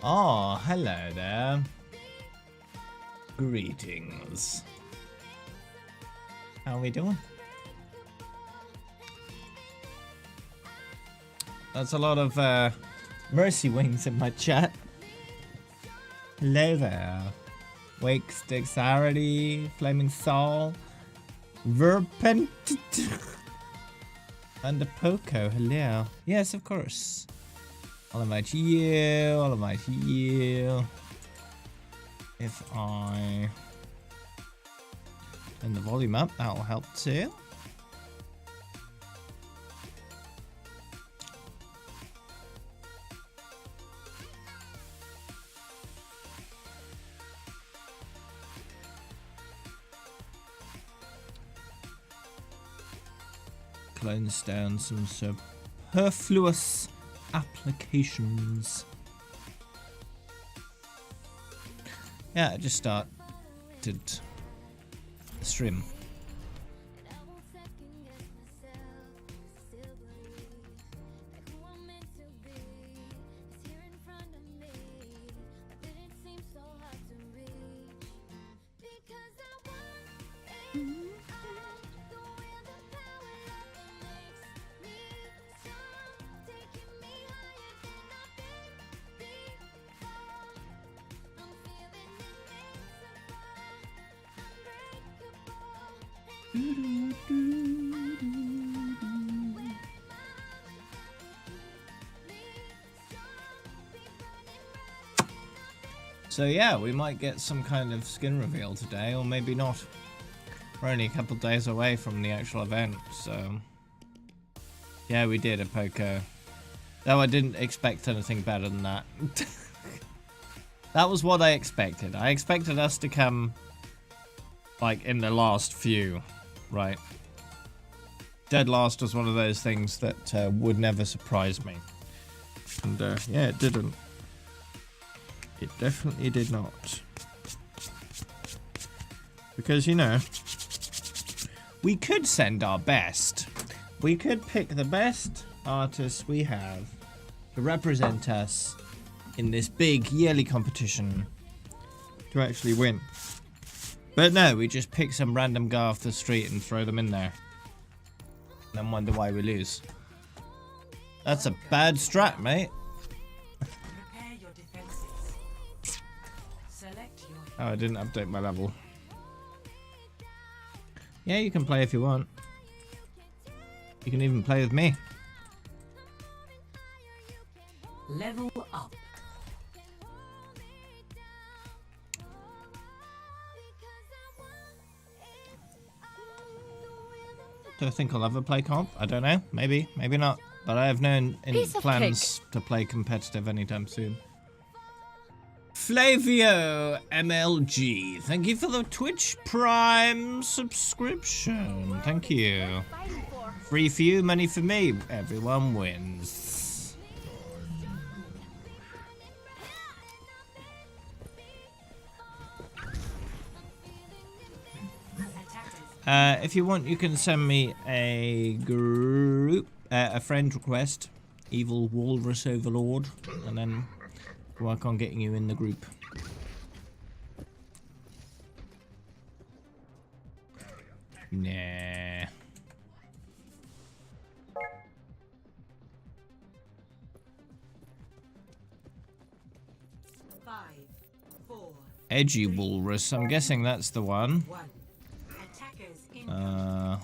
Oh, hello there. Greetings. How are we doing? That's a lot of mercy wings in my chat. Hello there. Wakes, Dexarity, Flaming Soul, Verpent, and a Poco. Hello. Yes, of course. I'll invite you. I'll invite you. If I turn the volume up, that'll help too. Close down some superfluous applications. Yeah, I just started the stream. So yeah, we might get some kind of skin reveal today, or maybe not. We're only a couple days away from the actual event, so... Yeah, we did a Poco. Though I didn't expect anything better than that. That was what I expected. I expected us to come, like, in the last few, right? Dead last was one of those things that would never surprise me. And yeah, it didn't. It definitely did not. Because, you know, we could send our best. We could pick the best artists we have to represent us in this big yearly competition to actually win. But no, we just pick some random guy off the street and throw them in there. And then wonder why we lose. That's a bad strat, mate. Oh, I didn't update my level. Yeah, you can play if you want. You can even play with me. Level up. Do I think I'll ever play comp? I don't know. Maybe, maybe not. But I have no plans to play competitive anytime soon. Flavio MLG, thank you for the Twitch Prime subscription. Thank you. Free for you, money for me. Everyone wins. If you want, you can send me a a friend request, Evil Walrus Overlord, and then work on getting you in the group. Nah. Edgy Walrus, I'm guessing that's the one. Yeah.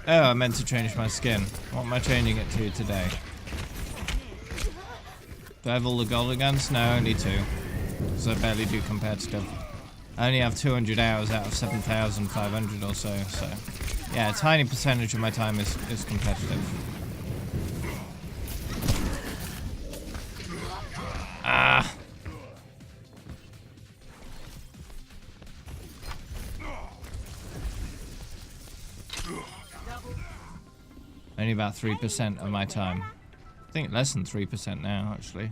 Oh, I meant to change my skin. What am I changing it to today? Do I have all the golden guns? No, only 2. Because I barely do competitive. I only have 200 hours out of 7,500 or so, so... Yeah, a tiny percentage of my time is competitive. Ah! Only about 3% of my time. I think less than 3% now, actually.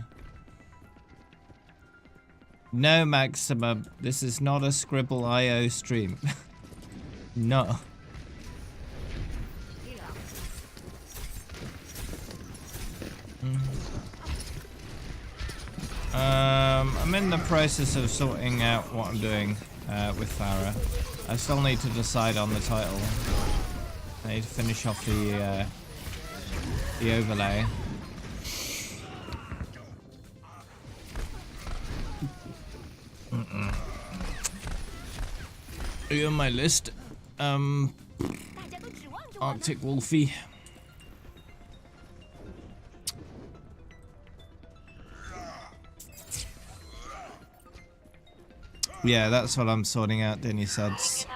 No, Maximum. This is not a Scribble IO stream. No. I'm in the process of sorting out what I'm doing with Farah. I still need to decide on the title. I need to finish off the overlay. Are you on my list? Arctic Wolfie. Yeah, that's what I'm sorting out, Denny says.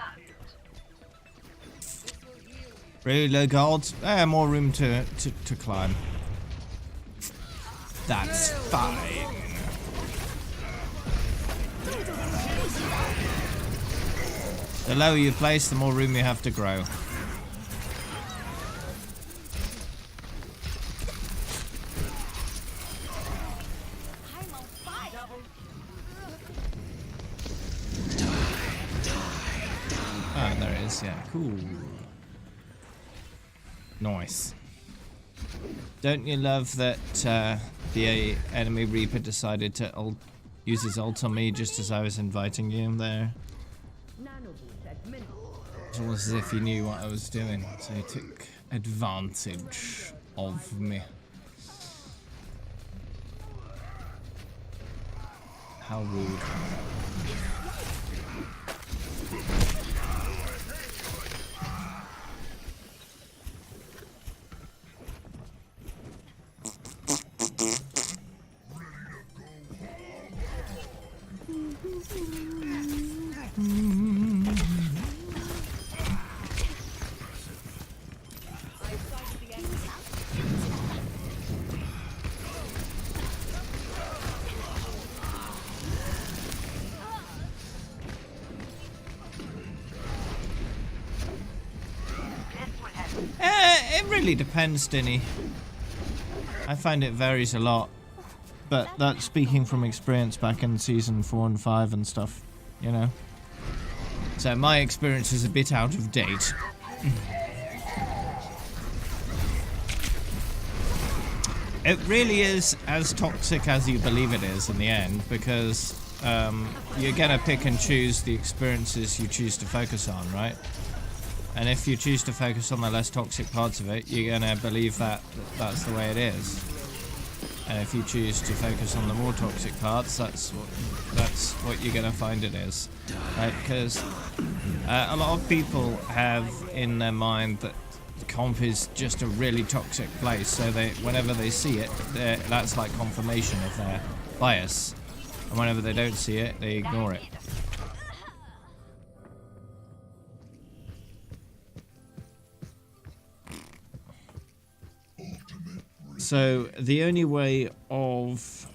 Really low guards? More room to climb. That's fine. The lower you place, the more room you have to grow. Ah, there it is, yeah, cool. Nice. Don't you love that the enemy Reaper decided to use his ult on me just as I was inviting you there? It's almost as if he knew what I was doing, so he took advantage of me. How rude. It really depends, Dinny. I find it varies a lot, but that's speaking from experience back in season 4 and 5 and stuff, you know. So my experience is a bit out of date. It really is as toxic as you believe it is in the end, because you're gonna pick and choose the experiences you choose to focus on, right? And if you choose to focus on the less toxic parts of it, you're gonna believe that that's the way it is. And if you choose to focus on the more toxic parts, that's what you're gonna find it is, right? Because a lot of people have in their mind that comp is just a really toxic place, so whenever they see it, that's like confirmation of their bias, and whenever they don't see it, they ignore it. So the only way of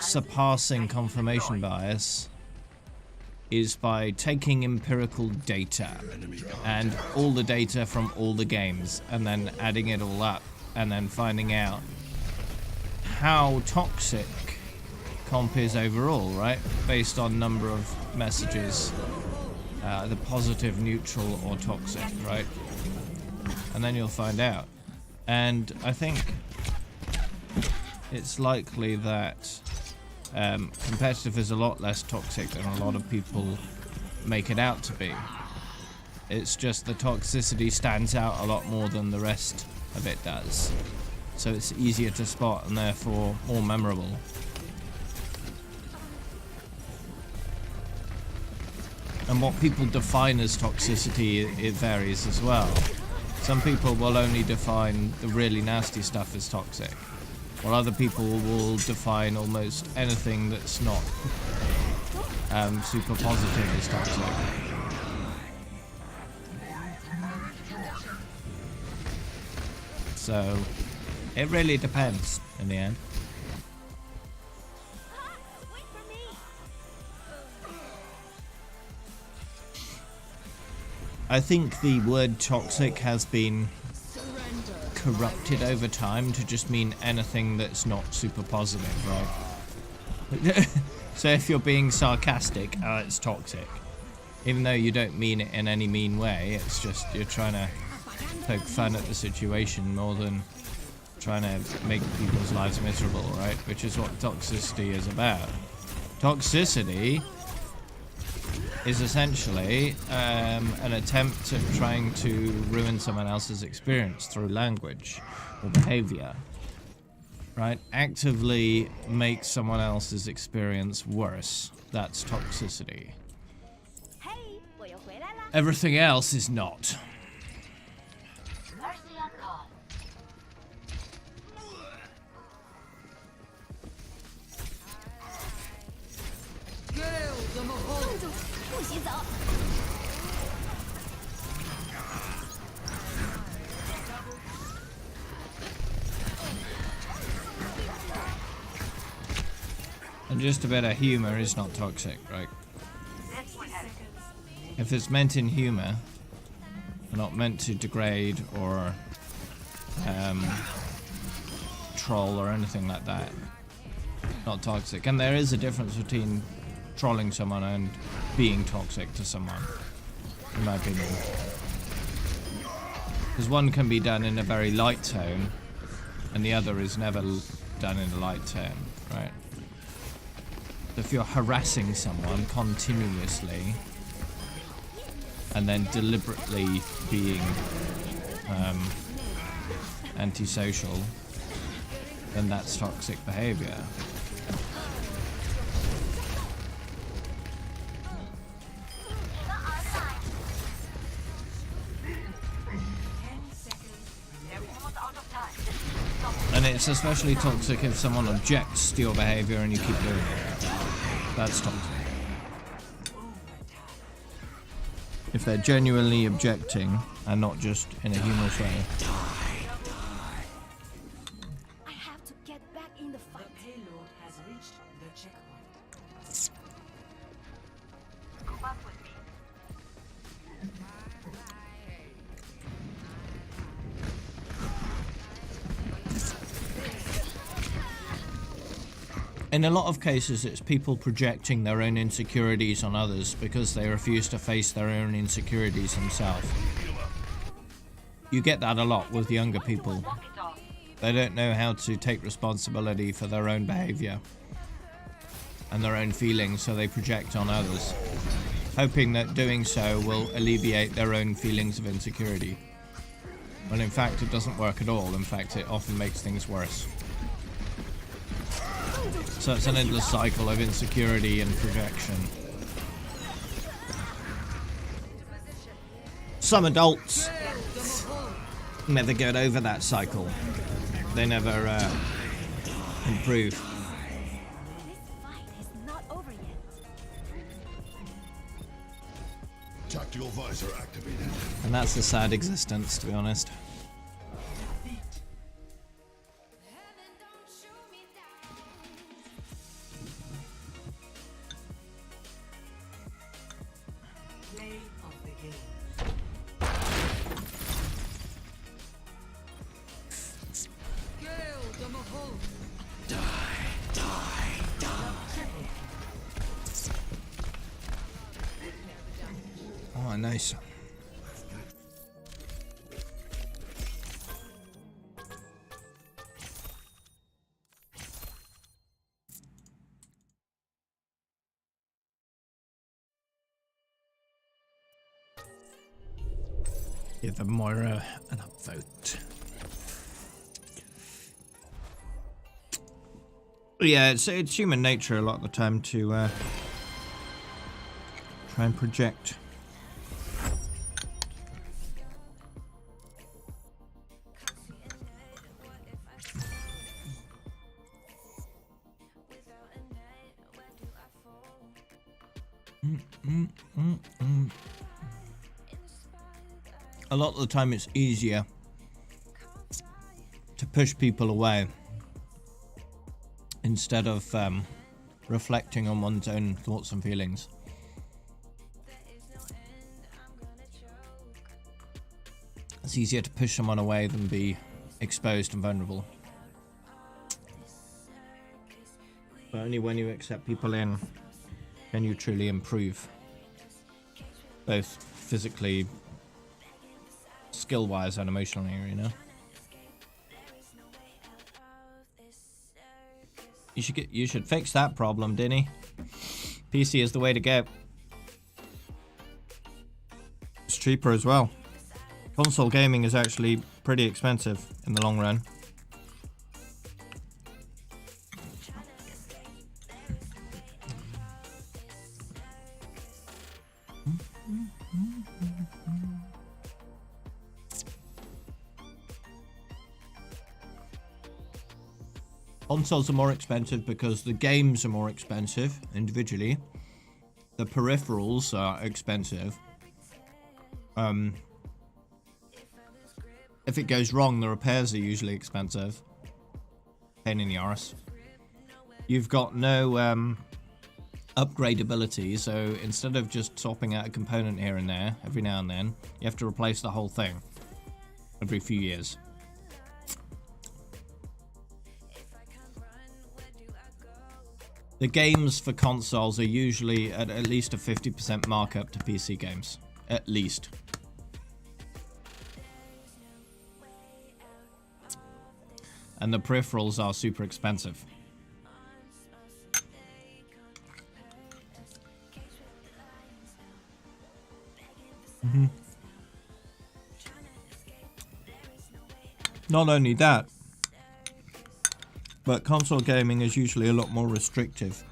surpassing confirmation bias is by taking empirical data and all the data from all the games and then adding it all up and then finding out how toxic comp is overall, right? Based on number of messages, the positive, neutral, or toxic, right? And then you'll find out. And I think it's likely that competitive is a lot less toxic than a lot of people make it out to be. It's just the toxicity stands out a lot more than the rest of it does. So it's easier to spot and therefore more memorable. And what people define as toxicity, it varies as well. Some people will only define the really nasty stuff as toxic, while other people will define almost anything that's not super positive as toxic. So it really depends in the end. I think the word toxic has been corrupted over time to just mean anything that's not super positive, right? So if you're being sarcastic, it's toxic. Even though you don't mean it in any mean way, it's just you're trying to poke fun at the situation more than trying to make people's lives miserable, right? Which is what toxicity is about. Toxicity is essentially an attempt at trying to ruin someone else's experience through language or behavior, right? Actively make someone else's experience worse. That's toxicity. Everything else is not. And just a bit of humor is not toxic, right? If it's meant in humor, not meant to degrade or troll or anything like that, not toxic. And there is a difference between trolling someone and being toxic to someone, in my opinion. Because one can be done in a very light tone, and the other is never done in a light tone, right? If you're harassing someone continuously and then deliberately being antisocial, then that's toxic behavior. And it's especially toxic if someone objects to your behavior and you keep doing it. That's toxic. If they're genuinely objecting and not just in a humorous way. I have to get back in the fight. The payload has reached the checkpoint. Come up with me. In a lot of cases, it's people projecting their own insecurities on others because they refuse to face their own insecurities themselves. You get that a lot with younger people. They don't know how to take responsibility for their own behavior and their own feelings, so they project on others, hoping that doing so will alleviate their own feelings of insecurity. When in fact it doesn't work at all. In fact, it often makes things worse. So it's an endless cycle of insecurity and projection. Some adults never get over that cycle. They never improve. This fight is not over yet. Tactical visor activated. And that's a sad existence, to be honest. Oh, nice. Give the Moira an upvote. Yeah, it's human nature a lot of the time to try and project. A lot of the time it's easier to push people away instead of reflecting on one's own thoughts and feelings. It's easier to push someone away than be exposed and vulnerable. But only when you accept people in can you truly improve. Both physically, skill-wise, and emotionally, you know? You should fix that problem, Dinny. PC is the way to go. It's cheaper as well. Console gaming is actually pretty expensive in the long run. Consoles are more expensive because the games are more expensive individually. The peripherals are expensive. If it goes wrong, the repairs are usually expensive. Pain in the arse. You've got no upgradability, so instead of just swapping out a component here and there every now and then, you have to replace the whole thing every few years. The games for consoles are usually at least a 50% markup to PC games. At least. And the peripherals are super expensive. Not only that, but console gaming is usually a lot more restrictive.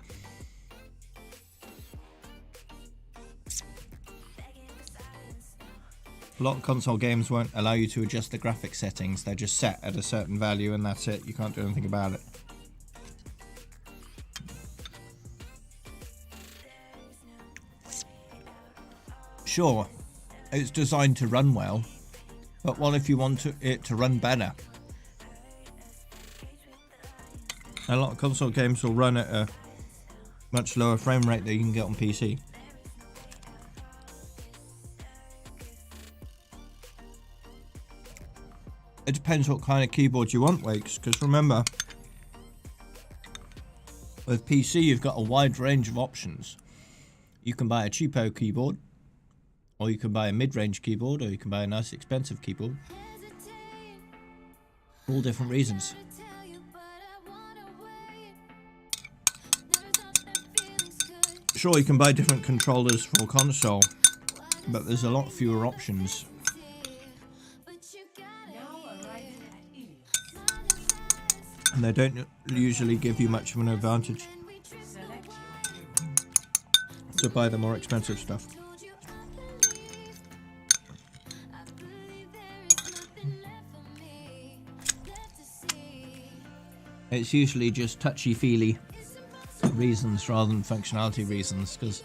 A lot of console games won't allow you to adjust the graphic settings. They're just set at a certain value and that's it. You can't do anything about it. Sure, it's designed to run well, but what if you want it to run better? A lot of console games will run at a much lower frame rate than you can get on PC. It depends what kind of keyboard you want, Wakes, because remember, with PC you've got a wide range of options. You can buy a cheapo keyboard, or you can buy a mid-range keyboard, or you can buy a nice expensive keyboard. All different reasons. Sure, you can buy different controllers for console, but there's a lot fewer options. And they don't usually give you much of an advantage to buy the more expensive stuff. It's usually just touchy-feely reasons rather than functionality reasons, because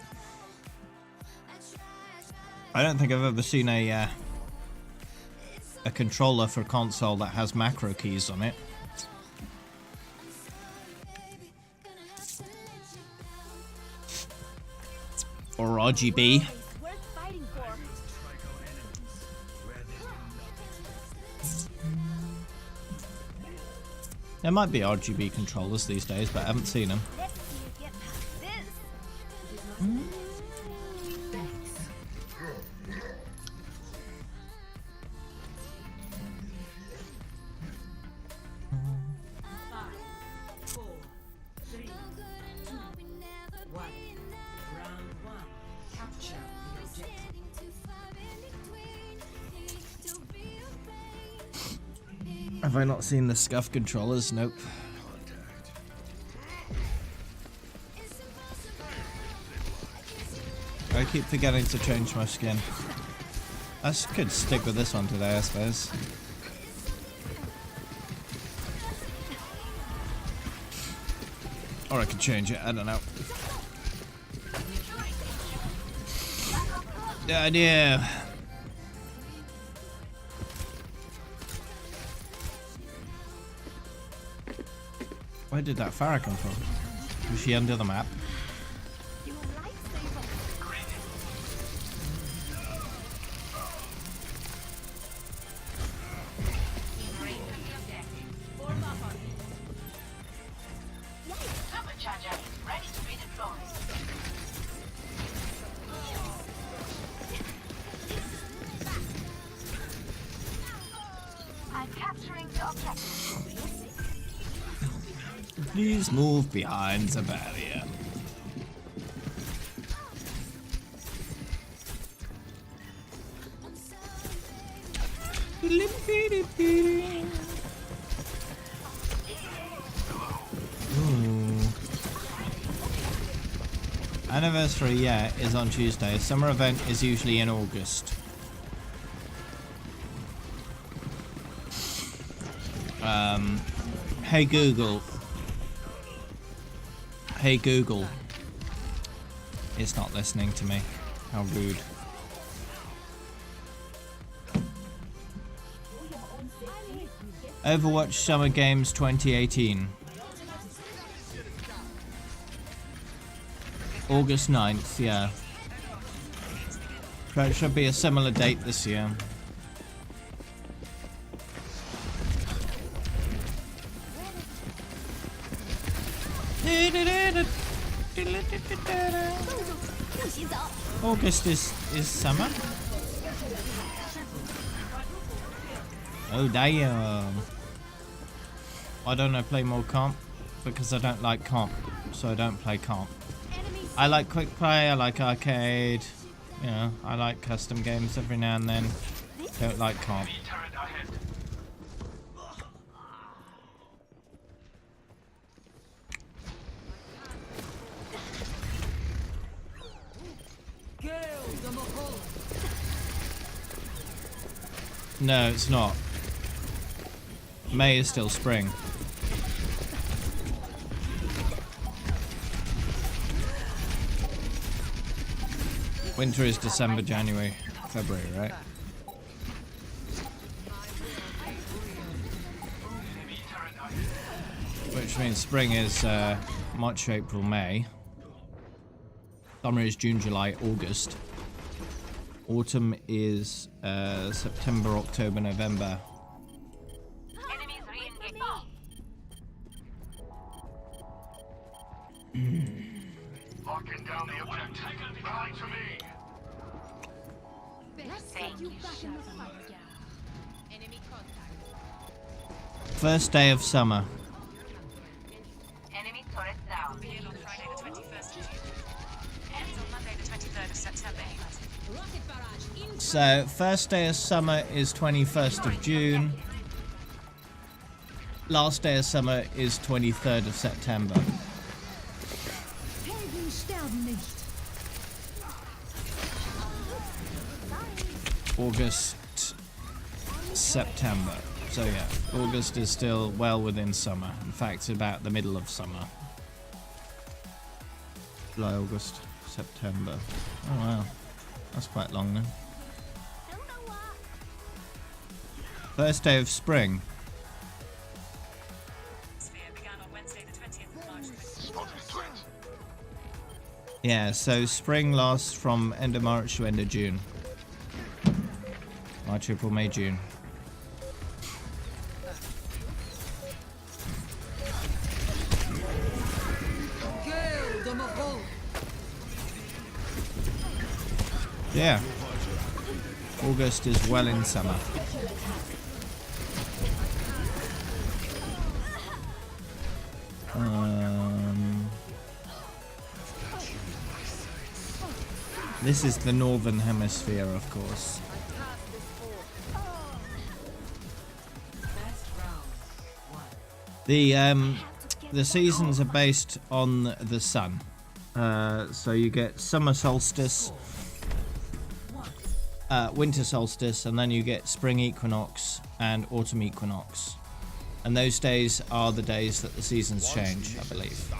I don't think I've ever seen a controller for a console that has macro keys on it. Or RGB. There might be RGB controllers these days, but I haven't seen them. Have I not seen the scuff controllers? Nope. I keep forgetting to change my skin. I could stick with this one today, I suppose. Or I could change it, I don't know. The idea. Where did that Farah come from? Was she under the map? Supercharger Please move behind the barrier. Ooh. Anniversary, yeah, is on Tuesday. Summer event is usually in August. Hey Google. Hey Google. It's not listening to me. How rude. Overwatch Summer Games 2018. August 9th, yeah. So it should be a similar date this year. August is summer. Oh damn. Why don't I play more comp? Because I don't like comp, so I don't play comp. I like quick play, I like arcade, you know, I like custom games every now and then. Don't like comp. No, it's not. May is still spring. Winter is December, January, February, right? Which means spring is March, April, May. Summer is June, July, August. Autumn is September, October, November. Locking down the objective. Rally to me. First day of summer. Enemy turret down. Begin on Friday the 21st of June. Ends on Monday the 23rd of September. So, first day of summer is 21st of June. Last day of summer is 23rd of September. Helden sterben nicht. August, September. So yeah, August is still well within summer. In fact, about the middle of summer. July, August, September. Oh wow, that's quite long then. First day of spring. Began on Wednesday the 20th of March. Yeah, so spring lasts from end of March to end of June. March, April, May, June. Yeah. August is well in summer. This is the northern hemisphere, of course. The seasons are based on the sun. So you get summer solstice, winter solstice, and then you get spring equinox and autumn equinox. And those days are the days that the seasons change, I believe.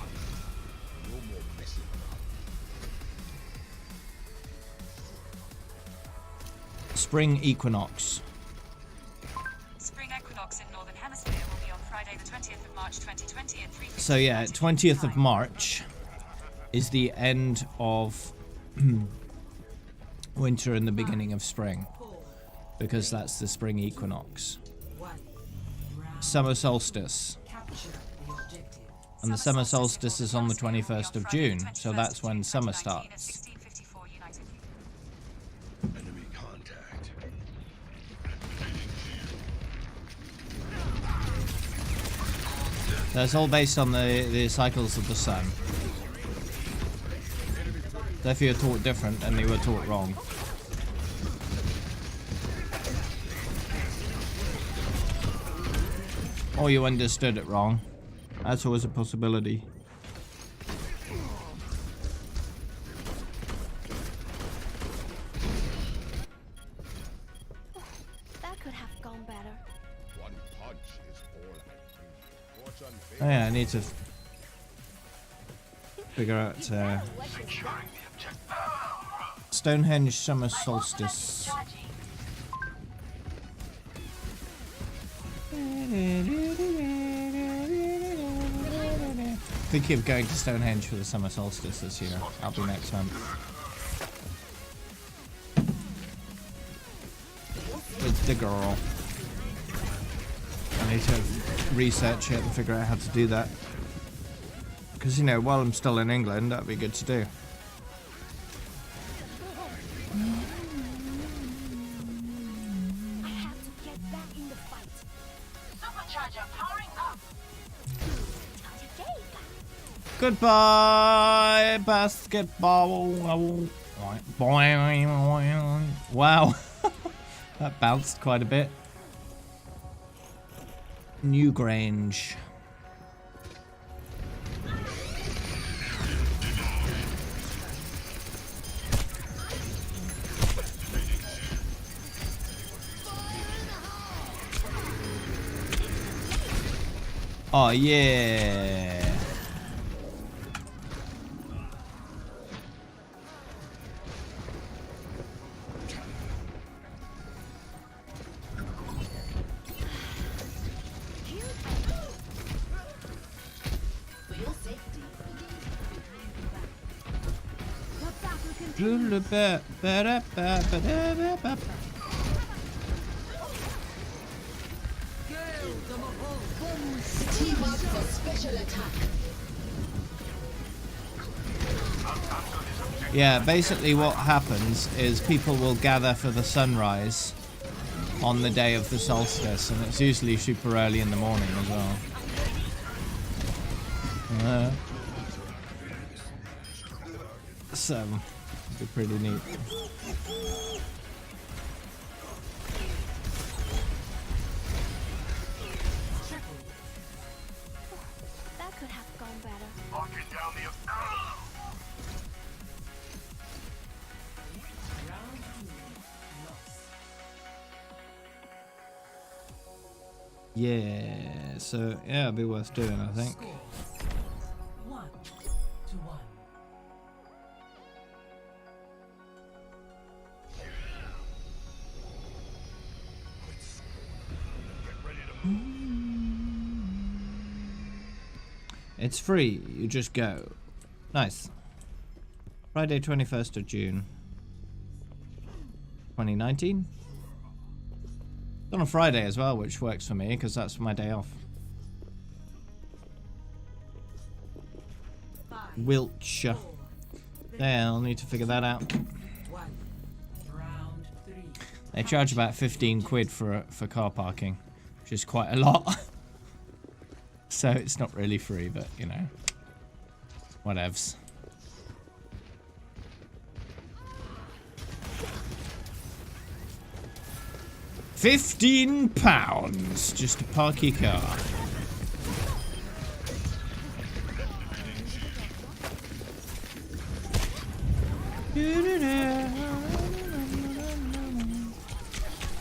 Spring equinox. Spring equinox in Northern Hemisphere will be on Friday the 20th of March 2020 at 3:50. So yeah, 20th of March is the end of winter and the beginning of spring, because that's the spring equinox. Summer solstice. And the summer solstice is on the 21st of June, so that's when summer starts. Enemy contact. That's all based on the cycles of the sun. So if you're taught different, then you were taught wrong. Or you understood it wrong. That's always a possibility. That could have gone better. One punch is all I need. Fortune Oh yeah, I need to figure out Securing the objective. Stonehenge summer solstice. Thinking of going to Stonehenge for the summer solstice this year. That'll be next month. With the girl. I need to research it and figure out how to do that. Because, you know, while I'm still in England, that'd be good to do. I have to get back in the fight. Supercharger powering up. Goodbye, basketball. Wow. That bounced quite a bit. Newgrange. Oh yeah. For your safety. Team up for special attack. Yeah, basically what happens is people will gather for the sunrise on the day of the solstice, and it's usually super early in the morning as well. So, it'd be pretty neat. That could have gone better. Locking down the. Yeah, so yeah, it'd be worth doing, I think. 1-1. Get ready to move. It's free, you just go. Nice. Friday, 21st of June, 2019. It's on a Friday as well, which works for me because that's my day off. Wiltshire. Yeah, I'll need to figure that out. Round 3. They charge about 15 quid for car parking, which is quite a lot. So it's not really free, but you know, whatevs. £15 just to park your car.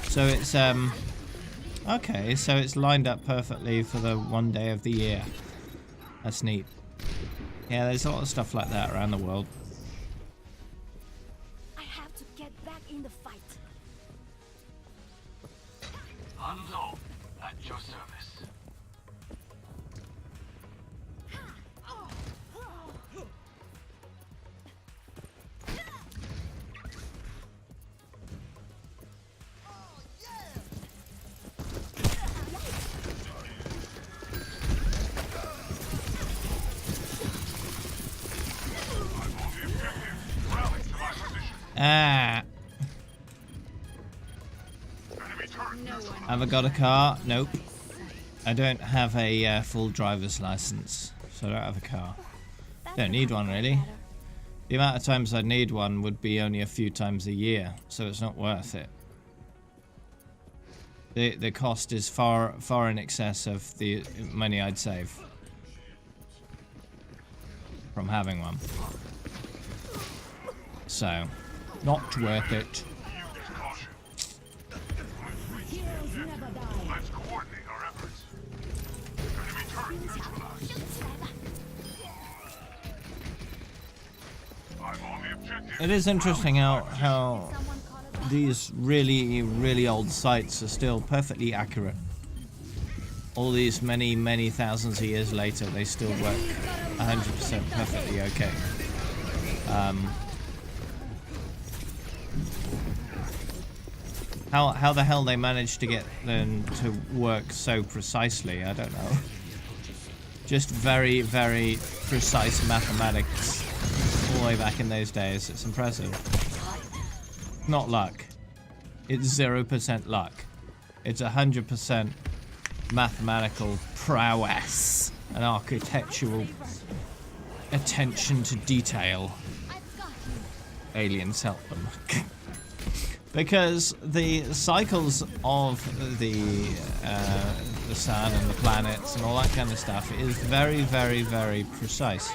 So it's okay, so it's lined up perfectly for the one day of the year. That's neat. Yeah, there's a lot of stuff like that around the world. I have to get back in the fight. Hanzo, at your service. Ah. Enemy turret. Have I got a car? Nope. I don't have a full driver's license, so I don't have a car. Don't need one really. The amount of times I'd need one would be only a few times a year, so it's not worth it. The cost is far in excess of the money I'd save from having one. So, not worth it. Let's coordinate our efforts. Enemy turret neutralized. I'm on the objective. It is interesting how these really old sites are still perfectly accurate. All these many thousands of years later, they still work 100% perfectly okay. How the hell they managed to get them to work so precisely, I don't know. Just very precise mathematics all the way back in those days. It's impressive. Not luck. It's 0% luck. It's 100% mathematical prowess and architectural attention to detail. Aliens help them. Because the cycles of the sun and the planets and all that kind of stuff is very precise.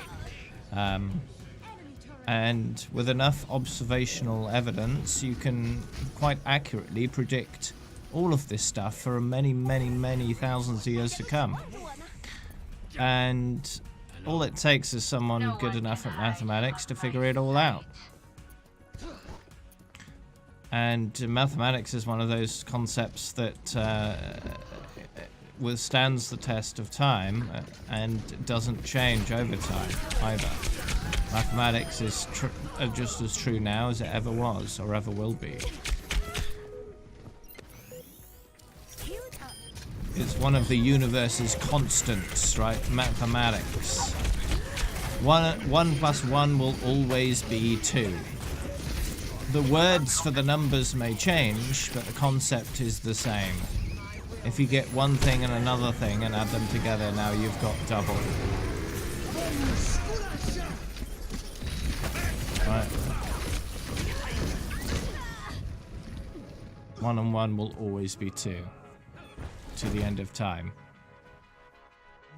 And with enough observational evidence, you can quite accurately predict all of this stuff for many thousands of years to come. And all it takes is someone good enough at mathematics to figure it all out. And mathematics is one of those concepts that withstands the test of time and doesn't change over time either. Mathematics is just as true now as it ever was or ever will be. It's one of the universe's constants, right? Mathematics. 1 plus 1 will always be 2. The words for the numbers may change, but the concept is the same. If you get one thing and another thing and add them together, now you've got double. Right. 1 and 1 will always be 2. To the end of time.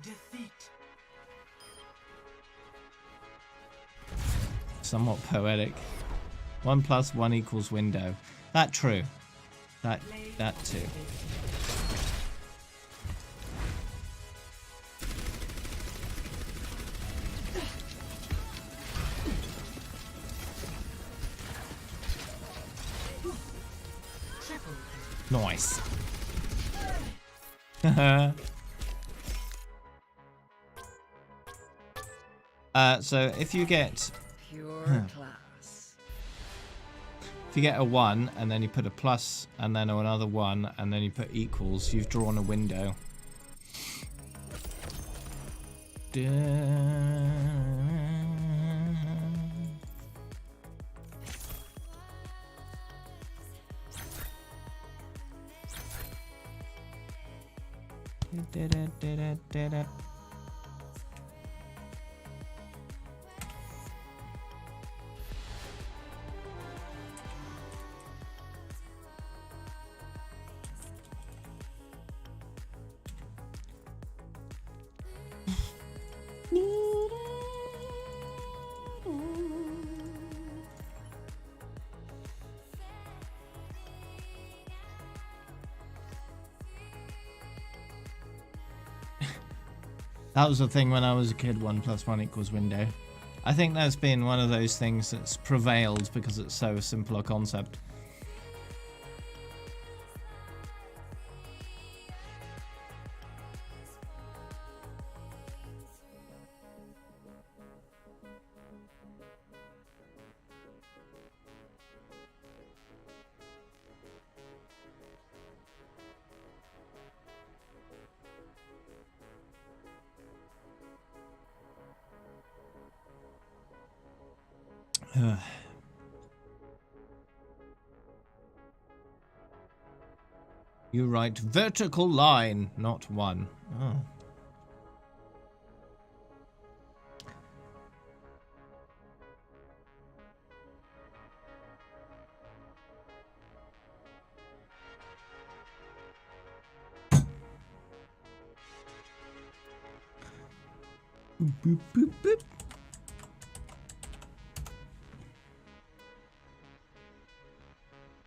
Defeat. Somewhat poetic. 1 plus 1 equals window. That true. That too. Nice. So if you get if you get a 1 and then you put a plus and then another 1 and then you put equals, you've drawn a window. That was the thing when I was a kid, 1 plus 1 equals window. I think that's been one of those things that's prevailed because it's so simple a concept. Ugh. You write vertical line, not one. Oh. Boop, boop, boop, boop.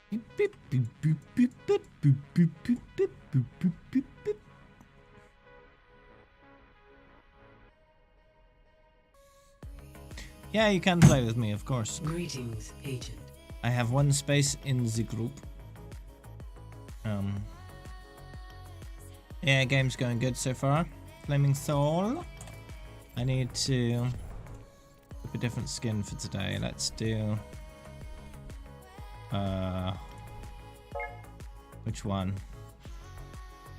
Beep, beep, beep, beep, beep, beep, beep, beep, beep, beep, beep, beep, beep. Yeah, you can play with me, of course. Greetings, agent. I have one space in the group. Yeah, game's going good so far. Flaming Soul. I need to pick a different skin for today. Let's do which one?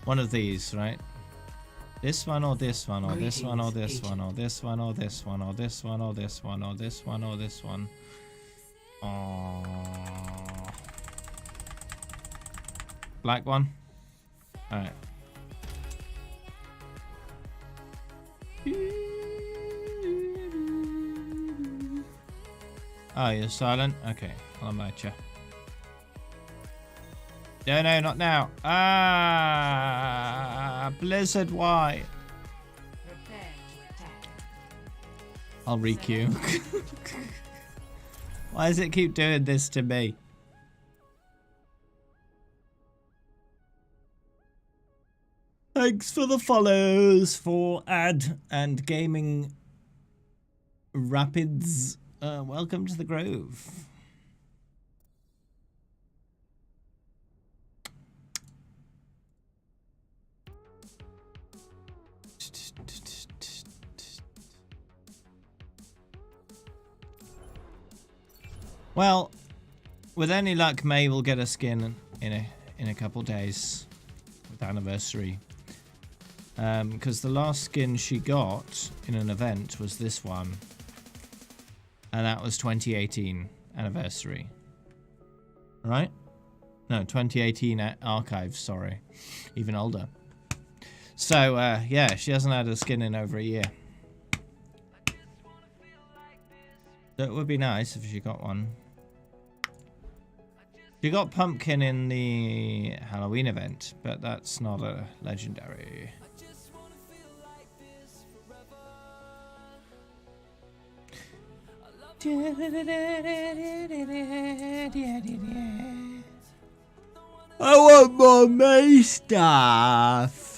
One of these, right? This one or this one or this one or this one or this one or this one or this one or this one or this one or this one. Black one? Alright. Oh, you're silent? Okay, I'll invite you. No, no, not now. Ah, Blizzard, why? Prepare to attack. I'll re-queue. Why does it keep doing this to me? Thanks for the follows for Ad and Gaming Rapids. Welcome to the Grove. Well, with any luck, May will get a skin in a couple days with anniversary. Because the last skin she got in an event was this one, and that was 2018 anniversary. Right? No, 2018 archives. Sorry, even older. So yeah, she hasn't had a skin in over a year. So it would be nice if she got one. She got Pumpkin in the Halloween event, but that's not a legendary. I want more May stuff.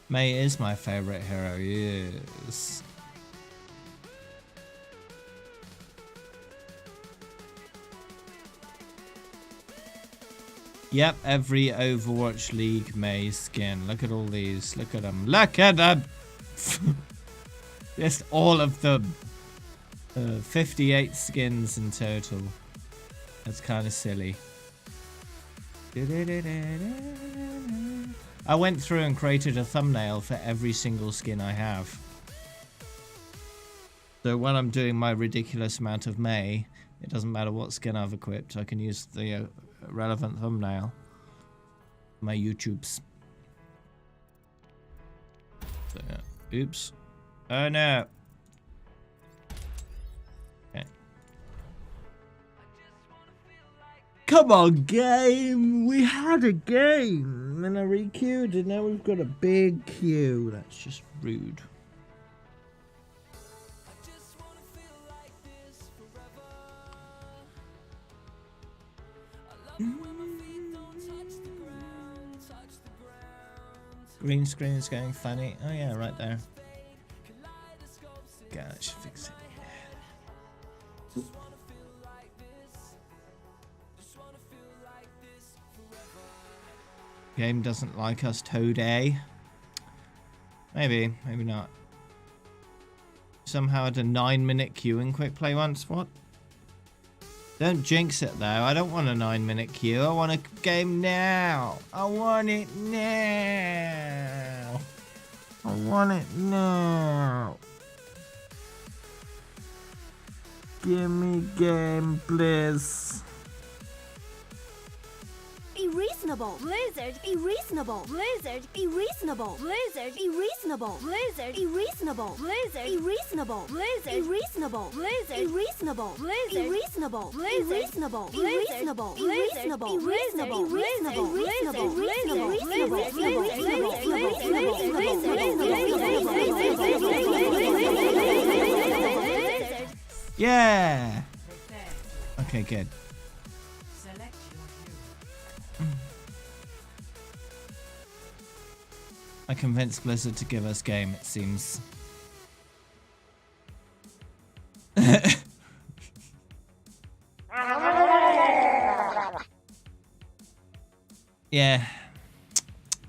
May is my favorite hero, yes. Yep, every Overwatch League May skin. Look at all these. Look at them. Look at them! Just all of them. 58 skins in total. That's kind of silly. I went through and created a thumbnail for every single skin I have. So when I'm doing my ridiculous amount of May, it doesn't matter what skin I've equipped, I can use the relevant thumbnail. My YouTubes. So, oops. Oh no. Okay. Come on, game! We had a game! And I re-queued and now we've got a big queue. That's just rude. Green screen is going funny. Oh yeah, right there. God, I should fix it. Game doesn't like us today. Maybe, maybe not. Somehow had a 9-minute queue in quick play once. What? Don't jinx it though. I don't want a 9-minute queue. I want a game now. I want it now. I want it now. Give me game, please. Be reasonable. Blizzard, be reasonable. Blizzard, be reasonable. Blizzard, be reasonable. Blizzard, be reasonable. Blizzard, be reasonable. Blizzard, be reasonable. Blizzard, be reasonable. Blizzard, be reasonable. Blizzard, reasonable. Be reasonable. Be reasonable. Be reasonable. Be reasonable. Reasonable. Reasonable. Yeah. Okay, good. I convinced Blizzard to give us game, it seems. Yeah.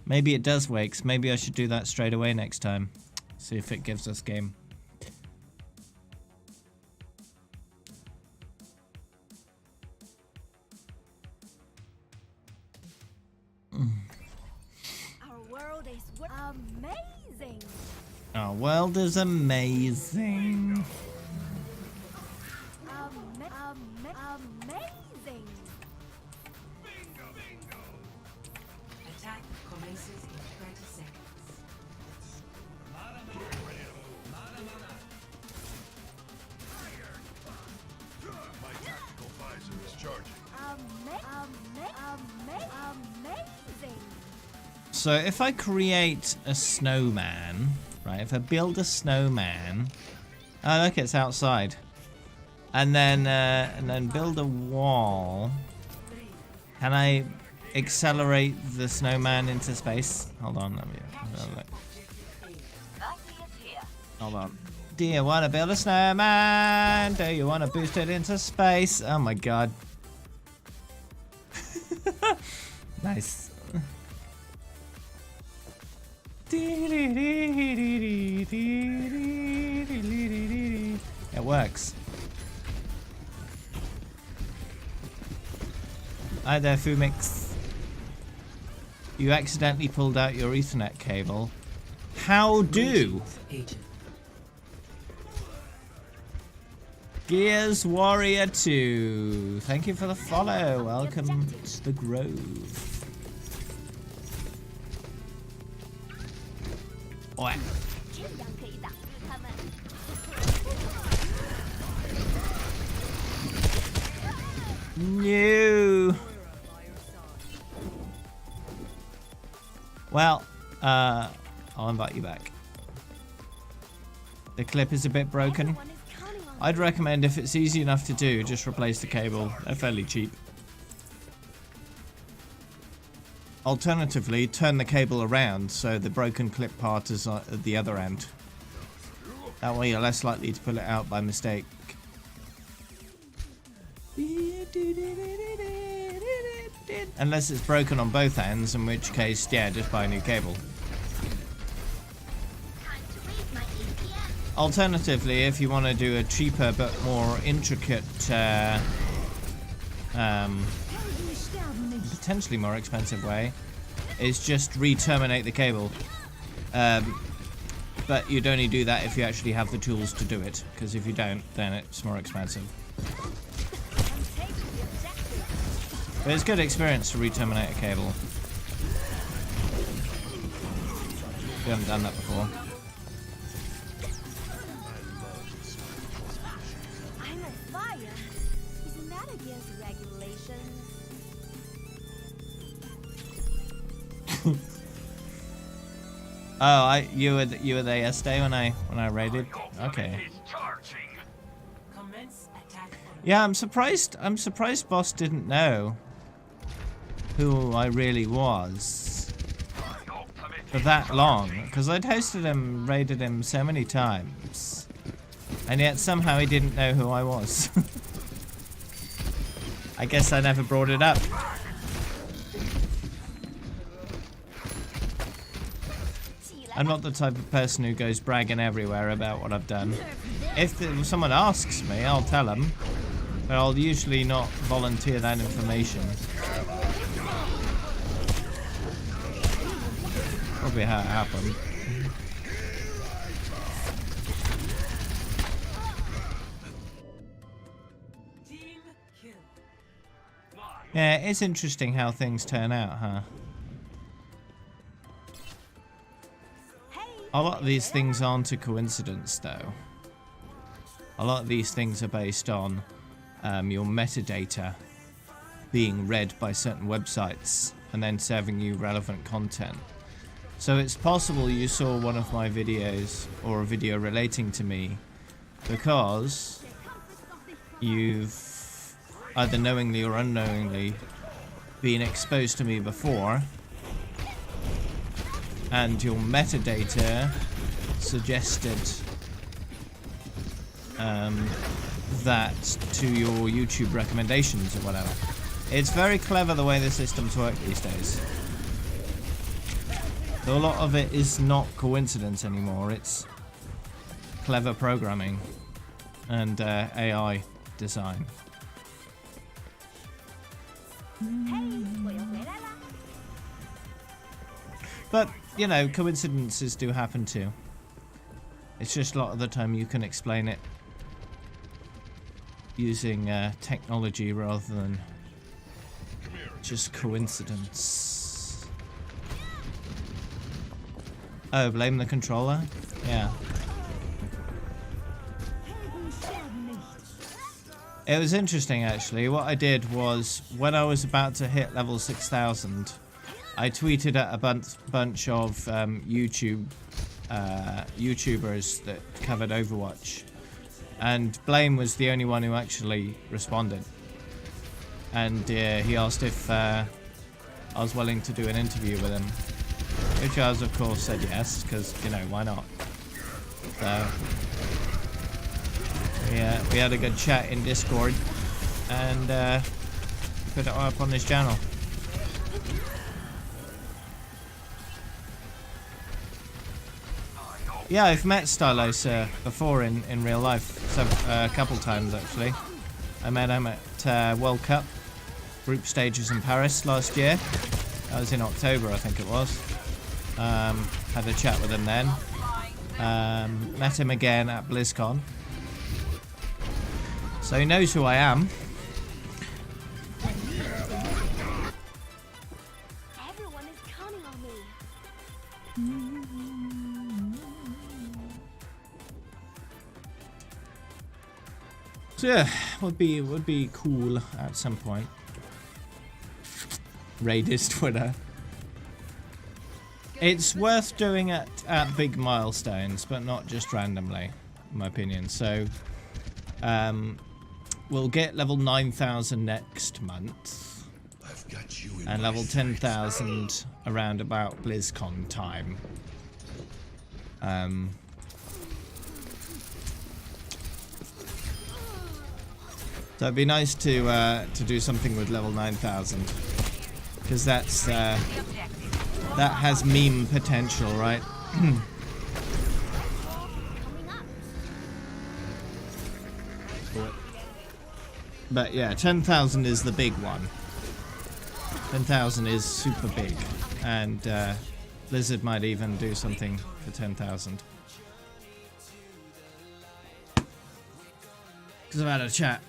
Maybe it does, Wakes. Maybe I should do that straight away next time. See if it gives us game. Amazing. Our world is amazing. Amazing. Attack commences in 30 seconds. My tactical visor is charging. Amazing. So if I create a snowman, right, if I build a snowman, oh look, it's outside, and then build a wall, can I accelerate the snowman into space? Hold on, let me look. Hold on. Do you want to build a snowman? Do you want to boost it into space? Oh my god. Nice. It works. Hi there, Fumix. You accidentally pulled out your Ethernet cable. How do? Gears Warrior 2. Thank you for the follow. Welcome to the Grove. Oi. No. Well, I'll invite you back. The clip is a bit broken. I'd recommend, if it's easy enough to do, just replace the cable. They're fairly cheap. Alternatively, turn the cable around so the broken clip part is at the other end. That way you're less likely to pull it out by mistake. Unless it's broken on both ends, in which case, yeah, just buy a new cable. Alternatively, if you want to do a cheaper but more intricate, potentially more expensive way, is just re-terminate the cable. But you'd only do that if you actually have the tools to do it, because if you don't, then it's more expensive. But it's good experience to re-terminate a cable. We haven't done that before. I'm on fire. Isn't that against regulations? Oh, you were there yesterday when I raided. Okay. Yeah, I'm surprised boss didn't know who I really was for that long, because I'd hosted him, raided him so many times, and yet somehow he didn't know who I was. I guess I never brought it up. I'm not the type of person who goes bragging everywhere about what I've done. If someone asks me, I'll tell them. But I'll usually not volunteer that information. Probably how it happened. Team kill. Yeah, it's interesting how things turn out, huh? A lot of these things aren't a coincidence, though. A lot of these things are based on your metadata being read by certain websites and then serving you relevant content. So it's possible you saw one of my videos or a video relating to me because you've either knowingly or unknowingly been exposed to me before, and your metadata suggested that to your YouTube recommendations or whatever. It's very clever the way the systems work these days. So a lot of it is not coincidence anymore, it's clever programming and AI design. But, you know, coincidences do happen too. It's just a lot of the time you can explain it using technology rather than just coincidence. Oh, blame the controller? Yeah. It was interesting actually. What I did was, when I was about to hit level 6,000, I tweeted at a bunch of YouTubers that covered Overwatch, and Blame was the only one who actually responded. And he asked if I was willing to do an interview with him, which I was, of course, said yes, because, you know, why not? So, yeah, we had a good chat in Discord, and put it up on his channel. Yeah, I've met Stylos before in real life, a couple times actually. I met him at World Cup group stages in Paris last year. That was in October, I think it was. Had a chat with him then. Met him again at BlizzCon. So he knows who I am. Everyone is counting on me. So yeah, would be cool at some point. Raid his Twitter. It's worth doing at big milestones, but not just randomly, in my opinion. So, we'll get level 9,000 next month, I've got you in and my level 10,000 around about BlizzCon time. So it'd be nice to do something with level 9,000, because that's that has meme potential, right? But yeah, 10,000 is the big one. 10,000 is super big, and Blizzard might even do something for 10,000. Because I've had a chat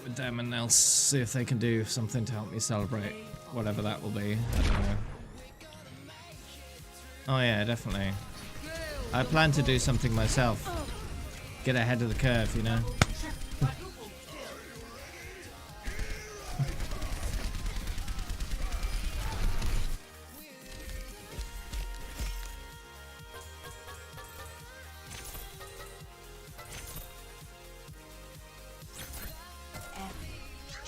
with them, and they'll see if they can do something to help me celebrate whatever that will be. I don't know. Oh yeah, definitely. I plan to do something myself. Get ahead of the curve, you know.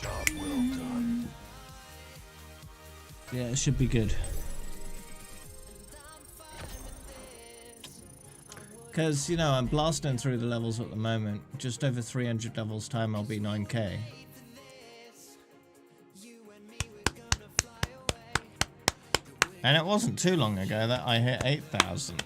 job well done. Yeah, it should be good. Because, you know, I'm blasting through the levels at the moment. Just over 300 levels time, I'll be 9k. And it wasn't too long ago that I hit 8,000.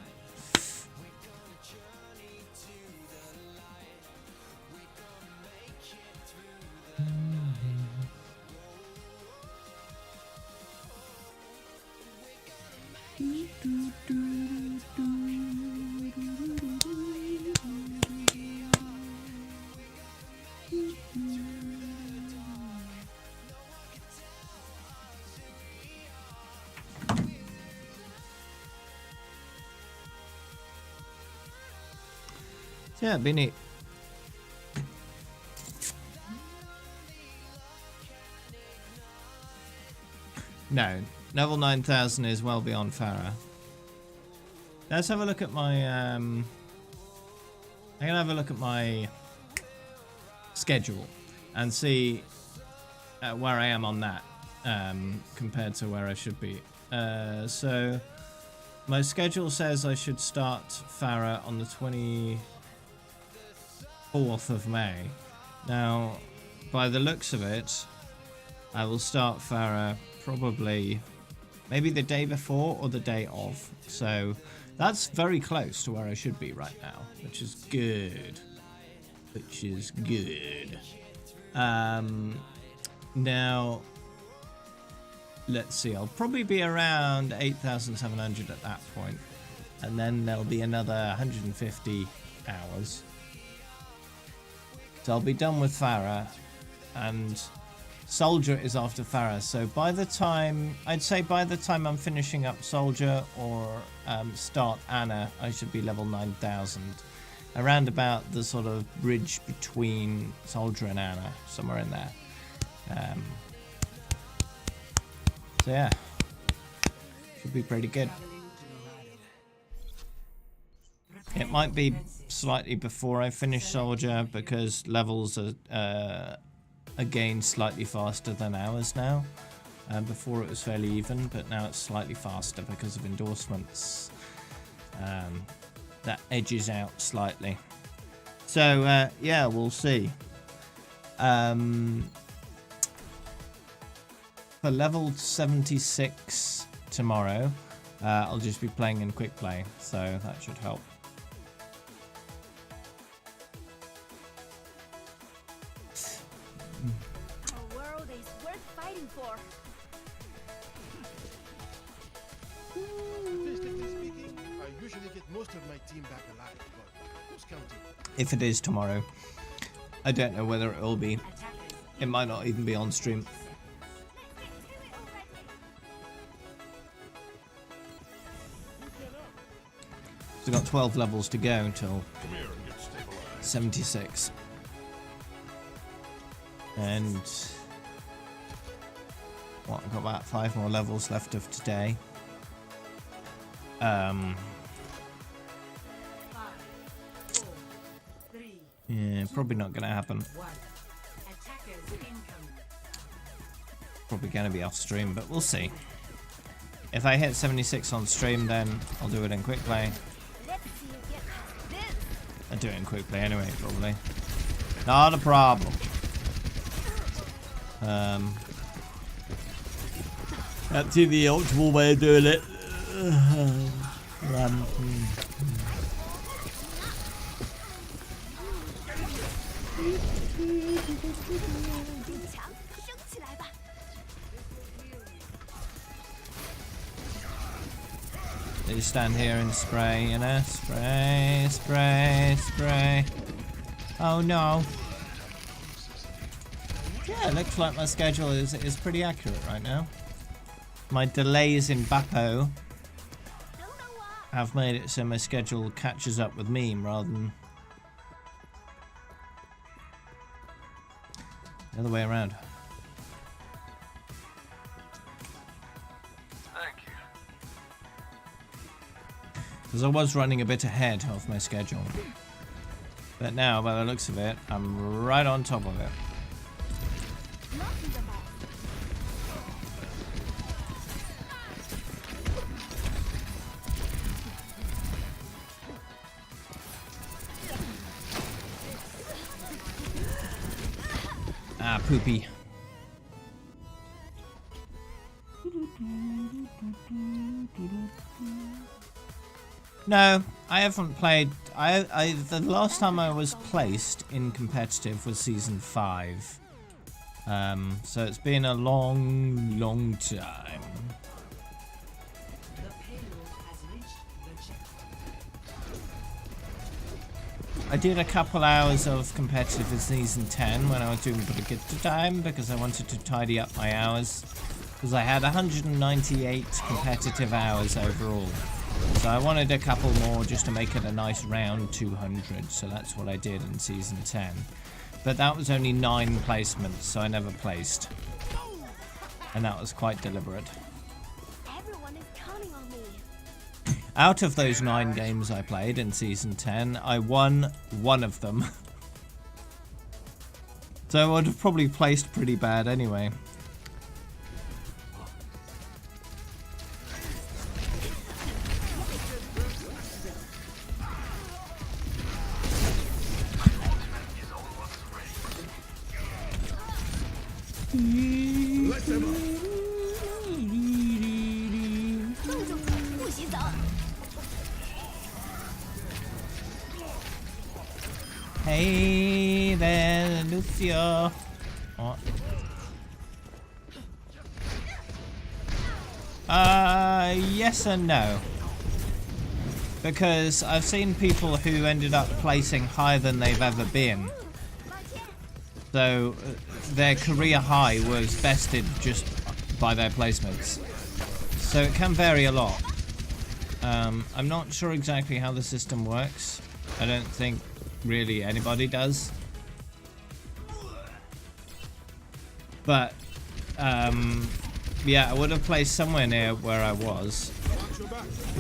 Yeah, it'd be neat. No, level 9000 is well beyond Farah. Let's have a look at my I'm gonna have a look at my schedule and see where I am on that compared to where I should be. So my schedule says I should start Farah on the 24th of May. Now, by the looks of it, I will start Farah probably maybe the day before or the day of. So that's very close to where I should be right now, which is good. Which is good. Now, let's see. I'll probably be around 8,700 at that point, and then there'll be another 150 hours. So I'll be done with Farah, and Soldier is after Farah. So by the time, I'd say by the time I'm finishing up Soldier or start Anna, I should be level 9,000. Around about the sort of bridge between Soldier and Anna, somewhere in there. So yeah, should be pretty good. It might be slightly before I finish Soldier because levels are gained slightly faster than ours now. Before it was fairly even, but now it's slightly faster because of endorsements. That edges out slightly. So yeah, we'll see. For level 76 tomorrow, I'll just be playing in quick play, so that should help. A world is worth fighting for. Statistically speaking, I usually get most of my team back alive, but who's counting? If it is tomorrow, I don't know whether it will be. It might not even be on stream. So we've got 12 levels to go until 76. And what, I've got about 5 more levels left of today. Yeah, probably not going to happen. Probably going to be off stream, but we'll see. If I hit 76 on stream, then I'll do it in quick play. I'll do it in quick play anyway, probably. Not a problem. That's the optimal way of doing it. They just stand here and spray, you know? Spray, spray, spray. Oh no. Yeah, it looks like my schedule is pretty accurate right now. My delays in Bappo have made it so my schedule catches up with Meme rather than the other way around. Because I was running a bit ahead of my schedule. But now, by the looks of it, I'm right on top of it. Ah, poopy. No, I haven't played. The last time I was placed in competitive was season 5. So it's been a long, long time. I did a couple hours of competitive in season 10 when I was doing a bit of good time because I wanted to tidy up my hours. Because I had 198 competitive hours overall. So I wanted a couple more just to make it a nice round 200, so that's what I did in Season 10. But that was only 9 placements, so I never placed. And that was quite deliberate. Everyone is counting on me. Out of those 9 games I played in Season 10, I won 1 of them. So I would have probably placed pretty bad anyway. Let them up. 冻住，不许走。 Hey there, Lucio. What? Yes and no. Because I've seen people who ended up placing higher than they've ever been. So their career high was bested just by their placements. So it can vary a lot. I'm not sure exactly how the system works. I don't think really anybody does. But yeah, I would have placed somewhere near where I was,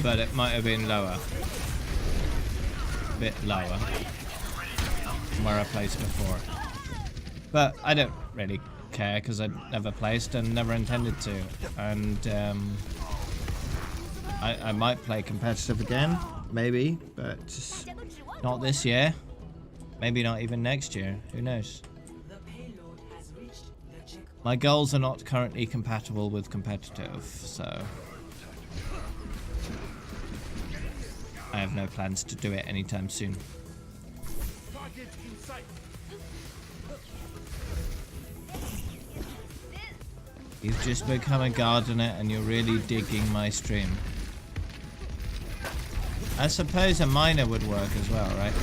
but it might have been lower. A bit lower from where I placed before. But I don't really care because I never placed and never intended to. And I might play competitive again, maybe, but not this year. Maybe not even next year. Who knows? The payload has reached the checkpoint. My goals are not currently compatible with competitive, so I have no plans to do it anytime soon. Target in sight. You've just become a gardener and you're really digging my stream. I suppose a miner would work as well, right?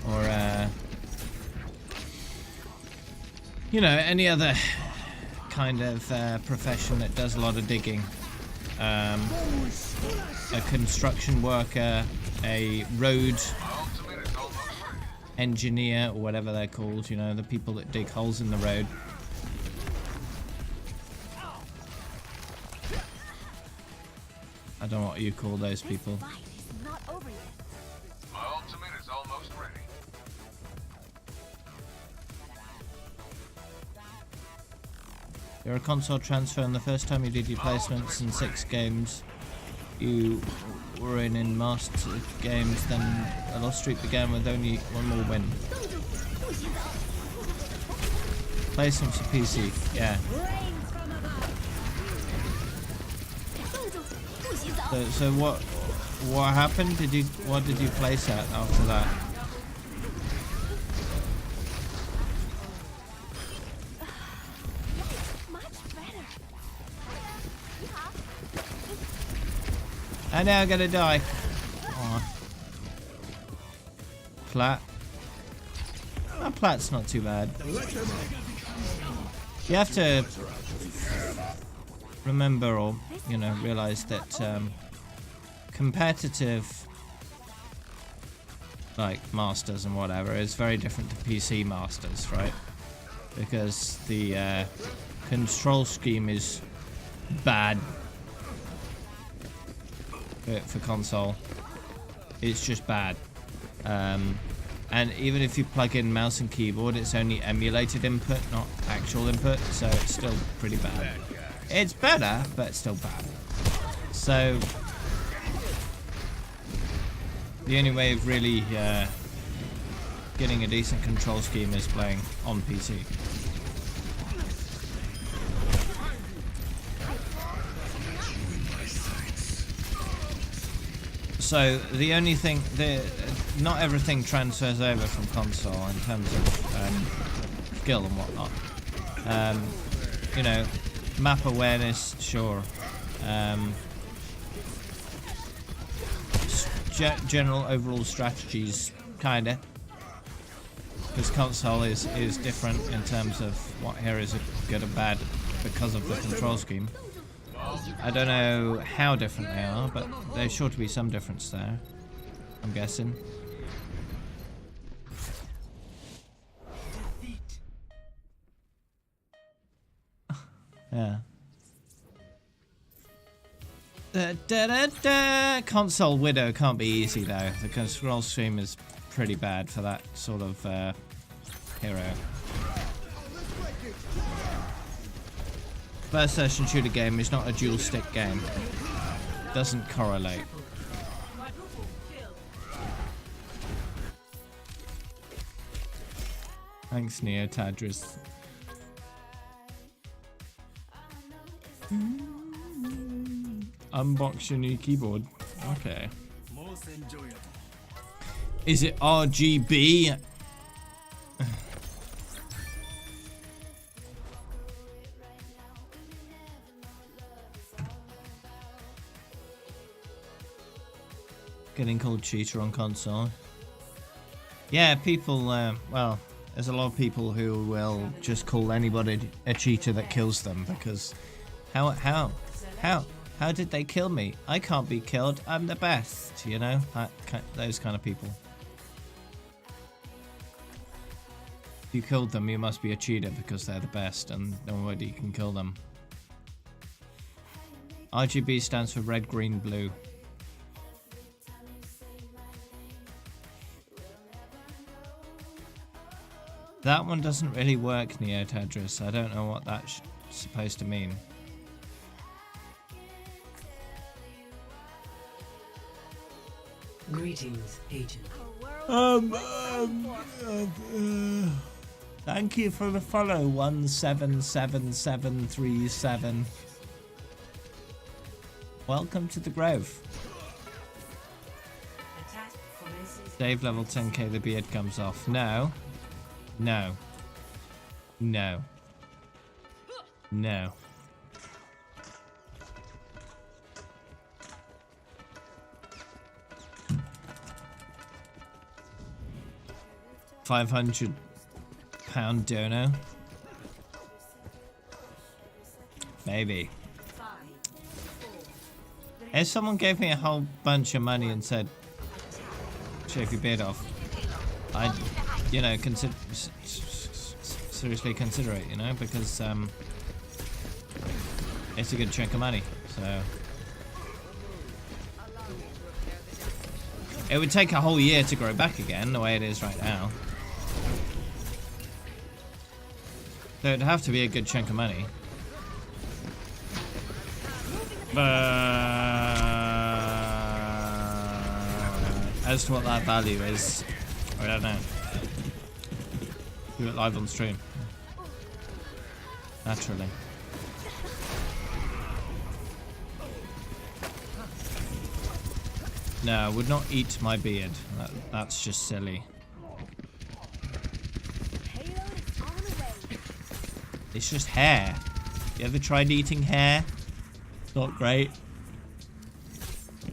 Or you know, any other kind of profession that does a lot of digging. A construction worker, a road engineer, or whatever they're called, you know, the people that dig holes in the road. I don't know what you call those people. Fight is not over yet. My ultimate is almost ready. You're a console transfer, and the first time you did your placements in 6 games, you were in master games, then a loss streak began with only 1 more win. 冻住，不许走。 Placements for PC, yeah. Rain from above. 冻住，不许走。 So what happened? What did you place at after that? Much better. And now I'm gonna die. Aw. Plat. Oh, Plat's not too bad. You have to remember, or you know, realize that competitive, like Masters and whatever, is very different to PC Masters, right? Because the control scheme is bad for console. It's just bad. And even if you plug in mouse and keyboard, it's only emulated input, not actual input, so it's still pretty bad. It's better, but it's still bad. So the only way of really getting a decent control scheme is playing on PC. So the only thing, not everything transfers over from console in terms of skill and whatnot. You know, map awareness, sure. General overall strategies, kinda. Because console is different in terms of what heroes are good or bad because of the control scheme. I don't know how different they are, but there's sure to be some difference there, I'm guessing. Yeah. Console Widow can't be easy though. The control stream is pretty bad for that sort of hero. First person shooter game is not a dual stick game. Doesn't correlate. Thanks, Neotadris. Unbox your new keyboard. Okay. Is it RGB? Getting called cheater on console. Yeah, people, well, there's a lot of people who will just call anybody a cheater that kills them because how did they kill me? I can't be killed. I'm the best, you know? Those kind of people. If you killed them, you must be a cheater because they're the best and nobody can kill them. RGB stands for red, green, blue. That one doesn't really work, Neotadris. I don't know what that's supposed to mean. Greetings, agent. Thank you for the follow, 177737. Welcome to the Grove. Attack commences. Save level 10k, the beard comes off. No. No. No. No. £500 dono. Maybe. If someone gave me a whole bunch of money and said, shave your beard off, I'd, you know, seriously consider it, you know, because it's a good chunk of money, so it would take a whole year to grow back again the way it is right now, so it'd have to be a good chunk of money. As to what that value is, I don't know. Do it live on stream. Naturally. No, I would not eat my beard. That's just silly. It's just hair. You ever tried eating hair? Not great.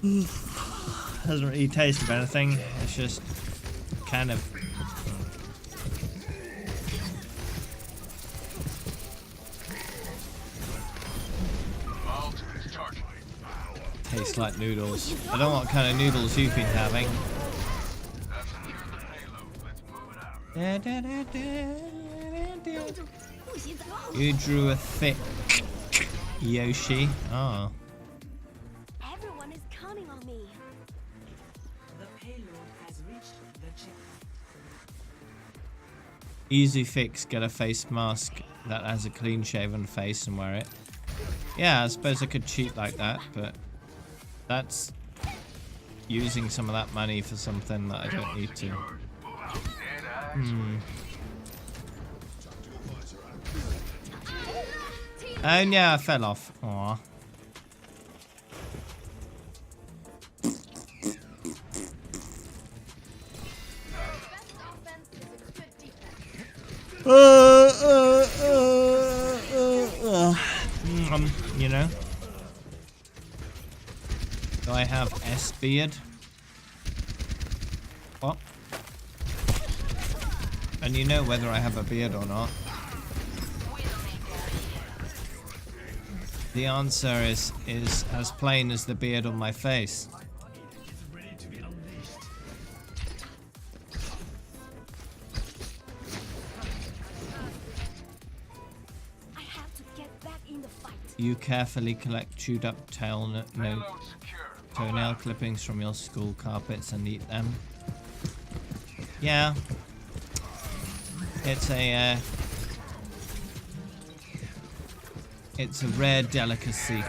Doesn't really taste of anything. It's just kind of. Tastes like noodles. I don't know what kind of noodles you've been having. You drew a thick Yoshi. Oh. Everyone is counting on me. The payload has reached the checkpoint. Easy fix, get a face mask that has a clean shaven face and wear it. Yeah, I suppose I could cheat like that, but that's using some of that money for something that I don't need to. Oh yeah, I fell off. Aww. You know? Do I have S beard? What? And you know whether I have a beard or not. The answer is as plain as the beard on my face. I have to get back in the fight. You carefully collect chewed up toenail clippings from your school carpets and eat them. Yeah. It's a rare delicacy.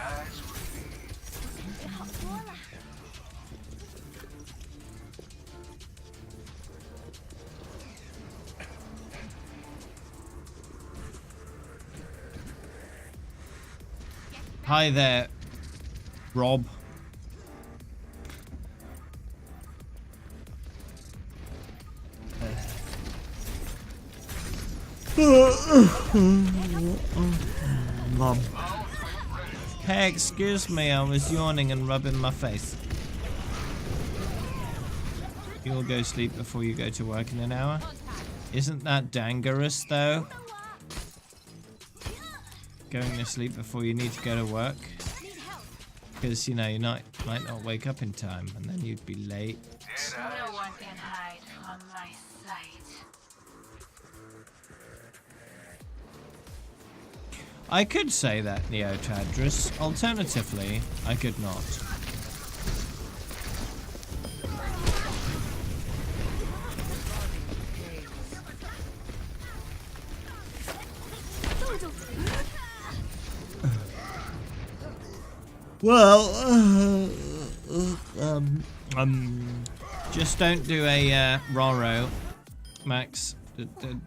Hi there, Rob. Mom. Hey, excuse me, I was yawning and rubbing my face. You'll go sleep before you go to work in an hour? Isn't that dangerous, though? Going to sleep before you need to go to work? Because, you know, you might not wake up in time, and then you'd be late. No one can hide from my sight. I could say that, Neotadris. Alternatively, I could not. Well, just don't do a Raro, Max.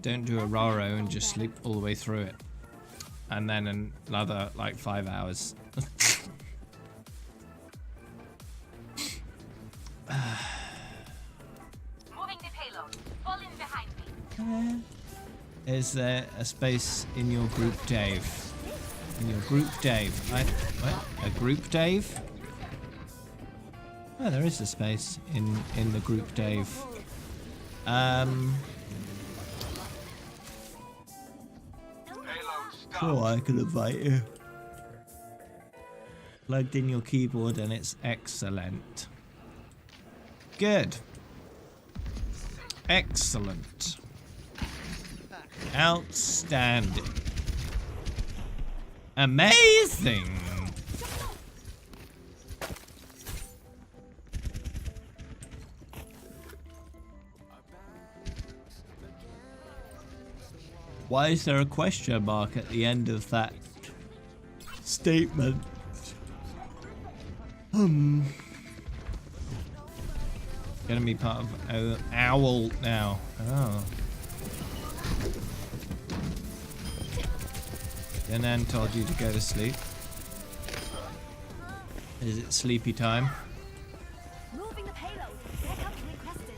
Don't do a Raro and just sleep all the way through it. And then another, like, 5 hours. Moving the payload. Fall in behind me. Is there a space in your group, Dave? In your group, Dave? What? A group, Dave? Oh, there is a space in the group, Dave. Sure, I can invite you. Plugged in your keyboard and it's excellent. Good. Excellent. Outstanding. Amazing. Why is there a question mark at the end of that statement? Gonna be part of Owl now. Oh. Yanan told you to go to sleep. Is it sleepy time? Moving the payload. Backup requested.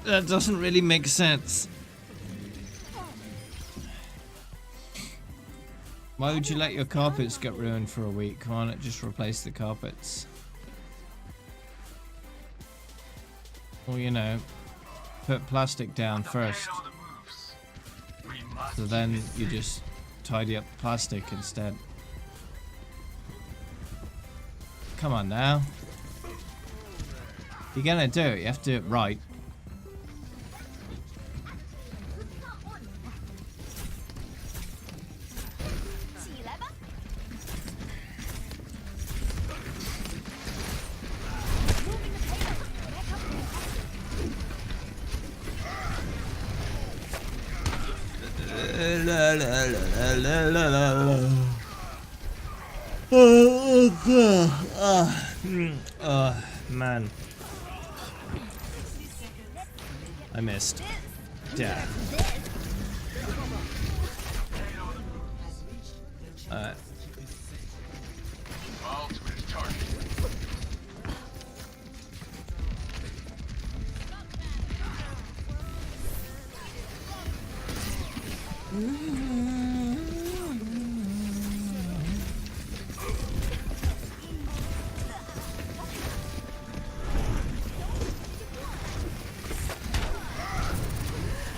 That doesn't really make sense. Why would you let your carpets get ruined for a week? Why not just replace the carpets? Or, you know, put plastic down first. So then you just tidy up the plastic instead. Come on now. If you're gonna do it, you have to do it right. Oh, man. I missed. Dad. Ultimate target.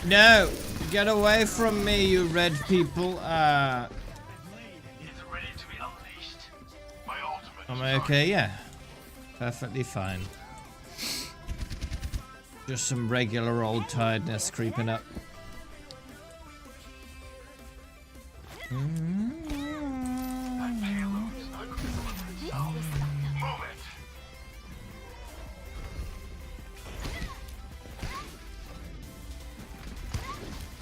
No! Get away from me, you red people. Is ready to be unleashed. My ultimate Am is I okay? Yeah. Perfectly fine. Just some regular old tiredness creeping up.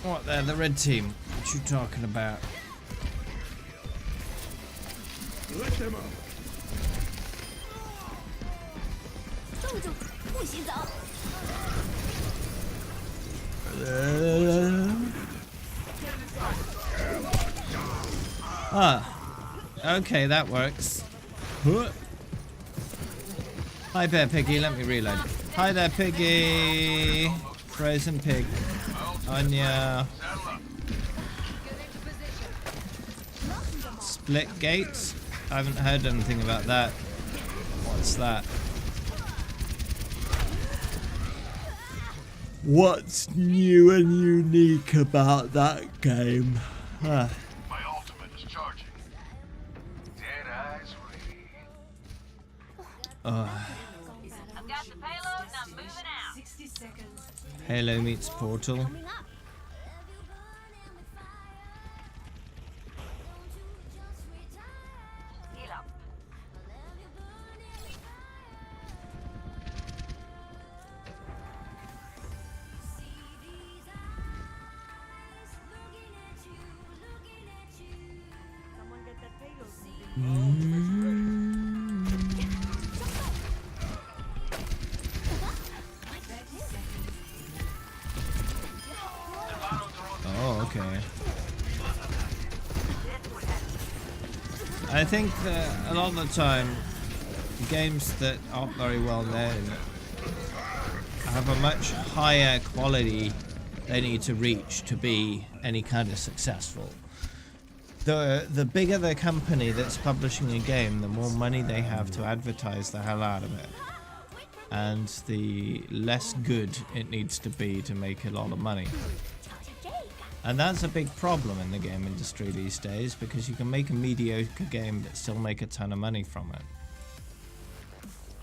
What, they're the red team? What you talking about? Let them up. 住住，不许走！ Okay, that works. Huh. Hi there, Piggy. Let me reload. Hi there, Piggy. Frozen pig. Anya. Split gates? I haven't heard anything about that. What's that? What's new and unique about that game? Huh. My ultimate is charging. Dead eyes ready. I've got the payload and I'm moving out. 60 seconds. Halo meets Portal. Heal up. Someone get that payload moving. Oh, okay. I think that a lot of the time, games that aren't very well known have a much higher quality they need to reach to be any kind of successful. The bigger the company that's publishing a game, the more money they have to advertise the hell out of it. And the less good it needs to be to make a lot of money. And that's a big problem in the game industry these days, because you can make a mediocre game but still make a ton of money from it.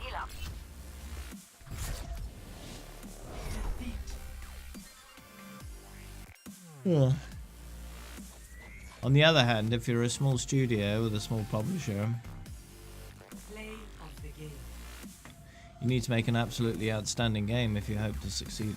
Heal up. On the other hand, if you're a small studio with a small publisher, Play of the game. you need to make an absolutely outstanding game if you hope to succeed.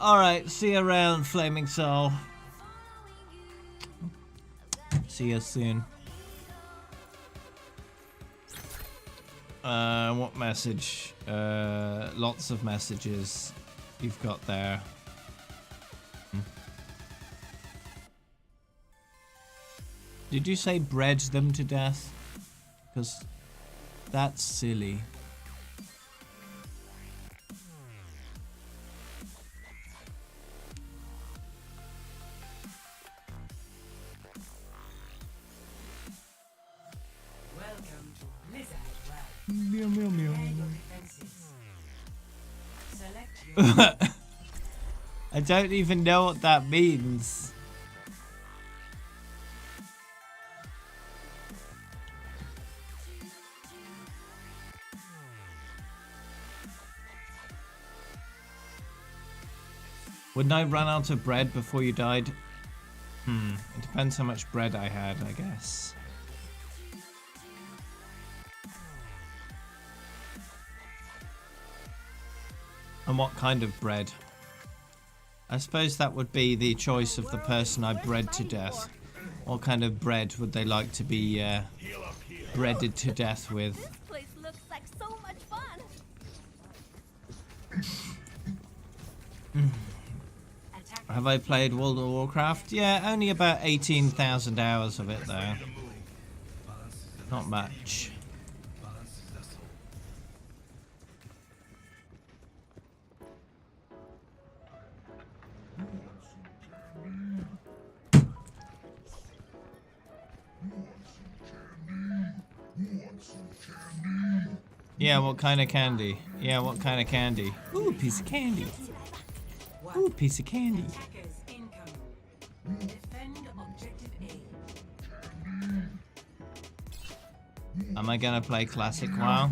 Alright, see you around, Flaming Soul. See you soon. What message? Lots of messages you've got there. Did you say bred them to death? Because that's silly. Welcome to Blizzard World. Meow, meow, meow. Prepare your defenses. Select your I don't even know what that means. Wouldn't I run out of bread before you died? It depends how much bread I had, I guess. And what kind of bread? I suppose that would be the choice of the person I bred to death. What kind of bread would they like to be breaded to death with? This place looks like so much fun. Have I played World of Warcraft? Yeah, only about 18,000 hours of it though. Not much. Yeah, what kind of candy? Yeah, what kind of candy? Ooh, piece of candy. Ooh, piece of candy. attackers incoming. Defend objective A. Am I gonna play Classic WoW?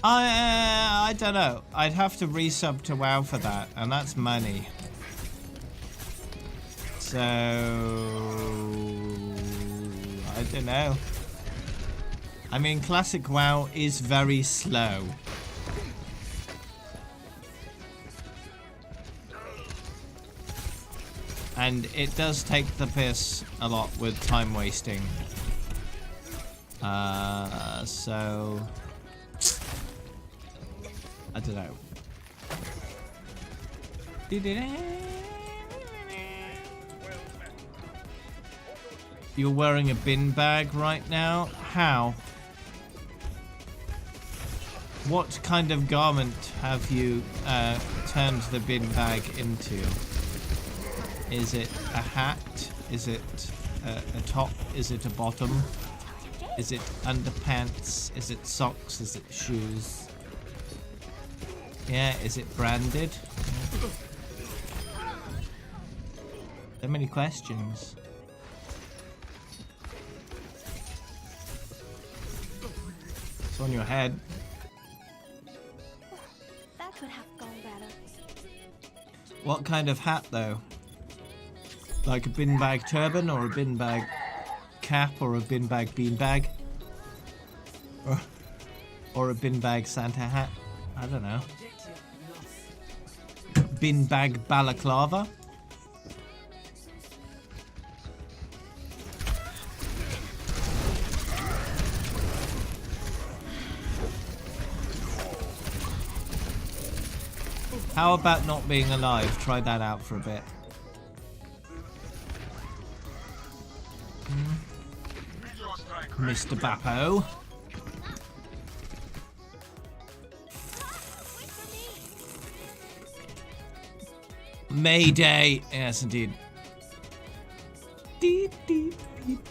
I don't know. I'd have to resub to WoW for that, and that's money. So I don't know. I mean, Classic WoW is very slow. And it does take the piss a lot with time wasting. So I don't know. You're wearing a bin bag right now? How? What kind of garment have you turned the bin bag into? Is it a hat? Is it a top? Is it a bottom? Is it underpants? Is it socks? Is it shoes? Yeah, is it branded? So many questions. It's on your head. That could have gone better. What kind of hat though? Like a bin bag turban or a bin bag cap or a bin bag beanbag? Or a bin bag Santa hat? I don't know. Objective lost. Bin bag balaclava? How about not being alive? Try that out for a bit. Mr. Bappo. Mayday! Yes, indeed. Deep, deep, deep.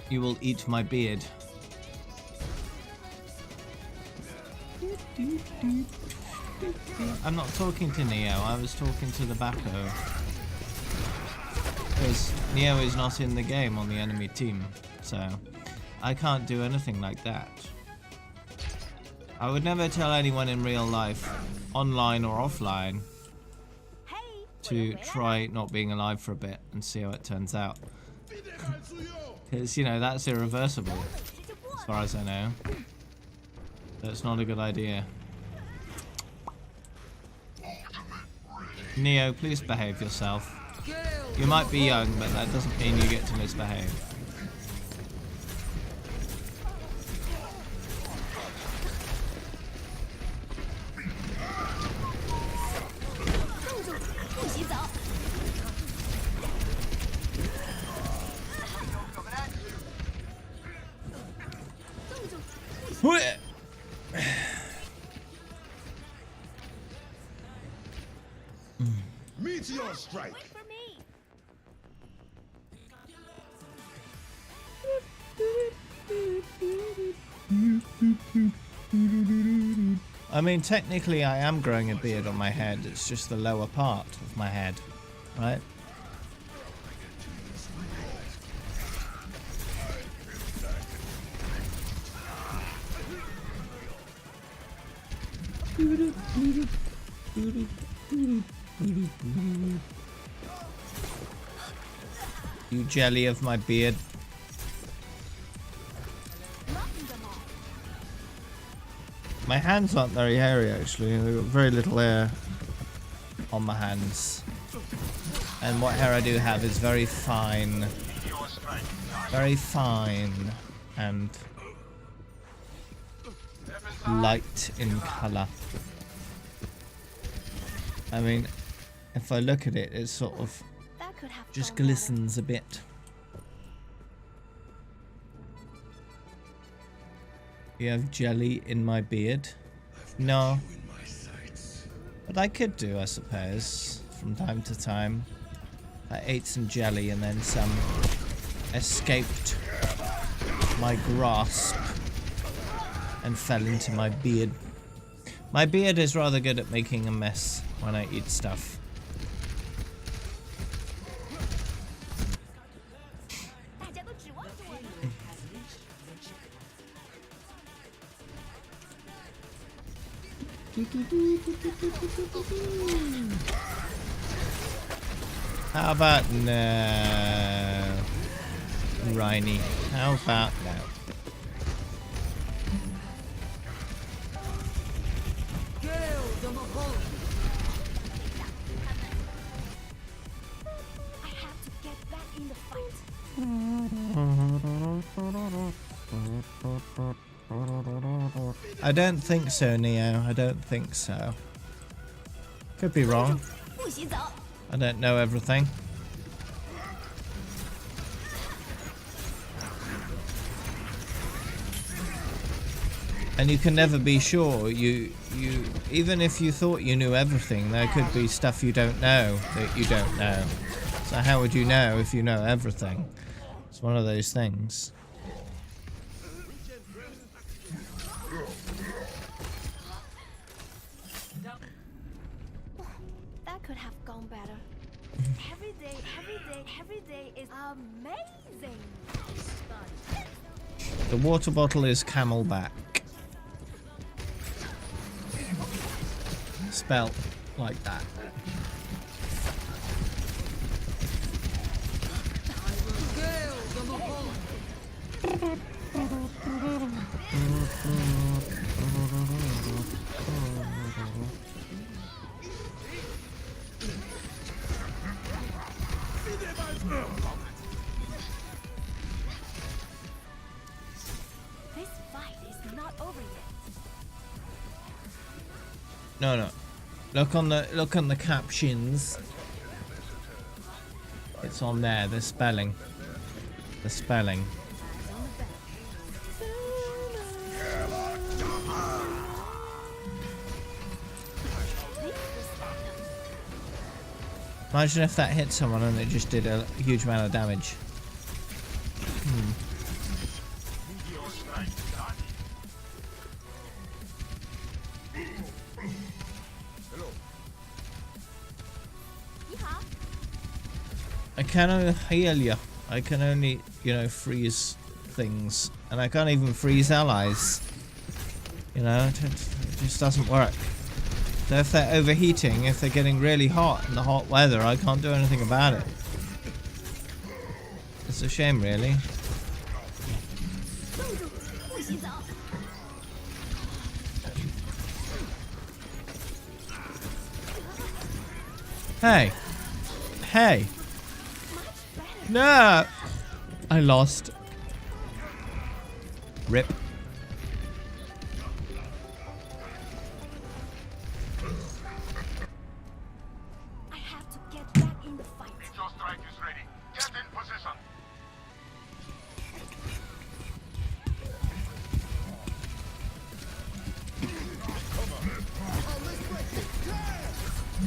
You will eat my beard. I'm not talking to Neo, I was talking to the Bappo. Because Neo is not in the game on the enemy team, so I can't do anything like that. I would never tell anyone in real life, online or offline, to try not being alive for a bit and see how it turns out. Because, you know, that's irreversible, as far as I know. So it's not a good idea. Neo, please behave yourself. You might be young, but that doesn't mean you get to misbehave. Meteor strike. For me. I mean, technically I am growing a beard on my head. It's just the lower part of my head, right? You jelly of my beard. My hands aren't very hairy actually. I've got very little hair on my hands. And what hair I do have is very fine. Very fine and light in colour. I mean, if I look at it, it sort of That could have just gone better. glistens a bit. You have jelly in my beard? No. But I could do, I suppose, from time to time. I ate some jelly and then some escaped my grasp and fell into my beard. My beard is rather good at making a mess when I eat stuff. How about no? Meiny, how about no? I have to get back in the fight. I don't think so, Neo. I don't think so. Could be wrong. 不洗澡。 I don't know everything. And you can never be sure. You even if you thought you knew everything, there could be stuff you don't know that you don't know. So how would you know if you know everything? It's one of those things. That could have gone better. Every day is amazing. The water bottle is Camelback. Spelt like that. This fight is not over yet. No. Look on the captions. It's on there. The spelling. The spelling. Imagine if that hit someone and it just did a huge amount of damage. I cannot heal you. I can only, freeze things. And I can't even freeze allies. It just doesn't work. So if they're overheating, if they're getting really hot in the hot weather, I can't do anything about it. It's a shame, really. Hey. Hey. No. I lost. Rip. I have to get strike is ready. Get in position.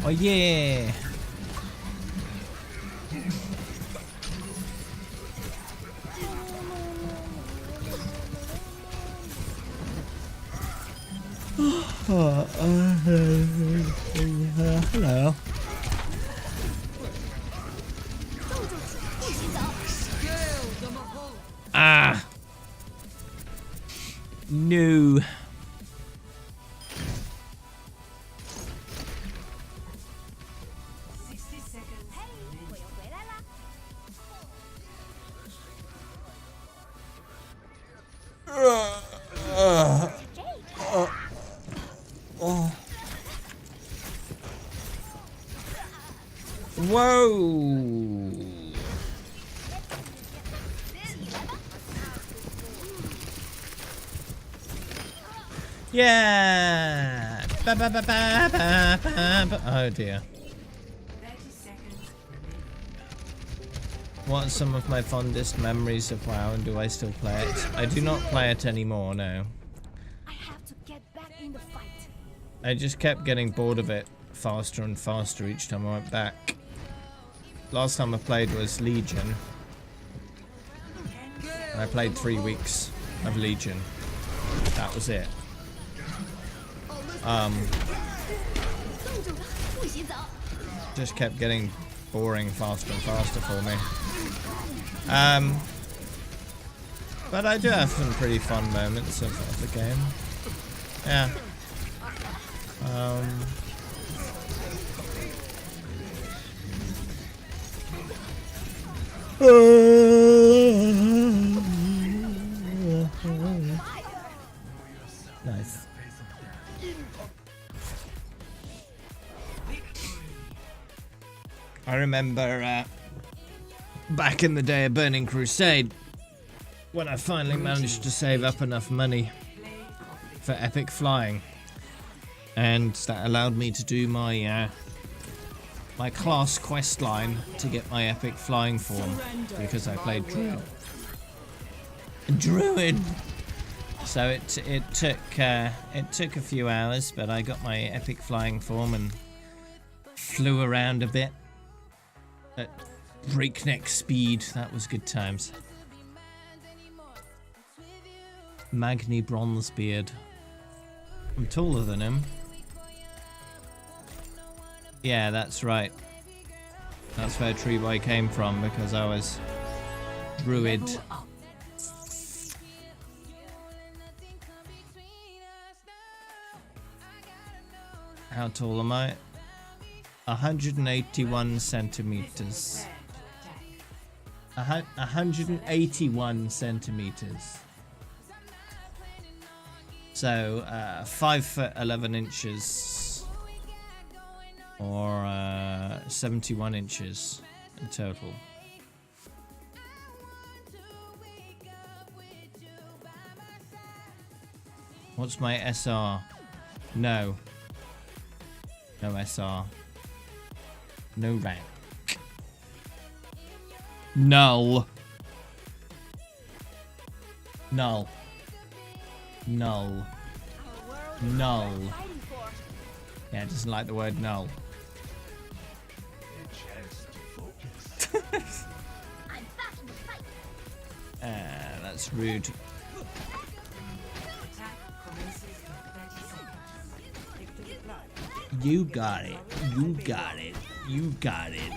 Oh yeah. Hello. Ah. No. Whoa! Yeah! Ba, ba, ba, ba, ba, ba, ba. Oh dear. 30 seconds. What are some of my fondest memories of WoW, and do I still play it? I do not play it anymore, no. I have to get back in the fight. I just kept getting bored of it faster and faster each time I went back. Last time I played was Legion. I played 3 weeks of Legion. That was it. Just kept getting boring faster and faster for me. But I do have some pretty fun moments of the game. Yeah. Nice. I remember back in the day of Burning Crusade, when I finally managed to save up enough money for epic flying, and that allowed me to do my my class quest line to get my epic flying form, because I played Druid. So it took a few hours, but I got my epic flying form and flew around a bit at breakneck speed. That was good times. Meiny Bronzebeard. I'm taller than him. Yeah, that's right. That's where Tree Boy came from, because I was Druid. How tall am I? 181 centimeters. 181 centimeters. So 5 foot 11 inches, or 71 inches in total. What's my SR? No. No SR. No rank. Null. Null. Null. Null. Yeah, it doesn't like the word null. That's rude. You got it. You got it. You got it.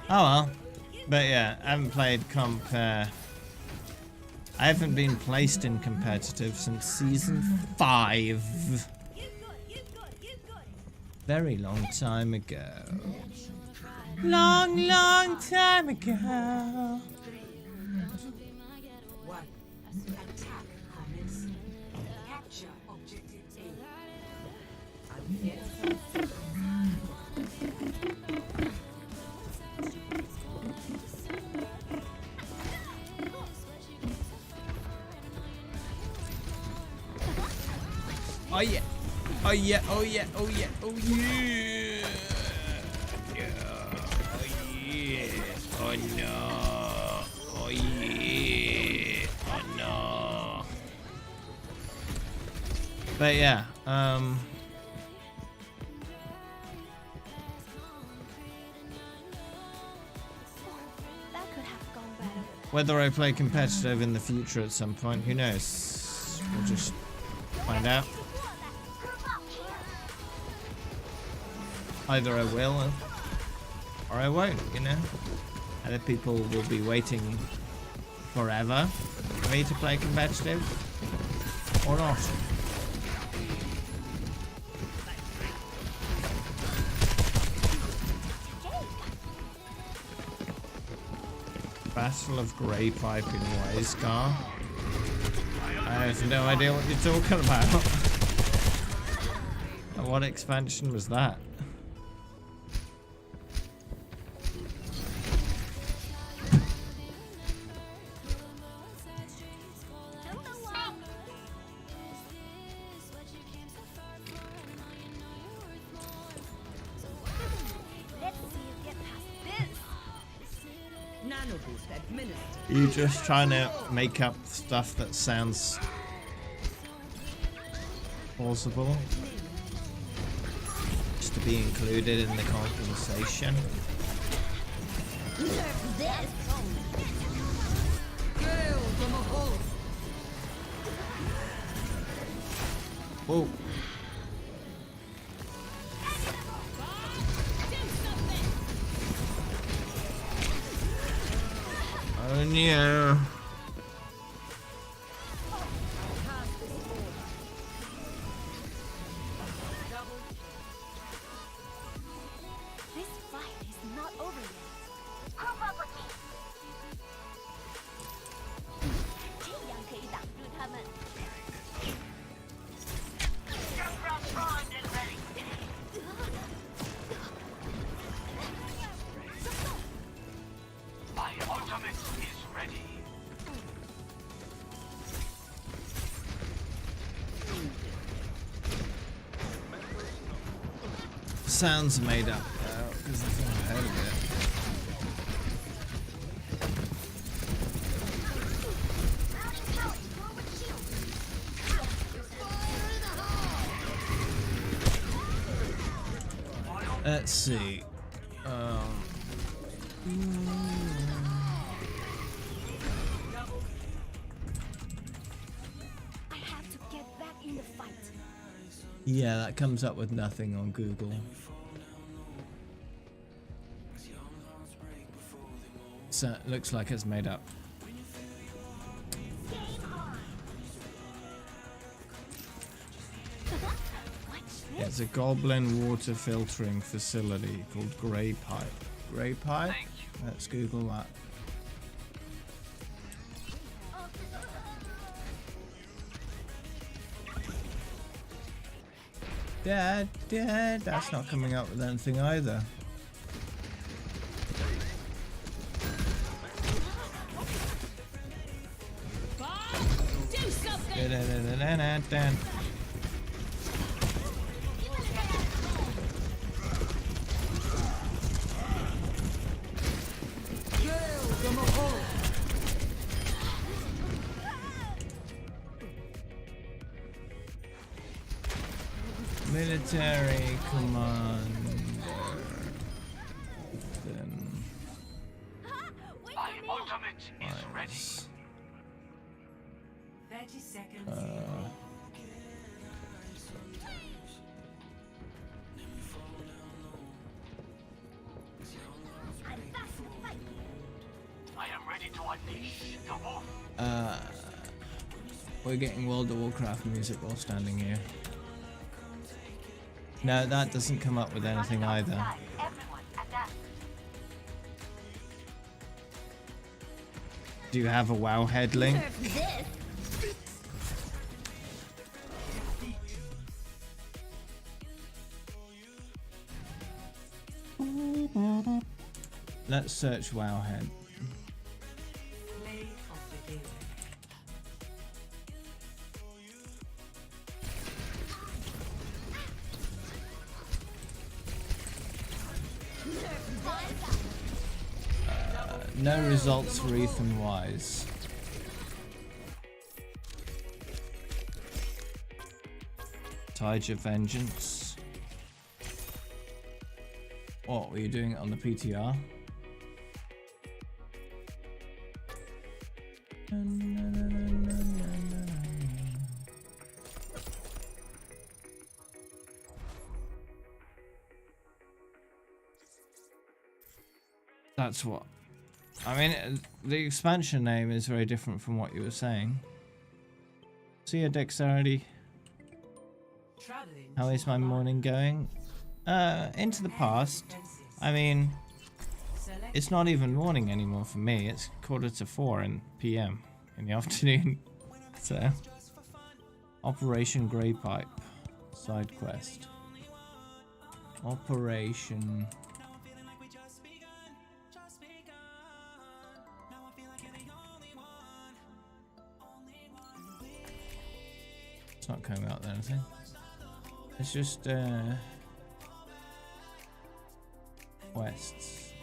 Oh well. But yeah, I haven't played comp. I haven't been placed in competitive since season 5. Very long time ago. Long, long time ago. 1. Attack commencing. Capture objective Oh yeah. Oh yeah. Oh yeah. Oh yeah. Oh yeah. Yeah. But yeah, That could have gone better. whether I play competitive in the future at some point, who knows? We'll just find out. Either I will or I won't, you know? Other people will be waiting forever for me to play competitive or not. Battle of Grey Pipe in Wayscar. I have no idea what you're talking about. What expansion was that? Let's see you get past this. Nano boost administered. You just trying to make up stuff that sounds plausible, just to be included in the conversation. Oh. Oh no. This fight is not over yet. Group up with me. 这样可以挡住他们。 My ultimate is ready. Sounds made up though, because I've never heard of it. Let's see. I have to get back in the fight. Yeah, that comes up with nothing on Google. So it looks like it's made up. Yeah, it's a goblin water filtering facility called Grey Pipe. Grey Pipe? Let's Google that. Dad, that's not coming up with anything either. Da-da-da-da-da-da. Military commander. Then My ultimate is ready. 30 seconds. I am ready to unleash the wolf. We're getting World of Warcraft music while standing here. No, that doesn't come up with anything either. Everyone, attack. Do you have a WoW head link? Let's search WoW head. Play of the game. No results for Ethan Wise. Tide of Vengeance. What were you doing it on the PTR? That's what. I mean, the expansion name is very different from what you were saying. See your dexterity. How is my morning going? Into the past. I mean, it's not even morning anymore for me. It's 4:45 PM in the afternoon. So, Operation Grey Pipe side quest. Operation. It's not coming out there, anything. It's just quests.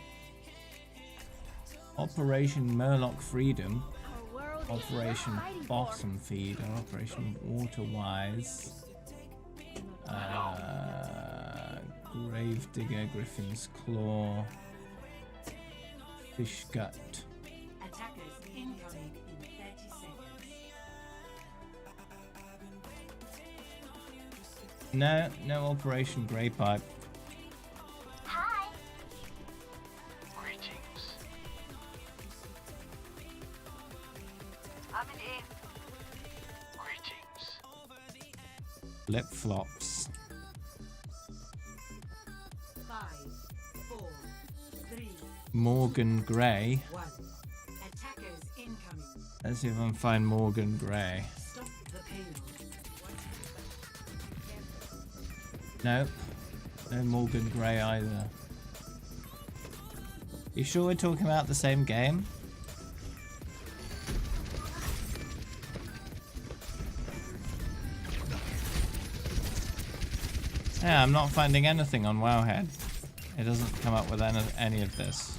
Operation Murloc Freedom, Operation Bottom Feeder, Operation Waterwise, Gravedigger, Griffin's Claw, Fish Gut. Attackers incoming in 30 seconds. No Operation Grey Pipe. Hi. Greetings. Coming in. Greetings. Flip flops. 5, 4, 3, Morgan Grey. 1. Attackers incoming. Let's see if I can find Morgan Grey. Stop the payload. Nope. No Morgan Grey either. You sure we're talking about the same game? Yeah, I'm not finding anything on Wowhead. It doesn't come up with any of this.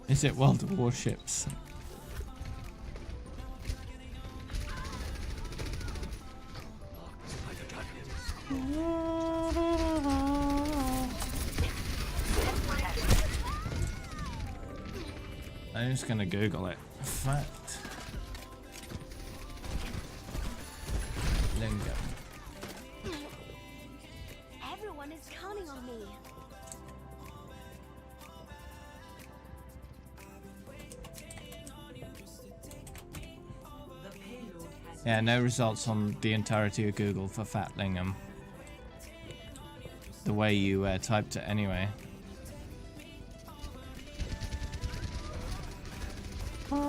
Is it World of Warships? I'm just gonna Google it. Fact. Lingo. Everyone is counting on me. The payload has Yeah, no results on the entirety of Google for Fatlingham. The way you typed it anyway. Okay,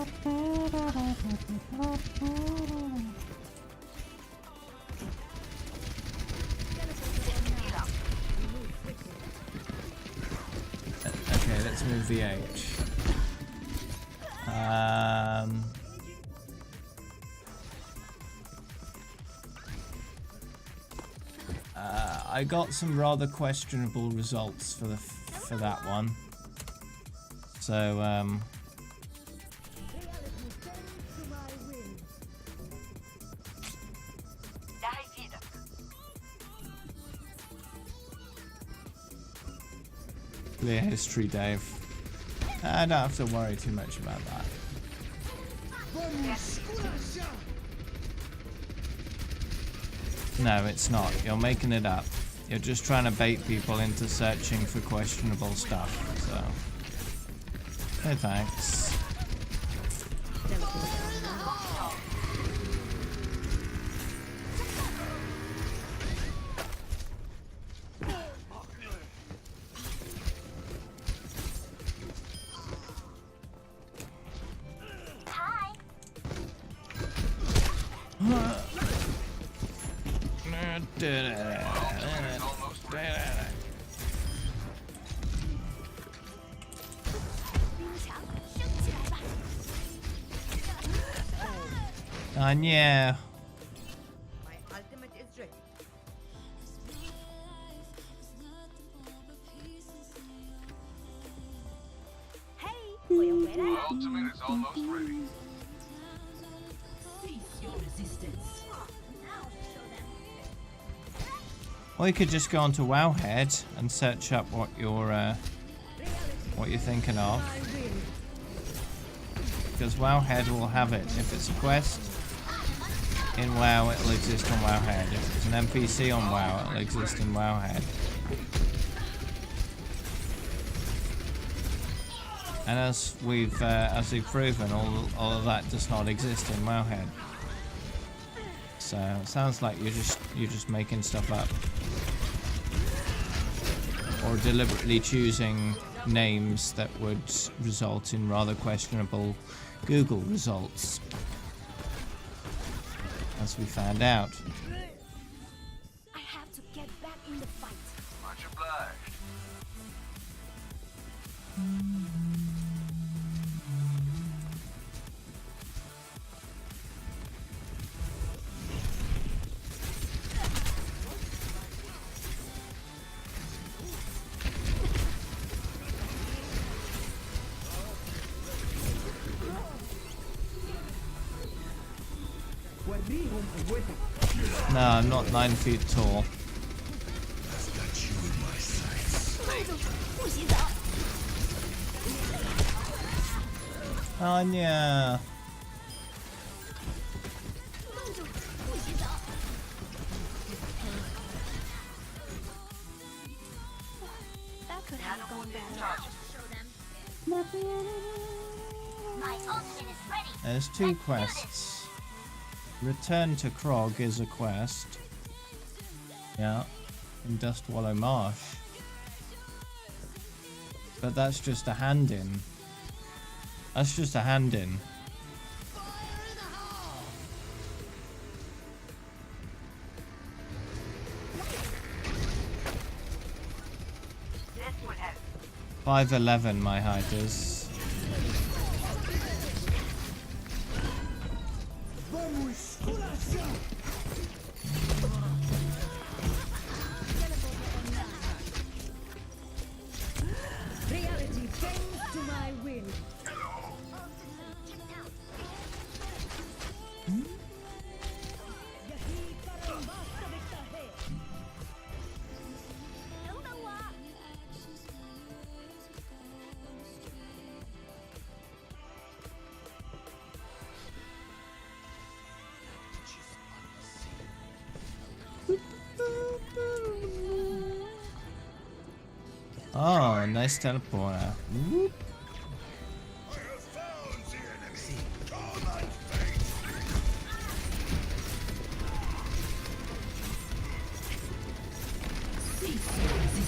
let's move VH. I got some rather questionable results for that one. So clear history, Dave. I don't have to worry too much about that. No, it's not. You're making it up. You're just trying to bait people into searching for questionable stuff, so. Hey, thanks. Yeah. My ultimate is ready. ultimate is almost ready. Cease your resistance. Or you could just go onto Wowhead and search up what you're thinking of. Because Wowhead will have it. If it's a quest in WoW, it'll exist on Wowhead. If it's an NPC on WoW, it'll exist in Wowhead. And as we've proven, all of that does not exist in Wowhead. So it sounds like you're just making stuff up, or deliberately choosing names that would result in rather questionable Google results, as we found out. I have to get back in the fight. Much obliged. No, I'm not 9 feet tall. Anya. That could have gone bad. My ultimate is ready. There's 2 quests. Return to Krog is a quest. Yeah. In Dustwallow Marsh. But that's just a hand-in. That's just a hand-in. This would help. 5'11" my height is. Reality bends to my will. Oh, nice teleporter. Whoop. I have found the enemy. Come and face me. Cease your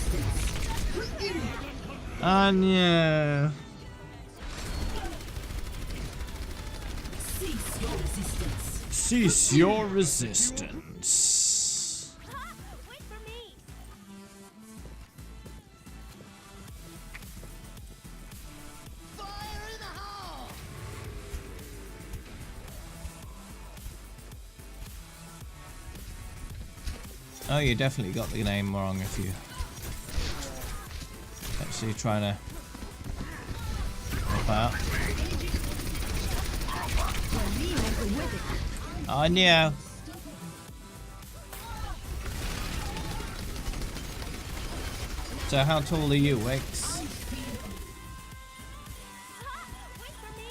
resistance. Anya. Cease your resistance. Cease your resistance. Wait for me. Fire in the hole! Oh, you definitely got the name wrong if you actually trying to help out. Oh no. So how tall are you, Wix? Wait for me.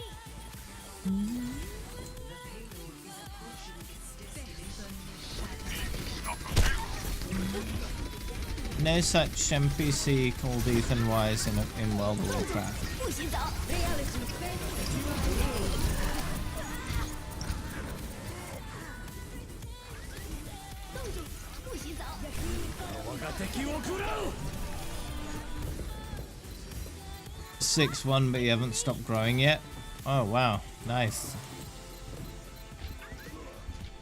No such NPC called Ethan Wise in World of Warcraft. 不洗澡。 Reality bends to my will. 冻住，不洗澡。 6'1", but you haven't stopped growing yet. Oh wow, nice.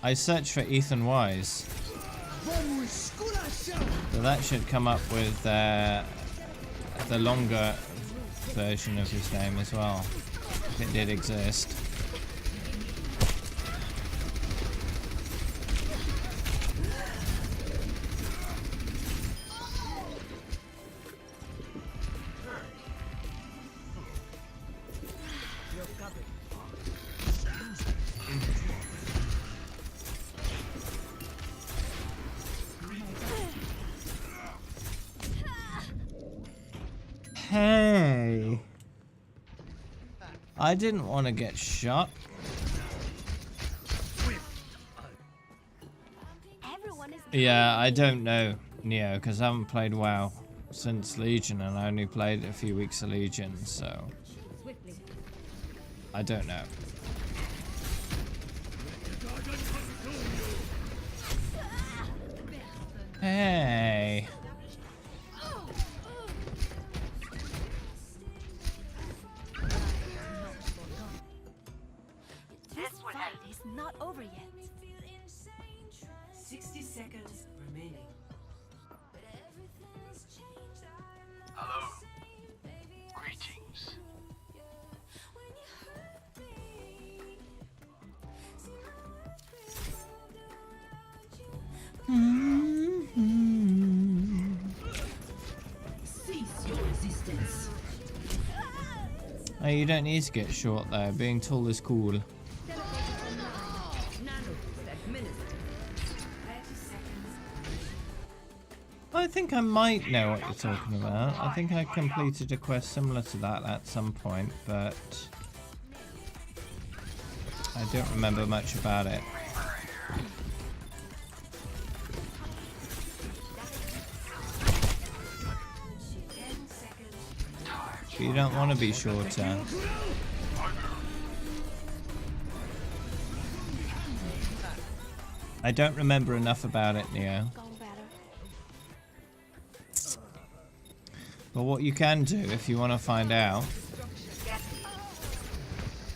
I searched for Ethan Wise, so that should come up with the longer version of his name as well, if it did exist. Hey. I didn't want to get shot. Everyone is Yeah, I don't know, Neo, because I haven't played WoW since Legion, and I only played a few weeks of Legion, so I don't know. Hey. this fight is not over yet. 60 seconds remaining. Hello. Greetings. Cease your resistance. Oh, you don't need to get short though. Being tall is cool. Nano administered. 30 seconds. I think I might know what you're talking about. I think I completed a quest similar to that at some point, but I don't remember much about it. But you don't want to be shorter. I don't remember enough about it, Neo. Gone better. But what you can do if you want to find out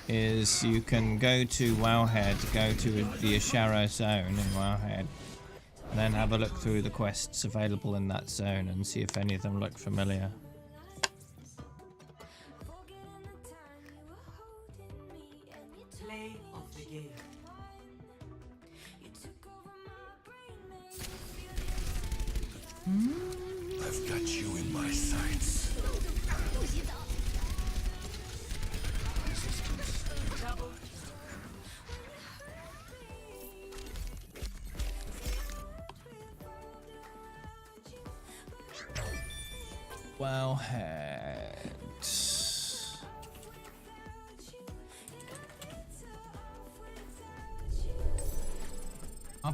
is you can go to Wowhead, go to the Ashara zone in Wowhead, and then have a look through the quests available in that zone and see if any of them look familiar. Play of the game. I've got you in my sights. Wowhead.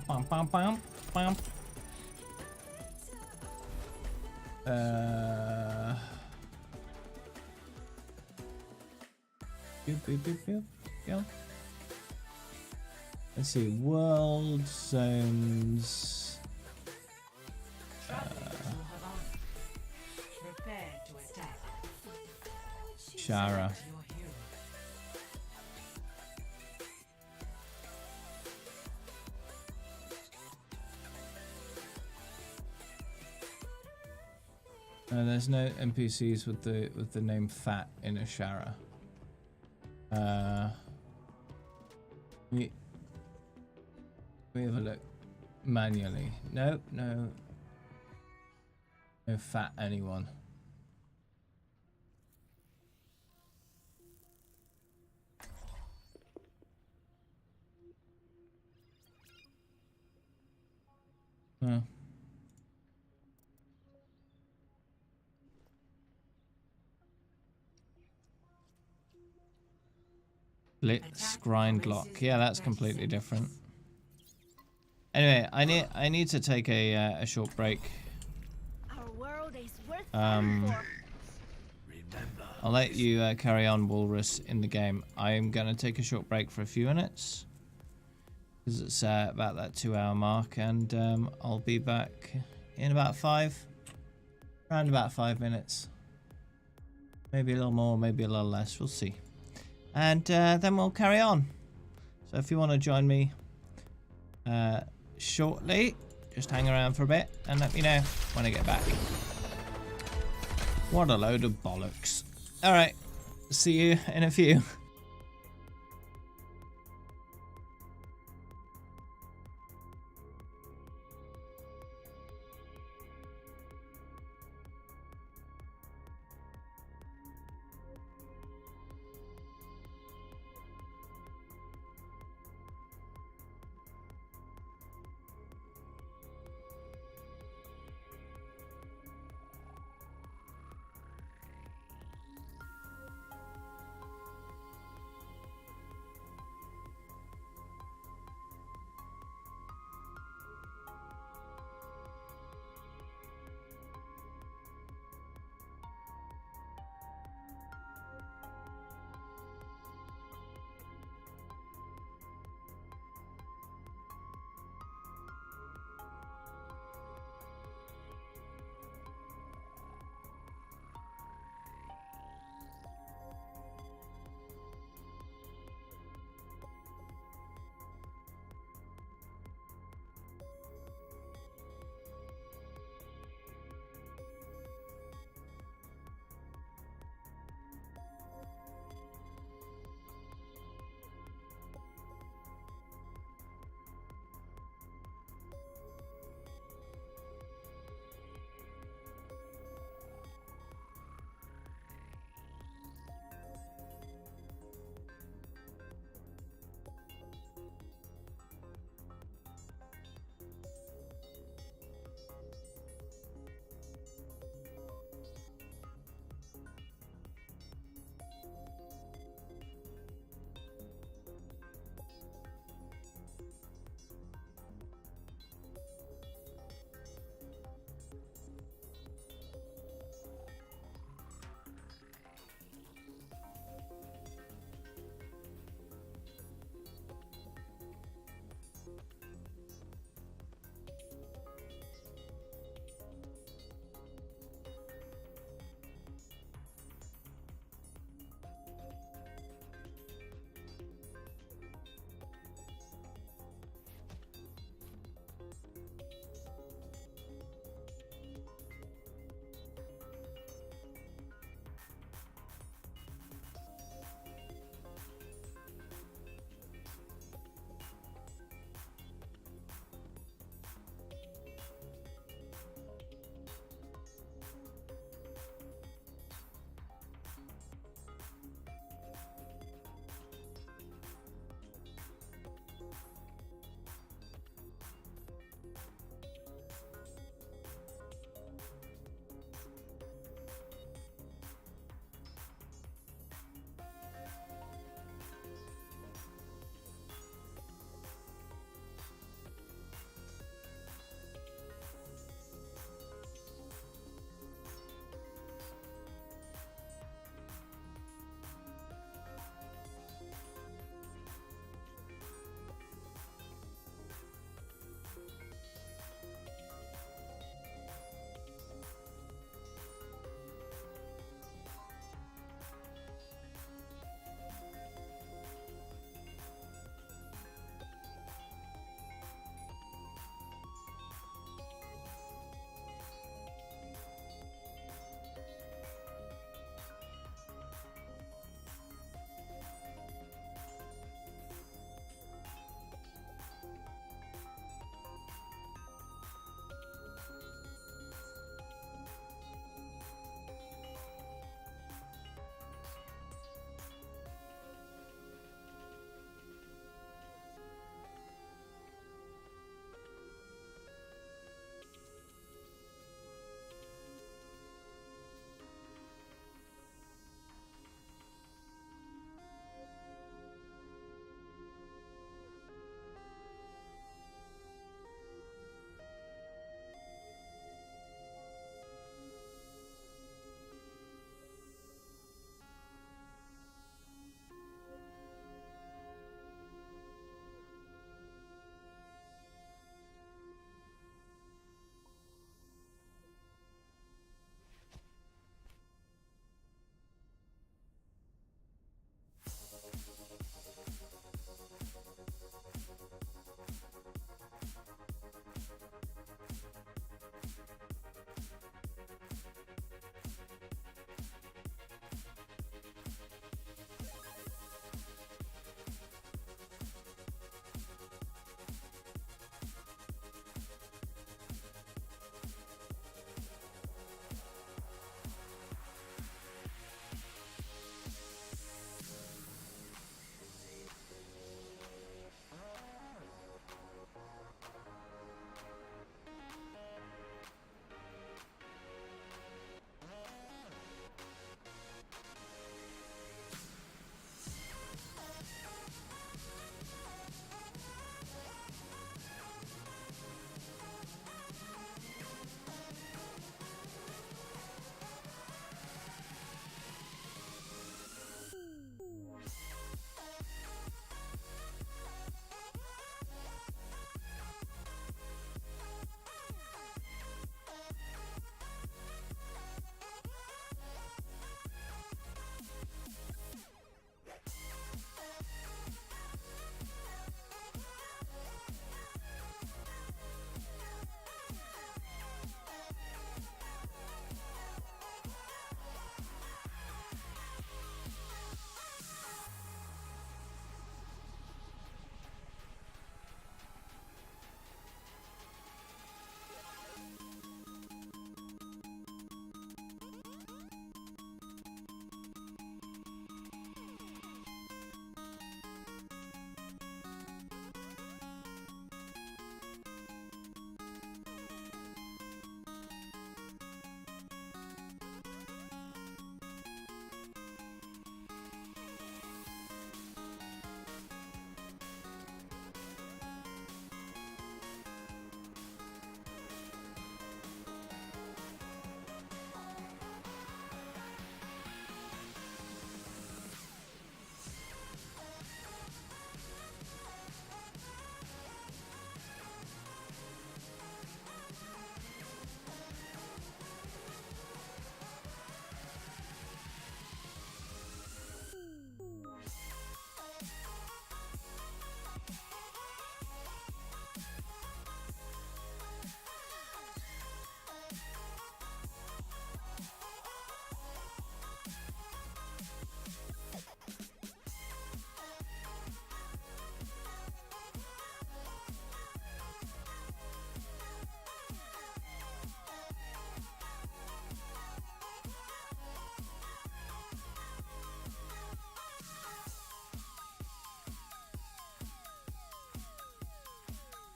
Bum, bum, bum, bum. Boop, boop, boop, boop. Go. Let's see, world zones. Prepare to attack. Shara. Your hero. There's no NPCs with the name Fat in Ashara. We have a look manually. No Fat anyone. Huh. Blitz, grind, lock. Yeah, that's completely different. Anyway, I need to take a short break. Our world is worth fighting for. I'll let you carry on, Walrus, in the game. I am going to take a short break for a few minutes because it's about that 2-hour mark, and I'll be back in about around about 5 minutes. Maybe a little more, maybe a little less. We'll see. And then we'll carry on. So if you want to join me shortly, just hang around for a bit and let me know when I get back. What a load of bollocks. Alright, see you in a few.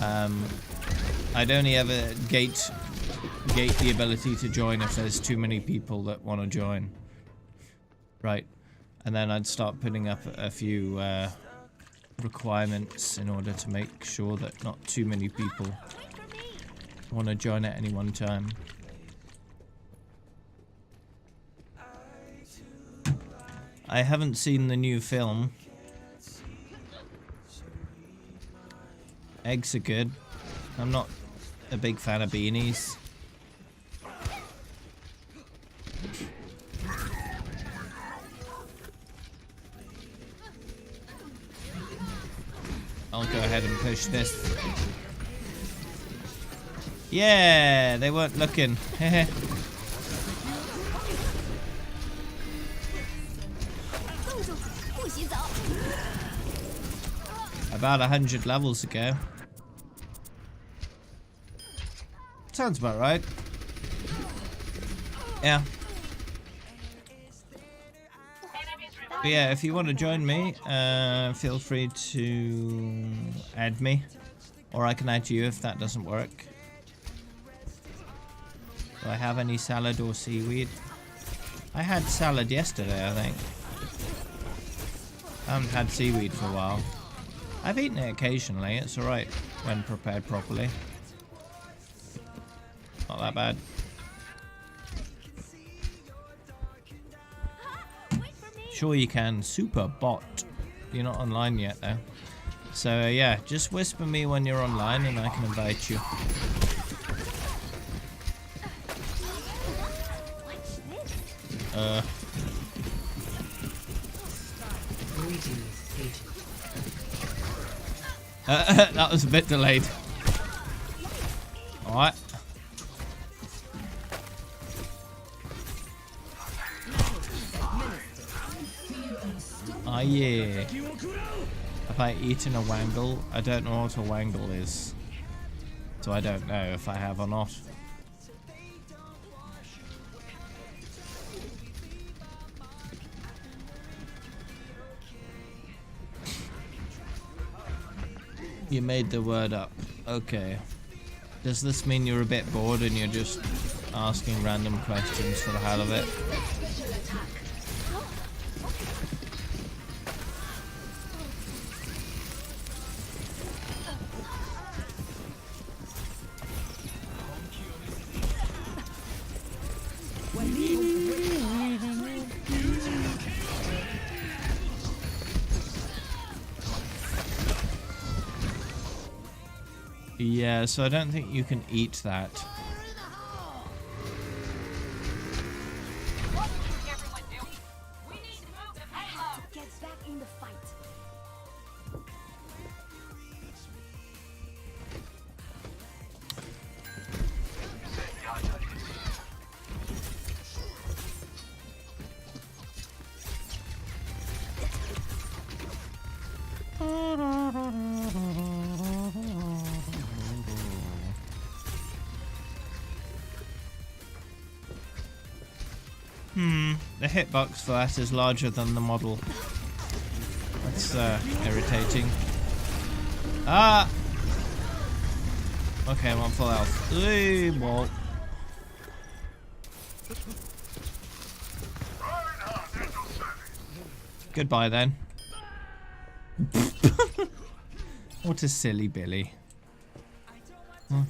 I'd only ever gate the ability to join if there's too many people that want to join. Right. And then I'd start putting up a few requirements in order to make sure that not too many people want to join at any one time. I haven't seen the new film. Eggs are good. I'm not a big fan of beanies. I'll go ahead and push this. Yeah, they weren't looking. About 100 levels ago. Sounds about right. Yeah. But yeah, if you want to join me, feel free to add me. Or I can add you if that doesn't work. Do I have any salad or seaweed? I had salad yesterday, I think. I haven't had seaweed for a while. I've eaten it occasionally, it's alright when prepared properly. Not that bad. Sure you can. Super bot. You're not online yet though. So yeah, just whisper me when you're online and I can invite you. That was a bit delayed. Alright. Oh yeah. Have I eaten a wangle? I don't know what a wangle is. So I don't know if I have or not. You made the word up. Okay. Does this mean you're a bit bored and you're just asking random questions for the hell of it? Yeah, so I don't think you can eat that. Gets back in the fight. The hitbox for that is larger than the model. That's irritating. Ah! Okay, I'm on full health. Ooh, well. Goodbye then. What a silly Billy. Huh.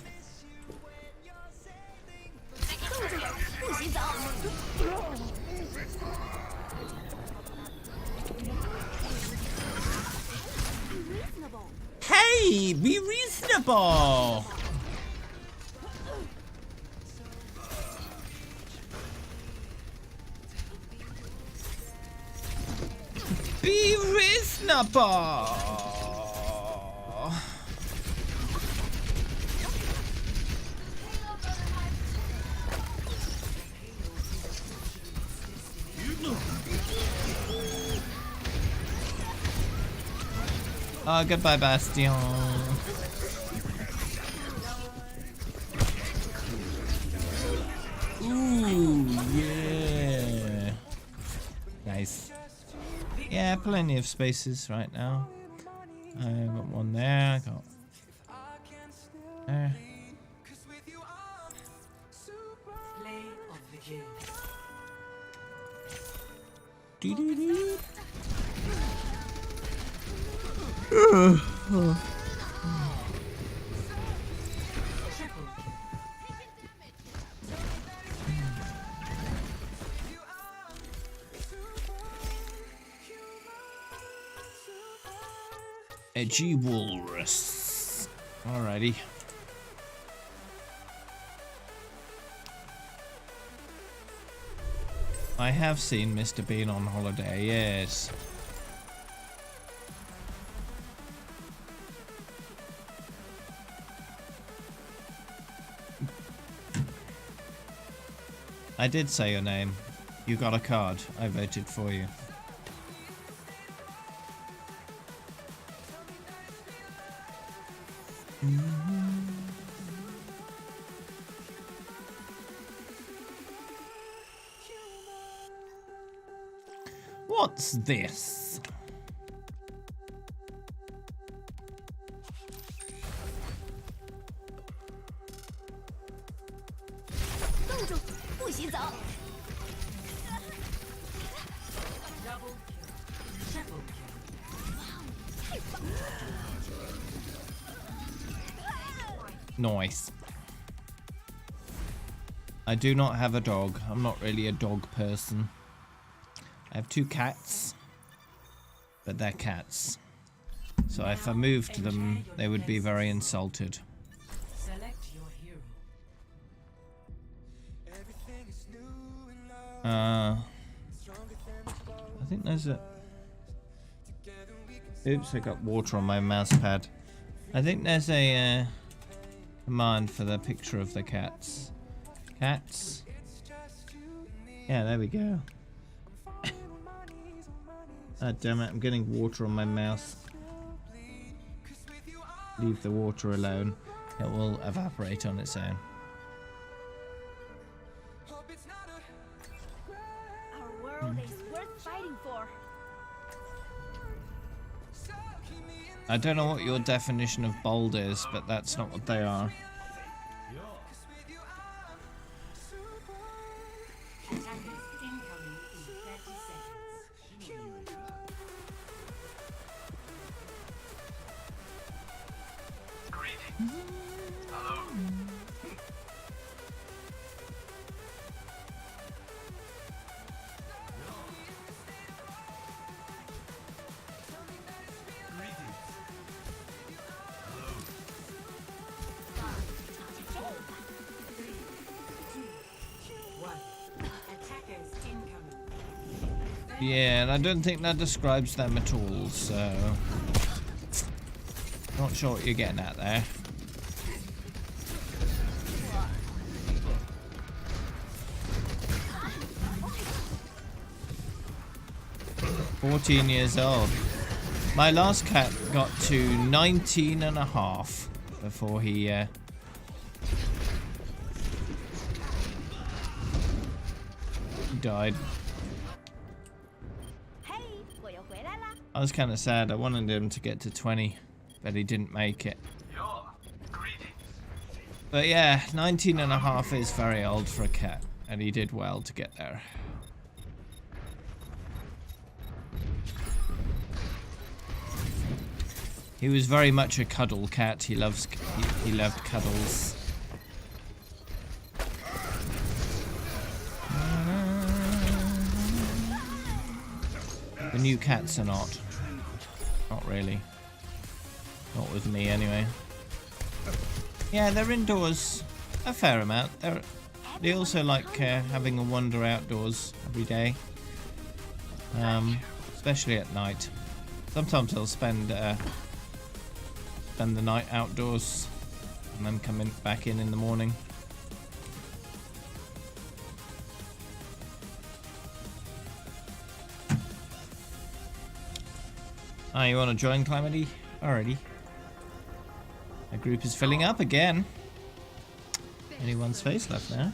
Hey, be reasonable. Be reasonable. Goodbye, Bastion. Ooh, yeah. Nice. Yeah, plenty of spaces right now. I got one there. I got Play of the game. Doo-doo-doo. Triple kill. Edgy walrus. Alrighty. I have seen Mr. Bean on holiday, yes. I did say your name. You got a card. I voted for you. What's this? 冻住，不许走！ Double kill. Triple kill. Nice. I do not have a dog. I'm not really a dog person. I have 2 cats, but they're cats. So if I moved them, they would be very insulted. Select your hero. I think there's a... Oops, I got water on my mouse pad. I think there's a command for the picture of the cats. Cats. Yeah, there we go. Ah, damn it, I'm getting water on my mouse. Leave the water alone. It will evaporate on its own. Our world is worth fighting for. I don't know what your definition of bold is, but that's not what they are. Attackers incoming in 30 seconds. Attackers incoming. Yeah, and I don't think that describes them at all, so... Not sure what you're getting at there. "14 years old. My last cat got to 19 and a half before he died. Hey, 我又回来啦！ I was kind of sad. I wanted him to get to 20, but he didn't make it. But yeah, 19 and a half is very old for a cat, and he did well to get there. He was very much a cuddle cat. He loved cuddles. The new cats are not. Not really. Not with me anyway. Yeah, they're indoors a fair amount. They also like having a wander outdoors every day. Especially at night. Sometimes they'll spend the night outdoors and then come back in the morning. Ah, you want to join, Calamity? Alrighty. The group is filling up again. Only one space left now.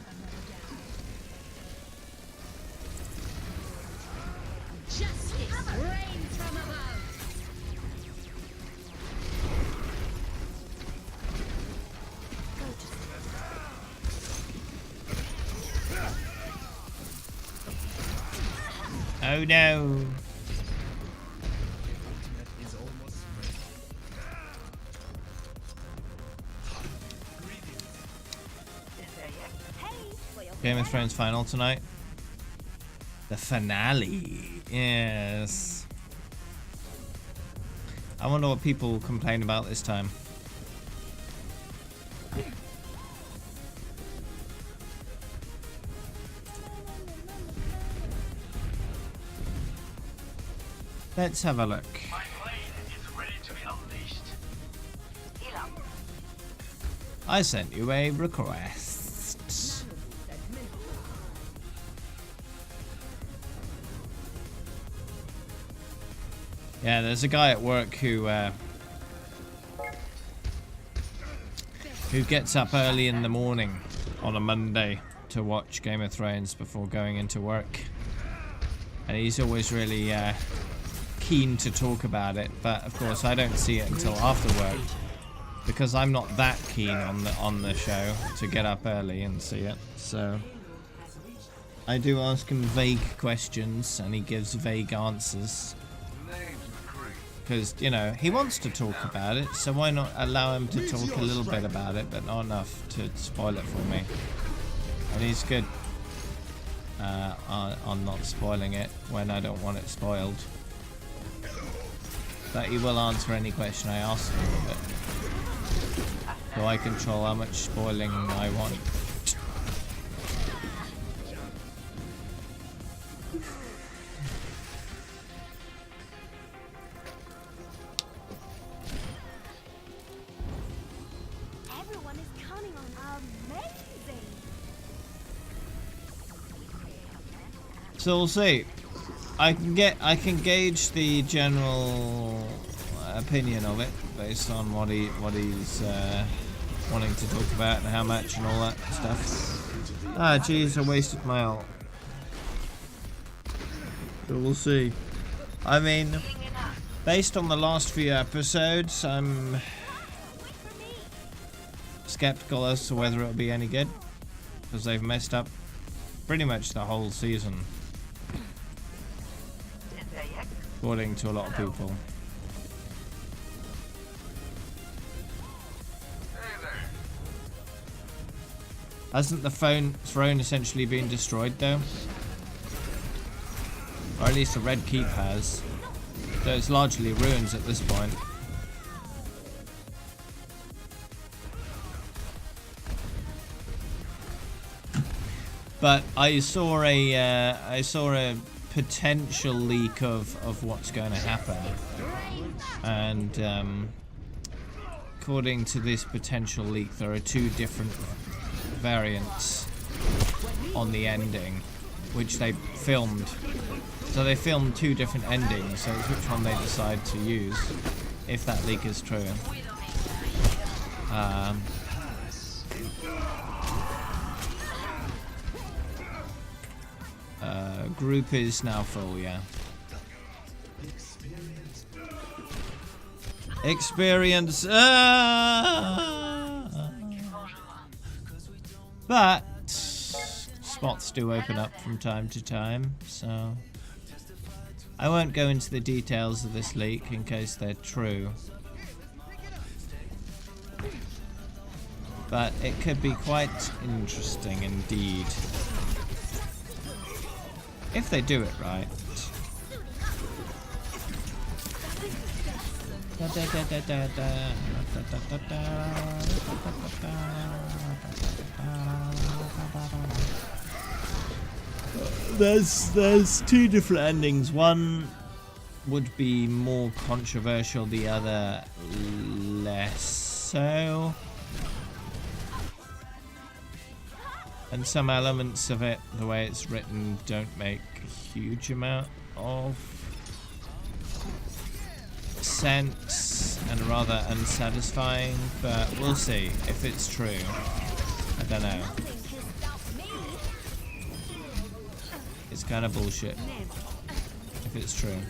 Justice reigns from above. 我 Oh no. Is almost Game of Thrones final tonight. The finale. Yes. I wonder what people complain about this time. Let's have a look. My blade is ready to be unleashed. I sent you a request. Yeah, there's a guy at work who gets up early in the morning on a Monday to watch Game of Thrones before going into work, and he's always really keen to talk about it. But of course, I don't see it until after work because I'm not that keen on the show to get up early and see it. So I do ask him vague questions, and he gives vague answers. Because, you know, he wants to talk about it, so why not allow him to talk a little bit about it, but not enough to spoil it for me. And he's good on not spoiling it when I don't want it spoiled. But he will answer any question I ask him, but so I control how much spoiling I want. Everyone is counting on amazing. So we'll see. I can gauge the general opinion of it based on what he's wanting to talk about and how much and all that stuff. Ah, jeez, I wasted my ult. So we'll see. I mean, based on the last few episodes, I'm skeptical as to whether it'll be any good, because they've messed up pretty much the whole season, according to a lot of people. Hasn't the throne essentially been destroyed though? Or at least the Red Keep has. So it's largely ruins at this point. But I saw a potential leak of what's going to happen, and according to this potential leak, there are two different variants on the ending, which they filmed. So they filmed two different endings, so it's which one they decide to use, if that leak is true. Group is now full, yeah. Experience. But spots do open up from time to time, so I won't go into the details of this leak in case they're true. But it could be quite interesting indeed. If they do it right. There's two different endings. One would be more controversial, the other less so. And some elements of it, the way it's written, don't make a huge amount of sense and are rather unsatisfying, but we'll see if it's true. I don't know. It's kind of bullshit if it's true.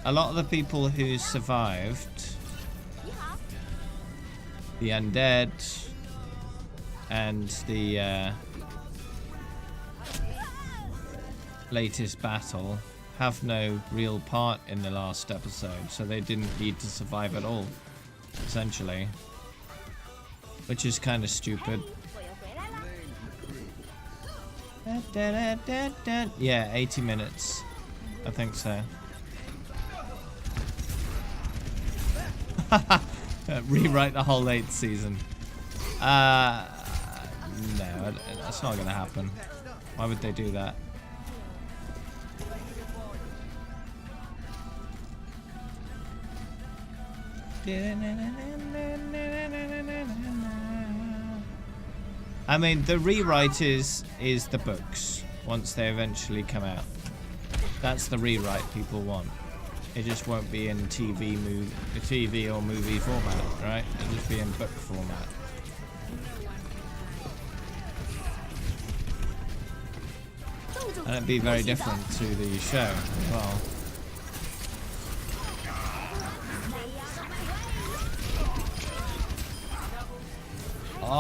a lot of the people who survived, the undead and the latest battle, have no real part in the last episode, so they didn't need to survive at all, essentially, which is kind of stupid. Yeah, 80 minutes. I think so. Rewrite the whole 8th season. No, that's not gonna happen. Why would they do that? I mean, the rewrite is the books once they eventually come out. That's the rewrite people want. It just won't be in TV or movie format, right? It'll just be in book format. And it'd be very different to the show as well. Oh,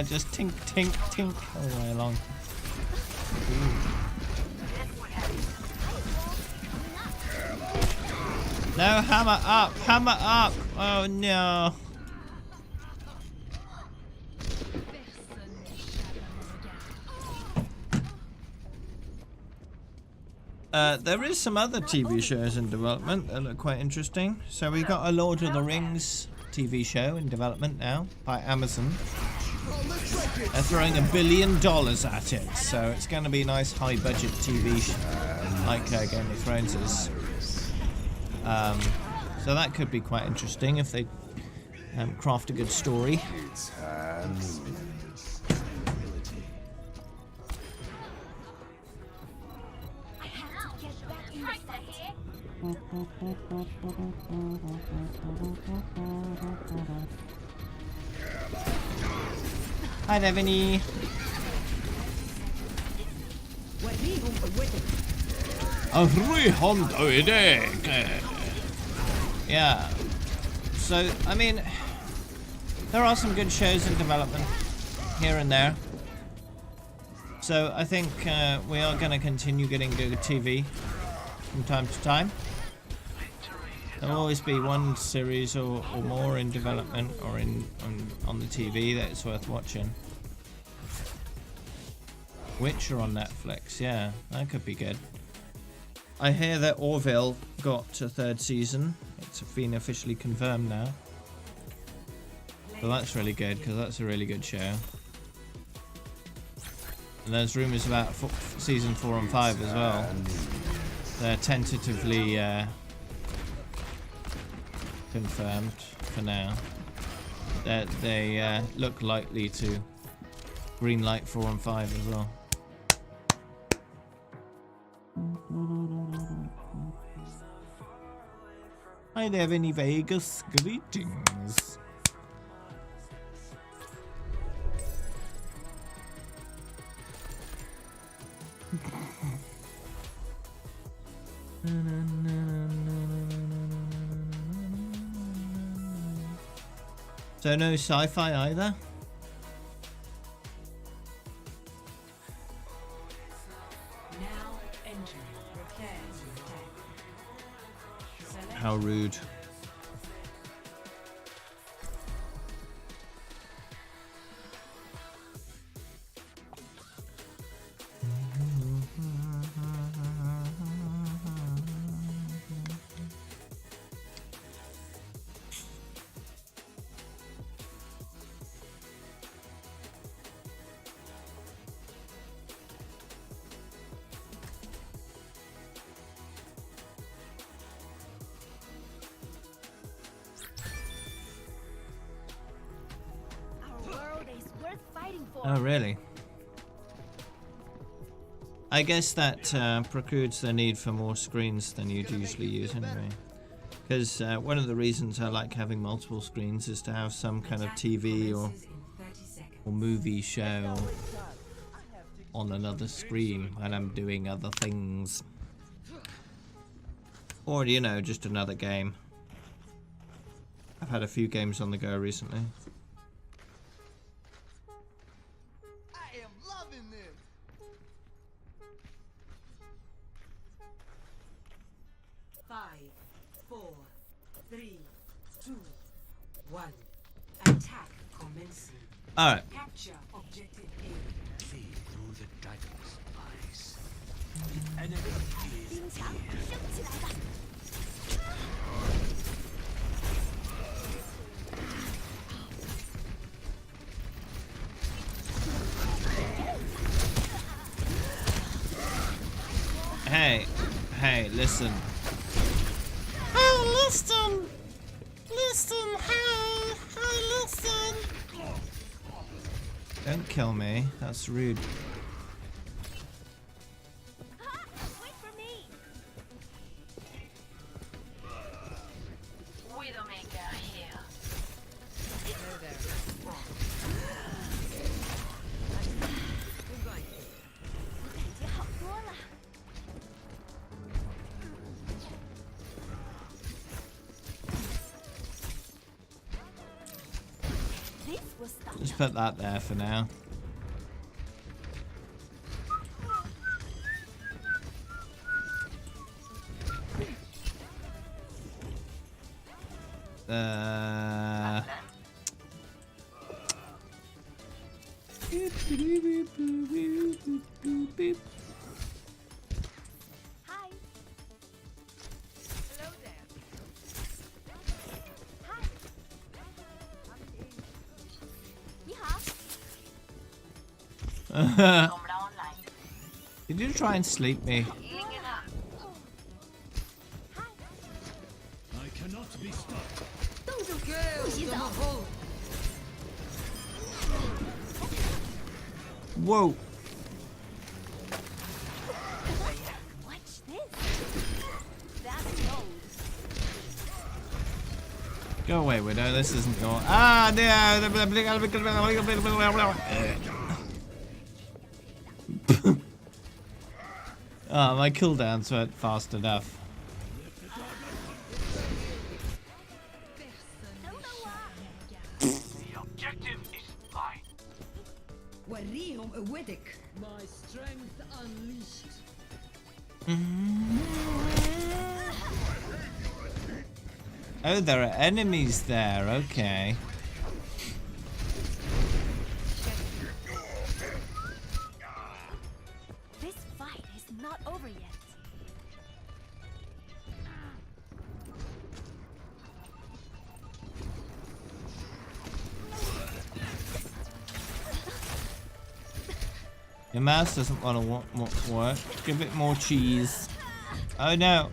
just tink, tink, tink all the way along. Ooh. No, hammer up, hammer up. Oh no. There is some other TV shows in development that look quite interesting. So we got a Lord of the Rings TV show in development now by Amazon. They're throwing $1 billion at it, so it's going to be a nice high-budget TV show, like Game of Thrones is. So that could be quite interesting if they craft a good story. Hi there, Vinny. Yeah. So, I mean, there are some good shows in development here and there. So I think we are going to continue getting good TV from time to time. There'll always be one series or more in development or on the TV that's worth watching. Witcher on Netflix, yeah, that could be good. I hear that Orville got a 3rd season. It's been officially confirmed now. So that's really good, because that's a really good show. And there's rumours about season 4 and 5 as well. They're tentatively confirmed for now. That they look likely to greenlight 4 and 5 as well. Hi there, Vinny Vegas. Greetings. So no sci-fi either? Now entering. Prepare to attack. Select How rude. Oh, really? I guess that precludes the need for more screens than you'd usually use anyway. Because one of the reasons I like having multiple screens is to have some kind of TV or movie show on another screen when I'm doing other things. Or, you know, just another game. I've had a few games on the go recently. I am loving this. 5, 4, 3, 2, 1. Attack commencing. Alright. Capture objective A. See through the dragon's eyes. Enemy is 冰墙升起来吧！ Hey, hey, listen. Hey, listen! Listen, hey! Hey, listen! Don't kill me, that's rude. Wait for me. Widowmaker here. 我感觉好多了。This will stop. Just put that there for now. Hi. Hello there. Hi. 你好。 Sombra online. Did you try and sleep me? Healing it up. I cannot be stopped. 冻住，不许走。 Whoa! Watch this. That's gold. Go away, Widow. This isn't your. Ah, no! Oh, my cooldowns weren't fast enough. The objective is mine. وريهم قوتك. My strength unleashed. Oh, there are enemies there. Okay. This fight is not over yet. Your mouse doesn't want to work. Give it more cheese. Oh no.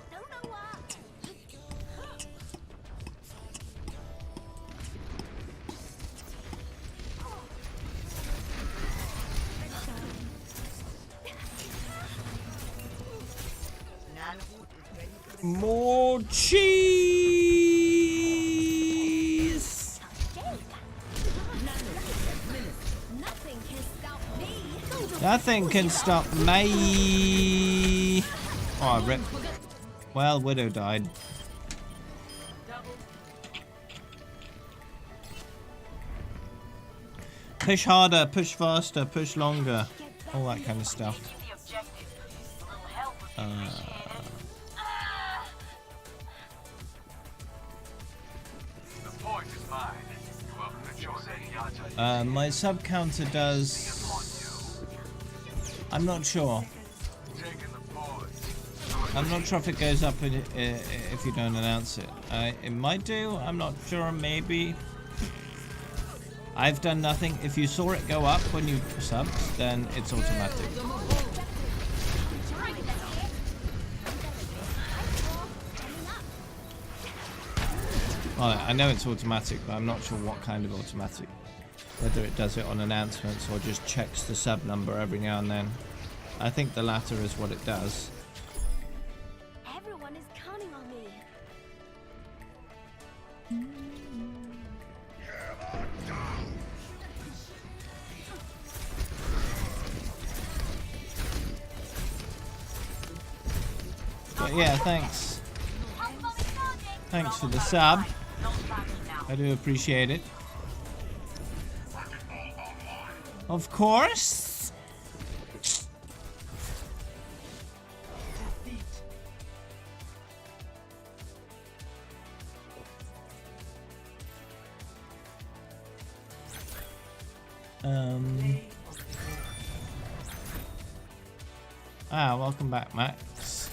Don't know what. More cheese. Nothing can stop me. Nothing can stop me. Oh, rip. Well, Widow died. Push harder, push faster, push longer. All that kind of stuff. The objective. A little help would be appreciated. The point is mine. You welcome to choose any other. My sub counter does. I'm not sure. Taking the point. I'm not sure if it goes up if you don't announce it. It might do. I'm not sure. Maybe. I've done nothing. If you saw it go up when you subbed, then it's automatic. Well, I know it's automatic, but I'm not sure what kind of automatic. Whether it does it on announcements or just checks the sub number every now and then. I think the latter is what it does. Everyone is counting on But yeah, thanks. Thanks for the sub. I do appreciate it. Of course. Welcome back, Max.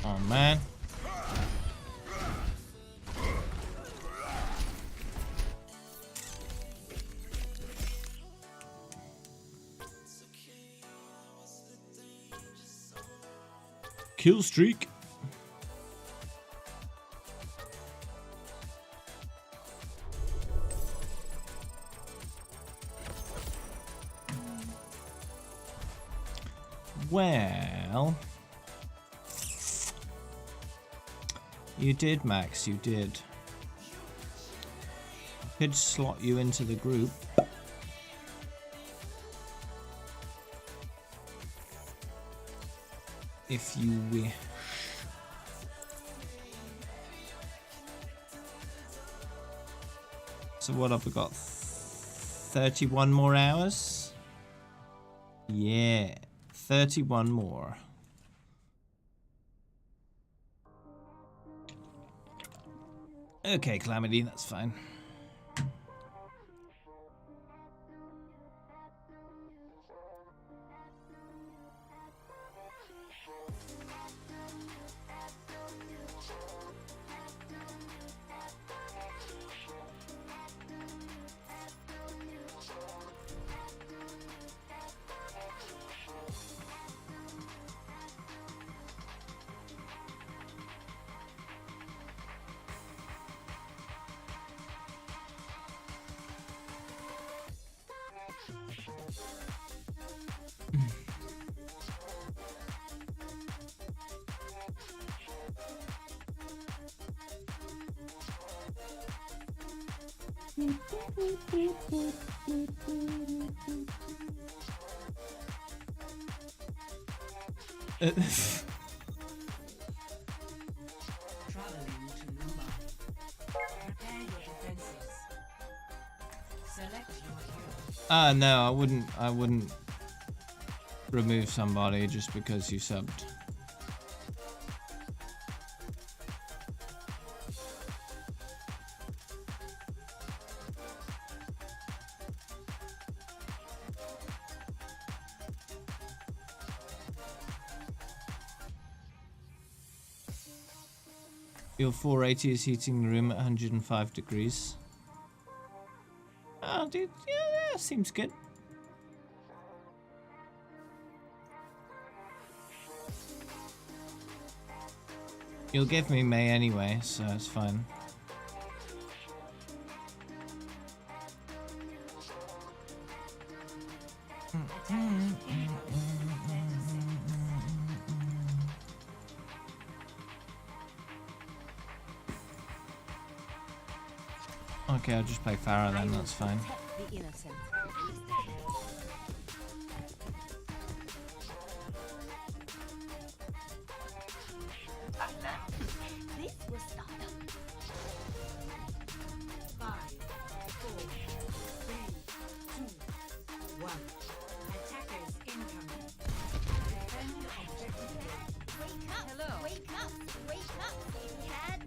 Oh man. Kill streak. Well, you did, Max, you did. I could slot you into the group. If you wish. So what have we got? 31 more hours? Yeah. 31 more. Okay, Calamity, that's fine. Traveling to Luma. Prepare your defenses. Select your hero. No, I wouldn't remove somebody just because you subbed. Your 480 is heating the room at 105 degrees. Oh, dude, yeah, seems good. You'll give me May anyway, so it's fine. Okay, I'll just play Farah then, that's fine. The innocent. This was stop. 5, 4, 3, 2, 1. Attackers incoming. Defend objective A. Wake up! Hello. Wake up! Wake up! Cat.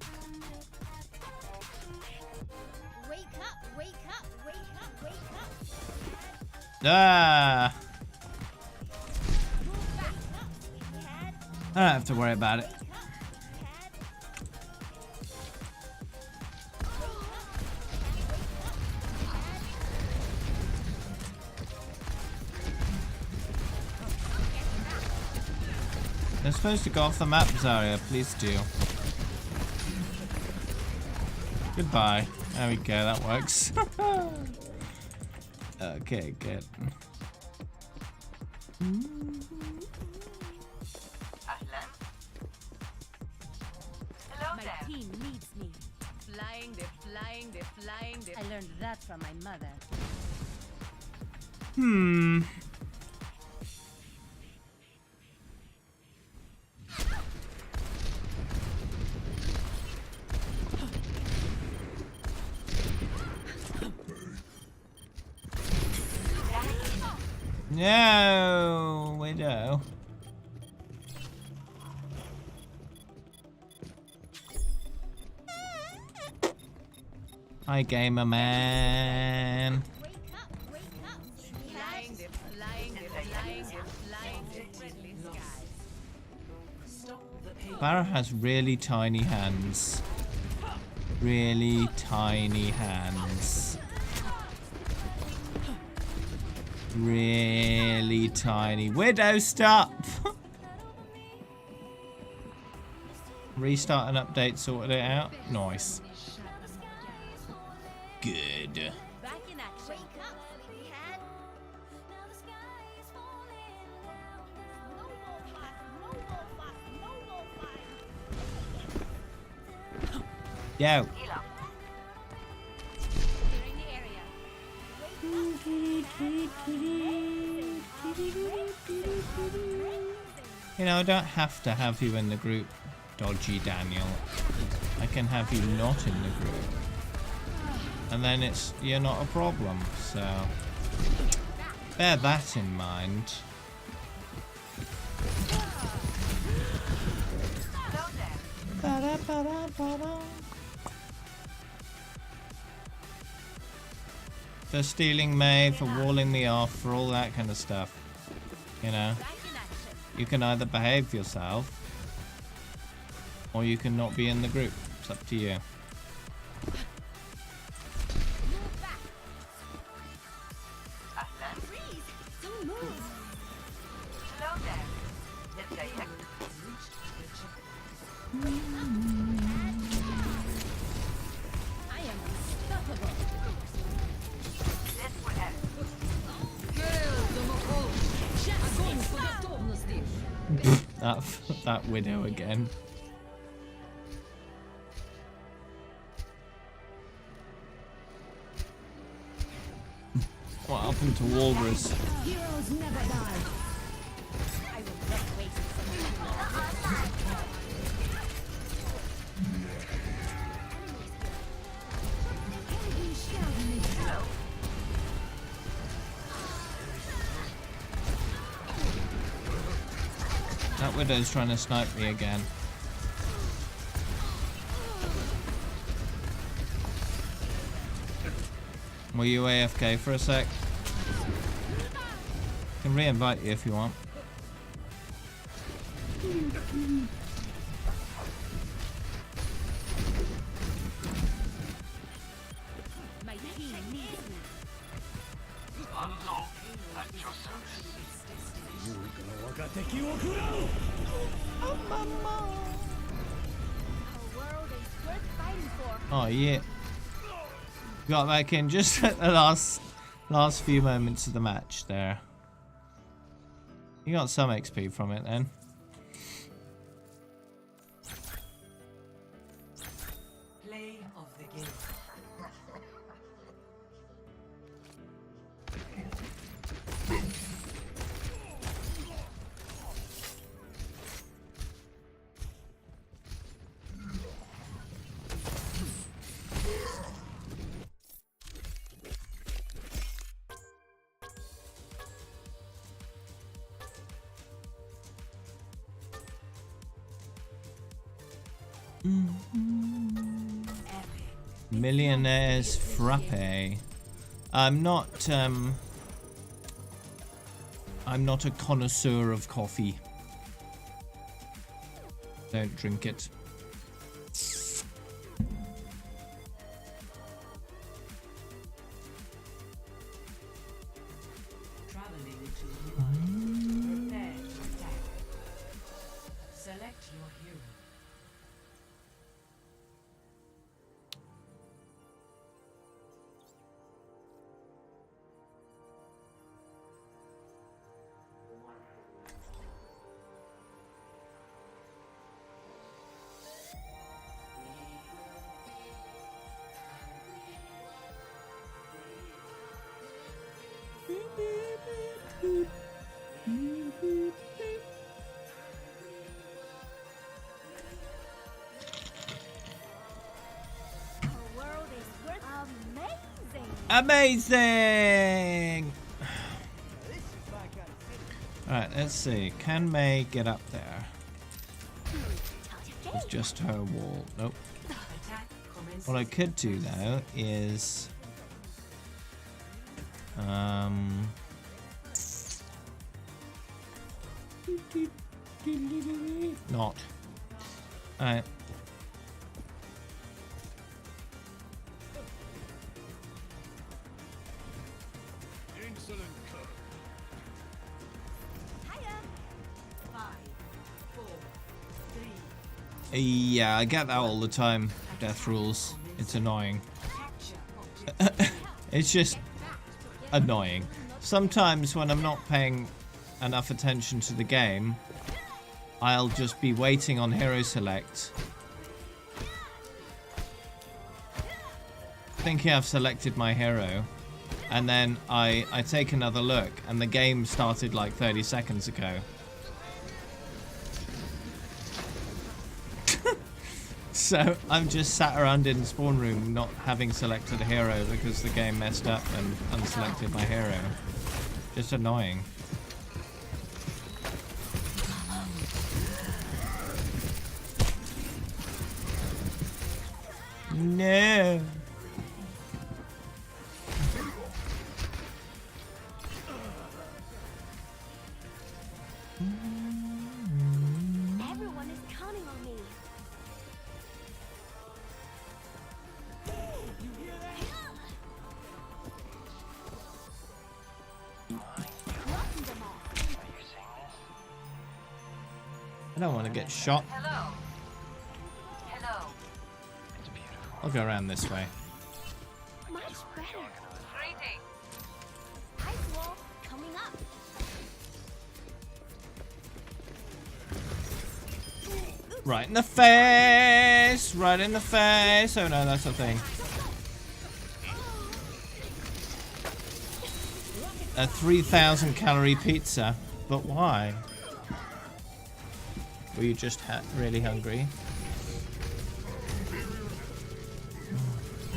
Wake up! Wake up! Wake up! Wake up! Ah! Wake up! Cat. I don't have to worry about it. They're supposed to go off the map, Zarya. Please do. Goodbye. There we go, that works. Okay, good. team needs me. Flying, they're flying. I learned that from my mother. No, Widow. Hi, gamer man. Flying, they're flying. Friendly skies. Stop the payload. Farah has really tiny hands. Really tiny hands. Really tiny. Widow, stop! Restart and update sorted it out. Nice. Good. Back in action. Wake up, sleepyhead. Yo. Clearing the area. You know, I don't have to have you in the group, Dodgy Daniel. I can have you not in the group. And then you're not a problem, so bear that in mind. For stealing May, for walling me off, for all that kind of stuff. You know, you can either behave yourself or you can not be in the group. It's up to you. Don't move. I am unstoppable. That widow again. What happened to Walrus? Heroes never die. I will not wait That widow's trying to snipe me again. Were you AFK for a sec? I can re-invite you if you want. my team needs me. Hanzo, at your service. Our world is worth fighting for. Oh yeah. Got back in just at the last few moments of the match there. You got some XP from it then. Play of the game. Millionaire's frappe. I'm not a connoisseur of coffee. Don't drink it. Traveling to Meihem. Prepare to attack. Select your hero. Amazing! Alright, let's see. Can Mei get up there? It's just her wall. Nope. What I could do though is not. Alright. Excellent cook. Yeah, I get that all the time. Death rules. It's annoying. It's just annoying. Sometimes when I'm not paying enough attention to the game, I'll just be waiting on hero select, thinking I've selected my hero, and then I take another look and the game started like 30 seconds ago. So I'm just sat around in the spawn room not having selected a hero because the game messed up and unselected my hero. Just annoying. No. Everyone is counting on me. I don't want to get shot. Hello. Hello. I'll go around this way. Much better. Greeting. Ice wall coming up. Right in the face! Right in the face! Oh no, that's a thing. A 3,000 calorie pizza. But why? Were you just really hungry?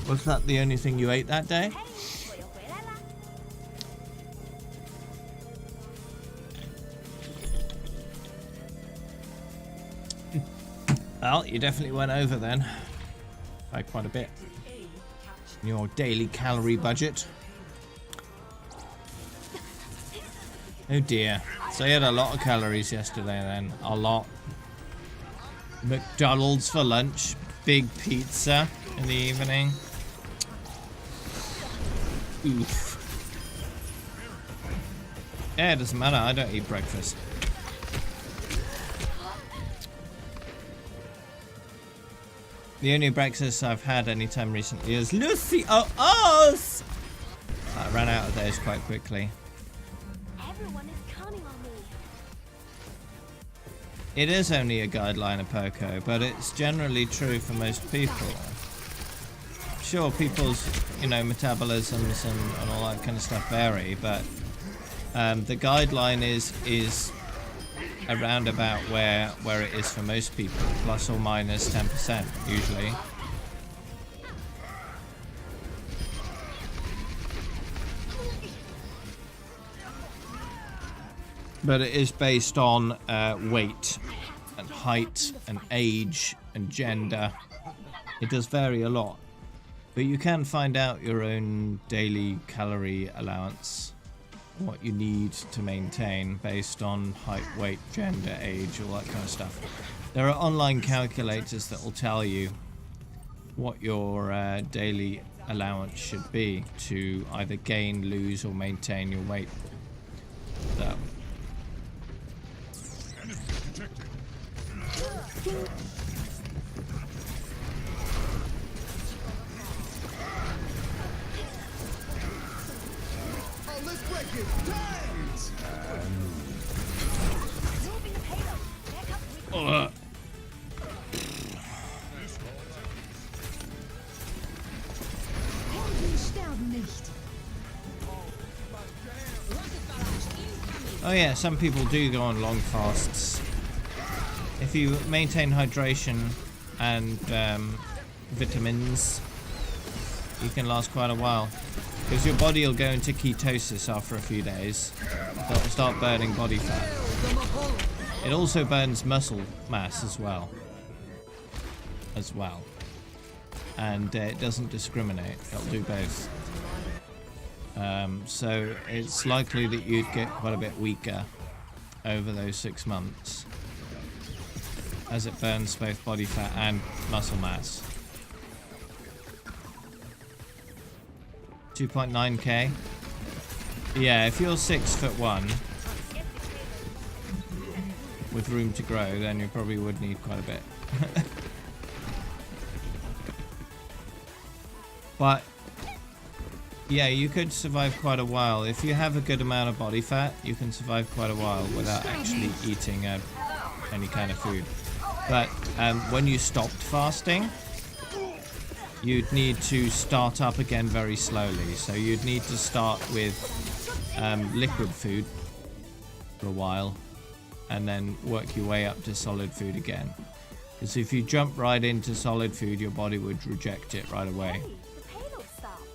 Was that the only thing you ate that day? Well, you definitely went over then. By quite a bit. Your daily calorie budget. Oh dear. So you had a lot of calories yesterday then. A lot. McDonald's for lunch. Big pizza in the evening. Oof. Yeah, it doesn't matter. I don't eat breakfast. The only breakfast I've had anytime recently is Lucy O's! I ran out of those quite quickly. Everyone is counting on me. It is only a guideline of Poco, but it's generally true for most people. Sure, people's, metabolisms and all that kind of stuff vary, but the guideline is around about where it is for most people, plus or minus 10% usually. But it is based on weight and height and age and gender. It does vary a lot, but you can find out your own daily calorie allowance, what you need to maintain based on height, weight, gender, age, all that kind of stuff. There are online calculators that will tell you what your daily allowance should be to either gain, lose, or maintain your weight. So. Oh, let's break it. Dance! Moving the payload. Back up with Helden sterben nicht. Oh yeah, some people do go on long fasts. If you maintain hydration and vitamins, you can last quite a while. Because your body will go into ketosis after a few days. It'll start burning body fat. It also burns muscle mass as well. And it doesn't discriminate. It'll do both. So it's likely that you'd get quite a bit weaker over those 6 months, as it burns both body fat and muscle mass. 2.9k. Yeah, if you're 6'1" with room to grow, then you probably would need quite a bit. But yeah, you could survive quite a while. If you have a good amount of body fat, you can survive quite a while without actually eating any kind of food. But when you stopped fasting, you'd need to start up again very slowly. So you'd need to start with liquid food for a while and then work your way up to solid food again. Because if you jump right into solid food, your body would reject it right away. The payload stopped.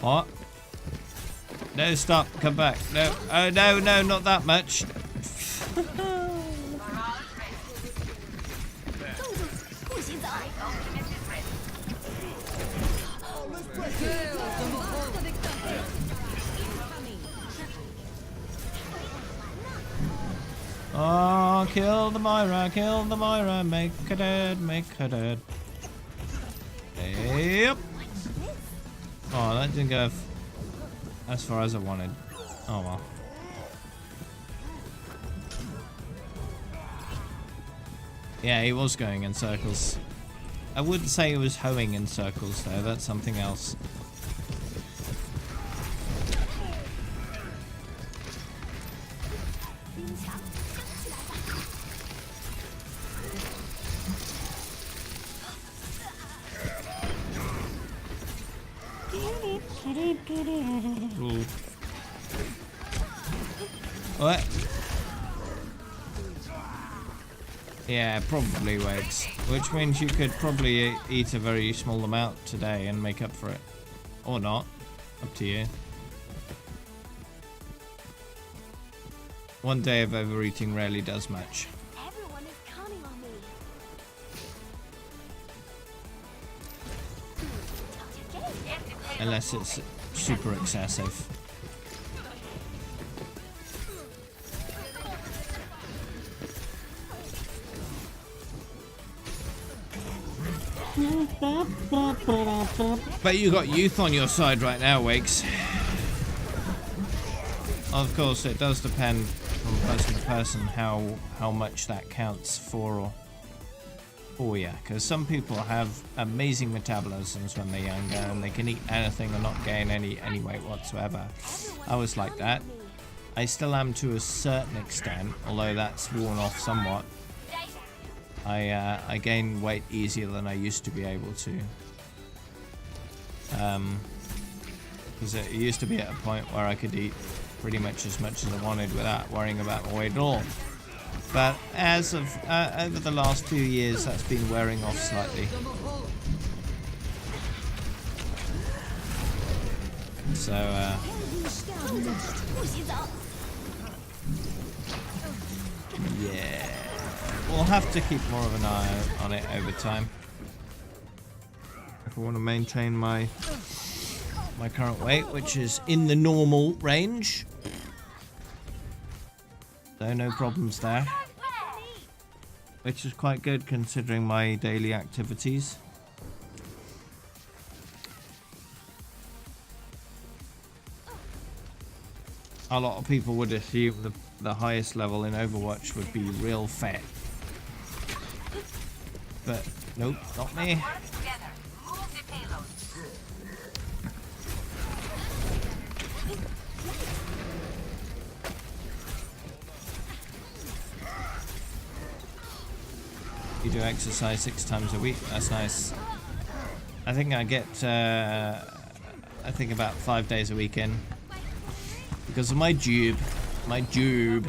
What? No, stop. Come back. No. Oh, no, no, not that much. Oh, kill the Moira, make her dead, make her dead. Yep. Oh, that didn't go as far as I wanted. Oh well. Yeah, he was going in circles. I wouldn't say he was hoeing in circles though, that's something else. Ooh. What? Yeah, probably weights. Which means you could probably eat a very small amount today and make up for it. Or not. Up to you. One day of overeating rarely does much. Everyone is counting on me. Unless it's super excessive. But you got youth on your side right now, Wakes. Of course, it does depend from person to person how much that counts for you. Because some people have amazing metabolisms when they're younger and they can eat anything and not gain any weight whatsoever. I was like that. I still am to a certain extent, although that's worn off somewhat. I gain weight easier than I used to be able to. Because it used to be at a point where I could eat pretty much as I wanted without worrying about my weight at all. But as of over the last few years, that's been wearing off slightly. So, yeah. We'll have to keep more of an eye on it over time. If I want to maintain my current weight, which is in the normal range. So no problems there. Which is quite good considering my daily activities. A lot of people would assume the highest level in Overwatch would be real fat. But nope, not me. You do exercise 6 times a week. That's nice. I think I get, I think about 5 days a week in. Because of my job. My job.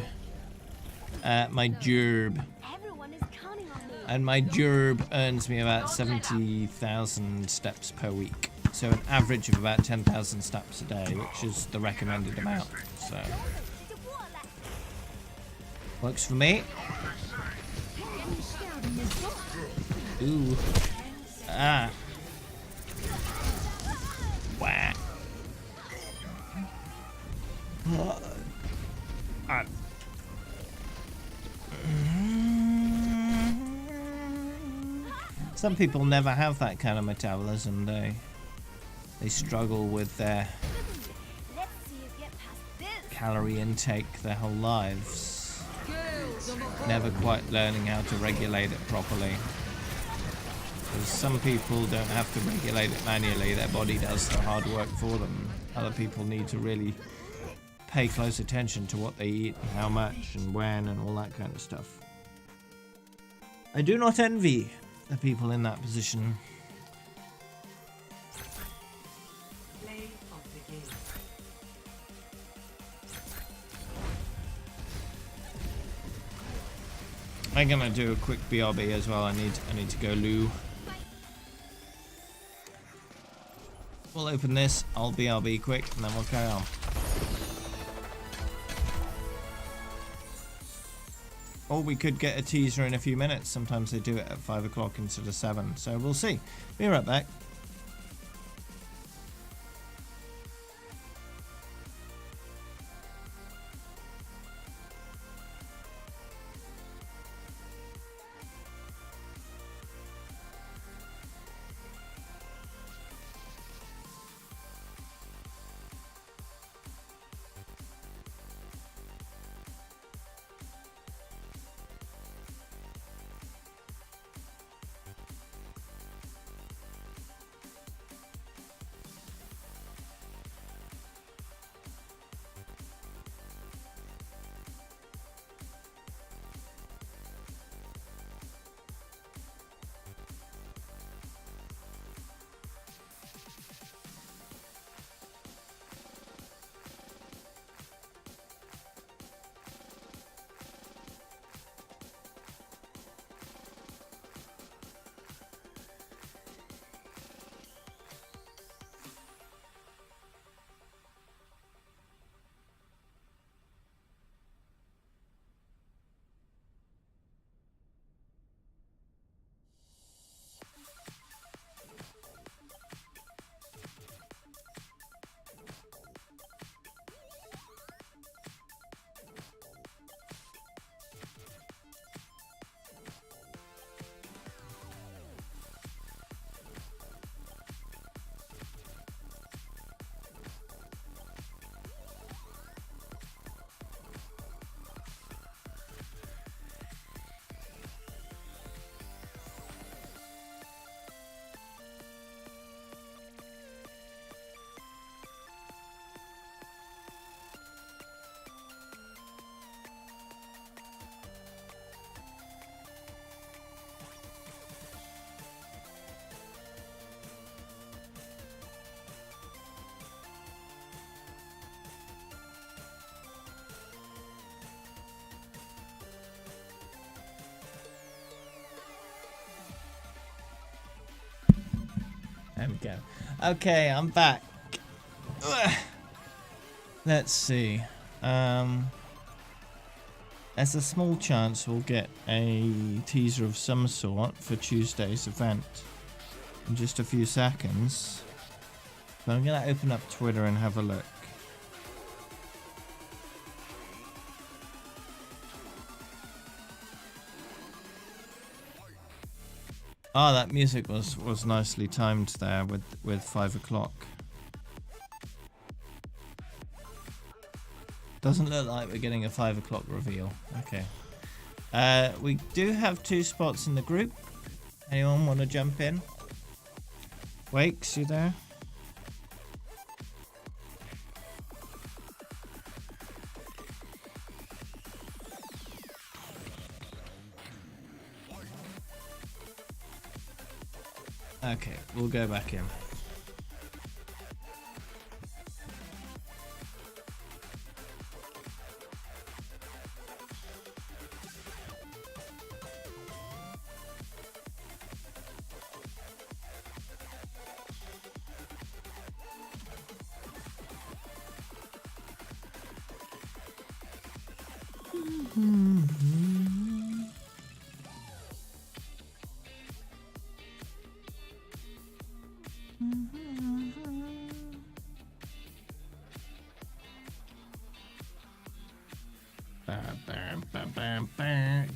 Everyone is counting on me. And my job earns me about 70,000 steps per week. So an average of about 10,000 steps a day, which is the recommended amount. So works for me. Ooh. Ah. Wah. Ah. Some people never have that kind of metabolism. They struggle with their Let's see you get past this. calorie intake their whole lives, never quite learning how to regulate it properly. Because some people don't have to regulate it manually, their body does the hard work for them. Other people need to really pay close attention to what they eat and how much and when and all that kind of stuff. I do not envy the people in that position. Play of the game. I'm gonna do a quick BRB as well. I need to go loo. We'll open this, I'll BRB quick, and then we'll carry on. Or we could get a teaser in a few minutes. Sometimes they do it at 5 o'clock instead of 7. So we'll see. Be right back. There we go. Okay, I'm back. Ugh. Let's see. There's a small chance we'll get a teaser of some sort for Tuesday's event in just a few seconds. But I'm going to open up Twitter and have a look. Oh, that music was nicely timed there with 5 o'clock. Doesn't look like we're getting a 5 o'clock reveal. Okay. We do have 2 spots in the group. Anyone want to jump in? Wakes, you there? Okay, we'll go back in.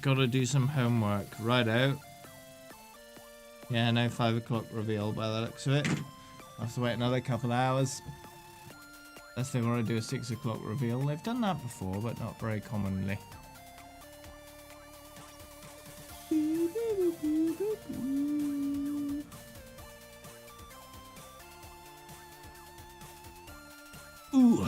Gotta do some homework. Right out. Yeah, no 5 o'clock reveal by the looks of it. I'll have to wait another couple of hours. Unless they want to do a 6 o'clock reveal. They've done that before, but not very commonly. Ooh.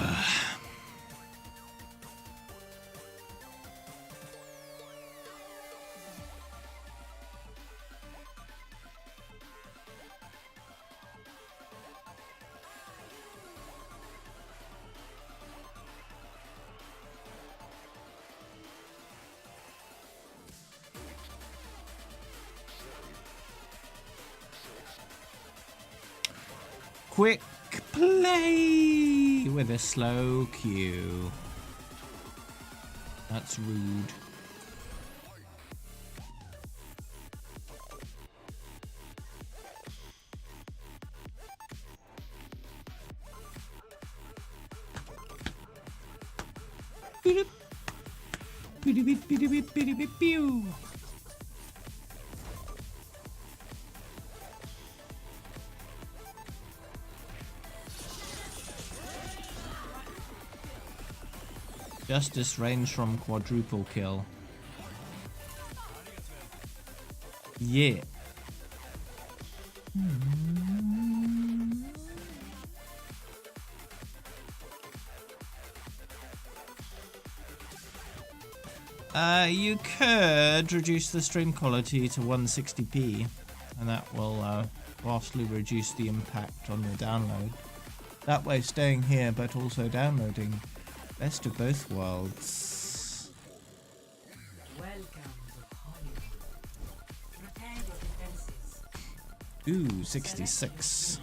Quick play with a slow cue. That's rude. Pew. Justice range from quadruple kill. Yeah. You could reduce the stream quality to 160p, and that will vastly reduce the impact on your download. That way, staying here but also downloading. Best of both worlds. Welcome to Hollywood. Prepare your defenses. Ooh, 66.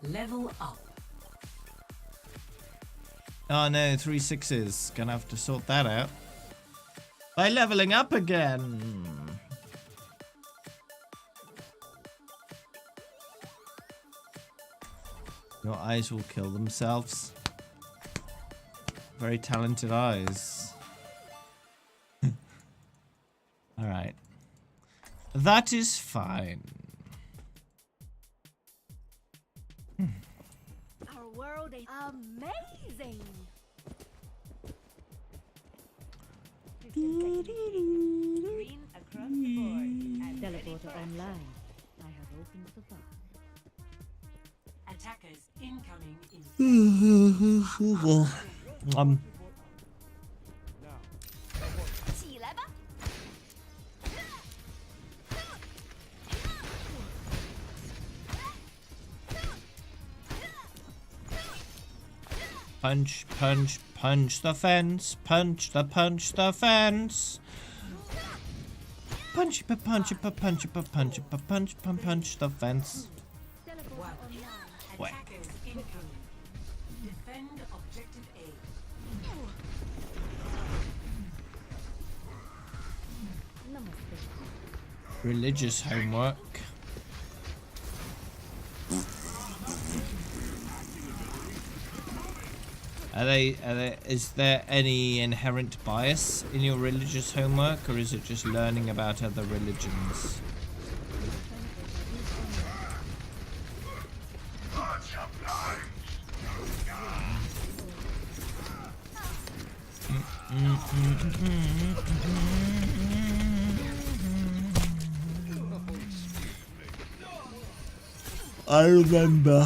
Level up. Oh no, 3 6s. Gonna have to sort that out. By leveling up again. Your eyes will kill themselves. Very talented eyes. Alright. That is fine. Our world is amazing. Green across the board. And Teleporter online. I have opened the file. Attackers incoming in起来吧。 Punch, punch, punch the fence. Punch the fence. Punch, punch, punch, punch, punch the fence. What? attackers incoming. Defend objective A. Religious homework. Is there any inherent bias in your religious homework, or is it just learning about other religions? I remember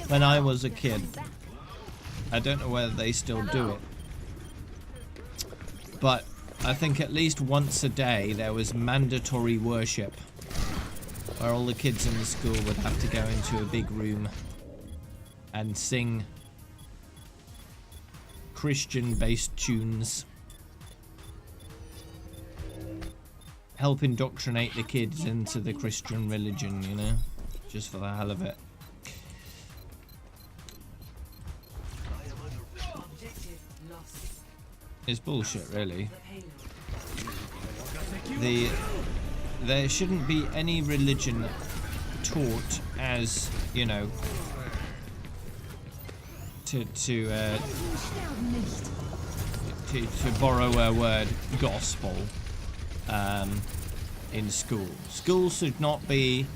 when I was a kid. I don't know whether they still do it, but I think at least once a day there was mandatory worship, where all the kids in the school would have to go into a big room and sing Christian-based tunes. Help indoctrinate the kids into the Christian religion, you know, just for the hell of it. It's bullshit, really. There shouldn't be any religion taught as, you know, to borrow a word, gospel, in school. School should not be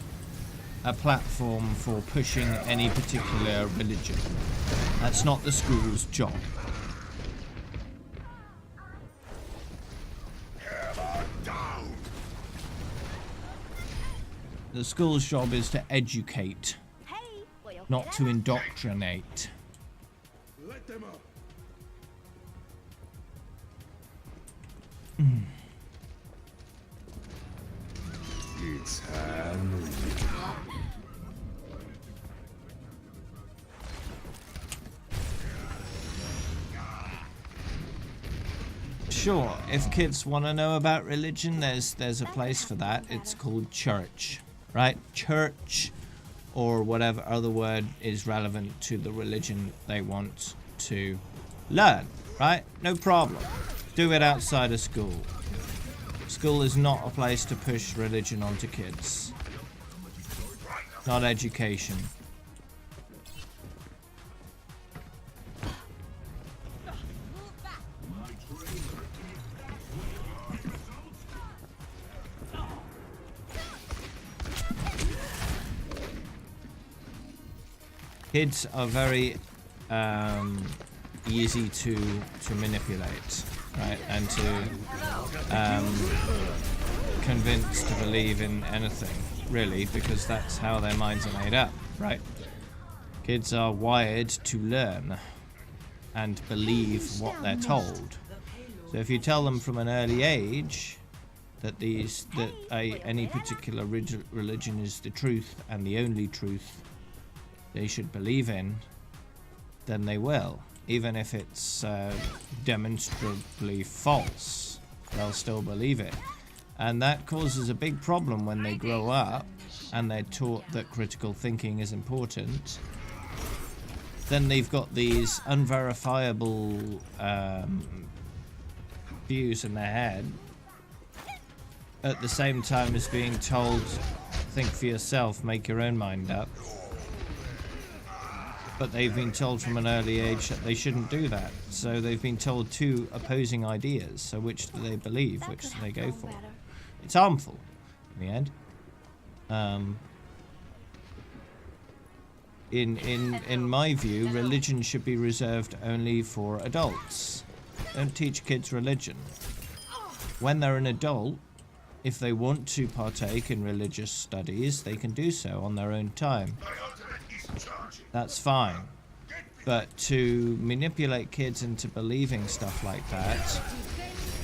a platform for pushing any particular religion. That's not the school's job. The school's job is to educate, not to indoctrinate. Let them up. It's Halloween. Sure, if kids want to know about religion, there's a place for that. It's called church, right? Church, or whatever other word is relevant to the religion they want to learn, right? No problem. Do it outside of school. School is not a place to push religion onto kids. Not education. Kids are very easy to manipulate, right, and to convince to believe in anything, really, because that's how their minds are made up, right? Kids are wired to learn and believe what they're told. So if you tell them from an early age that any particular religion is the truth and the only truth they should believe in, then they will. Even if it's demonstrably false, they'll still believe it. And that causes a big problem when they grow up and they're taught that critical thinking is important. Then they've got these unverifiable views in their head at the same time as being told, think for yourself, make your own mind up. But they've been told from an early age that they shouldn't do that. So they've been told two opposing ideas. So which do they believe? Which do they go for? It's harmful in the end. In my view, religion should be reserved only for adults. Don't teach kids religion. When they're an adult, if they want to partake in religious studies, they can do so on their own time. That's fine. But to manipulate kids into believing stuff like that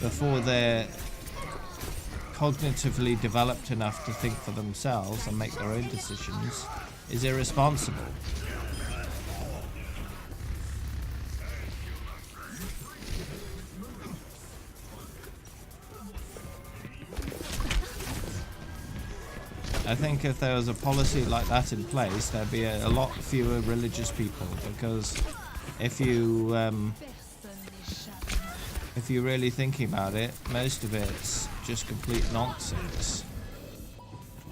before they're cognitively developed enough to think for themselves and make their own decisions is irresponsible. I think if there was a policy like that in place, there'd be a lot fewer religious people, because if you're really thinking about it, most of it's just complete nonsense.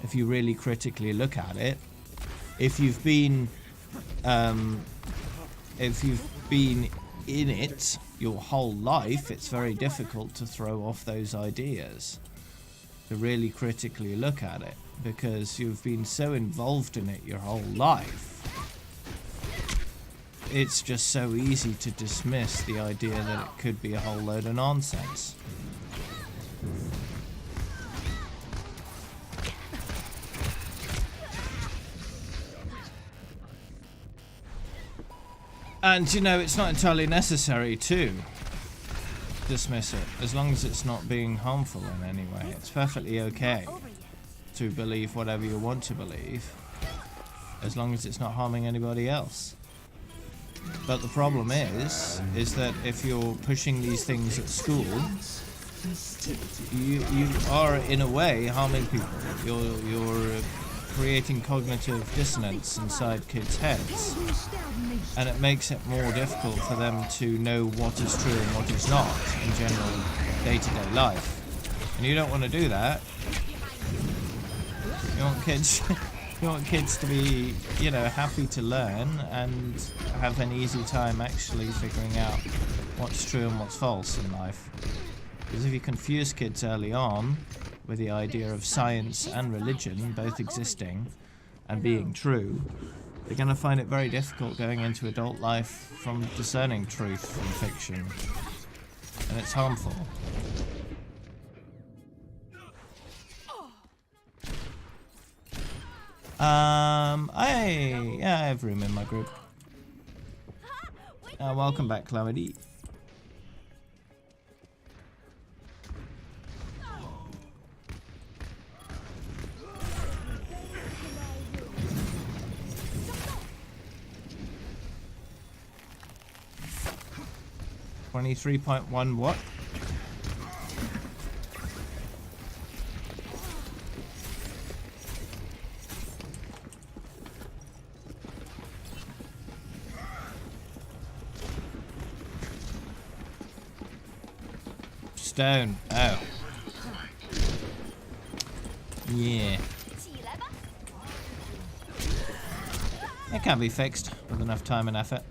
If you really critically look at it, if you've been in it your whole life, it's very difficult to throw off those ideas, to really critically look at it, because you've been so involved in it your whole life. It's just so easy to dismiss the idea that it could be a whole load of nonsense. And you know, it's not entirely necessary too dismiss it as long as it's not being harmful in any way. It's perfectly okay to believe whatever you want to believe as long as it's not harming anybody else. But the problem is that if you're pushing these things at school, you are in a way harming people. You're creating cognitive dissonance inside kids' heads, and it makes it more difficult for them to know what is true and what is not in general day-to-day life. And you don't want to do that. You want kids you want kids to be, you know, happy to learn and have an easy time actually figuring out what's true and what's false in life. Because if you confuse kids early on with the idea of science and religion both existing and being true, they're going to find it very difficult going into adult life from discerning truth from fiction. And it's harmful. I have room in my group. Welcome back, Chloe. $23.1 what? Stone. Oh. Yeah. It can be fixed with enough time and effort.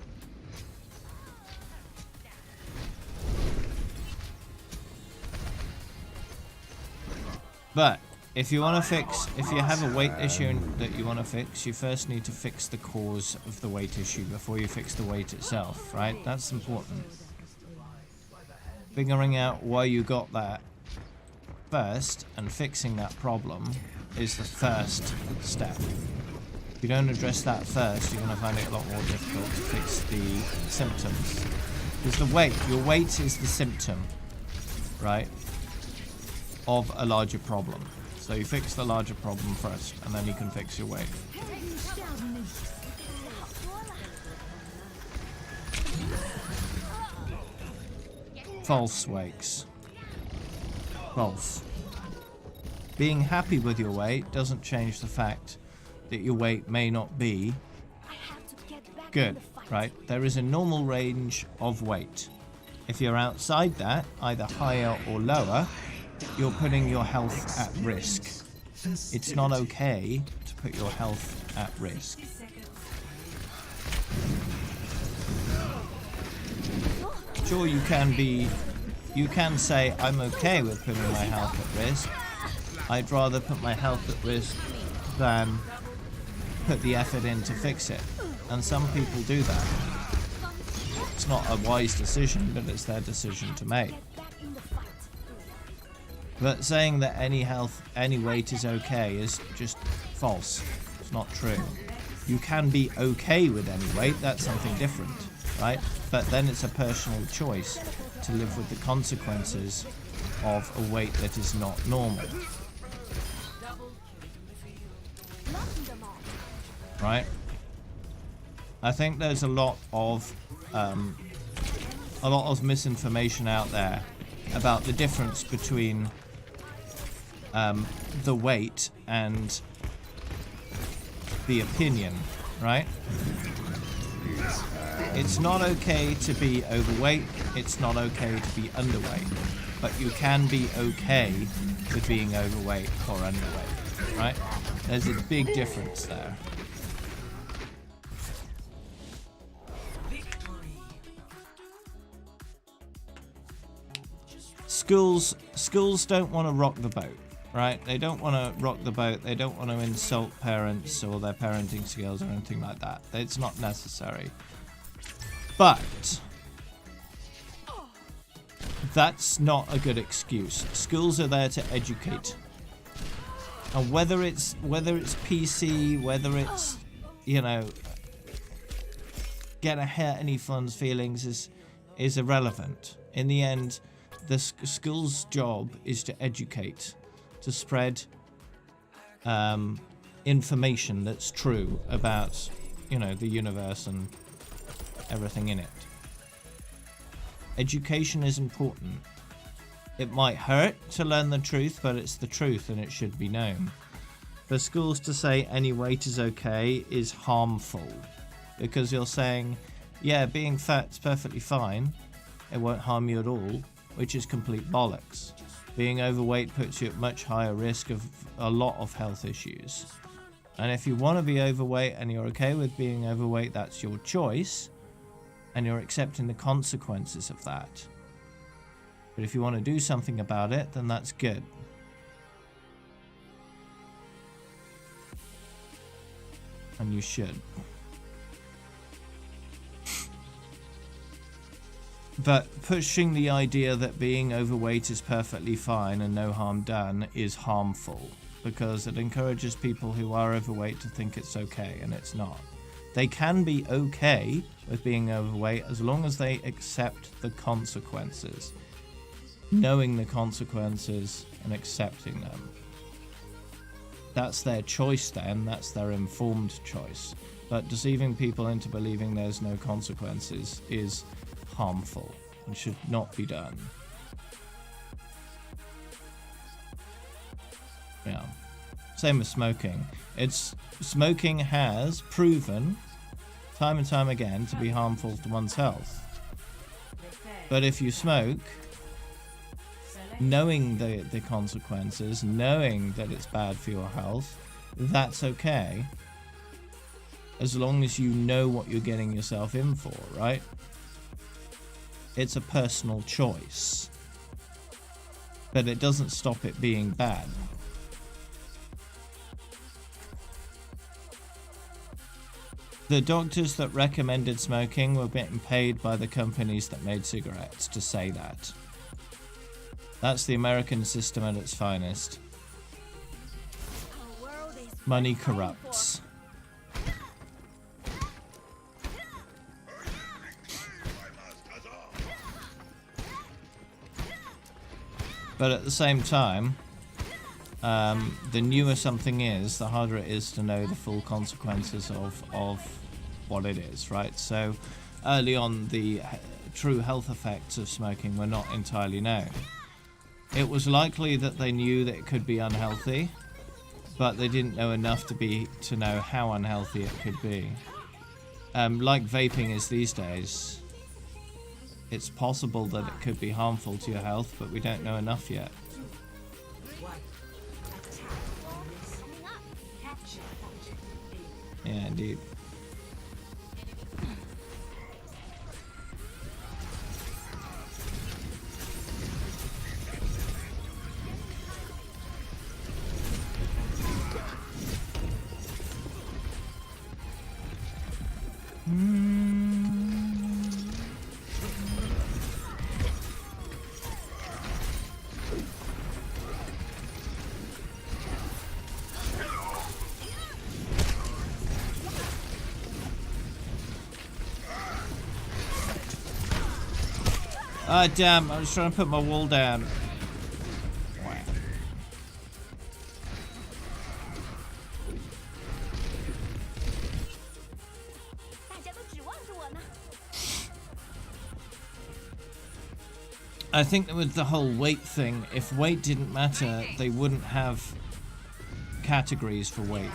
But if you want to fix, if you have a weight issue that you want to fix, you first need to fix the cause of the weight issue before you fix the weight itself, right? That's important. Figuring out why you got that first and fixing that problem is the first step. If you don't address that first, you're going to find it a lot more difficult to fix the symptoms. Because the weight, your weight is the symptom, right, of a larger problem. So you fix the larger problem first, and then you can fix your weight. False weights. False. Being happy with your weight doesn't change the fact that your weight may not be good, right? There is a normal range of weight. If you're outside that, either higher or lower, you're putting your health at risk. It's not okay to put your health at risk. Sure, you can say, I'm okay with putting my health at risk. I'd rather put my health at risk than put the effort in to fix it. And some people do that. It's not a wise decision, but it's their decision to make. But saying that any weight is okay is just false. It's not true. You can be okay with any weight, that's something different, right? But then it's a personal choice to live with the consequences of a weight that is not normal. Right? I think there's a lot of misinformation out there about the difference between the weight and the opinion, right? It's not okay to be overweight, it's not okay to be underweight, but you can be okay with being overweight or underweight, right? There's a big difference there. Schools don't want to rock the boat, right? They don't want to rock the boat. They don't want to insult parents or their parenting skills or anything like that. It's not necessary. But that's not a good excuse. Schools are there to educate. And whether it's PC, whether it's, you know, gonna hurt anyone's feelings is irrelevant. In the end, the school's job is to educate, to spread information that's true about, the universe and everything in it. Education is important. It might hurt to learn the truth, but it's the truth and it should be known. For schools to say any weight is okay is harmful, because you're saying, yeah, being fat's perfectly fine, it won't harm you at all, which is complete bollocks. Being overweight puts you at much higher risk of a lot of health issues. And if you want to be overweight and you're okay with being overweight, that's your choice, and you're accepting the consequences of that. But if you want to do something about it, then that's good. And you should. But pushing the idea that being overweight is perfectly fine and no harm done is harmful, because it encourages people who are overweight to think it's okay, and it's not. They can be okay with being overweight as long as they accept the consequences. Knowing the consequences and accepting them. That's their choice then, that's their informed choice. But deceiving people into believing there's no consequences is harmful and should not be done. Yeah. Same with smoking. Smoking has proven time and time again to be harmful to one's health. But if you smoke, knowing the consequences, knowing that it's bad for your health, that's okay. As long as you know what you're getting yourself in for, right? It's a personal choice. But it doesn't stop it being bad. The doctors that recommended smoking were getting paid by the companies that made cigarettes to say that. That's the American system at its finest. Money corrupts. But at the same time, the newer something is, the harder it is to know the full consequences of what it is, right? So early on, the true health effects of smoking were not entirely known. It was likely that they knew that it could be unhealthy, but they didn't know enough to know how unhealthy it could be. Like vaping is these days, it's possible that it could be harmful to your health, but we don't know enough yet. Yeah, indeed. Ah, damn, I was trying to put my wall down. I think that with the whole weight thing, if weight didn't matter, they wouldn't have categories for weight.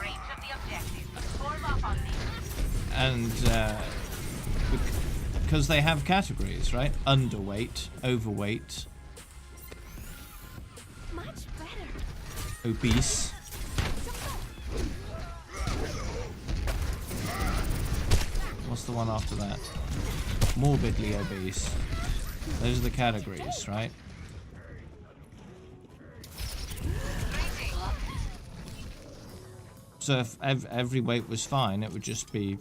And, because they have categories, right? Underweight, overweight, obese. What's the one after that? Morbidly obese. Those are the categories, right? So if every weight was fine, it would just be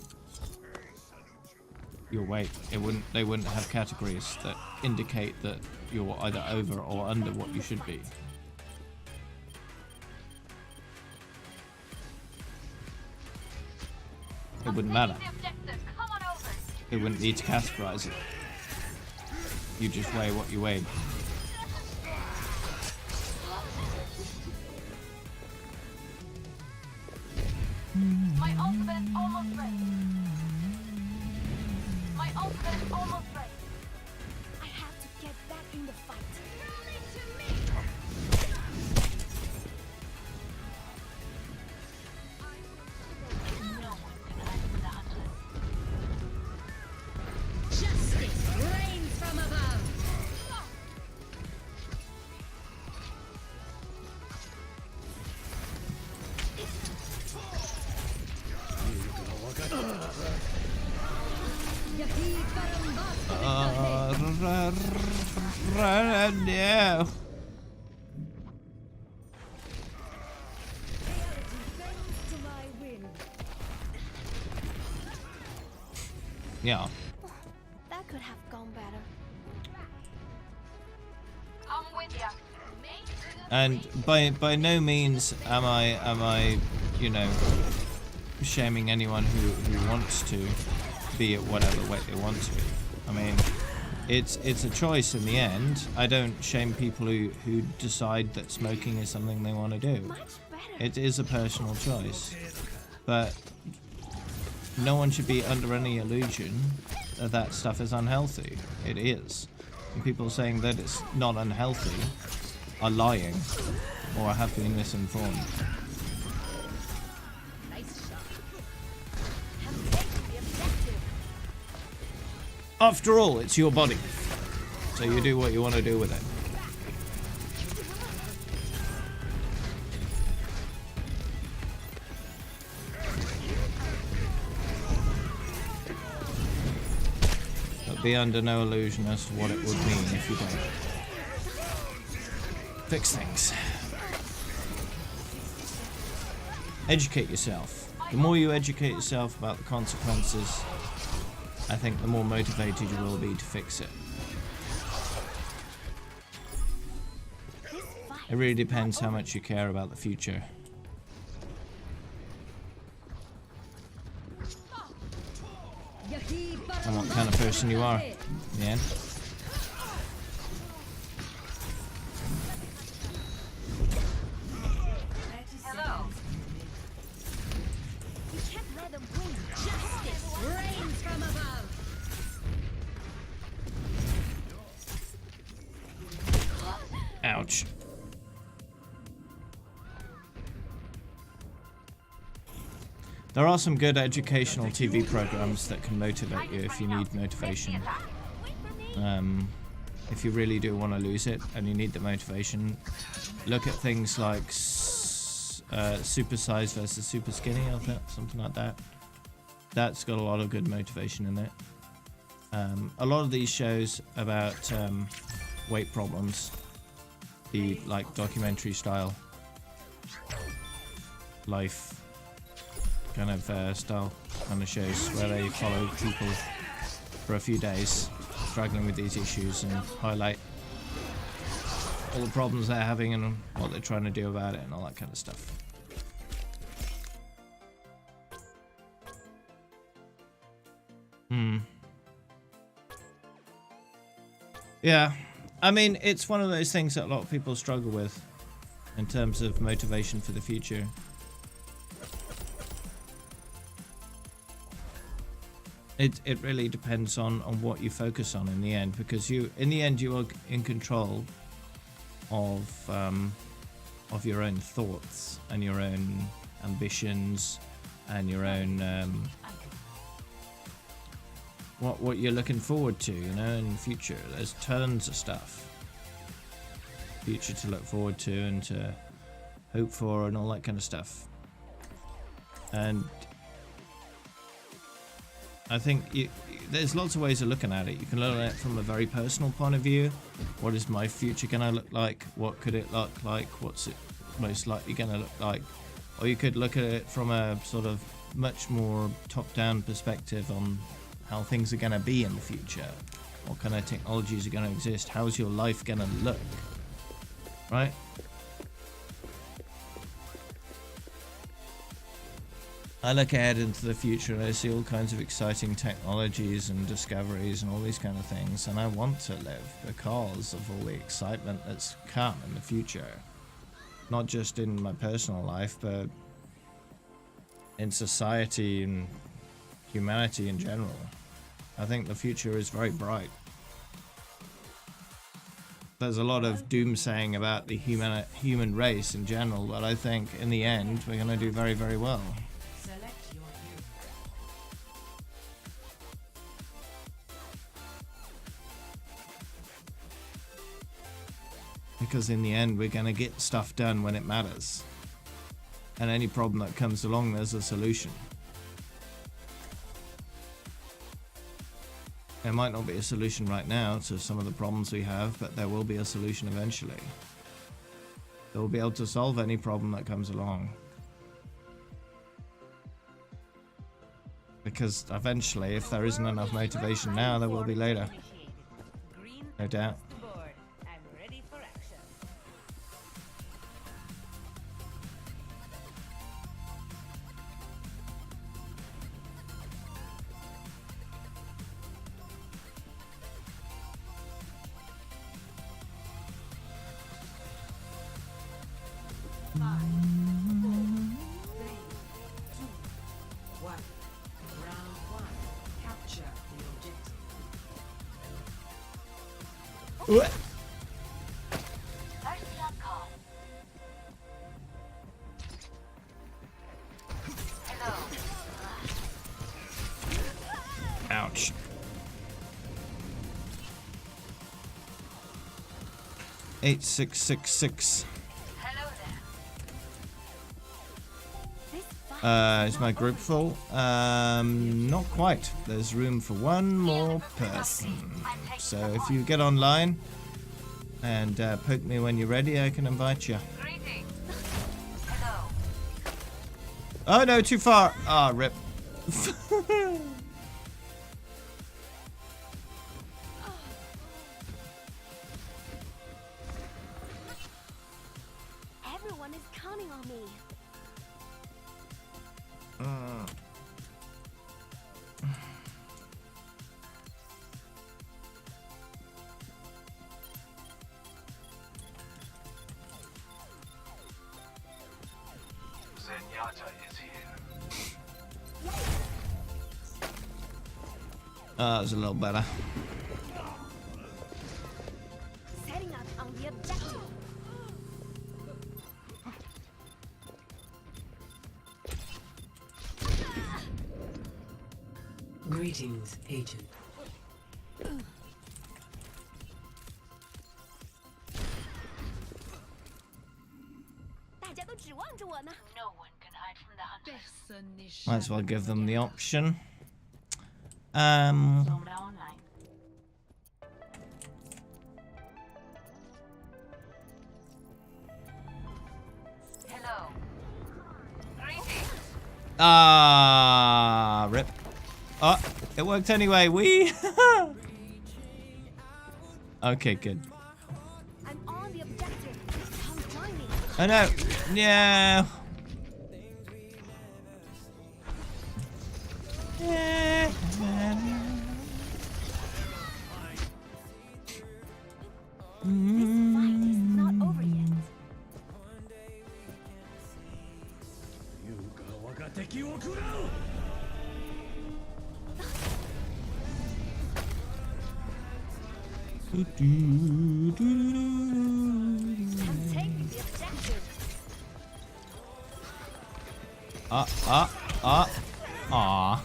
your weight. They wouldn't have categories that indicate that you're either over or under what you should be. It wouldn't matter. They wouldn't need to categorize it. You just weigh what you weigh. My ultimate almost ready. My ultimate almost ready. I have to get back in the fight. No one can hide from the hunter. Justice reigns from above. No. To my win. Yeah. That could have gone better. I'm with ya. And by no means am I you know, shaming anyone who wants to be at whatever weight they want to. I mean, it's a choice in the end. I don't shame people who decide that smoking is something they want to do. Much better. It is a personal choice, but no one should be under any illusion that that stuff is unhealthy. It is. And people saying that it's not unhealthy are lying or have been misinformed. Nice shot. Have taken the objective. After all, it's your body, so you do what you want to do with it. But be under no illusion as to what it would mean if you don't fix things. Educate yourself. The more you educate yourself about the consequences, I think the more motivated you will be to fix it. It really depends how much you care about the future. And what kind of person you are. Yeah. Hello. We can't let them win. Justice reigns from above. Ouch. There are some good educational TV programs that can motivate you if you need motivation. If you really do want to lose it and you need the motivation, look at things like Super Size versus Super Skinny, I think, something like that. That's got a lot of good motivation in it. A lot of these shows about weight problems, the like documentary style life kind of style kind of shows where they follow people for a few days struggling with these issues and highlight all the problems they're having and what they're trying to do about it and all that kind of stuff. Yeah, I mean, it's one of those things that a lot of people struggle with in terms of motivation for the future. It really depends on what you focus on in the end, because in the end you are in control of your own thoughts and your own ambitions and your own what you're looking forward to, you know, in the future. There's tons of stuff future to look forward to and to hope for and all that kind of stuff. And I think there's lots of ways of looking at it. You can look at it from a very personal point of view. What is my future going to look like? What could it look like? What's it most likely going to look like? Or you could look at it from a sort of much more top-down perspective on how things are going to be in the future. What kind of technologies are going to exist? How's your life going to look? Right? I look ahead into the future and I see all kinds of exciting technologies and discoveries and all these kind of things, and I want to live because of all the excitement that's come in the future. Not just in my personal life, but in society and humanity in general. I think the future is very bright. There's a lot of doomsaying about the human race in general, but I think in the end we're going to do very, very well. Select your hero. Because in the end we're going to get stuff done when it matters. And any problem that comes along, there's a solution. There might not be a solution right now to some of the problems we have, but there will be a solution eventually. That will be able to solve any problem that comes along. Because eventually, if there isn't enough motivation now, there will be later. No doubt. Ouch. Eight, 6, 6, 6. Is my group full? Not quite. There's room for one more person. So if you get online and poke me when you're ready, I can invite you. Oh no, too far. Ah, rip. Everyone is counting on me. Zenyatta is here. That was a little better. Setting up on the objective. Greetings, agent. No one can hide from the hunters. Might as well give them the option. Sombra online. Hello. Greetings. Ah, rip. Oh, it worked anyway. We. Okay, good. I'm on the objective. Come join me. Oh no. Yeah. This fight is not over yet. I'm taking the objective. Aw.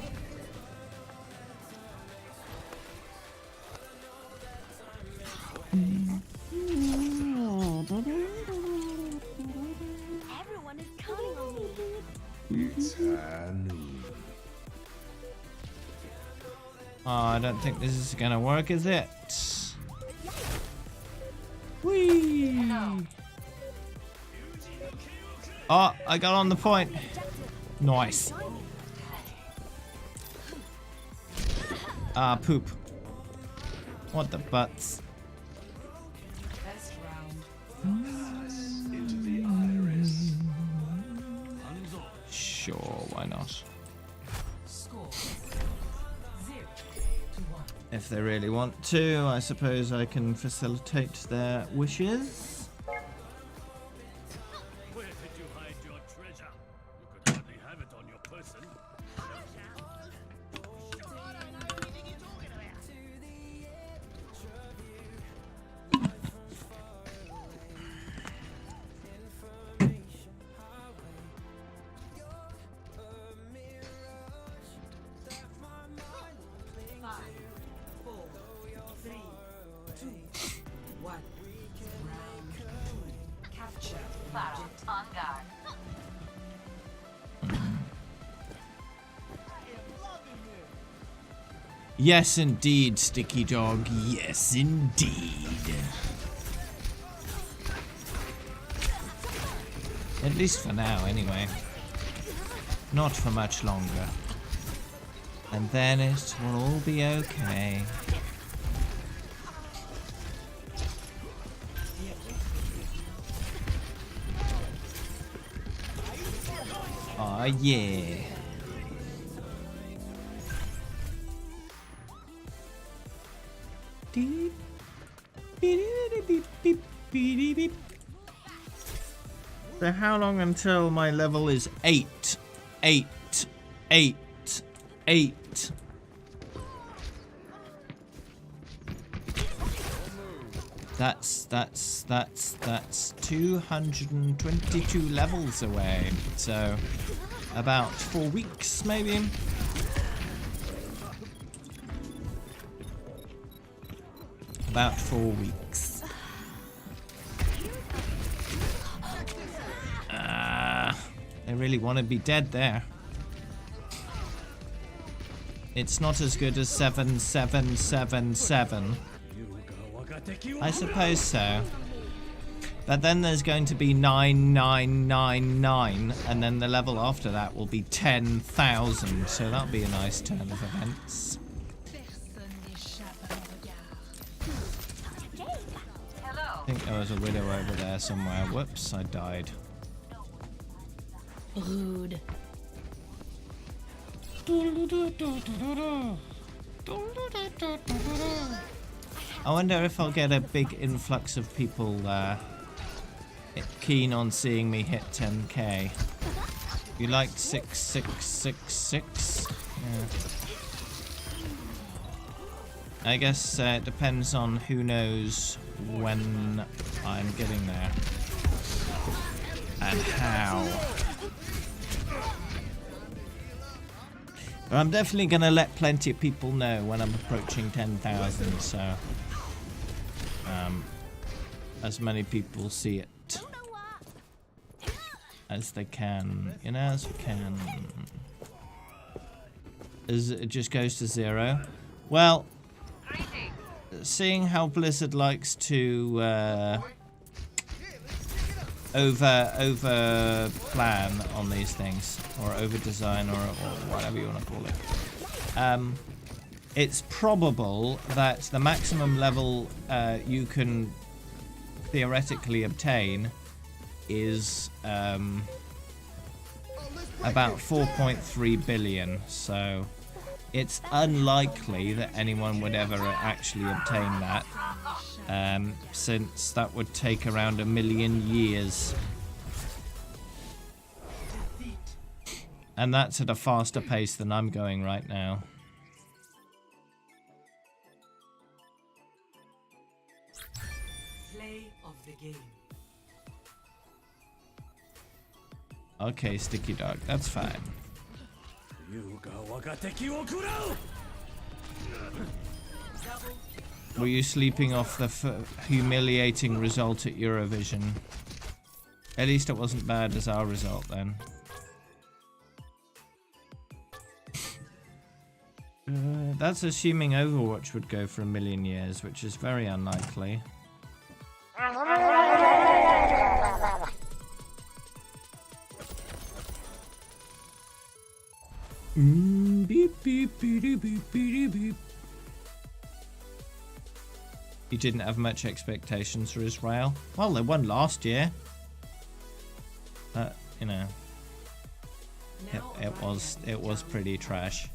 Everyone is counting on me. Oh, I don't think this is gonna work, is it? Whee! Oh, I got on the point. Nice. Ah, poop. What the butts? Best round. Into the iris. Sure, why not? Score 0-1. If they really want to, I suppose I can facilitate their wishes. Where did you hide your treasure? You could hardly have it on your person. on guard. Yes, indeed, Sticky Dog. Yes, indeed. At least for now, anyway. Not for much longer. And then it will all be okay. Aw, yeah. Beep. Beep, beep, beep, beep, beep. So how long until my level is 8? 8. 8. 8. That's 222 levels away. So about 4 weeks maybe. About 4 weeks. I really want to be dead there. It's not as good as 7777. I suppose so. But then there's going to be 9999, and then the level after that will be 10,000. So that'll be a nice turn of events. I think there was a widow over there somewhere. Whoops, I died. Rude. I wonder if I'll get a big influx of people keen on seeing me hit 10k. You liked 6666? Yeah. I guess it depends on who knows when I'm getting there. And how. But I'm definitely going to let plenty of people know when I'm approaching 10,000, so as many people see it as they can, you know, as we can. As it just goes to 0. Well, seeing how Blizzard likes to over plan on these things, or over design, or whatever you want to call it, it's probable that the maximum level you can theoretically obtain is about 4.3 billion. So it's unlikely that anyone would ever actually obtain that, since that would take around 1 million years. And that's at a faster pace than I'm going right now. Play of the game. Okay, Sticky Dog, that's fine. Were you sleeping off the humiliating result at Eurovision? At least it wasn't bad as our result then. That's assuming Overwatch would go for 1 million years, which is very unlikely. Beep, beep, beep, beep, beep, beep. You didn't have much expectations for Israel. Well, they won last year. You know, it was pretty trash.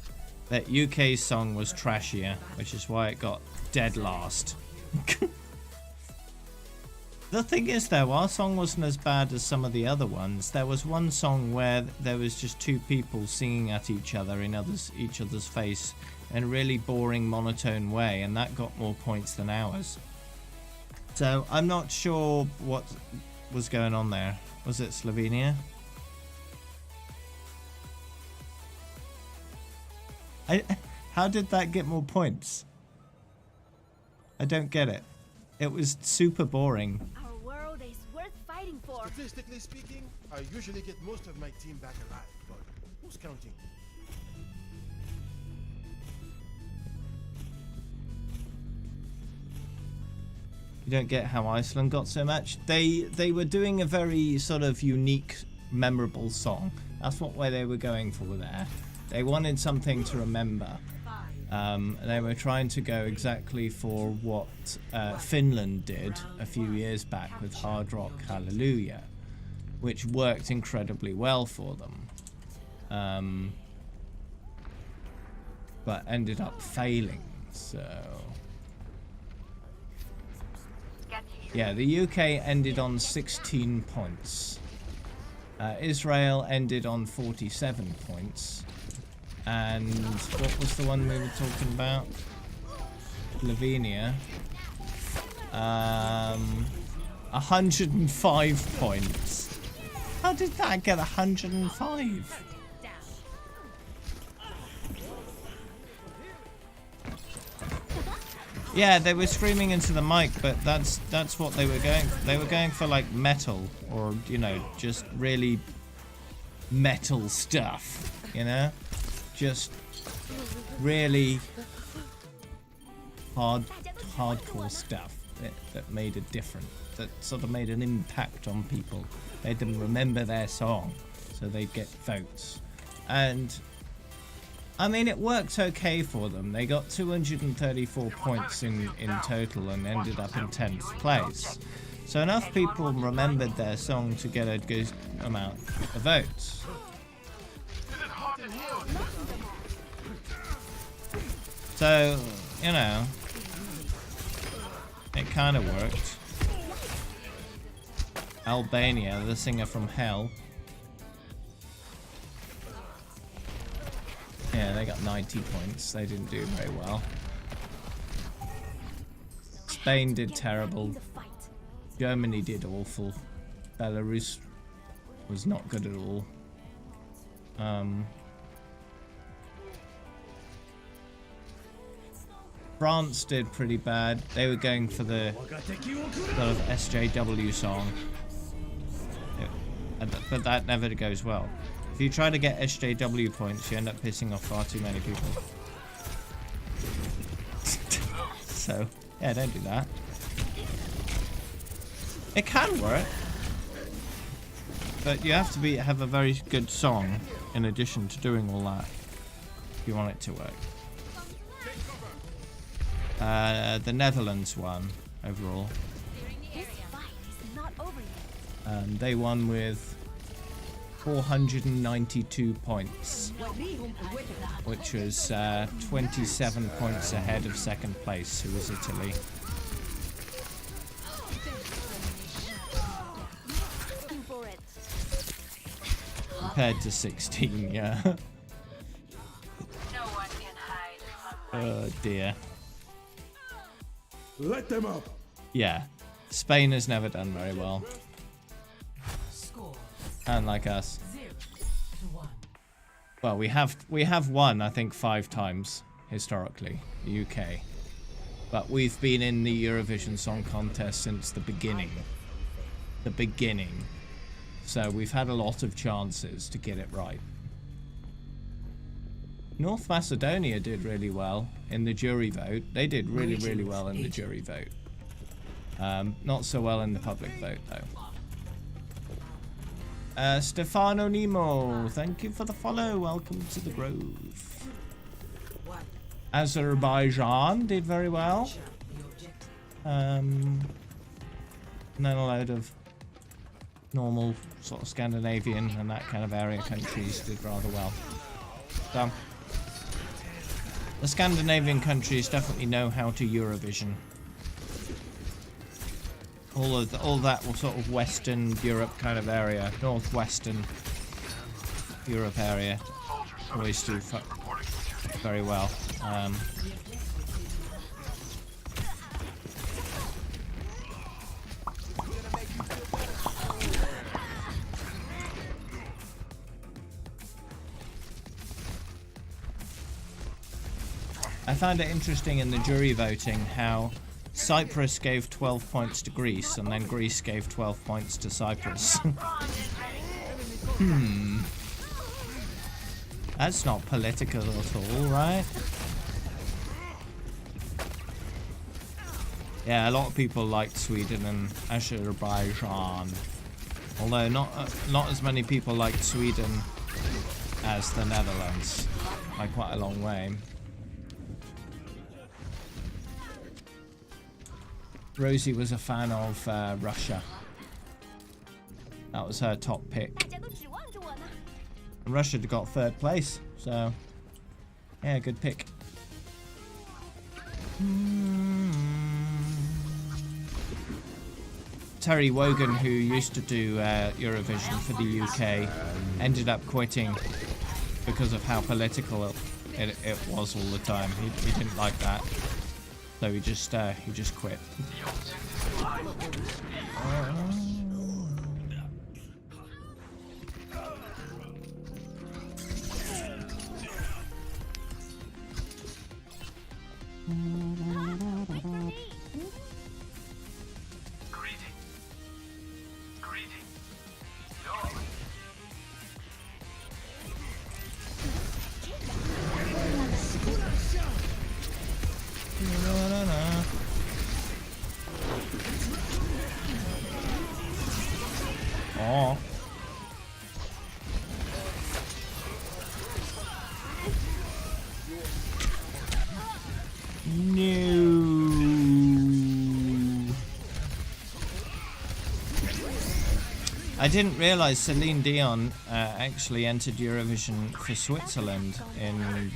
That UK song was trashier, which is why it got dead last. The thing is, though, our song wasn't as bad as some of the other ones. There was one song where there was just 2 people singing at each other in each other's face in a really boring, monotone way, and that got more points than ours. So I'm not sure what was going on there. Was it Slovenia? How did that get more points? I don't get it. It was super boring. Our world is worth fighting fighting for? Statistically speaking, I usually get most of my team back alive, but who's counting? You don't get how Iceland got so much. They were doing a very sort of unique, memorable song. That's what way they were going for there. They wanted something to remember. They were trying to go exactly for what Finland did a few years back with Hard Rock Hallelujah, which worked incredibly well for them, but ended up failing. So yeah, the UK ended on 16 points. Israel ended on 47 points. And what was the one we were talking about? Slovenia. 105 points. How did that get 105? Yeah, they were screaming into the mic, but that's what they were going for. They were going for like metal, or you know, just really metal stuff, you know? Just really hardcore stuff that made a difference, that sort of made an impact on people, made them remember their song, so they'd get votes. And I mean, it worked okay for them. They got 234 points in total and ended up in 10th place. So enough people remembered their song to get a good amount of votes. So, you know, it kind of worked. Albania, the singer from Hell. Yeah, they got 90 points. They didn't do very well. Spain did terrible. Germany did awful. Belarus was not good at all. France did pretty bad. They were going for the sort of SJW song. But that never goes well. If you try to get SJW points, you end up pissing off far too many people. So, yeah, don't do that. It can work. But you have to have a very good song in addition to doing all that if you want it to work. The Netherlands won overall. They won with 492 points, which was 27 points ahead of second place, who was Italy. Compared to 16, yeah. No one can hide from Oh dear. Let them up. Yeah, Spain has never done very well. Unlike us. Well, we have won, I think, 5 times historically, the UK. But we've been in the Eurovision Song Contest since the beginning. The beginning. So we've had a lot of chances to get it right. North Macedonia did really well in the jury vote. They did really, really well in the jury vote. Not so well in the public vote, though. Stefano Nemo, thank you for the follow. Welcome to the Grove. Azerbaijan did very well. And then a load of normal sort of Scandinavian and that kind of area countries did rather well. So the Scandinavian countries definitely know how to Eurovision. All that sort of Western Europe kind of area, northwestern Europe area, always do very well. I find it interesting in the jury voting how Cyprus gave 12 points to Greece, and then Greece gave 12 points to Cyprus. That's not political at all, right? Yeah, a lot of people liked Sweden and Azerbaijan. Although not as many people liked Sweden as the Netherlands. By quite a long way. Rosie was a fan of Russia. That was her top pick. And Russia got 3rd place, so yeah, good pick. Terry Wogan, who used to do Eurovision for the UK, ended up quitting because of how political it was all the time. He didn't like that, so he just quit. Oh. No. I didn't realize Celine Dion actually entered Eurovision for Switzerland in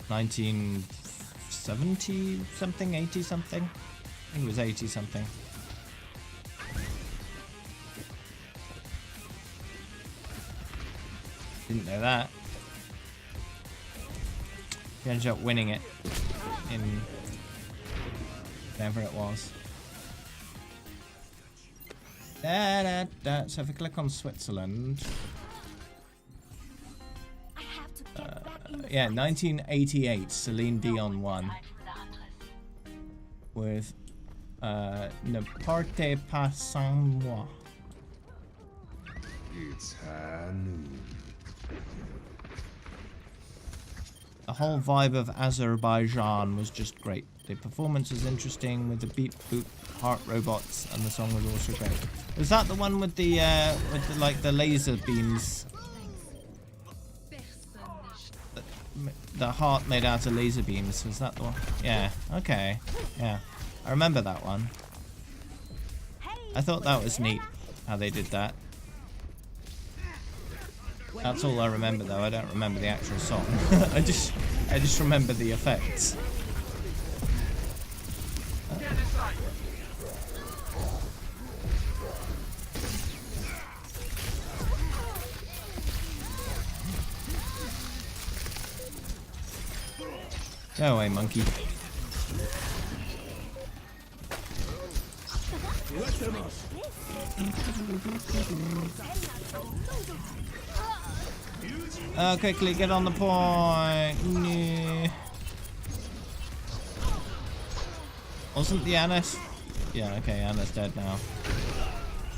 1970 something, 80 something. I think it was 80 something. Didn't know that. He ended up winning it in whatever it was. So if we click on Switzerland, yeah, 1988, Celine Dion won with Ne partez pas sans moi. It's high noon. The whole vibe of Azerbaijan was just great. The performance was interesting with the beep boop heart robots, and the song was also great. Was that the one with the like the laser beams? The heart made out of laser beams. Was that the one? Yeah. Okay. Yeah. I remember that one. I thought that was neat how they did that. That's all I remember though. I don't remember the actual song. I just remember the effects. Go away, monkey. Quickly get on the point. Nee. Wasn't the Anna's? Yeah, okay, Anna's dead now.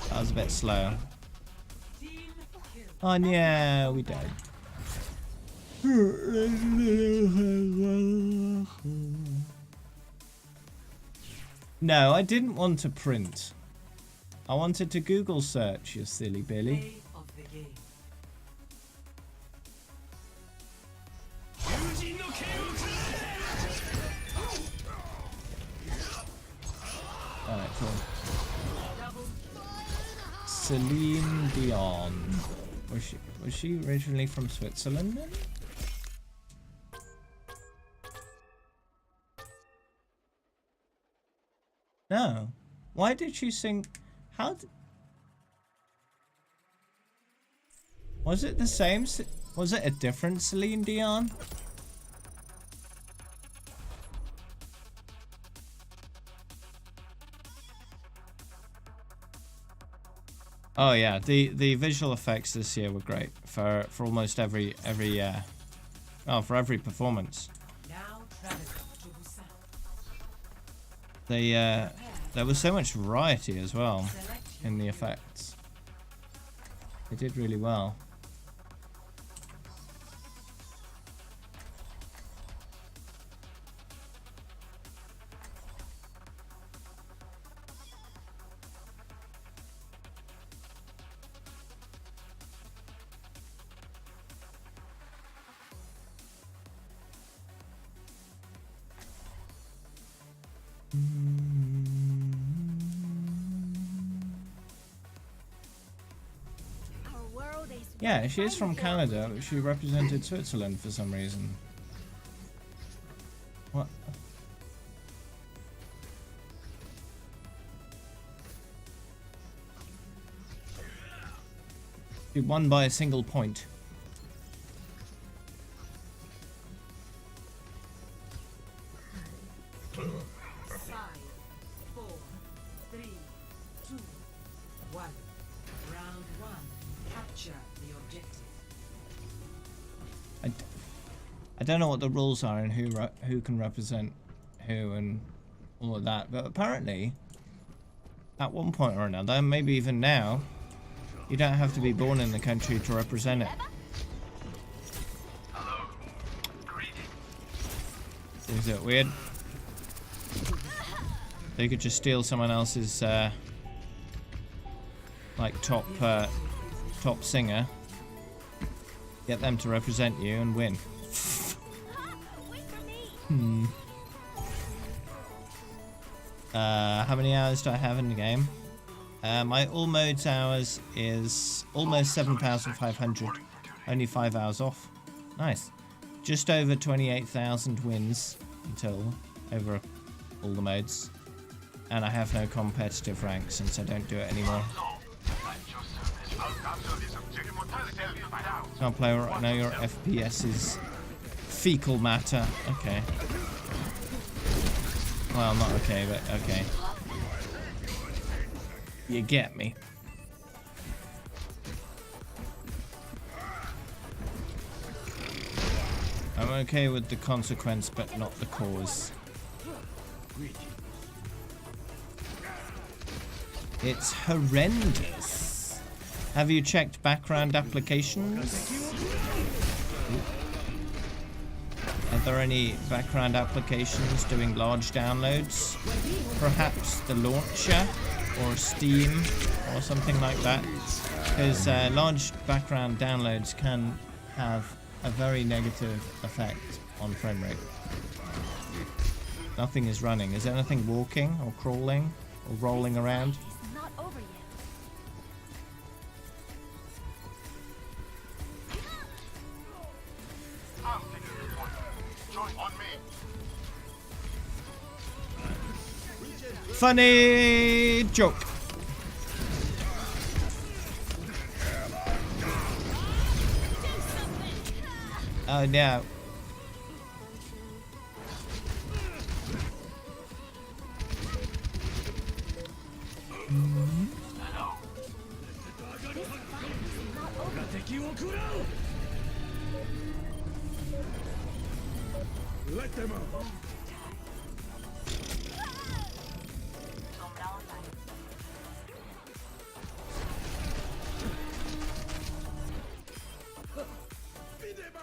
That was a bit slow. Oh yeah, we died. No, I didn't want to print. I wanted to Google search, you silly Billy. Alright, cool. Celine Dion. Was she originally from Switzerland then? No. Why did she sing? Was it the same? Was it a different Celine Dion? Oh yeah, the visual effects this year were great for almost every for every performance. there was so much variety as well in the effects. They did really well. Our world is Yeah, she is from Canada, but she represented Switzerland for some reason. What? She won by a single point. I don't know what the rules are and who can represent who and all of that, but apparently, at one point or another, maybe even now, you don't have to be born in the country to represent it. Is it weird? They could just steal someone else's like top singer, get them to represent you and win. How many hours do I have in the game? My all modes hours is almost 7,500. Only 5 hours off. Nice. Just over 28,000 wins until over all the modes. And I have no competitive rank since I don't do it anymore. Can't play right now, your FPS is fecal matter. Okay. Well, not okay, but okay. You get me. I'm okay with the consequence, but not the cause. It's horrendous. Have you checked background applications? Are there any background applications doing large downloads? Perhaps the launcher or Steam or something like that? Because large background downloads can have a very negative effect on frame rate. Nothing is running. Is anything walking or crawling or rolling around? It's not over yet. Funny joke. Oh no. Let them out.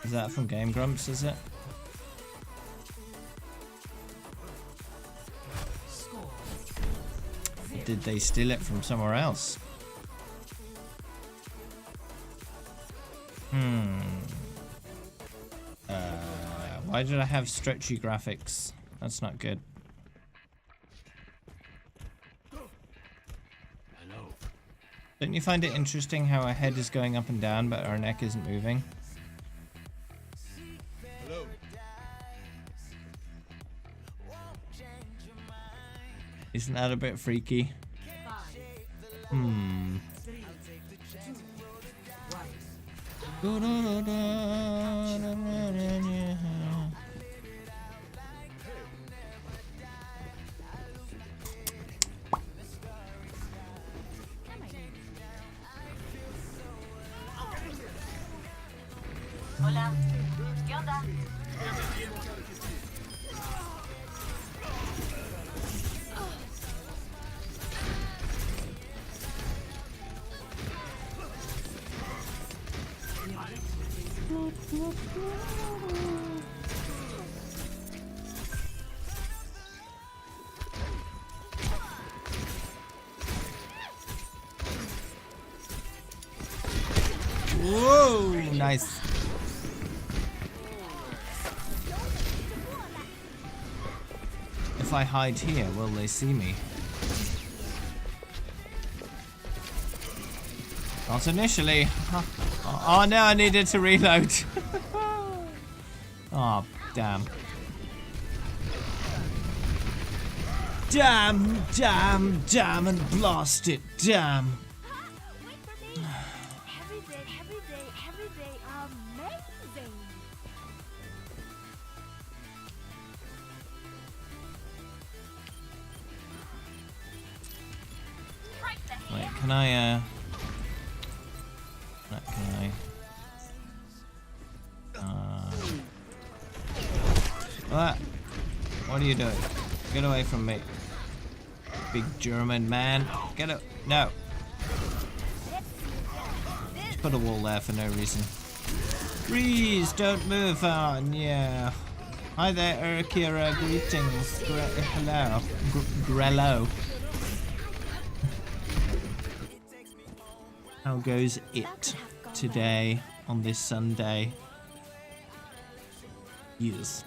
Is that from Game Grumps, is it? Or did they steal it from somewhere else? Why did I have stretchy graphics? That's not good. Don't you find it interesting how our head is going up and down but our neck isn't moving? Hello. Isn't that a bit freaky? Hola. ¿Qué onda? Whoa, nice. If I hide here, will they see me? Not initially. Oh no, I needed to reload. Oh, damn. Damn, damn, damn, and blast it, damn. Every day, amazing. Wait, can I, Can what are you doing? Get away from me. Big German man. Get up. No. Just put a wall there for no reason. Freeze! Don't move on. Yeah. Hi there, Kira. Greetings. Hello. Grello. How goes it today on this Sunday? Yes.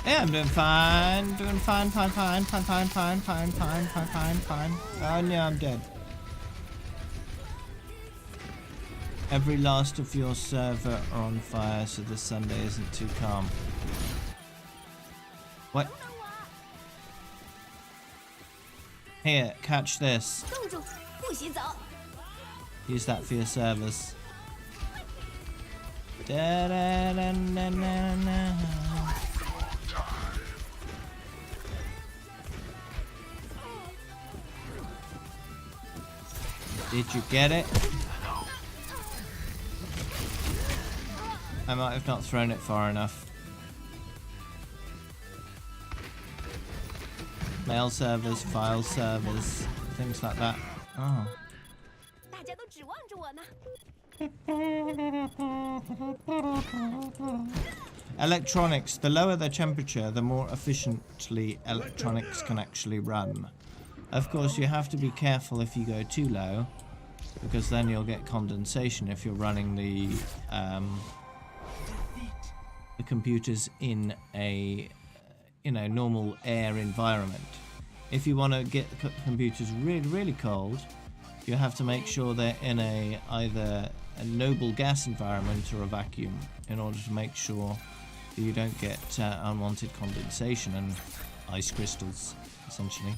Yeah, I'm doing fine. Doing fine. Oh no, I'm dead. Every last of your server are on fire, so this Sunday isn't too calm. What? Here, catch this. Use that for your servers. Da-da-da-da-da-da. Did you get it? I might have not thrown it far enough. Mail servers, file servers, things like that. Oh. Electronics. The lower the temperature, the more efficiently electronics can actually run. Of course, you have to be careful if you go too low, because then you'll get condensation if you're running the computers in a normal air environment. If you want to get computers really cold, you have to make sure they're in either a noble gas environment or a vacuum, in order to make sure that you don't get unwanted condensation and ice crystals, essentially.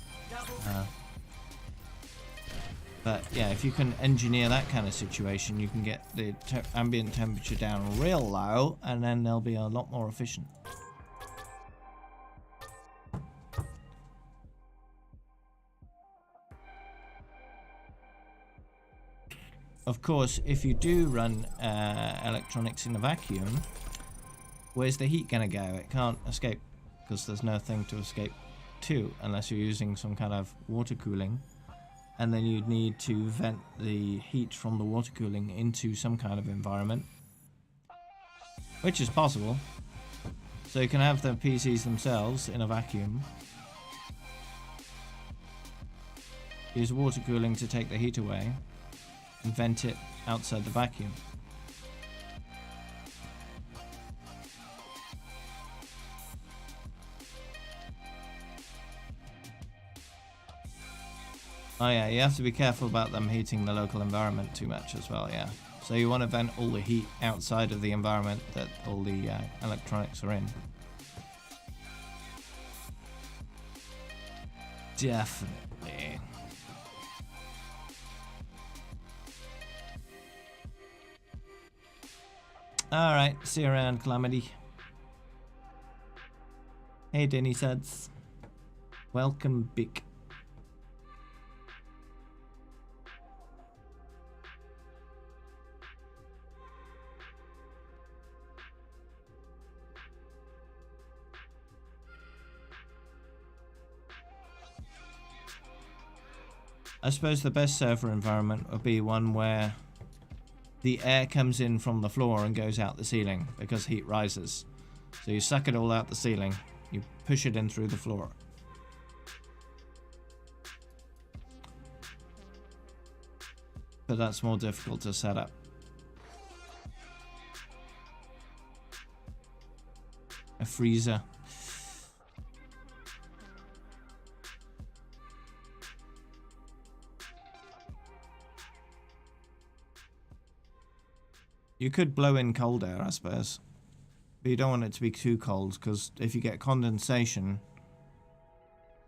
But yeah, if you can engineer that kind of situation, you can get the ambient temperature down real low, and then they'll be a lot more efficient. Of course, if you do run electronics in a vacuum, where's the heat gonna go? It can't escape, because there's nothing to escape to, unless you're using some kind of water cooling. And then you'd need to vent the heat from the water cooling into some kind of environment, which is possible. So you can have the PCs themselves in a vacuum, use water cooling to take the heat away, and vent it outside the vacuum. Oh yeah, you have to be careful about them heating the local environment too much as well, yeah. So you want to vent all the heat outside of the environment that all the electronics are in. Definitely. Alright, see you around, Calamity. Hey, Denny Suds. Welcome, Bick. I suppose the best server environment would be one where the air comes in from the floor and goes out the ceiling because heat rises. So you suck it all out the ceiling, you push it in through the floor. But that's more difficult to set up. A freezer. You could blow in cold air, I suppose. But you don't want it to be too cold, because if you get condensation,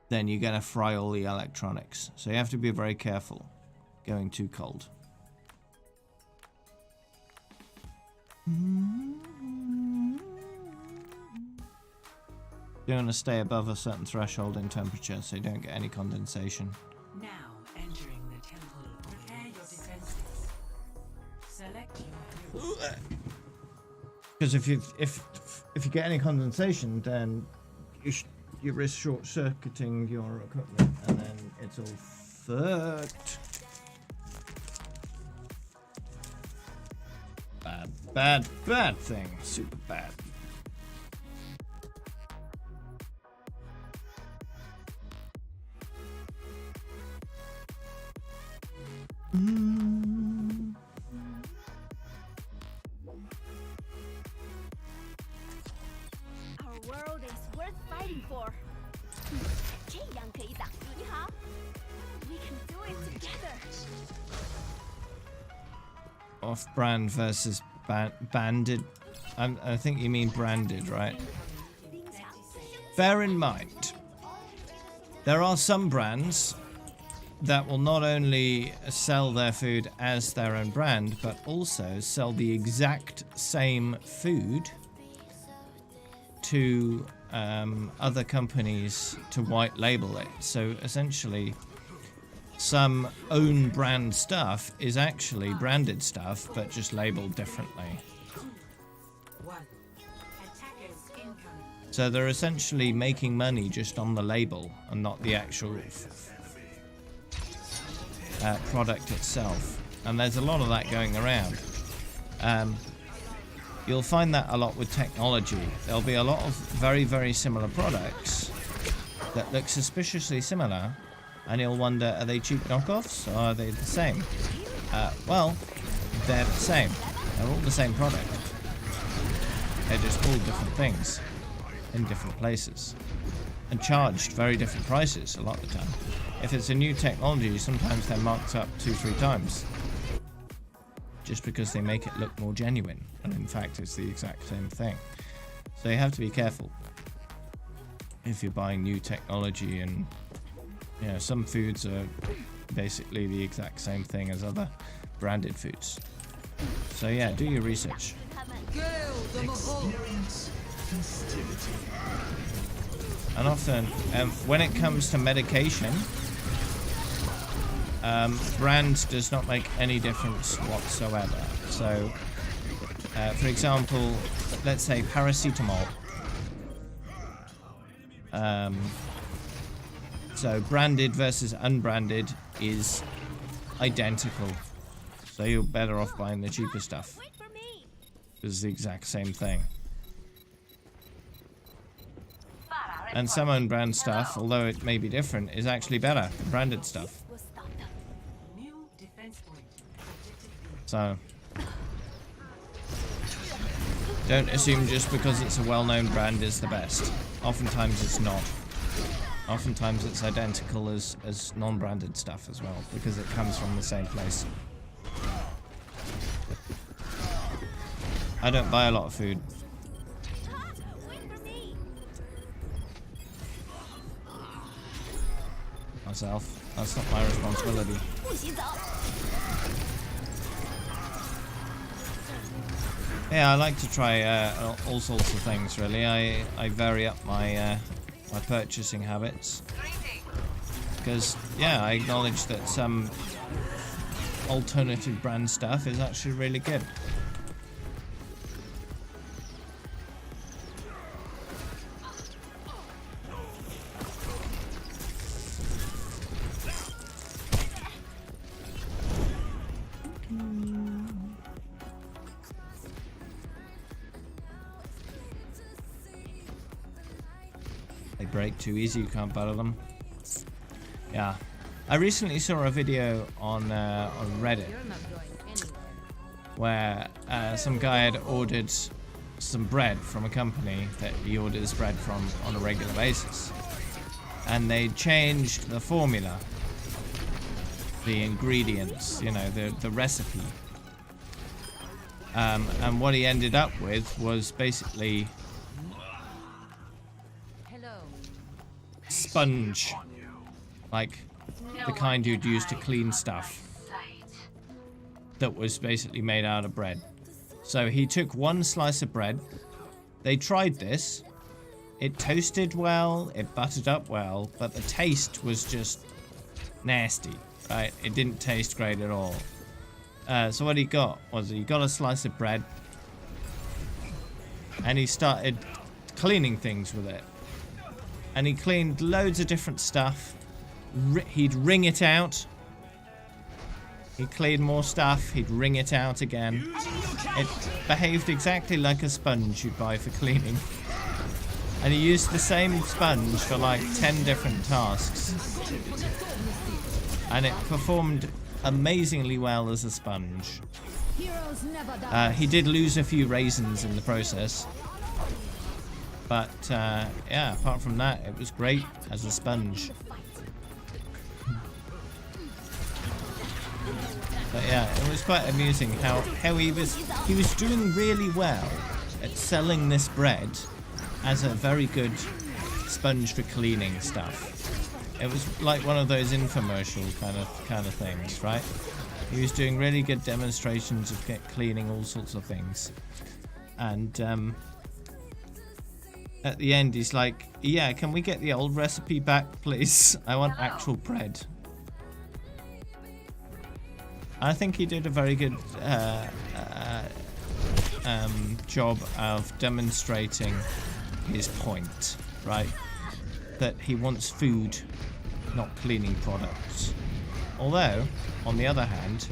then you're going to fry all the electronics. So you have to be very careful going too cold. You want to stay above a certain threshold in temperature so you don't get any condensation. Now entering the temple. Prepare your defenses. Select your hero. Because if you get any condensation, then you risk short circuiting your equipment, and then it's all fucked. Bad thing. Super bad. Our world is worth fighting for. 这样可以打。你好。We can do it together. Off-brand versus banded. I think you mean branded, right? Bear in mind, there are some brands that will not only sell their food as their own brand, but also sell the exact same food to other companies to white label it. So essentially, some own brand stuff is actually branded stuff, but just labeled differently. So they're essentially making money just on the label and not the actual product itself. And there's a lot of that going around. You'll find that a lot with technology. There'll be a lot of very, very similar products that look suspiciously similar, and you'll wonder, are they cheap knockoffs or are they the same? Well, they're the same. They're all the same product. They're just all different things in different places and charged very different prices a lot of the time. If it's a new technology, sometimes they're marked up 2-3 times just because they make it look more genuine, and in fact it's the exact same thing. So you have to be careful if you're buying new technology. And you know, some foods are basically the exact same thing as other branded foods. So yeah, do your research. And often, when it comes to medication, brand does not make any difference whatsoever. So, for example, let's say paracetamol. So branded versus unbranded is identical. So you're better off buying the cheaper stuff. It's the exact same thing. And some own brand stuff, although it may be different, is actually better than branded stuff. So don't assume just because it's a well-known brand is the best. Oftentimes it's not. Oftentimes it's identical as non-branded stuff as well, because it comes from the same place. I don't buy a lot of food. Myself. That's not my responsibility. Yeah, I like to try all sorts of things, really. I vary up my my purchasing habits. Because, yeah, I acknowledge that some alternative brand stuff is actually really good. break too easy, you can't butter them. Yeah. I recently saw a video on Reddit where some guy had ordered some bread from a company that he orders bread from on a regular basis. And they changed the formula, the ingredients, you know, the recipe. And what he ended up with was basically sponge, like the kind you'd use to clean stuff, that was basically made out of bread. So he took one slice of bread. They tried this. It toasted well, it buttered up well, but the taste was just nasty, right? It didn't taste great at all. So what he got was he got a slice of bread and he started cleaning things with it. And he cleaned loads of different stuff. He'd wring it out. He'd clean more stuff. He'd wring it out again. It behaved exactly like a sponge you'd buy for cleaning. And he used the same sponge for like 10 different tasks. And it performed amazingly well as a sponge. He did lose a few raisins in the process. But yeah, apart from that, it was great as a sponge. But yeah, it was quite amusing how he was doing really well at selling this bread as a very good sponge for cleaning stuff. It was like one of those infomercial kind of things, right? He was doing really good demonstrations of cleaning all sorts of things. And at the end he's like, yeah, can we get the old recipe back, please? I want actual bread. I think he did a very good job of demonstrating his point, right? That he wants food, not cleaning products. Although, on the other hand,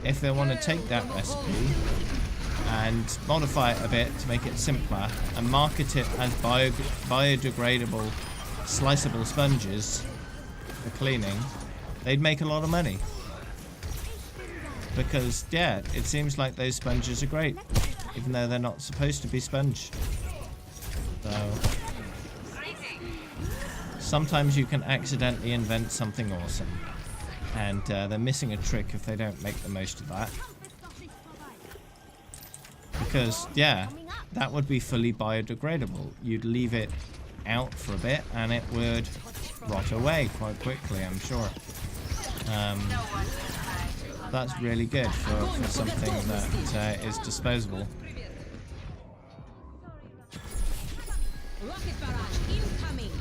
if they want to take that recipe and modify it a bit to make it simpler and market it as biodegradable, sliceable sponges for cleaning, they'd make a lot of money. Because, yeah, it seems like those sponges are great, even though they're not supposed to be sponge. So, sometimes you can accidentally invent something awesome. And they're missing a trick if they don't make the most of that. Because, yeah, that would be fully biodegradable. You'd leave it out for a bit and it would rot away quite quickly, I'm sure. That's really good for something that is disposable. Rocket barrage incoming.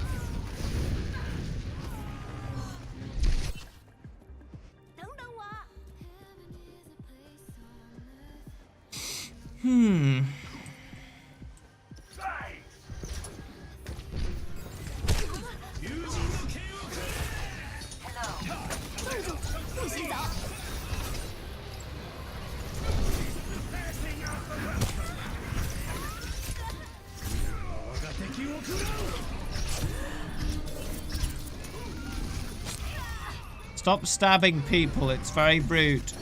Stop stabbing people, it's very rude.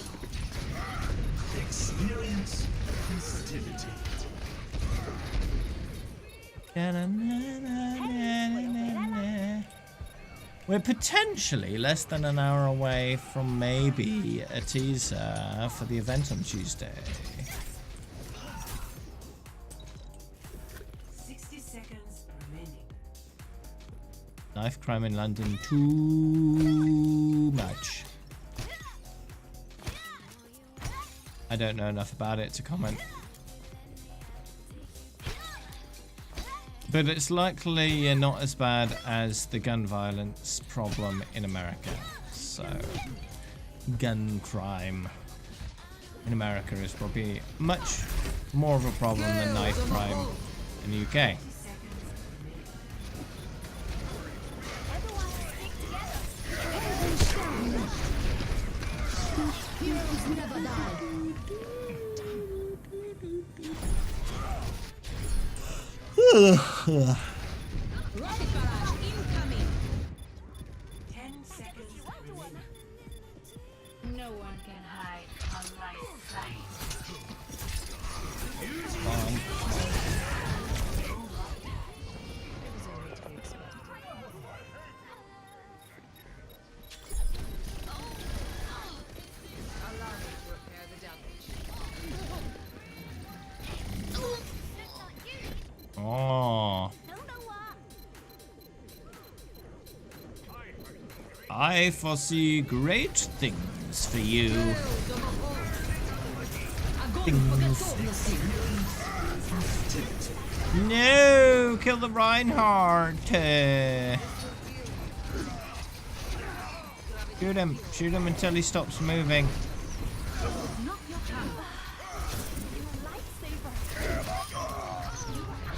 Experience festivity. We're potentially less than an hour away from maybe a teaser for the event on Tuesday. 60 seconds remaining. Knife crime in London, too much. I don't know enough about it to comment. But it's likely not as bad as the gun violence problem in America. So, gun crime in America is probably much more of a problem than knife crime in the UK. Heroes never die. Rocket barrage No one can hide from my sight. Allow me to repair the damage. Oh. I foresee great things for you. Things. No, kill the Reinhardt. Shoot him until he stops moving.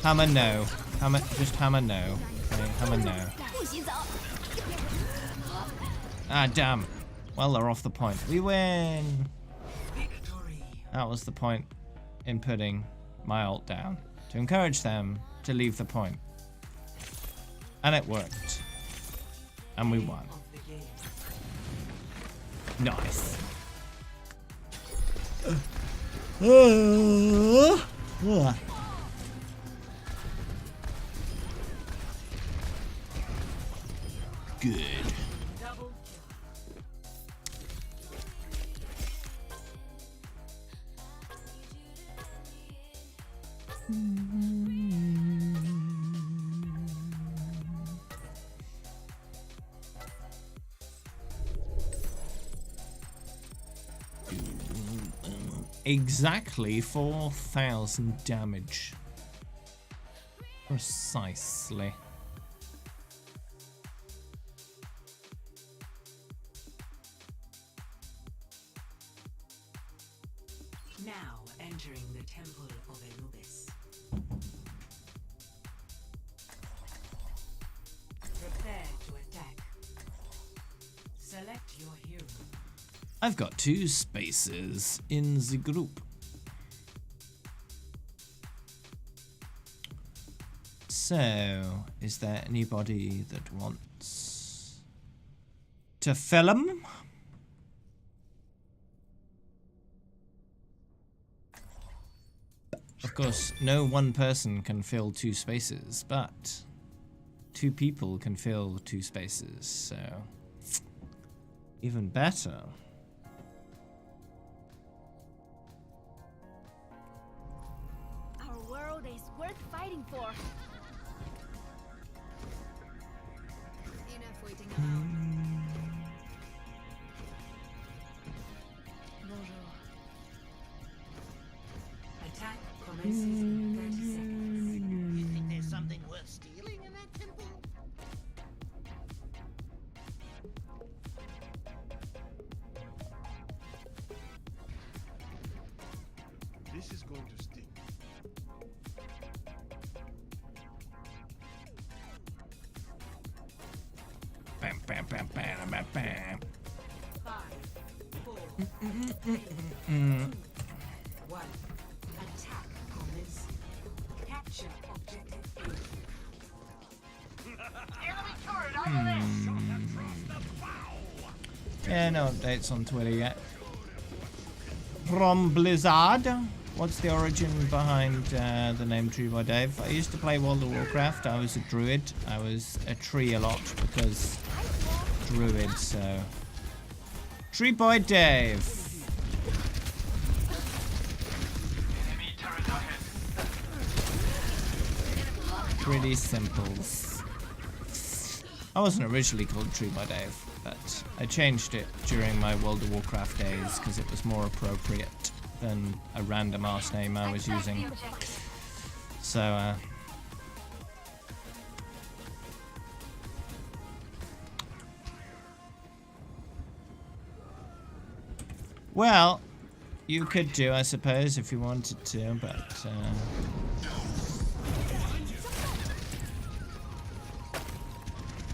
Hammer no. Just hammer no. Okay, hammer no. Ah, damn. Well, they're off the point. We win. That was the point in putting my ult down. To encourage them to leave the point. And it worked. And we won. Nice. Good. Exactly 4,000 damage. Precisely. Now entering the Temple of Anubis. Prepare to attack. Select your hero. I've got 2 spaces in the group. So, is there anybody that wants to fill 'em? Of course, no one person can fill 2 spaces, but 2 people can fill 2 spaces, so even better. Our world is worth fighting for. Enough waiting around. Bonjour. Attack commences in 30 seconds. You think there's something worth stealing in that temple? This is going to sting. Bam, bam, bam, bam, bam, bam. 5, 4, 1. Attack commence. Capture objective Yeah, no updates on Twitter yet. From Blizzard. What's the origin behind the name Tree by Dave? I used to play World of Warcraft. I was a druid. I was a tree a lot because druid, so... Tree Boy Dave. Pretty simples. I wasn't originally called Tree by Dave, but I changed it during my World of Warcraft days because it was more appropriate than a random ass name I was using. So, well, you could do, I suppose, if you wanted to, but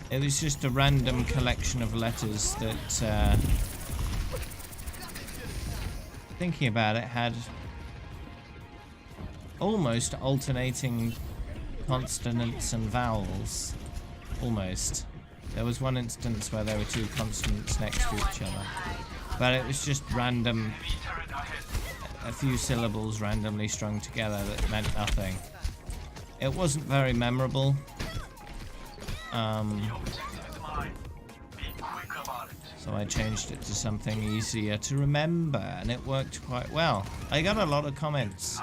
it was just a random collection of letters that, thinking about it, had almost alternating consonants and vowels. Almost. There was one instance where there were 2 consonants next to each other. But it was just random, a few syllables randomly strung together that meant nothing. It wasn't very memorable. So I changed it to something easier to remember, and it worked quite well. I got a lot of comments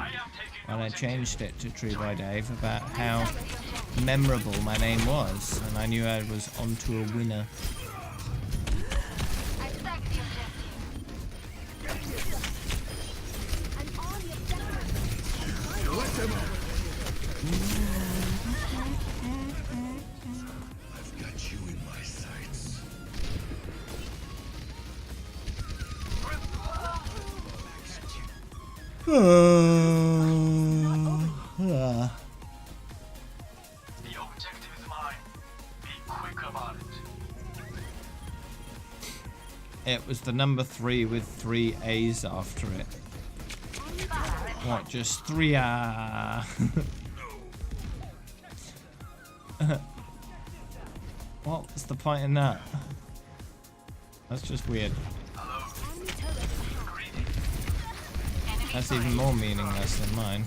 when I changed it to True by Dave about how memorable my name was, and I knew I was onto a winner. I've got you in my sights. The objective is mine. Be quick about it. It was the number 3 with 3 A's after it. What, just 3 What's the point in that? That's just weird. That's even more meaningless than mine.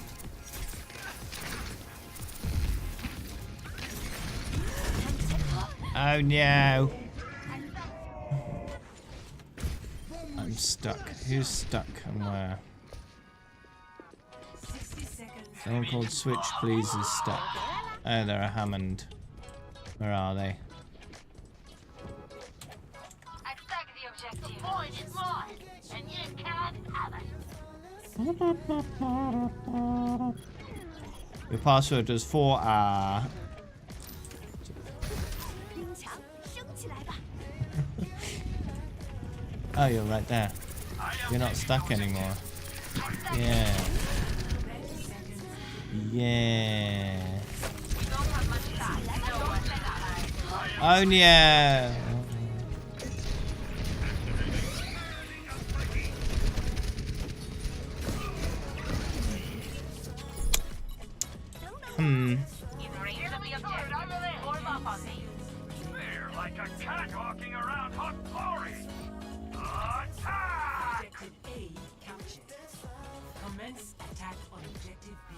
Oh no! I'm stuck. Who's stuck and where? 60 seconds. Someone called Switch Please is stuck. Oh, they're a Hammond. Where are they? Attack the objective. The point is mine, and you can't have it. Your password was 4R. Oh, you're right there. You're not stuck anymore. Yeah. Yeah. Oh yeah. They're like a cat walking around hot glory. Attack! Objective A captured. Commence attack on objective B.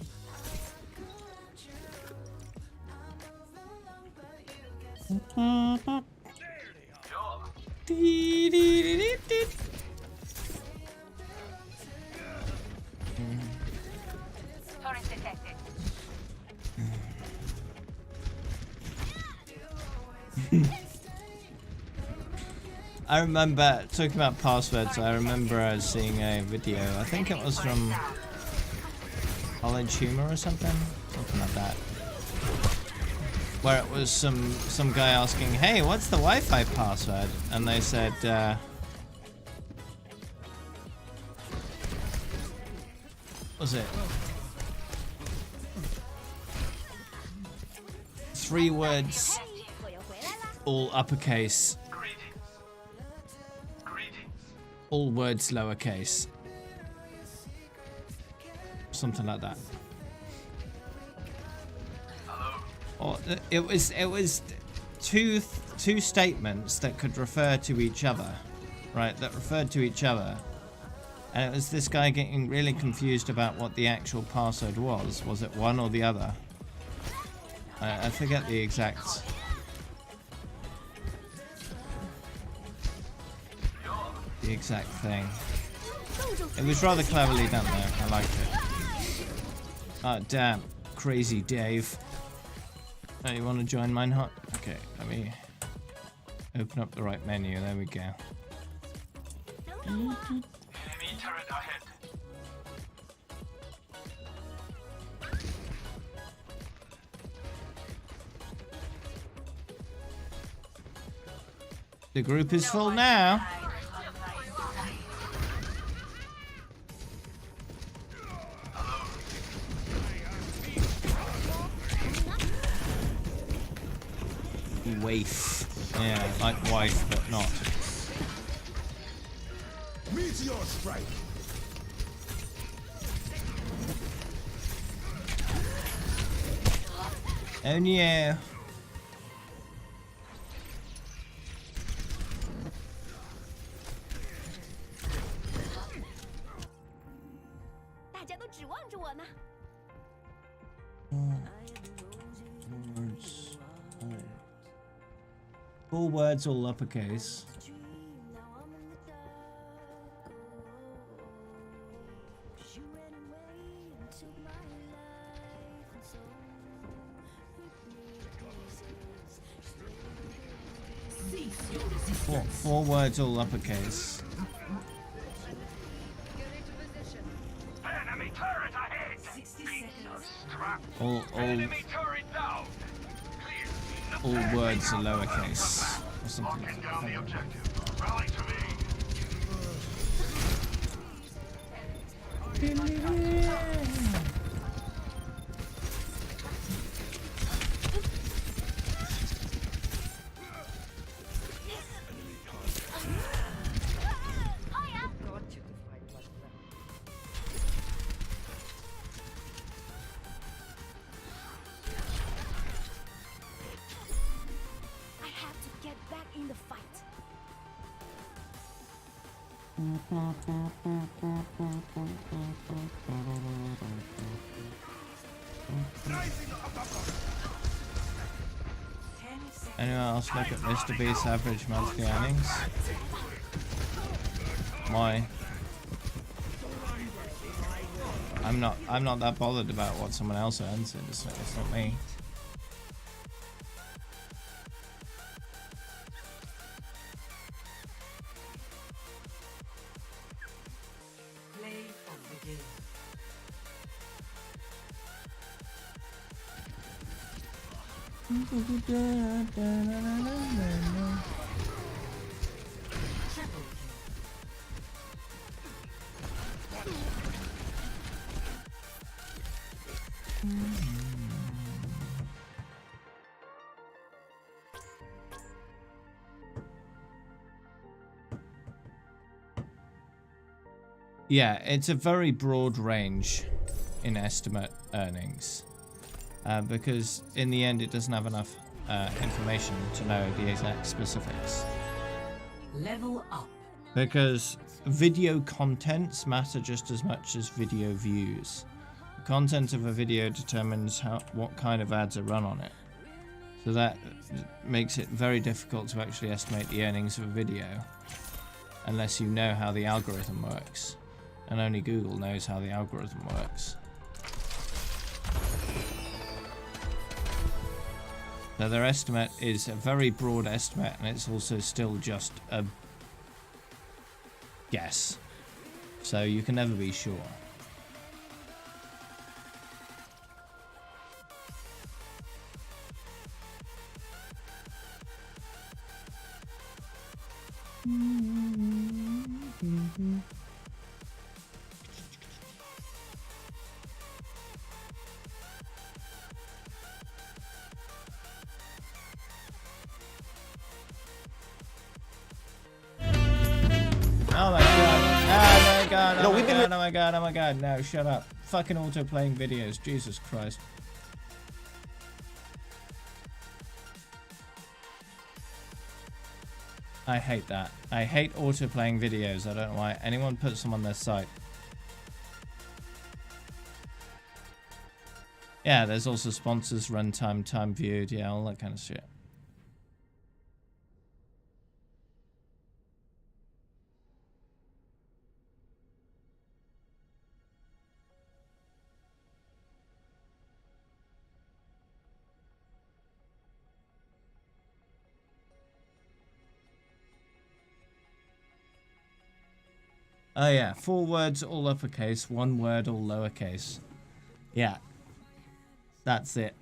Torrent detected. I remember talking about passwords. I remember seeing a video. I think it was from College Humor or something like that, where it was some guy asking, "Hey, what's the Wi-Fi password?" And they said, "Was it 3 words, all uppercase, all words lowercase, something like that." Or it was two statements that could refer to each other, right? That referred to each other, and it was this guy getting really confused about what the actual password was. Was it one or the other? I forget the exact. The exact thing. It was rather cleverly done though. I liked it. Oh damn, crazy Dave. Oh, you want to join mine hot? Okay, let me open up the right menu. There we go. Enemy turret ahead. The group is full now. Waif. Yeah, like wife, but not. Meteor strike. Oh yeah. 指望着我呢。 Words. All words, all uppercase. Four words, all uppercase. Enemy turret ahead! 60 seconds. All Enemy turret down! Clear. all words are lowercase. Or something Locking like down the that. objective. Rally to me. I have to get back in the fight. Anyone else look at Mr. Beast's average monthly earnings? Why? I'm not that bothered about what someone else earns. It's not me. Play of the game. Triple kill. Yeah, it's a very broad range in estimate earnings because in the end it doesn't have enough information to know the exact specifics. Level up. Because video contents matter just as much as video views. The content of a video determines what kind of ads are run on it. So that makes it very difficult to actually estimate the earnings of a video unless you know how the algorithm works. And only Google knows how the algorithm works. So their estimate is a very broad estimate, and it's also still just a guess. So you can never be sure. Oh my god. Oh my god. Oh my god. Oh my god. Oh my god. No, shut up. Fucking auto playing videos. Jesus Christ. I hate that. I hate auto playing videos. I don't know why anyone puts them on their site. Yeah, there's also sponsors, runtime, time viewed. Yeah, all that kind of shit. Oh yeah, 4 words all uppercase, 1 word all lowercase. Yeah, that's it.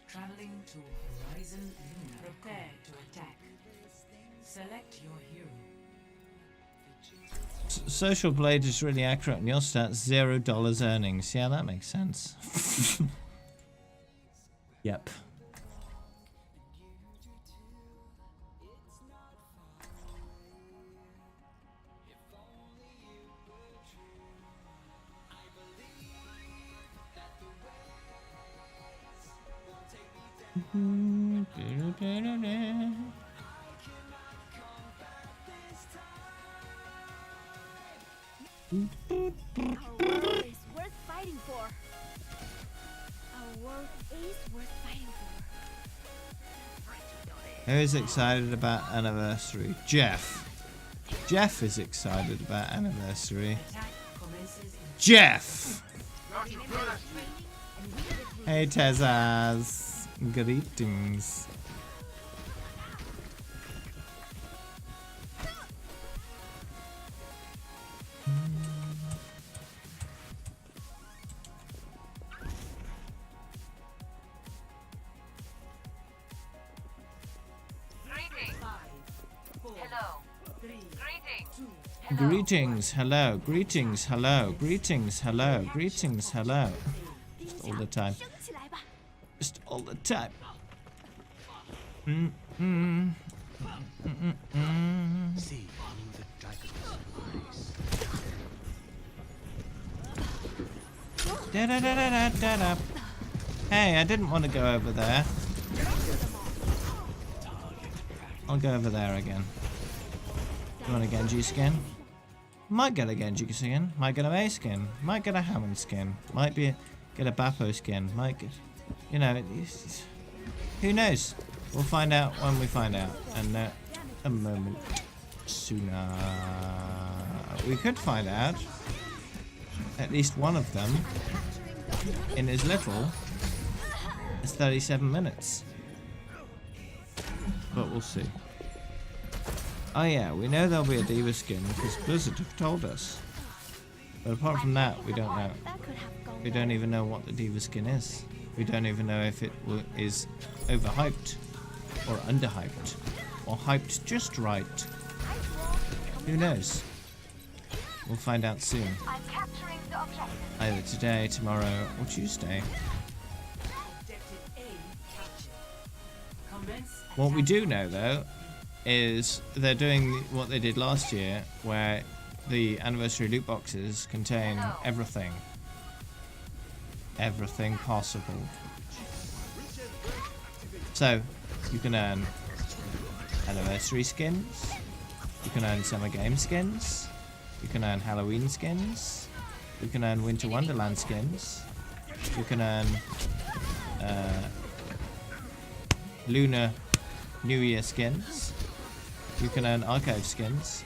Traveling to Horizon Luna. Prepare to attack. Select your hero. Social Blade is really accurate on your stats. $0 earnings. Yeah, that makes sense. Yep. Our world is worth fighting for. Our world is worth fighting for. Who's excited about anniversary? Jeff. Jeff is excited about anniversary. Attack commences in Jeff! Hey Tezaz. Greetings. Greetings. Hello. Greetings, hello, greetings, hello, greetings, hello, greetings, hello. Just all the time. 升起来吧。 Just all the time. See the dragon's eyes. Da-da-da-da-da-da. Hey, I didn't want to go over there. I'll go over there again. You want a Genji skin? Might get a Genji skin. Might get a Mei skin. Might get a Hammond skin. Might get a Bappo skin. Might get, you know, who knows? We'll find out when we find out. And a moment sooner. We could find out at least one of them in as little as 37 minutes. But we'll see. Oh yeah, we know there'll be a Diva skin because Blizzard have told us. But apart from that, we don't know. That could have gone We don't even know what the Diva skin is. We don't even know if it is overhyped or underhyped or hyped just right. Who knows? We'll find out soon. I'm capturing the objective. Either today, tomorrow, or Tuesday. objective A captured. Commence What we do know though is they're doing what they did last year, where the anniversary loot boxes contain everything. Everything possible. So, you can earn anniversary skins, you can earn summer game skins, you can earn Halloween skins, you can earn Winter Wonderland skins, you can earn Lunar New Year skins, you can earn archive skins,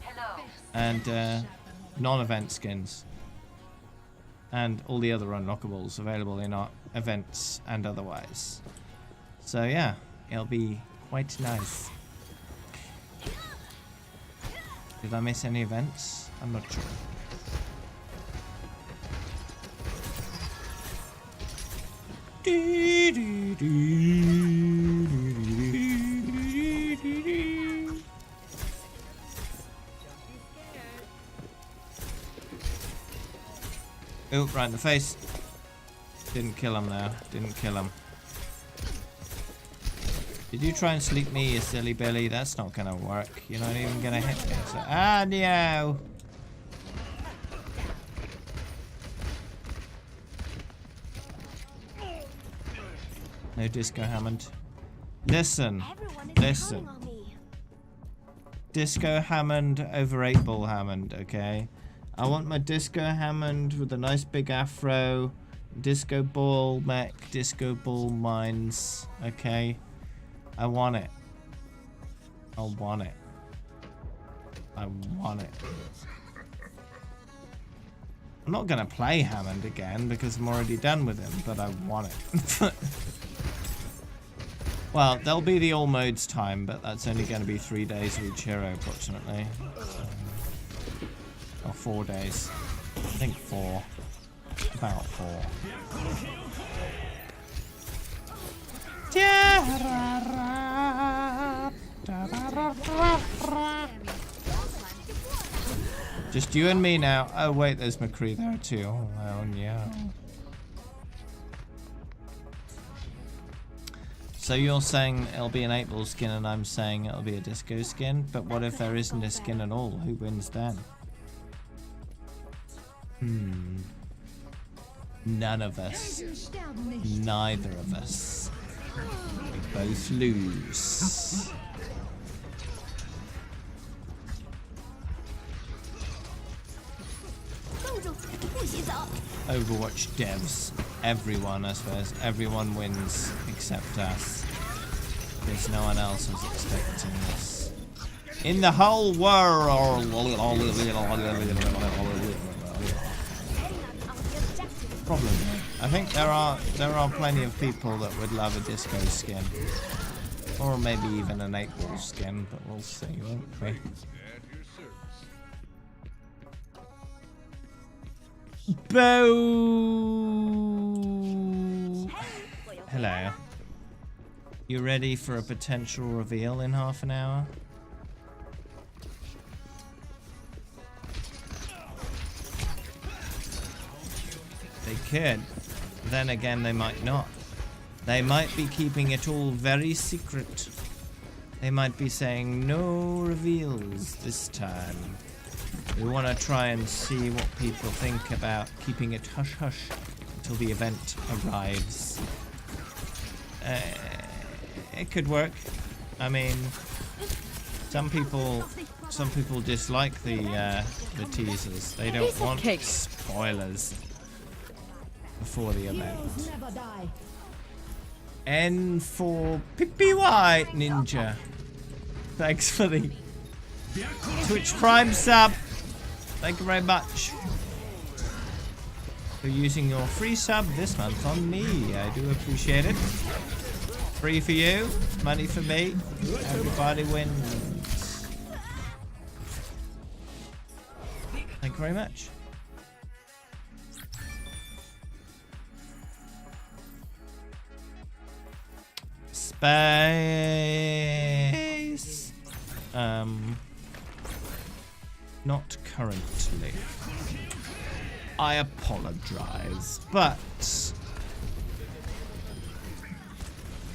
Hello. and non-event skins, and all the other unlockables available in our events and otherwise. So yeah, it'll be quite nice. Did I miss any events? I'm not sure. Oh, right in the face. Didn't kill him though. Didn't kill him. Did you try and sleep me, you silly Billy? That's not gonna work. You're not even gonna hit me. So, ah, no! No Disco Hammond. Listen. Everyone is Listen. counting on me. Disco Hammond over 8-Ball Hammond, okay? I want my Disco Hammond with a nice big afro, Disco Ball mech, Disco Ball mines, okay? I want it. I want it. I want it. I'm not gonna play Hammond again because I'm already done with him, but I want it. Well, there'll be the all modes time, but that's only going to be 3 days of each hero, approximately. So, or 4 days. I think 4. About 4. Just you and me now. Oh wait, there's McCree there too. Oh yeah. So you're saying it'll be an 8-Ball skin and I'm saying it'll be a Disco skin? But what if there isn't a skin at all? Who wins then? None of us. Neither of us. We both lose. Overwatch devs. Everyone, I suppose. Everyone wins except us. Because no one else was expecting this. In the whole world. Problem. I think there are plenty of people that would love a disco skin. Or maybe even an 8-ball skin, but we'll see, won't we? Boo! Hello. You ready for a potential reveal in half an hour? They could. Then again, they might not. They might be keeping it all very secret. They might be saying no reveals this time. We want to try and see what people think about keeping it hush-hush until the event arrives. It could work. I mean, some people dislike the teasers. They don't want spoilers before the event. N for Pippy White Ninja. Thanks for the Twitch Prime sub. Thank you very much for using your free sub this month on me. I do appreciate it. Free for you, money for me. Everybody wins. Thank you very much. Space. Not currently. I apologize, but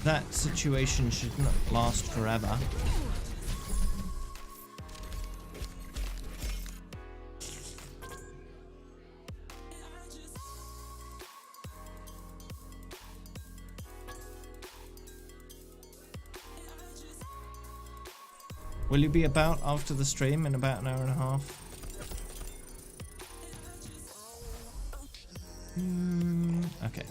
that situation should not last forever. Will you be about after the stream in about an hour and a half? Okay.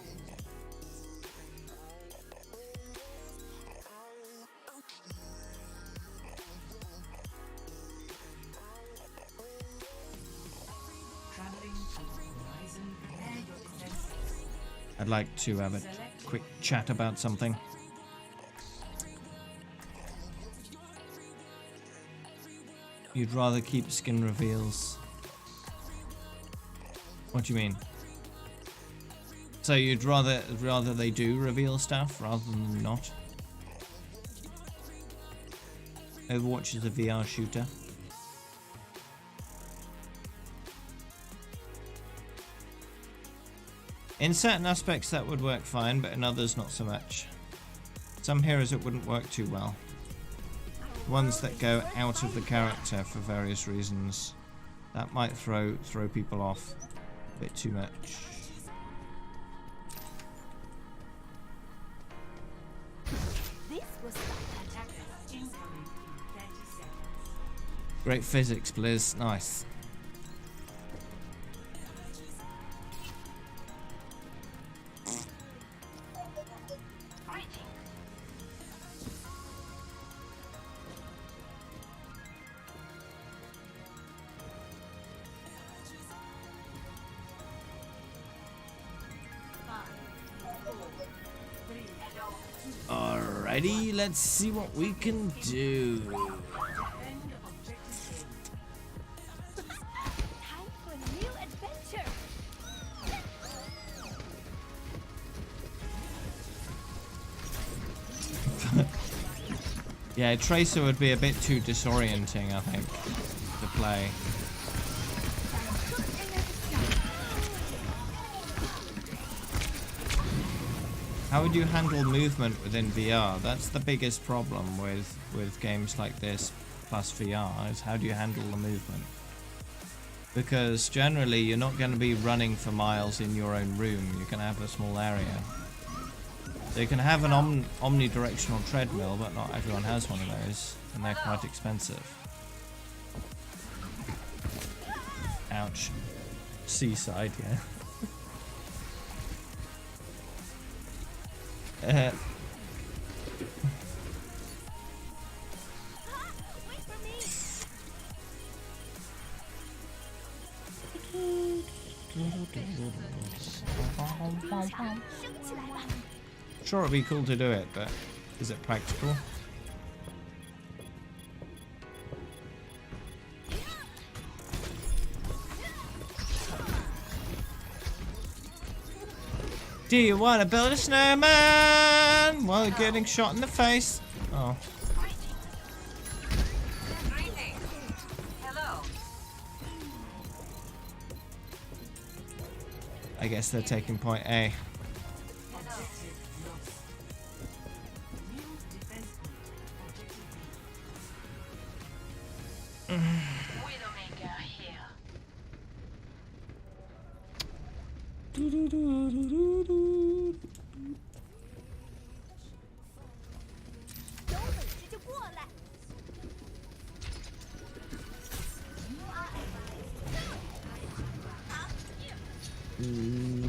I'd like to have a quick chat about something. You'd rather keep skin reveals. What do you mean? So you'd rather they do reveal stuff rather than not? Overwatch is a VR shooter. In certain aspects that would work fine, but in others not so much. Some heroes it wouldn't work too well. Ones that go out of the character for various reasons. That might throw people off a bit too much. Great physics, Blizz. Nice. Alrighty, let's see what we can do. Yeah, Tracer would be a bit too disorienting, I think, to play. How would you handle movement within VR? That's the biggest problem with games like this plus VR, is how do you handle the movement? Because generally you're not going to be running for miles in your own room. You're going to have a small area. So you can have an omnidirectional treadmill, but not everyone has one of those, and they're quite expensive. Ouch. Seaside, yeah. Sure, it'd be cool to do it, but is it practical? Do you want to build a snowman while you're getting shot in the face? Oh. Greetings. Hello. I guess they're taking point A. Widowmaker here.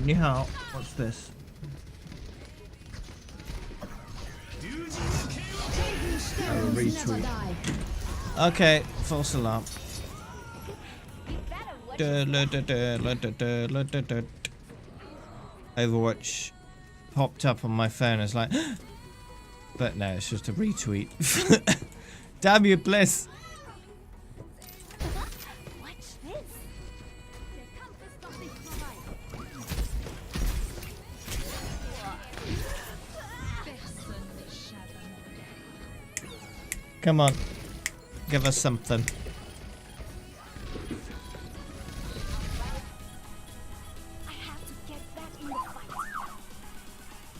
Yeah, what's this? Oh, retweet. Okay, false alarm. Overwatch popped up on my phone. I was like, but no, it's just a retweet. Damn you, Bliss. Come on, give us something.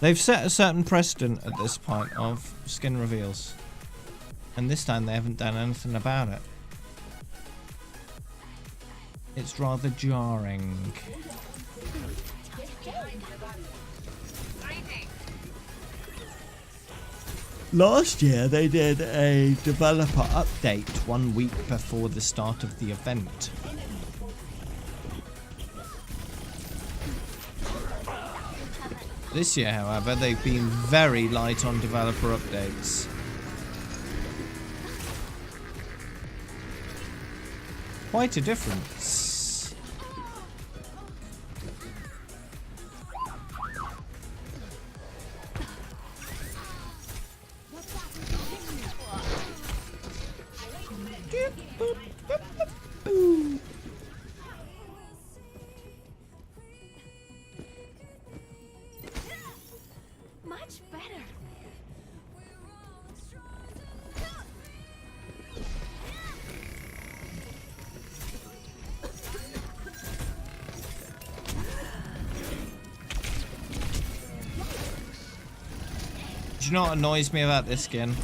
They've set a certain precedent at this point of skin reveals, and this time they haven't done anything about it. It's rather jarring. Last year they did a developer update 1 week before the start of the event. This year, however, they've been very light on developer updates. Quite a difference. Much better. Do you know what annoys me about this skin?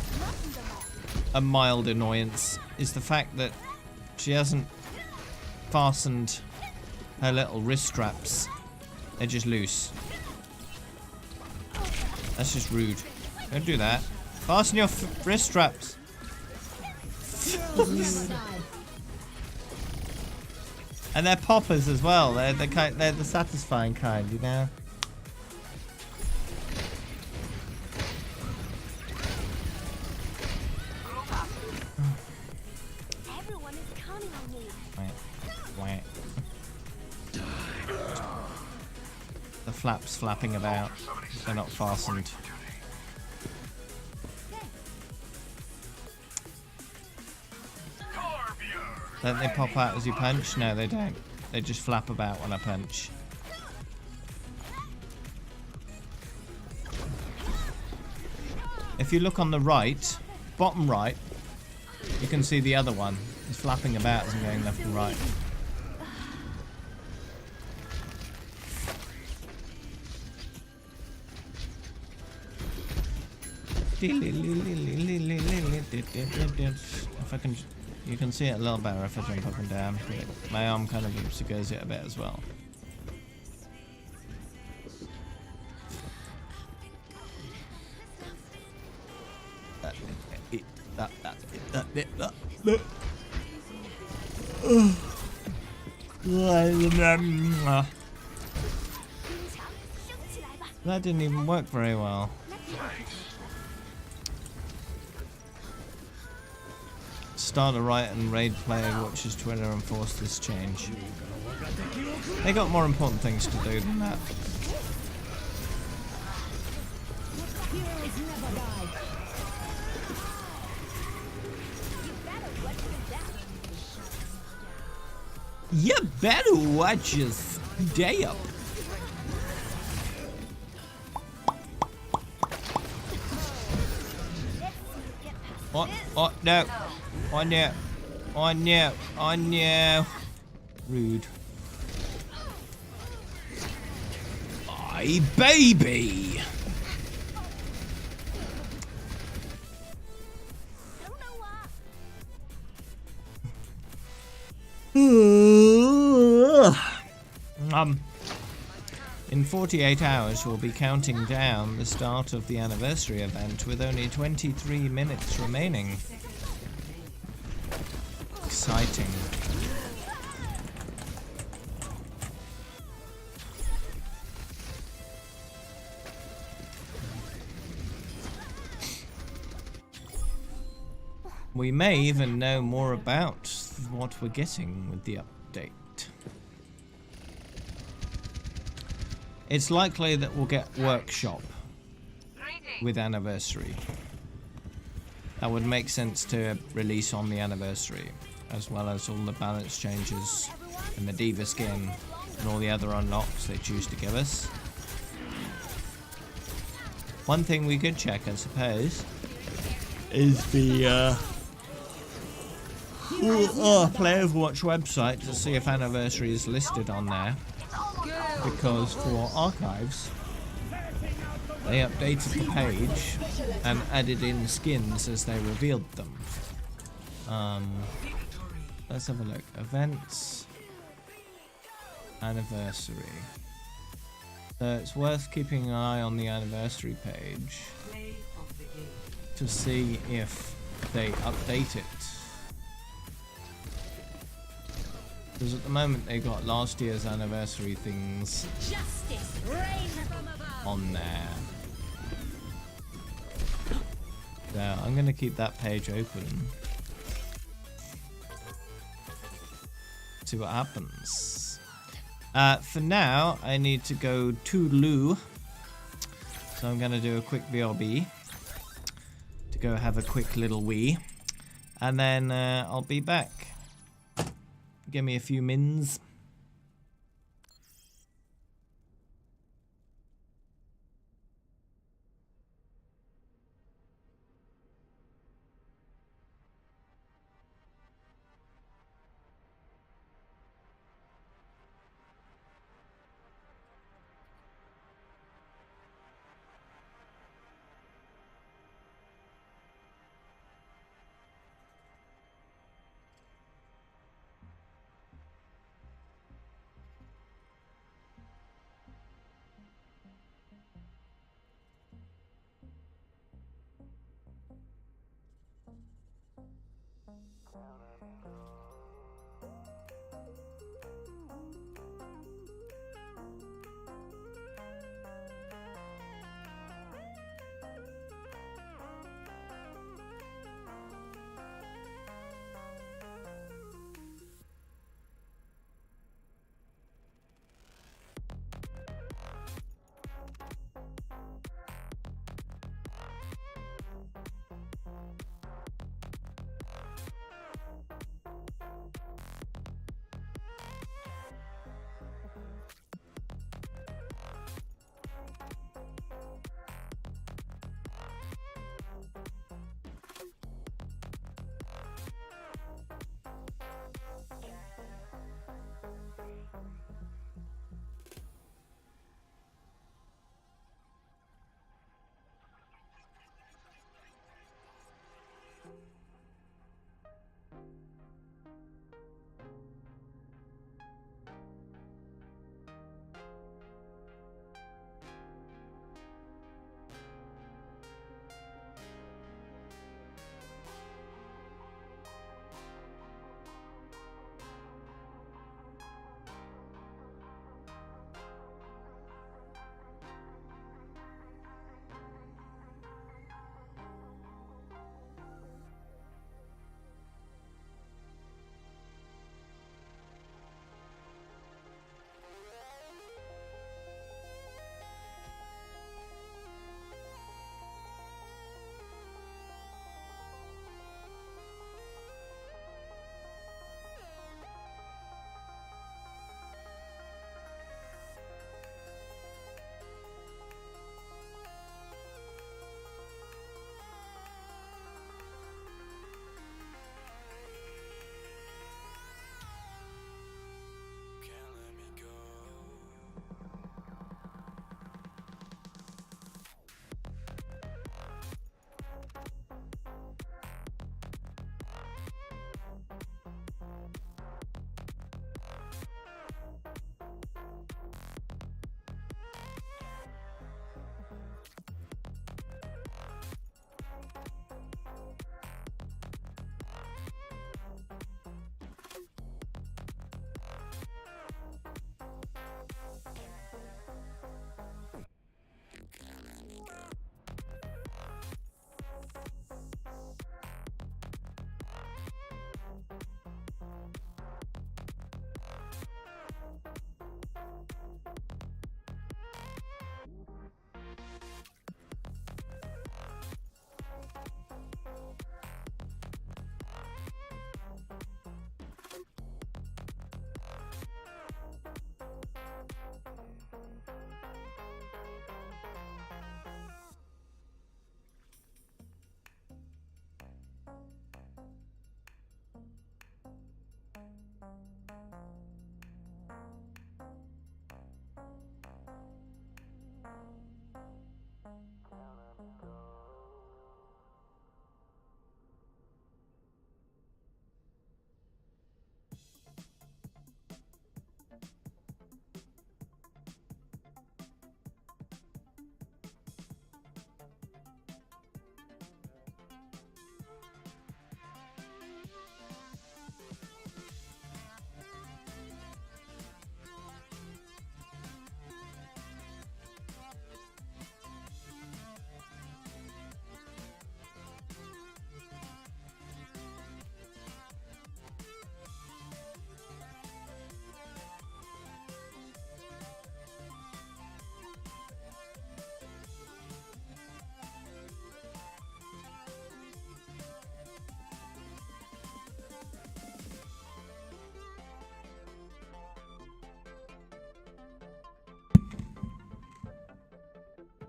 A mild annoyance is the fact that she hasn't fastened her little wrist straps. They're just loose. That's just rude. Don't do that. Fasten your wrist straps. And they're poppers as well. They're the satisfying kind, you know. Everyone is counting on me. Wait. The flaps flapping about. They're not fastened. Don't they pop out as you punch? No, they don't. They just flap about when I punch. If you look on the right, bottom right, you can see the other one. It's flapping about as I'm going left and right. If I can You can see it a little better if I jump up and down. But my arm kind of obscures it a bit as well. That didn't even work very well. Start a riot and raid player watches Twitter and force this change. They got more important things to do than that. You better watch your step. Oh no. Oh no. Oh no. Oh no. Rude. Aye, baby. In 48 hours, we'll be counting down the start of the anniversary event with only 23 minutes remaining. Exciting. We may even know more about what we're getting with the update. It's likely that we'll get workshop with anniversary. That would make sense to release on the anniversary, as well as all the balance changes and the diva skin and all the other unlocks they choose to give us. One thing we could check, I suppose, is the Play Overwatch website to see if anniversary is listed on there. Because for archives, they updated the page and added in skins as they revealed them. Let's have a look. Events, anniversary. So it's worth keeping an eye on the anniversary page to see if they update it. Because at the moment they got last year's anniversary things on there. So I'm going to keep that page open. See what happens. For now, I need to go to Lou. So I'm going to do a quick BRB. To go have a quick little wee. And then I'll be back. Give me a few mins.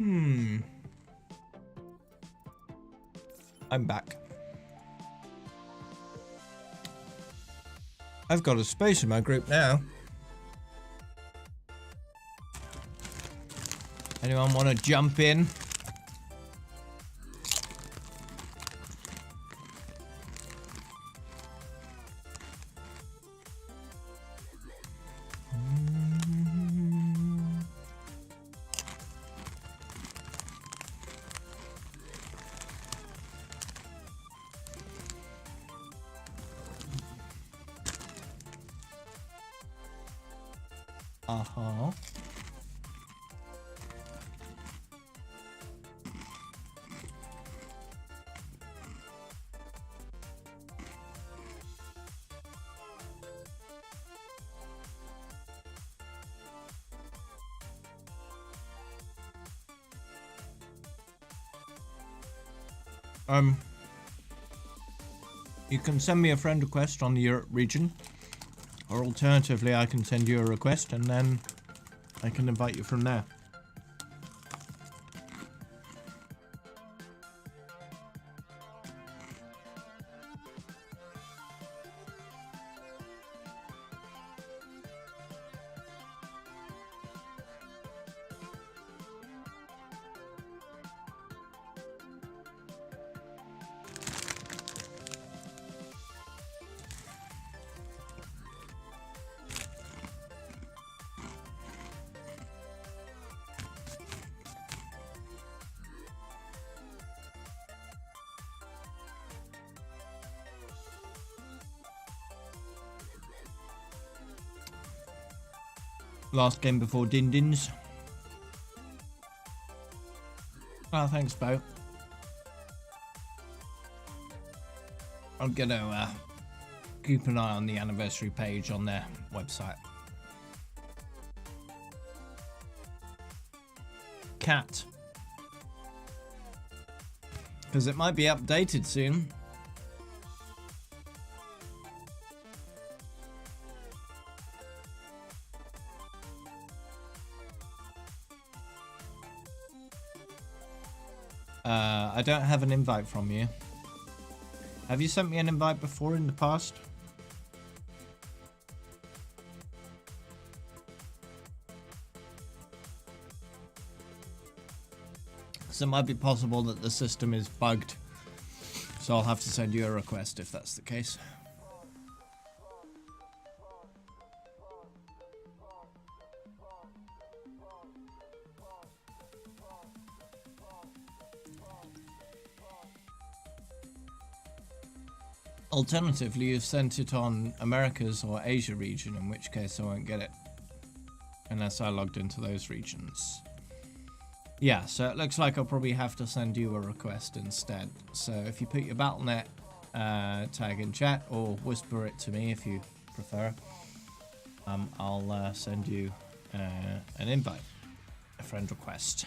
I'm back. I've got a space in my group now. Anyone want to jump in? Uh-huh. You can send me a friend request on the Europe region, or alternatively I can send you a request and then I can invite you from there. Last game before Din Dins. Oh, thanks, Bo. I'm gonna keep an eye on the anniversary page on their website. Cat. Because it might be updated soon. I don't have an invite from you. Have you sent me an invite before in the past? So it might be possible that the system is bugged. So I'll have to send you a request if that's the case. Alternatively, you've sent it on Americas or Asia region, in which case I won't get it. Unless I logged into those regions. Yeah, so it looks like I'll probably have to send you a request instead. So if you put your Battle.net tag in chat, or whisper it to me if you prefer, I'll send you an invite, a friend request.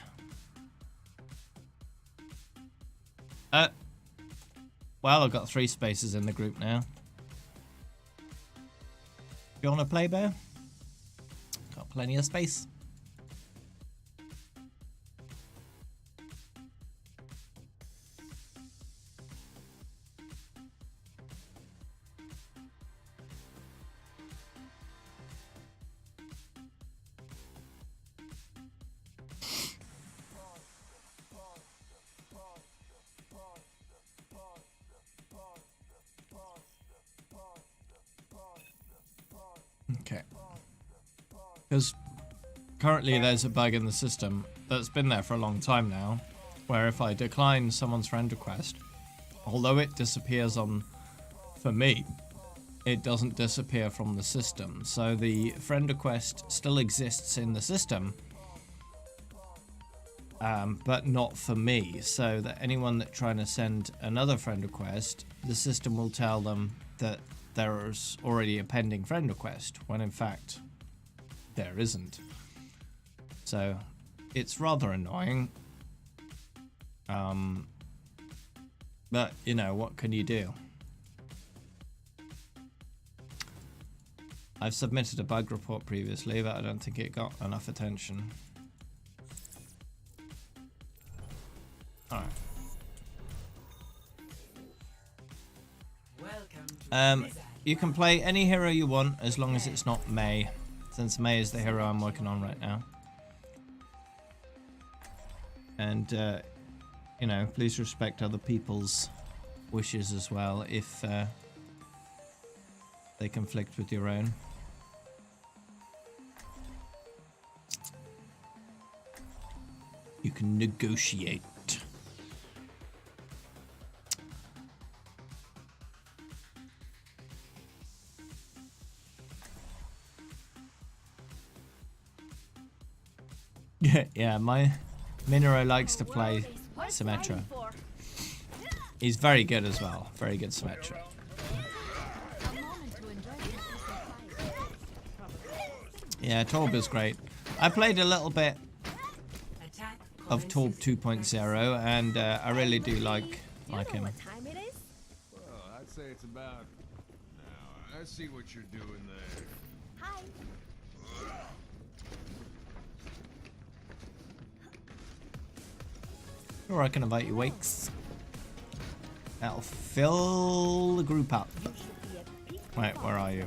Well, I've got 3 spaces in the group now. You want to play, Bear? Got plenty of space. Okay. Because currently there's a bug in the system that's been there for a long time now, where if I decline someone's friend request, although it disappears for me, it doesn't disappear from the system. So the friend request still exists in the system, but not for me. So that anyone that trying to send another friend request, the system will tell them that there's already a pending friend request, when in fact there isn't. So it's rather annoying. But you know, what can you do? I've submitted a bug report previously, but I don't think it got enough attention. Alright. Welcome to You can play any hero you want as long as it's not Mei, since Mei is the hero I'm working on right now. And, you know, please respect other people's wishes as well if they conflict with your own. You can negotiate. Yeah, my Minero likes to play Symmetra. He's very good as well. Very good Symmetra. Yeah, Torb is great. I played a little bit of Torb 2.0 and I really do like him. What time it is? Well, I'd say it's about. Now, I see what you're doing there. Hi. Or I can invite you, Wakes. That'll fill the group up. Wait, where are you?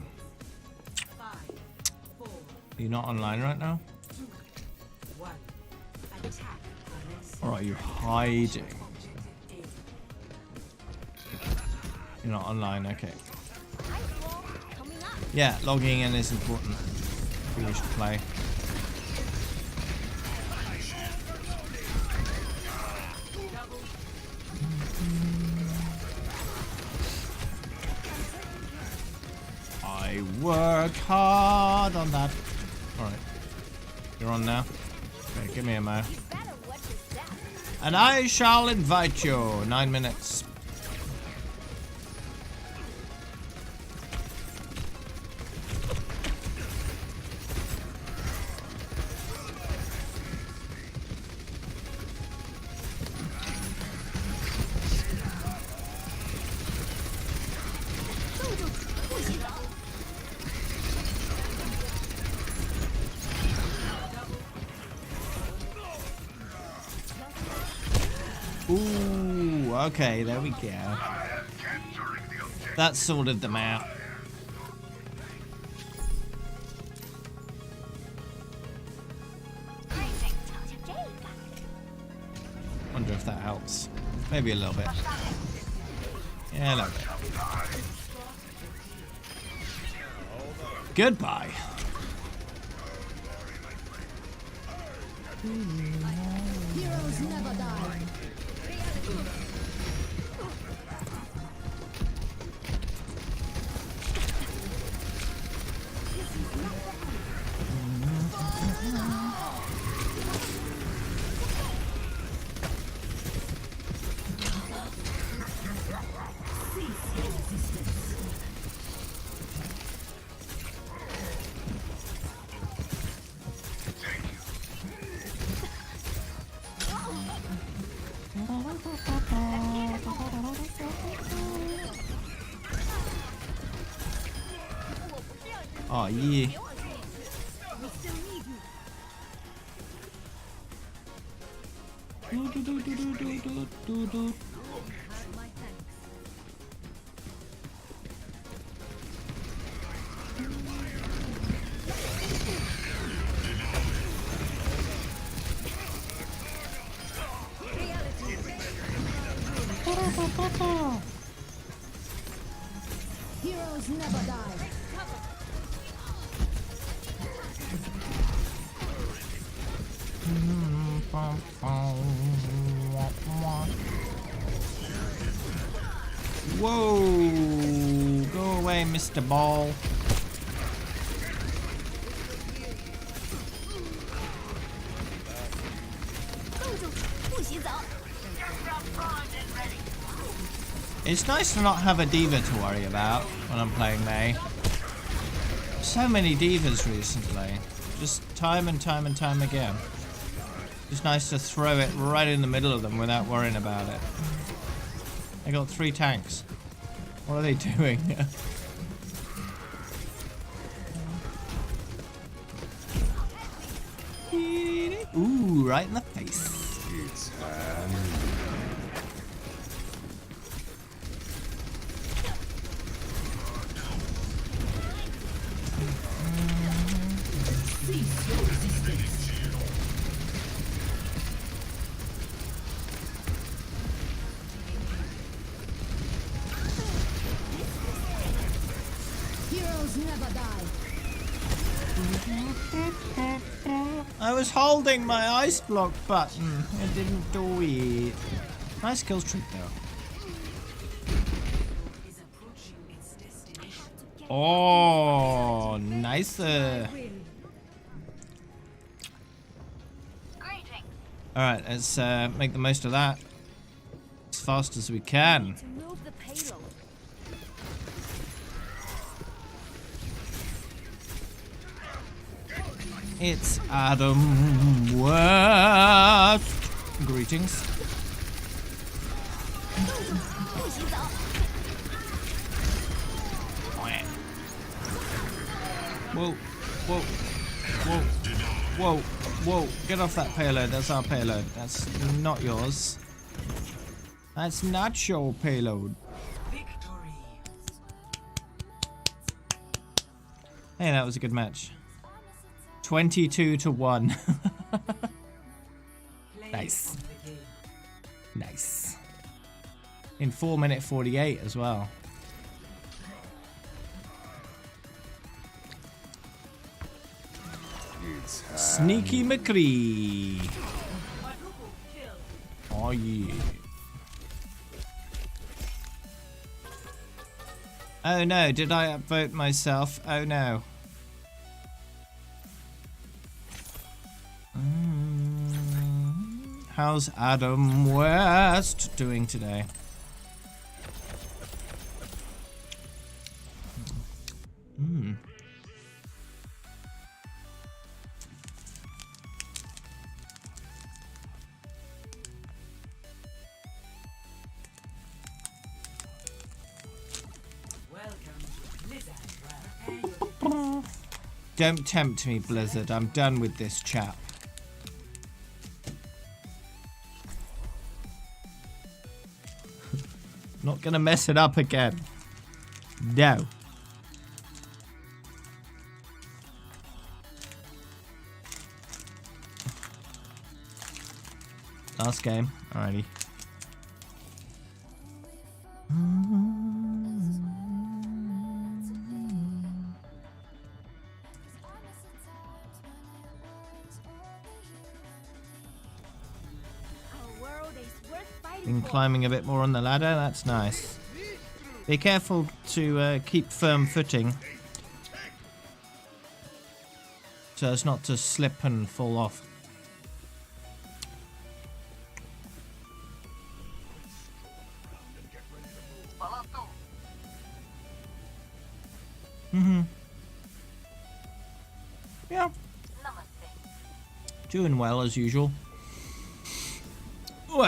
Are you not online right now? Or are you hiding? You're not online, okay. Yeah, logging in is important if you wish to play. I work hard on that. Alright. You're on now? Okay, give me a mo. And I shall invite you. 9 minutes. Ooh, okay, there we go. That sorted them out. Wonder if that helps. Maybe a little bit. Yeah, a little bit. Goodbye. Heroes never die. Oh, yeah. Heroes never die. Whoa! Go away, Mr. Ball. It's nice to not have a diva to worry about when I'm playing Mei. So many divas recently. Just time and time and time again. It's nice to throw it right in the middle of them without worrying about it. I got 3 tanks. What are they doing? Ooh, right in the face. It's never die. I was holding my ice block button. It didn't do it. Nice kill streak though. Is approaching its destination. Oh, nice. Greetings. Alright, let's make the most of that as fast as we can. To move the payload. It's Adam West. Greetings. Whoa, whoa, whoa, whoa, whoa. Get off that payload. That's our payload. That's not yours. That's not your payload. Victory. Hey, that was a good match. 22-1. Play Nice. of the game. Nice. In 4:48 as well. Sneaky McCree. Oh yeah. Oh no, did I upvote myself? Oh no. How's Adam West doing today? Welcome to Blizzard, where prepare your Don't tempt me, Blizzard. I'm done with this chap. Not gonna mess it up again. No. Last game. Alrighty. Our world is worth fighting Been for. climbing a bit more on the ladder. That's nice. Be careful to keep firm footing, so as not to slip and fall off. Yeah. Namaste. Doing well as usual. Ooh.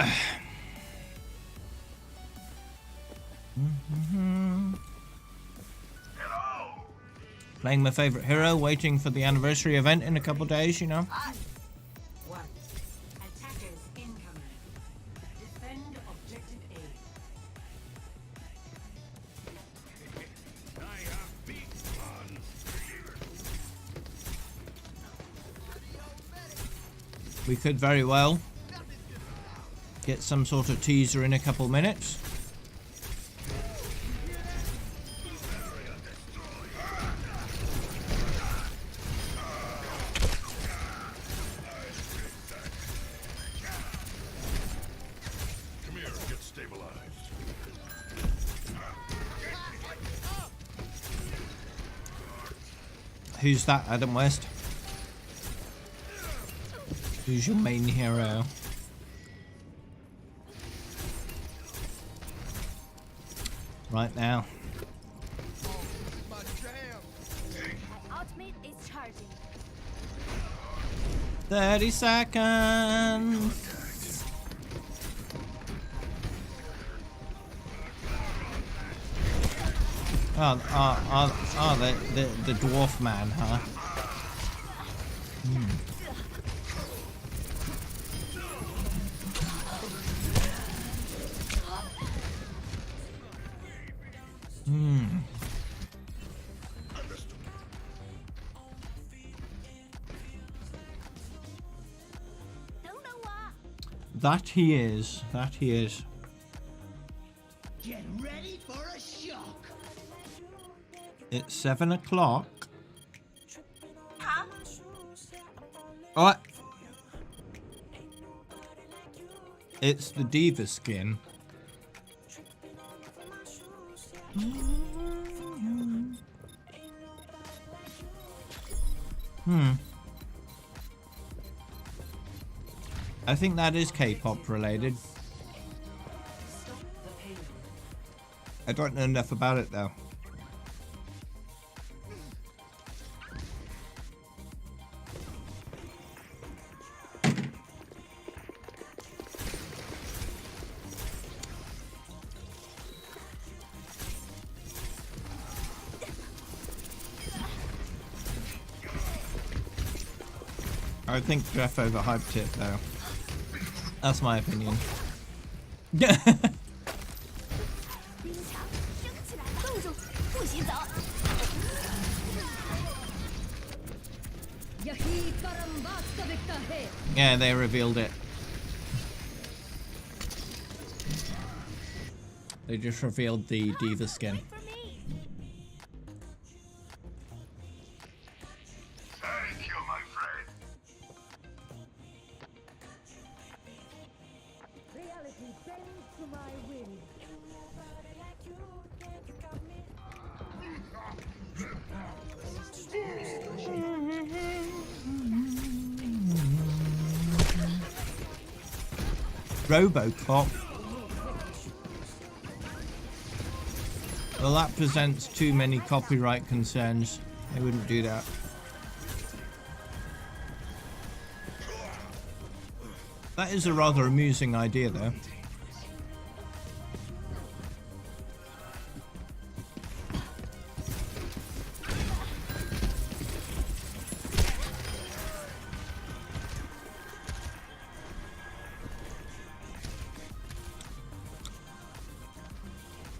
Playing my favorite hero, waiting for the anniversary event in a couple days, you know. 1. Attackers incoming. Defend objective A. I have begun. We could very well get some sort of teaser in a couple minutes. Come here, get stabilized. Who's that, Adam West? Who's your main hero? Right now. My jam. Ultimate is charging. 30 seconds. The dwarf man, huh? Don't know what. That he is. That he is. Get ready for a shock. It's 7 o'clock. Huh? What? It's the diva skin. I think that is K-pop related. I don't know enough about it though. I think Jeff overhyped it though. That's my opinion. Yeah, they revealed it. They just revealed the diva skin. Thank you, my friend. Robocop. Well, that presents too many copyright concerns. They wouldn't do that. That is a rather amusing idea, though.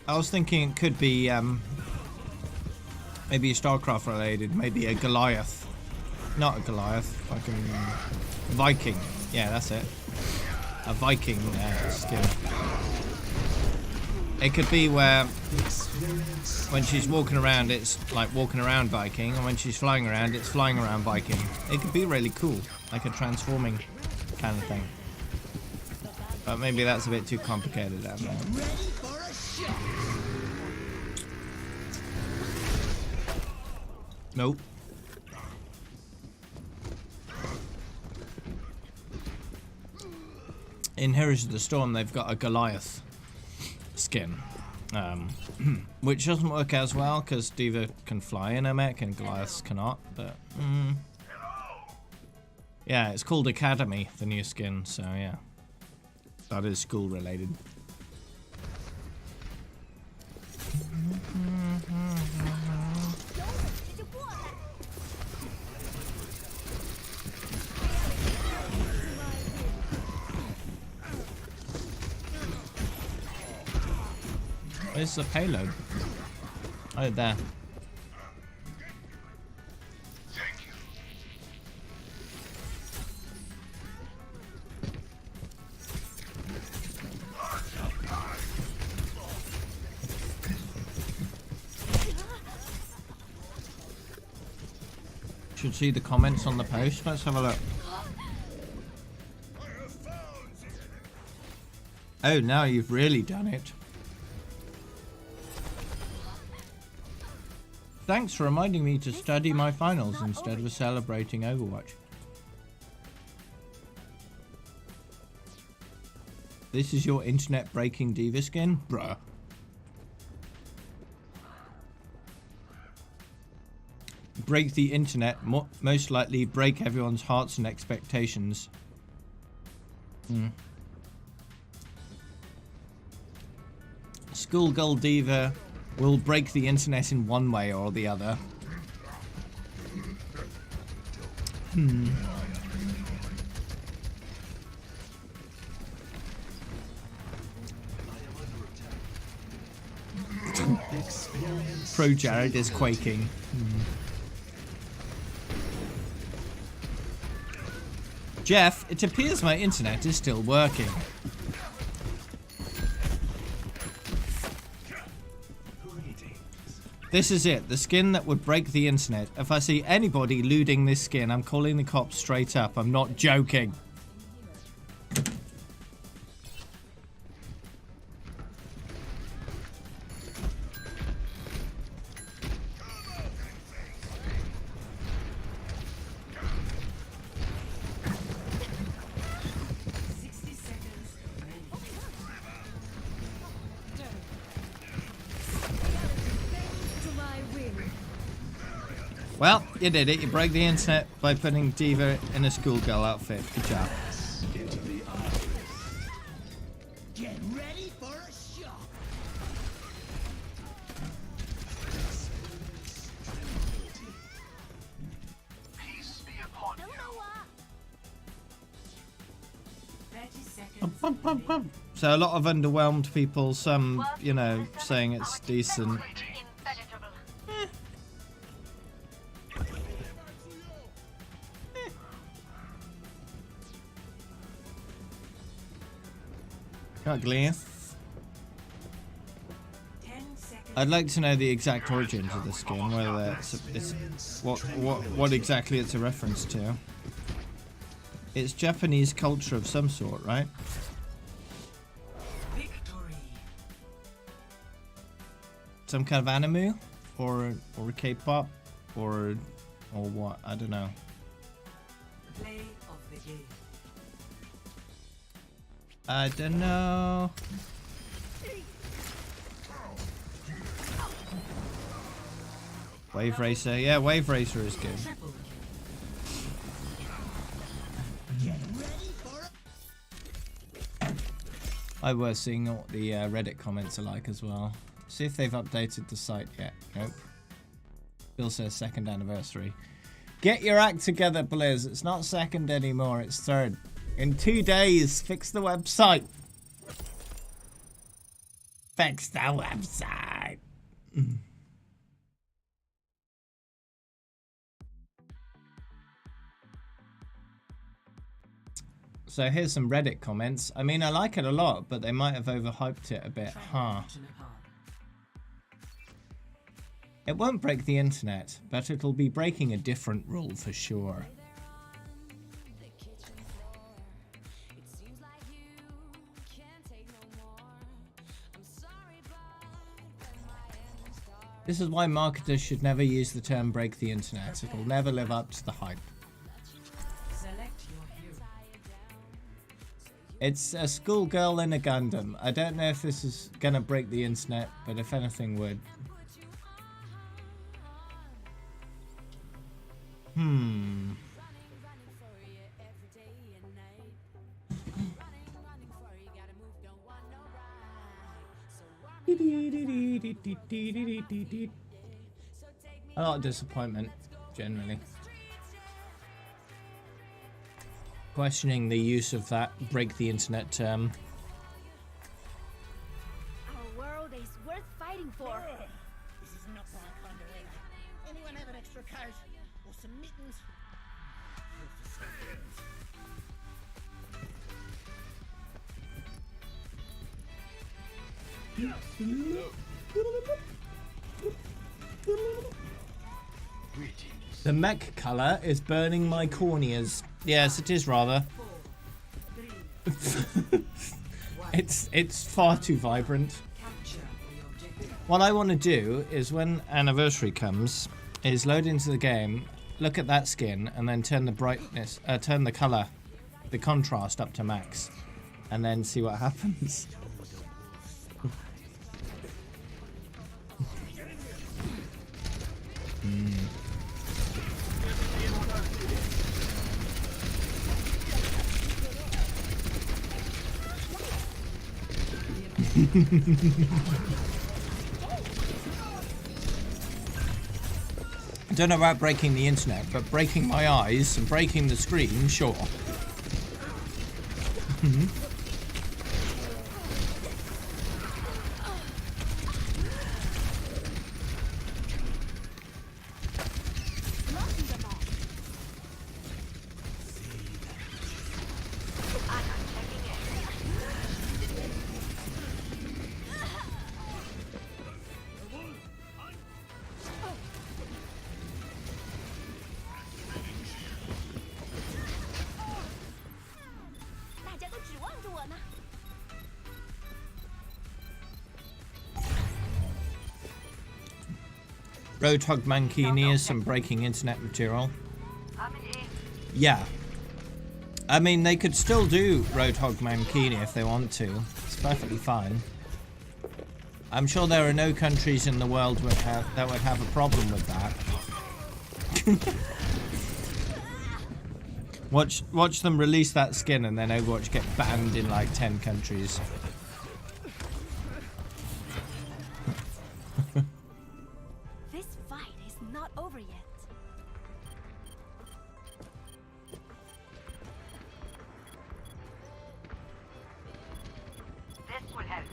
I was thinking it could be maybe StarCraft related, maybe a Goliath. Not a Goliath, fucking Viking. Yeah, that's it. A Viking skin. It could be where when she's walking around, it's like walking around Viking, and when she's flying around, it's flying around Viking. It could be really cool, like a transforming kind of thing. But maybe that's a bit too complicated, I don't know. Nope. In Heroes of the Storm, they've got a Goliath skin, which doesn't work as well because Diva can fly in a mech and Goliaths cannot. But yeah, it's called Academy, the new skin. So yeah, that is school related. Where's the payload? Oh, there. Thank you. Should see the comments on the post. Let's have a look. Oh, now you've really done it. Thanks for reminding me to study my finals instead of celebrating Overwatch. This is your internet breaking diva skin? Bruh. Break the internet, most likely break everyone's hearts and expectations. Schoolgirl diva will break the internet in one way or the other. Pro Jared is quaking. Jeff, it appears my internet is still working. This is it. The skin that would break the internet. If I see anybody looting this skin, I'm calling the cops straight up. I'm not joking. Well, you did it. You broke the internet by putting Diva in a schoolgirl outfit. Good job. Get ready for a shock. Peace be upon you. 30 seconds. So a lot of underwhelmed people. Some, you know, saying it's decent. Ugly. 10 seconds. I'd like to know the exact origins of the skin, whether it's what exactly it's a reference to. It's Japanese culture of some sort, right? Victory. Some kind of anime, or K-pop, or what? I don't know. Play of the game. I don't know. Wave Racer, yeah, Wave Racer is good. Triple kill. I was seeing what the Reddit comments are like as well. See if they've updated the site yet. Nope. Bill says 2nd anniversary. Get your act together, Blizz. It's not 2nd anymore, it's 3rd. In 2 days, fix the website. Fix the website. So here's some Reddit comments. I mean, I like it a lot, but they might have overhyped it a bit, huh? It won't break the internet, but it'll be breaking a different rule for sure. This is why marketers should never use the term break the internet. It'll never live up to the hype. Select your hero. It's a schoolgirl in a Gundam. I don't know if this is gonna break the internet, but if anything would. A lot of disappointment, generally. Questioning the use of that break the internet term. Our world is worth fighting for. This is not what I underway. Anyone have an extra card or some mittens? The mech color is burning my corneas. Yes, it is rather. 4, 3, It's far too vibrant. capture the objective. What I want to do is when anniversary comes, is load into the game, look at that skin, and then turn the brightness, turn the color, the contrast up to max, and then see what happens. I don't know about breaking the internet, but breaking my eyes and breaking the screen, sure. Roadhog Mankini is some breaking internet material. Yeah. I mean, they could still do Roadhog Mankini if they want to. It's perfectly fine. I'm sure there are no countries in the world that would have a problem with that. Watch them release that skin and then Overwatch get banned in like 10 countries. This fight is not over yet. This will help.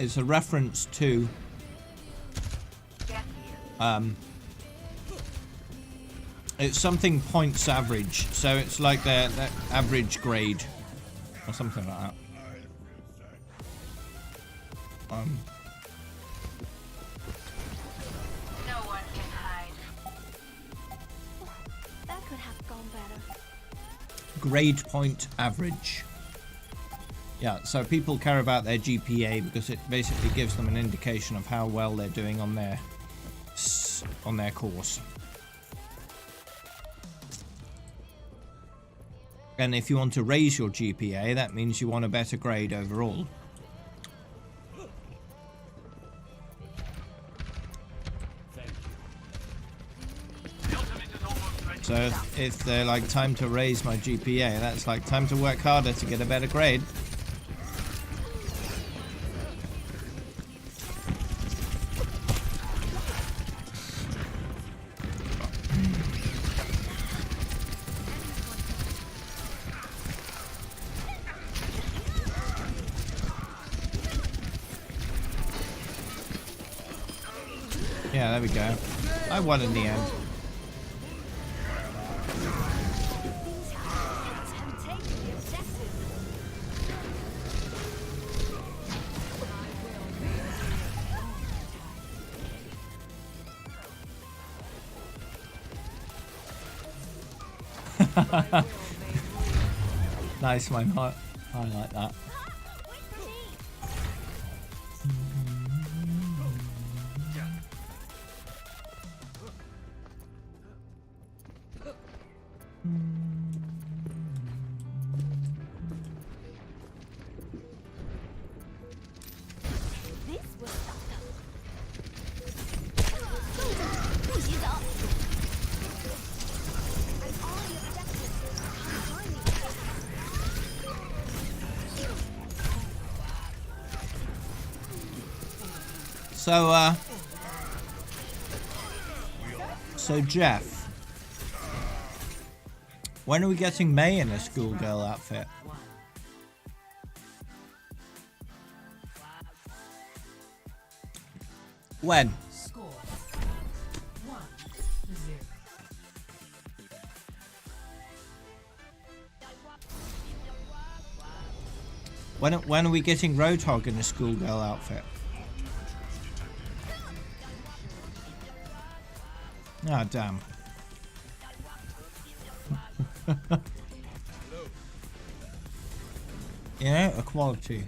It's a reference to it's something points average, so it's like the average grade or something like that. No one can hide. That could have gone better. Grade point average. Yeah, so people care about their GPA because it basically gives them an indication of how well they're doing on their course. And if you want to raise your GPA, that means you want a better grade overall. So if they're like, time to raise my GPA, that's like time to work harder to get a better grade. Yeah, there we go. I won in the end. Nice one, I like that. So Jeff, when are we getting May in a schoolgirl outfit? When? Score 1-0. When are we getting Roadhog in a schoolgirl outfit? Ah, damn. Yeah, equality.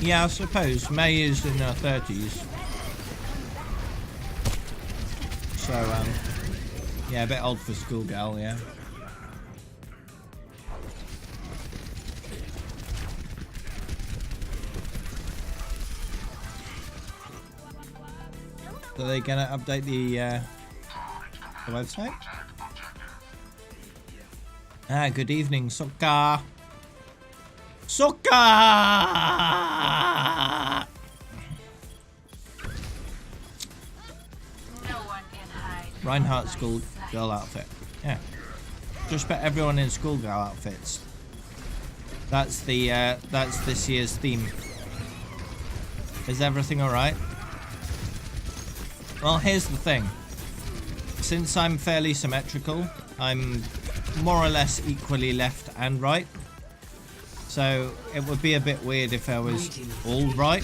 Yeah, I suppose May is in her 30s. So, yeah, a bit old for schoolgirl, yeah. Are they gonna update the website? Ah, good evening, Sokka. Sokka! No one can hide. Reinhardt school girl outfit. Yeah. Just put everyone in schoolgirl outfits. That's this year's theme. Is everything alright? Well, here's the thing. Since I'm fairly symmetrical, I'm more or less equally left and right. So it would be a bit weird if I was all right.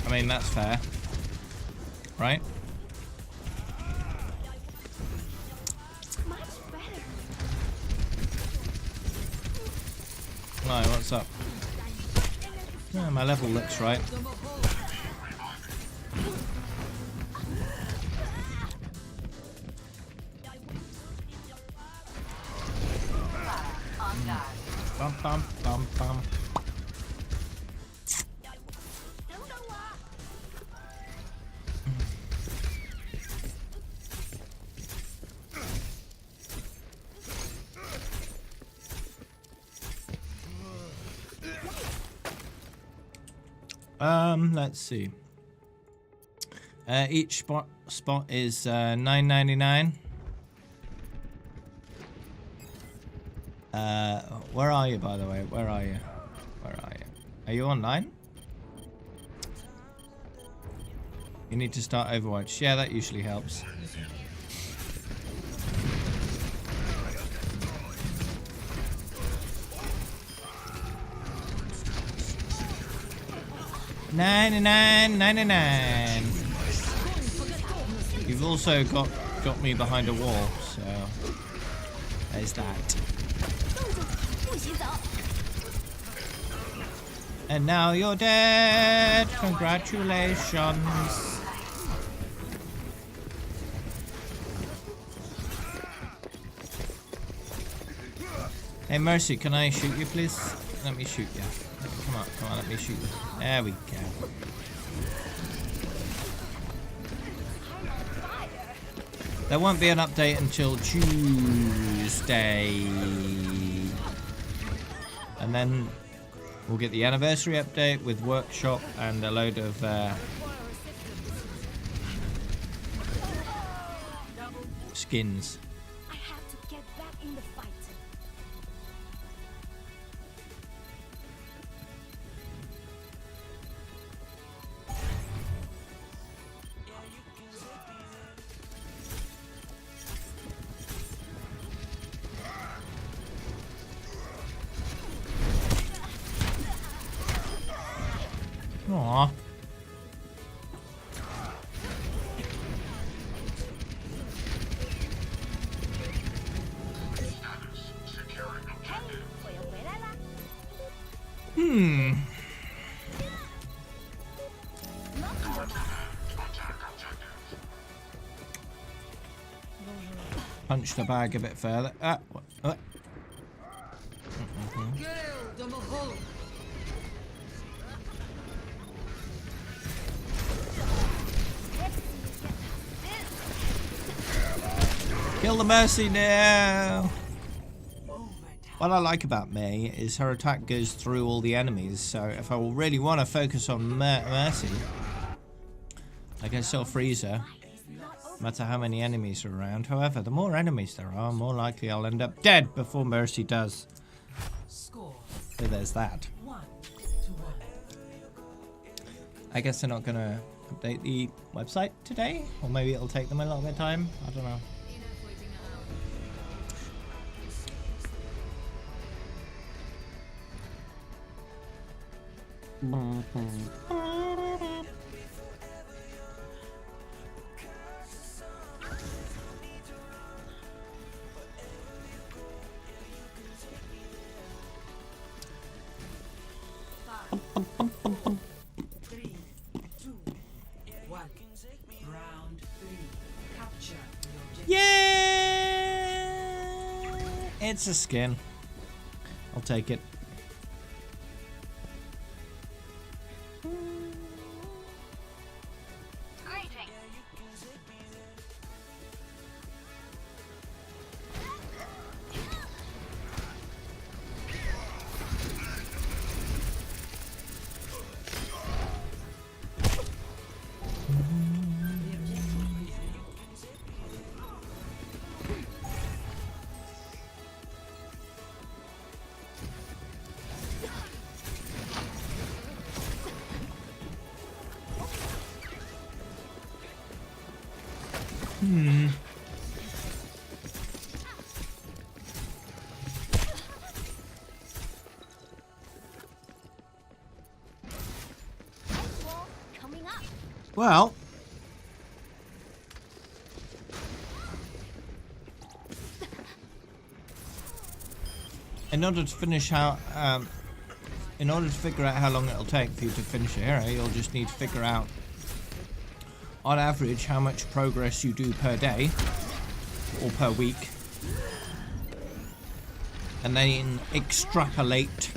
I mean, that's fair. Right? Hi, what's up? Yeah, my level looks right. Bum bum bum bum. Let's see. Each spot is $9.99. Where are you, by the way? Where are you? Where are you? Are you online? You need to start Overwatch. Yeah, that usually helps. $99.99. You've also got me behind a wall, so there's that. And now you're dead. Congratulations. Hey Mercy, can I shoot you please? Let me shoot you. Come on, let me shoot you. There we go. There won't be an update until Tuesday. And then we'll get the anniversary update with workshop and a load of skins. I have to get back in the fight. Aww. Punch the bag a bit further. What? Kill the Mercy now! What I like about Mei is her attack goes through all the enemies, so if I really want to focus on Mercy, I can still freeze her, no matter how many enemies are around. However, the more enemies there are, more likely I'll end up dead before Mercy does. So there's that. I guess they're not going to update the website today, or maybe it'll take them a little bit of time. I don't know. Yeah, it's a skin. I'll take it. Coming up. Well, in order to finish in order to figure out how long it'll take for you to finish a hero, you'll just need to figure out, on average, how much progress you do per day or per week, and then extrapolate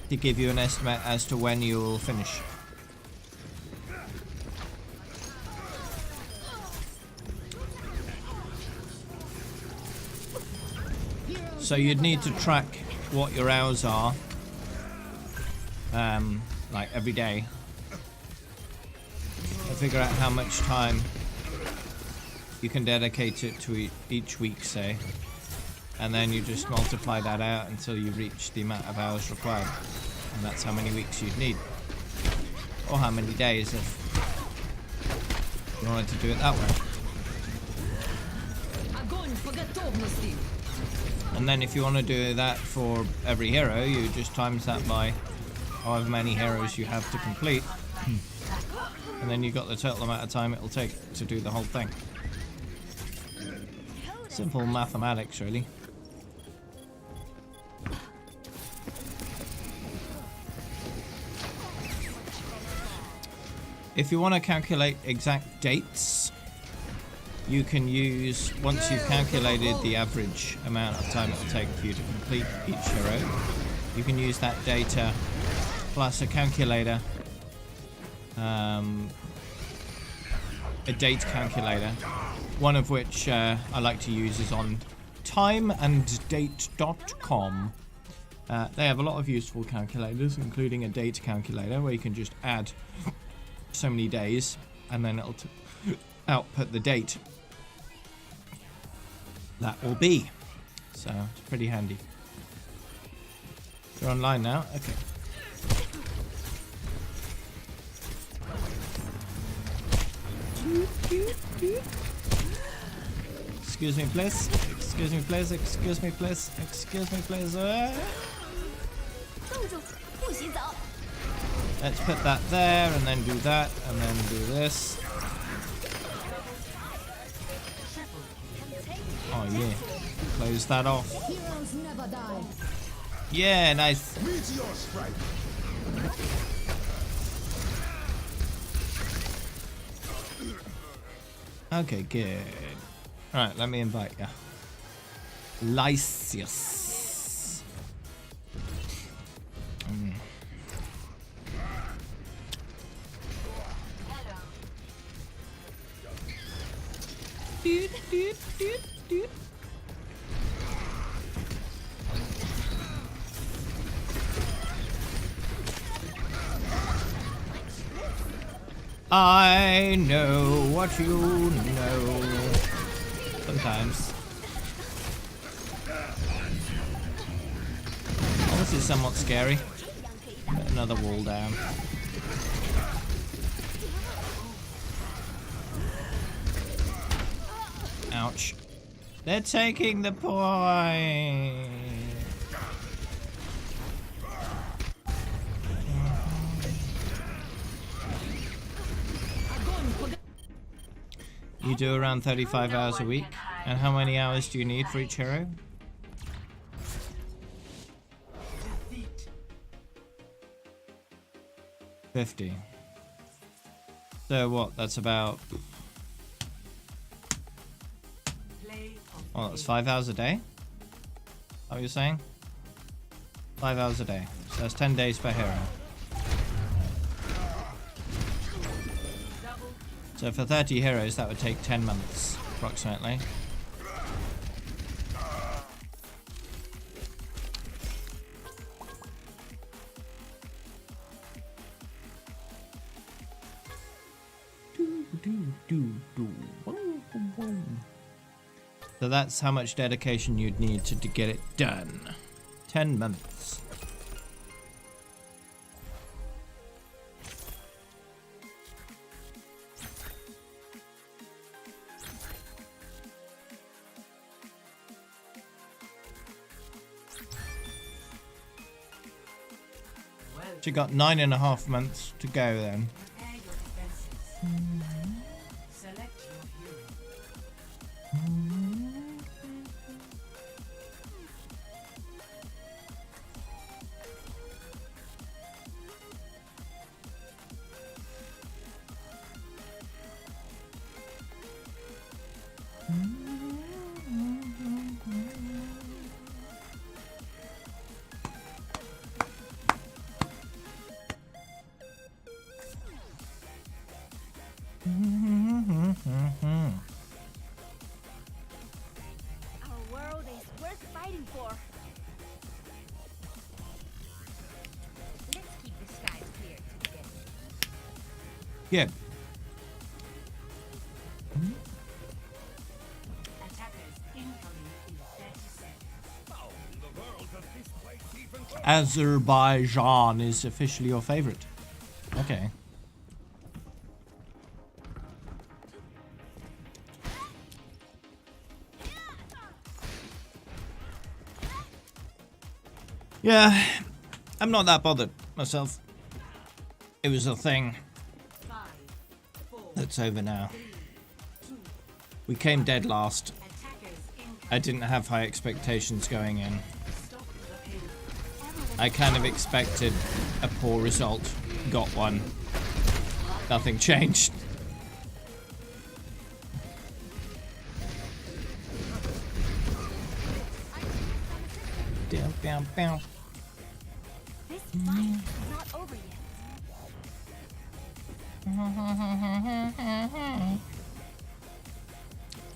to give you an estimate as to when you'll finish. So you'd need to track what your hours are, like every day, and figure out how much time you can dedicate it to each week, say, and then you just multiply that out until you reach the amount of hours required, and that's how many weeks you'd need, or how many days if you wanted to do it that way. And then if you want to do that for every hero, you just times that by however many heroes you have to complete. And then you've got the total amount of time it'll take to do the whole thing. Simple mathematics, really. If you want to calculate exact dates, you can use, once you've calculated the average amount of time it'll take for you to complete each hero, you can use that data plus a calculator, a date calculator, one of which I like to use is on timeanddate.com. They have a lot of useful calculators, including a date calculator where you can just add so many days and then it'll output the date that will be. So it's pretty handy. You're online now? Okay. Excuse me, please. Excuse me, please. Excuse me, please. Excuse me, please. Let's put that there, and then do that, and then do this. Oh yeah. Close that off. Yeah, nice. Okay, good. Alright, let me invite you. Lysius. Dude. I know what you know. Sometimes. Oh, this is somewhat scary. Put another wall down. Ouch. They're taking the point. You do around 35 hours a week. And how many hours do you need for each hero? 50. So what? That's about... Oh, that's 5 hours a day? Is that what you're saying? 5 hours a day. So that's 10 days per hero. So for 30 heroes, that would take 10 months, approximately. So that's how much dedication you'd need to get it done. 10 months. She got 9.5 months to go then. Prepare your defenses. Select your hero. Our world is worth fighting for. Let's keep the skies clear together. Yeah. Attackers incoming in 30 seconds. How in the world does this place even go? Azerbaijan is officially your favorite. Okay. Yeah, I'm not that bothered myself. It was a thing. 5, 4, That's over now. We came dead last. attackers incoming. I didn't have high expectations going in. Stop the payload. I kind of expected a poor result. Got one. Nothing changed. Down, down, down. This fight is not over yet.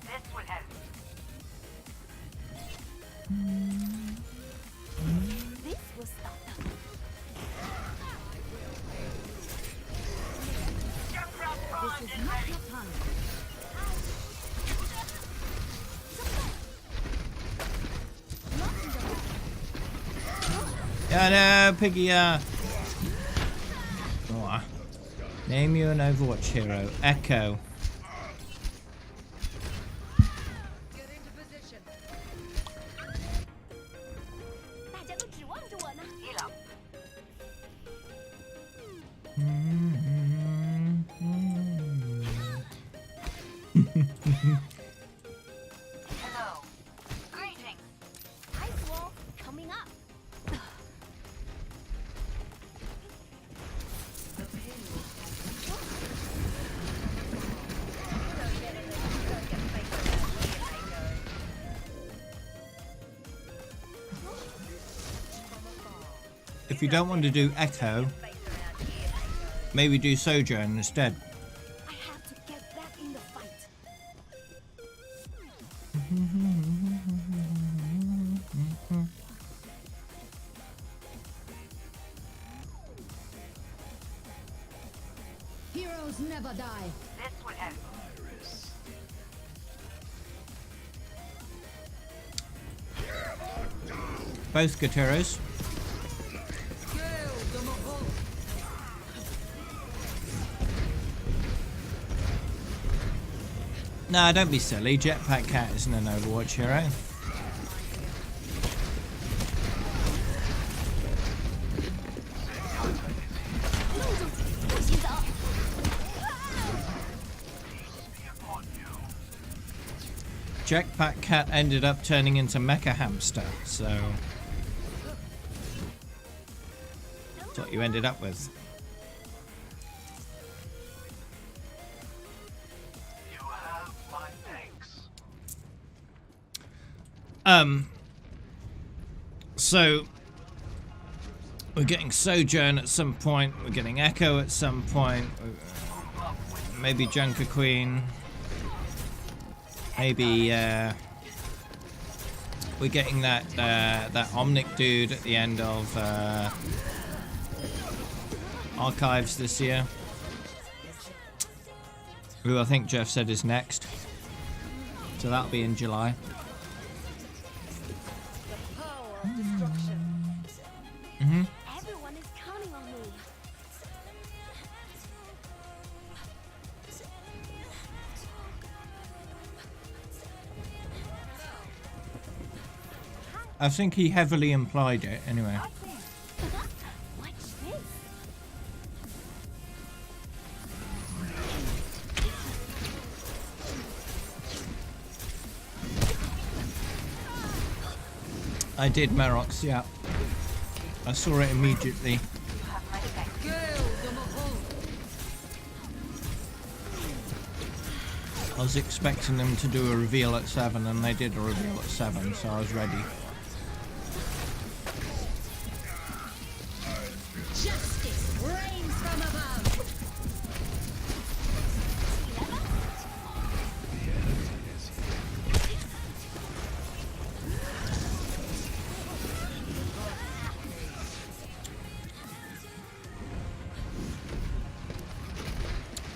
This will help. This will stop them. This is not your time. Yeah, no, Piggy, Oh, name you an Overwatch hero. Echo. Get into position. 大家都指望着我呢。 Heal up. Hello. Greetings. Ice wall coming up. The payload has If you don't want to do Echo, maybe do Sojourn instead. I have to get back in the fight. Heroes never die. This will help. Both good heroes. Nah, don't be silly. Jetpack Cat isn't an Overwatch hero. Jetpack Cat ended up turning into Mecha Hamster, so that's what you ended up with. You have my thanks. So we're getting Sojourn at some point, we're getting Echo at some point, maybe Junker Queen, maybe we're getting that Omnic dude at the end of Archives this year, who I think Jeff said is next, so that'll be in July. Everyone is counting on me. I think he heavily implied it anyway. Watch this. I did Merox, yeah. I saw it immediately. I was expecting them to do a reveal at 7 and they did a reveal at 7, so I was ready. Justice reigns from above.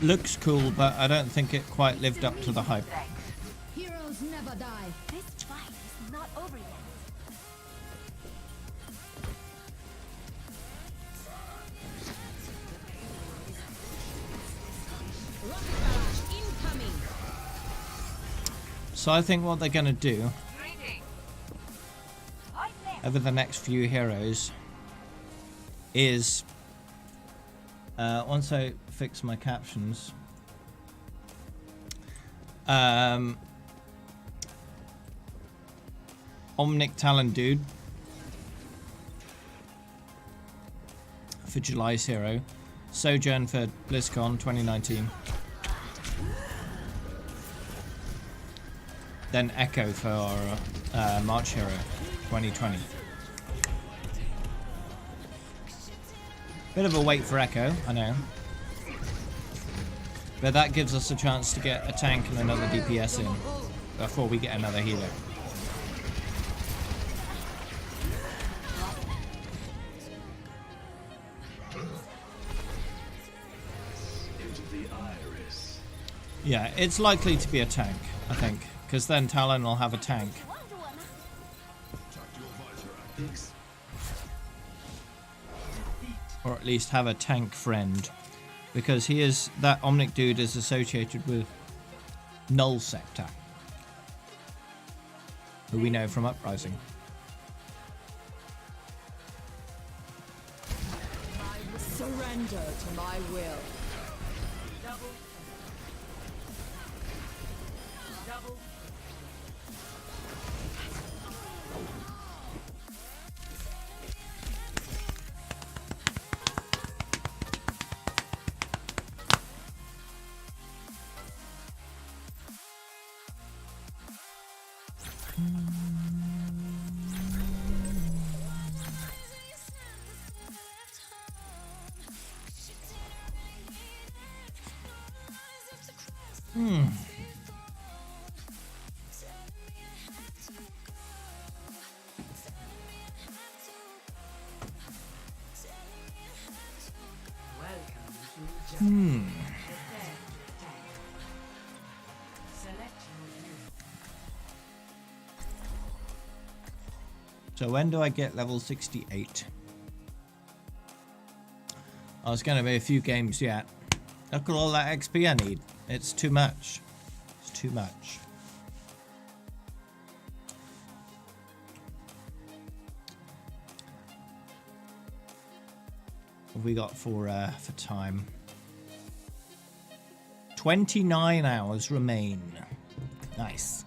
Looks cool, but I don't think it quite lived up to the hype. Heroes never die. This fight is not over yet. Incoming. So I think what they're going to do over the next few heroes is once I fix my captions, Omnic Talon Dude for July's hero, Sojourn for BlizzCon 2019, then Echo for March Hero 2020. Bit of a wait for Echo, I know. But that gives us a chance to get a tank and another DPS in before we get another healer. Yeah, it's likely to be a tank, I think, because then Talon will have a tank. Or at least have a tank friend. Because that Omnic dude is associated with Null Sector, who we know from Uprising. Surrender to my will. So when do I get level 68? Oh, it's going to be a few games yet. Look at all that XP I need. It's too much. It's too much. What have we got for time? 29 hours remain. Nice.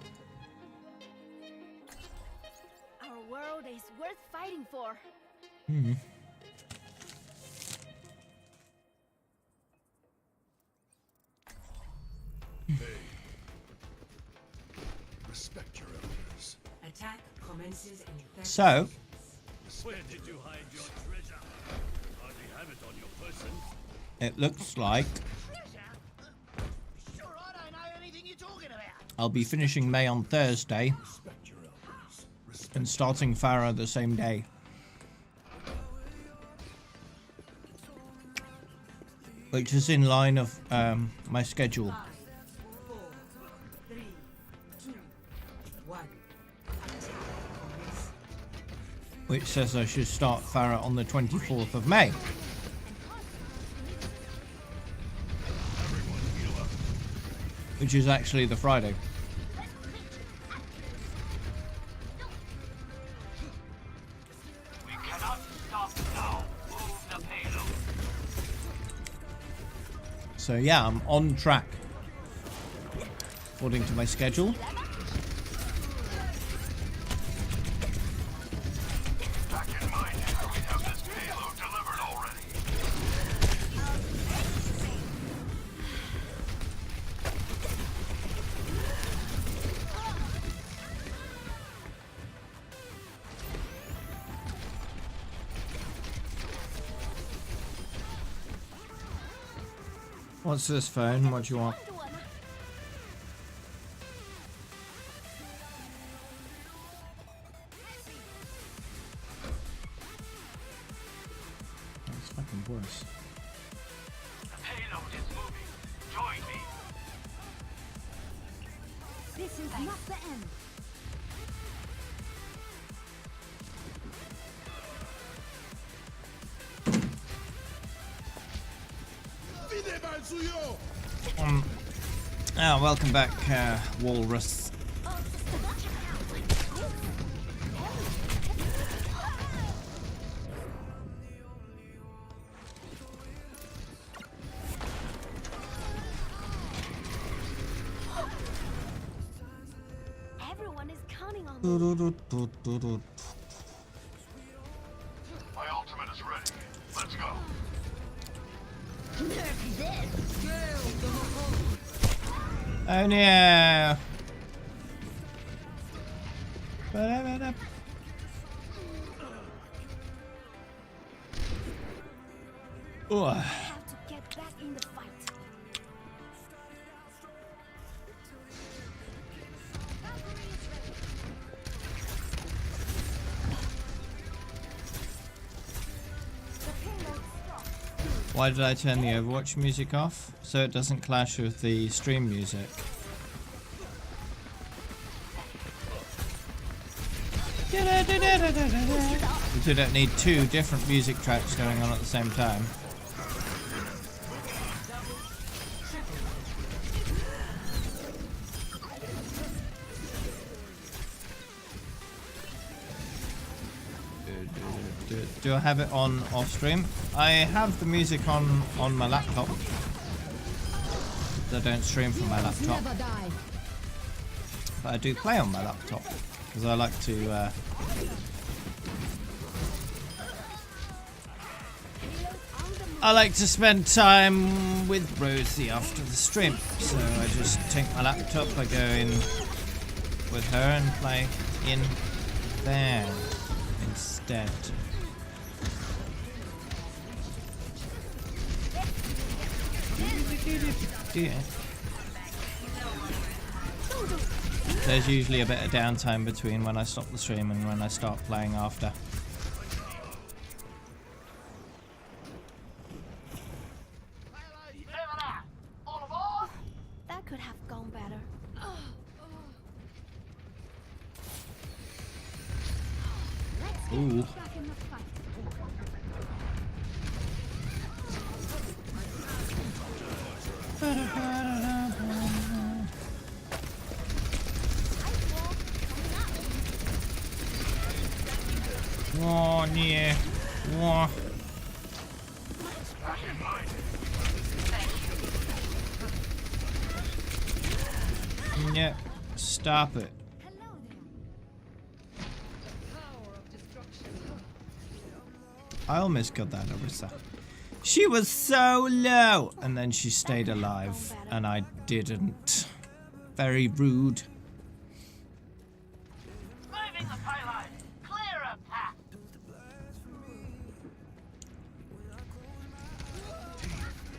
Our world is worth fighting for. Respect your elders. Attack commences in 30 So, Where did you hide your treasure? Hardly have it on your person. it looks like Sure, I don't know anything you're talking about. I'll be finishing May on Thursday Respect your elders. Respect. and starting Farah the same day. Which is in line of my schedule. 4, 3, 2, 1. Which says I should start Farah on the 24th of May. Which is actually the Friday. We cannot stop now. Move the payload. So yeah, I'm on track according to my schedule. What's this phone? What do you want? That's fucking worse. The payload is moving. Join me. This is not the end. Welcome back, Walrus. Everyone is counting on me. My ultimate is ready. Let's go. Oh no! Ba-da-ba-da. Ooh. I have to get back in the fight. Why did I turn the Overwatch music off? So it doesn't clash with the stream music. You don't need two different music tracks going on at the same time. Do I have it on off stream? I have the music on my laptop. I don't stream from my laptop. But I do play on my laptop because I like to spend time with Rosie after the stream. So I just take my laptop, I go in with her and play in there instead. There's usually a bit of downtime between when I stop the stream and when I start playing after. That could have gone better. Ooh. Back in the fight. Oh, yeah. Oh. Yeah, stop it. I almost got that, Arissa. She was so low! And then she stayed alive, and I didn't. Very rude. Moving the payload. Clear a path.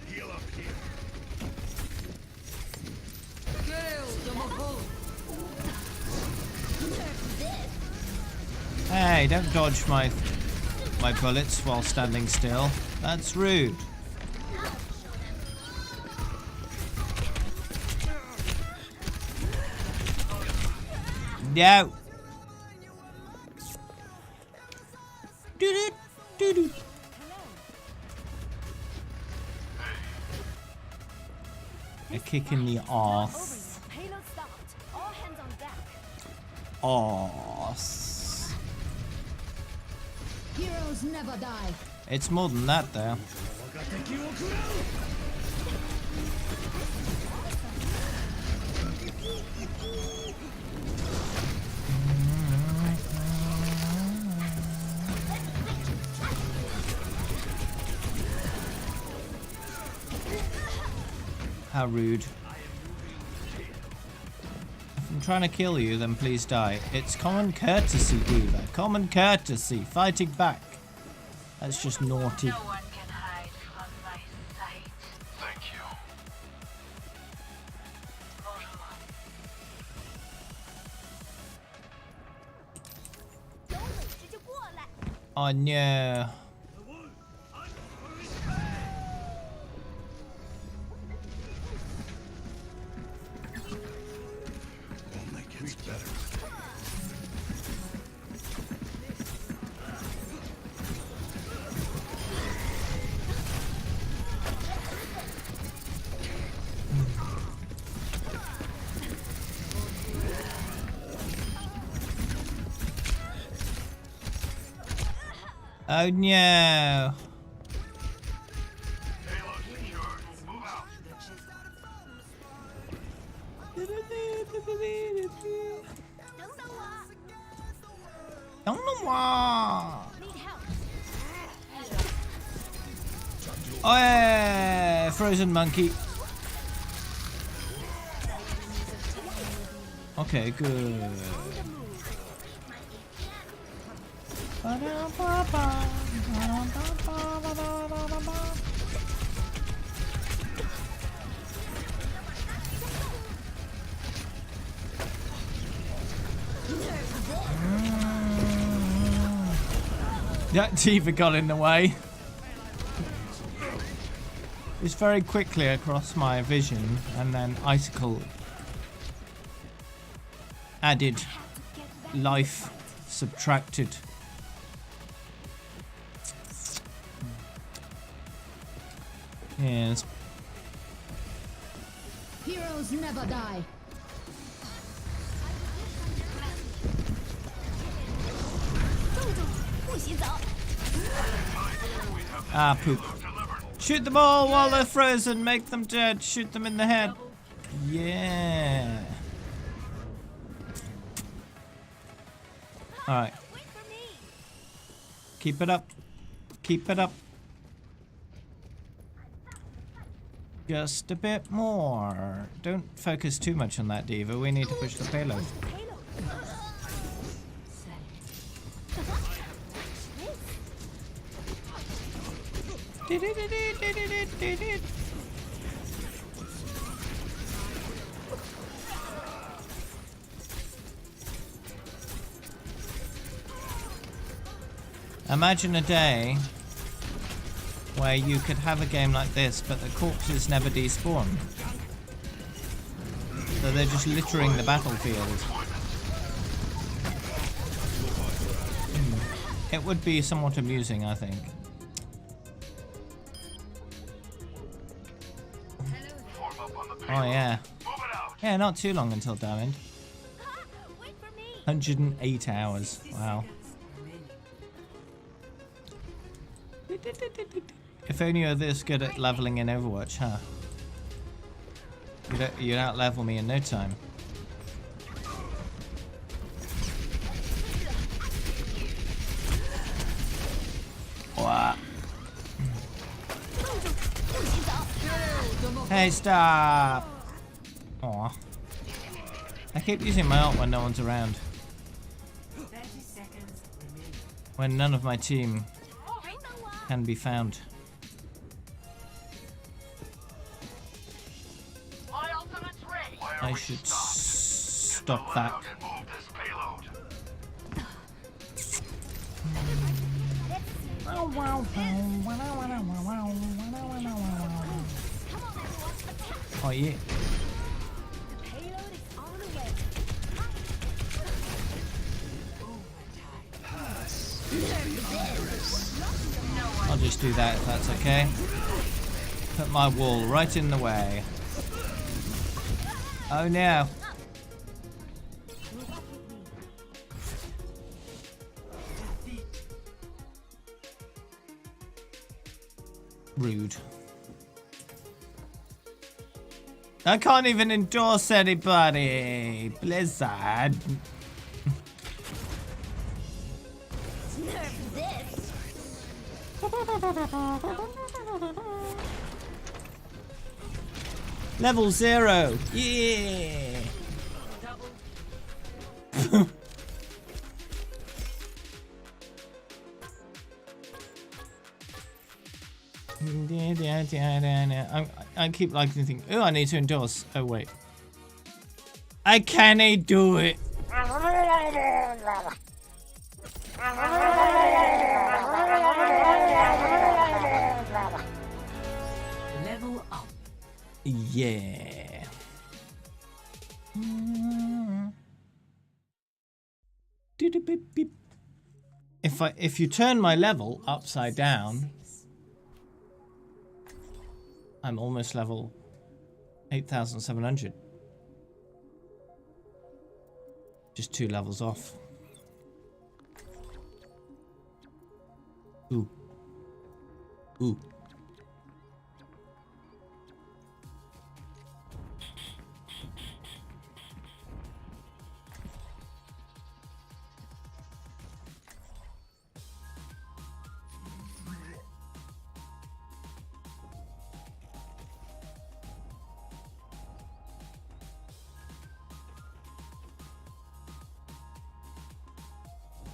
Heal up here. Hey, don't dodge my bullets while standing still. That's rude. No. Doo-doo-doo-doo. A kick in the arse. Payload stopped. All hands on deck. Arse. Heroes never die. It's more than that, though. How rude. If I'm trying to kill you, then please die. It's common courtesy, Diva. Common courtesy. Fighting back. That's just naughty. No one can hide from my sight. Thank you. Oh no. Only gets better. Oh no. Payload secured. Move out. Don't know why. Oh yeah, frozen monkey. Okay, good. That Tifa got in the way. It's very quickly across my vision, and then Icicle added life subtracted. Yes. Heroes never die. Ah, poop. Shoot them all while they're frozen. Make them dead. Shoot them in the head. Yeah. Alright. Keep it up. Keep it up. Just a bit more. Don't focus too much on that, Diva. We need to push the payload. Imagine a day where you could have a game like this, but the corpses never despawn. So they're just littering the battlefield. It would be somewhat amusing, I think. Oh yeah. Yeah, not too long until Diamond. 108 hours. Wow. If only you're this good at leveling in Overwatch, huh? You'd out-level me in no time. Wow. Hey, stop! Aw. I keep using my ult when no one's around. 30 seconds remaining. When none of my team can be found. My ultimate's ready. I should stop that. Move this payload. Oh yeah. I'll just do that if that's okay. Put my wall right in the way. Oh no. Rude. I can't even endorse anybody. Blizzard. Level 0. Yeah. I keep liking to think, oh, I need to endorse. Oh, wait. I can't do it. Yeah. If you turn my level upside down, I'm almost level 8,700. Just 2 levels off. Ooh. Ooh.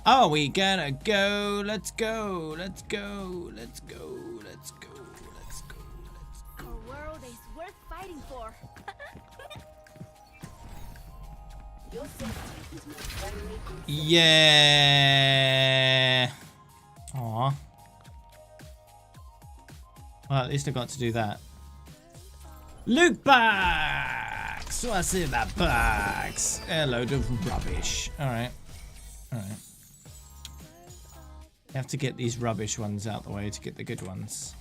Are we gonna go? Let's go. Let's go. Let's go. Let's go. Let's go. Let's go. Our world is worth fighting for. Yeah. Aw. Well, at least I got to do that. Loot bags! What's in that bags? A load of rubbish. Alright. Alright. You have to get these rubbish ones out the way to get the good ones.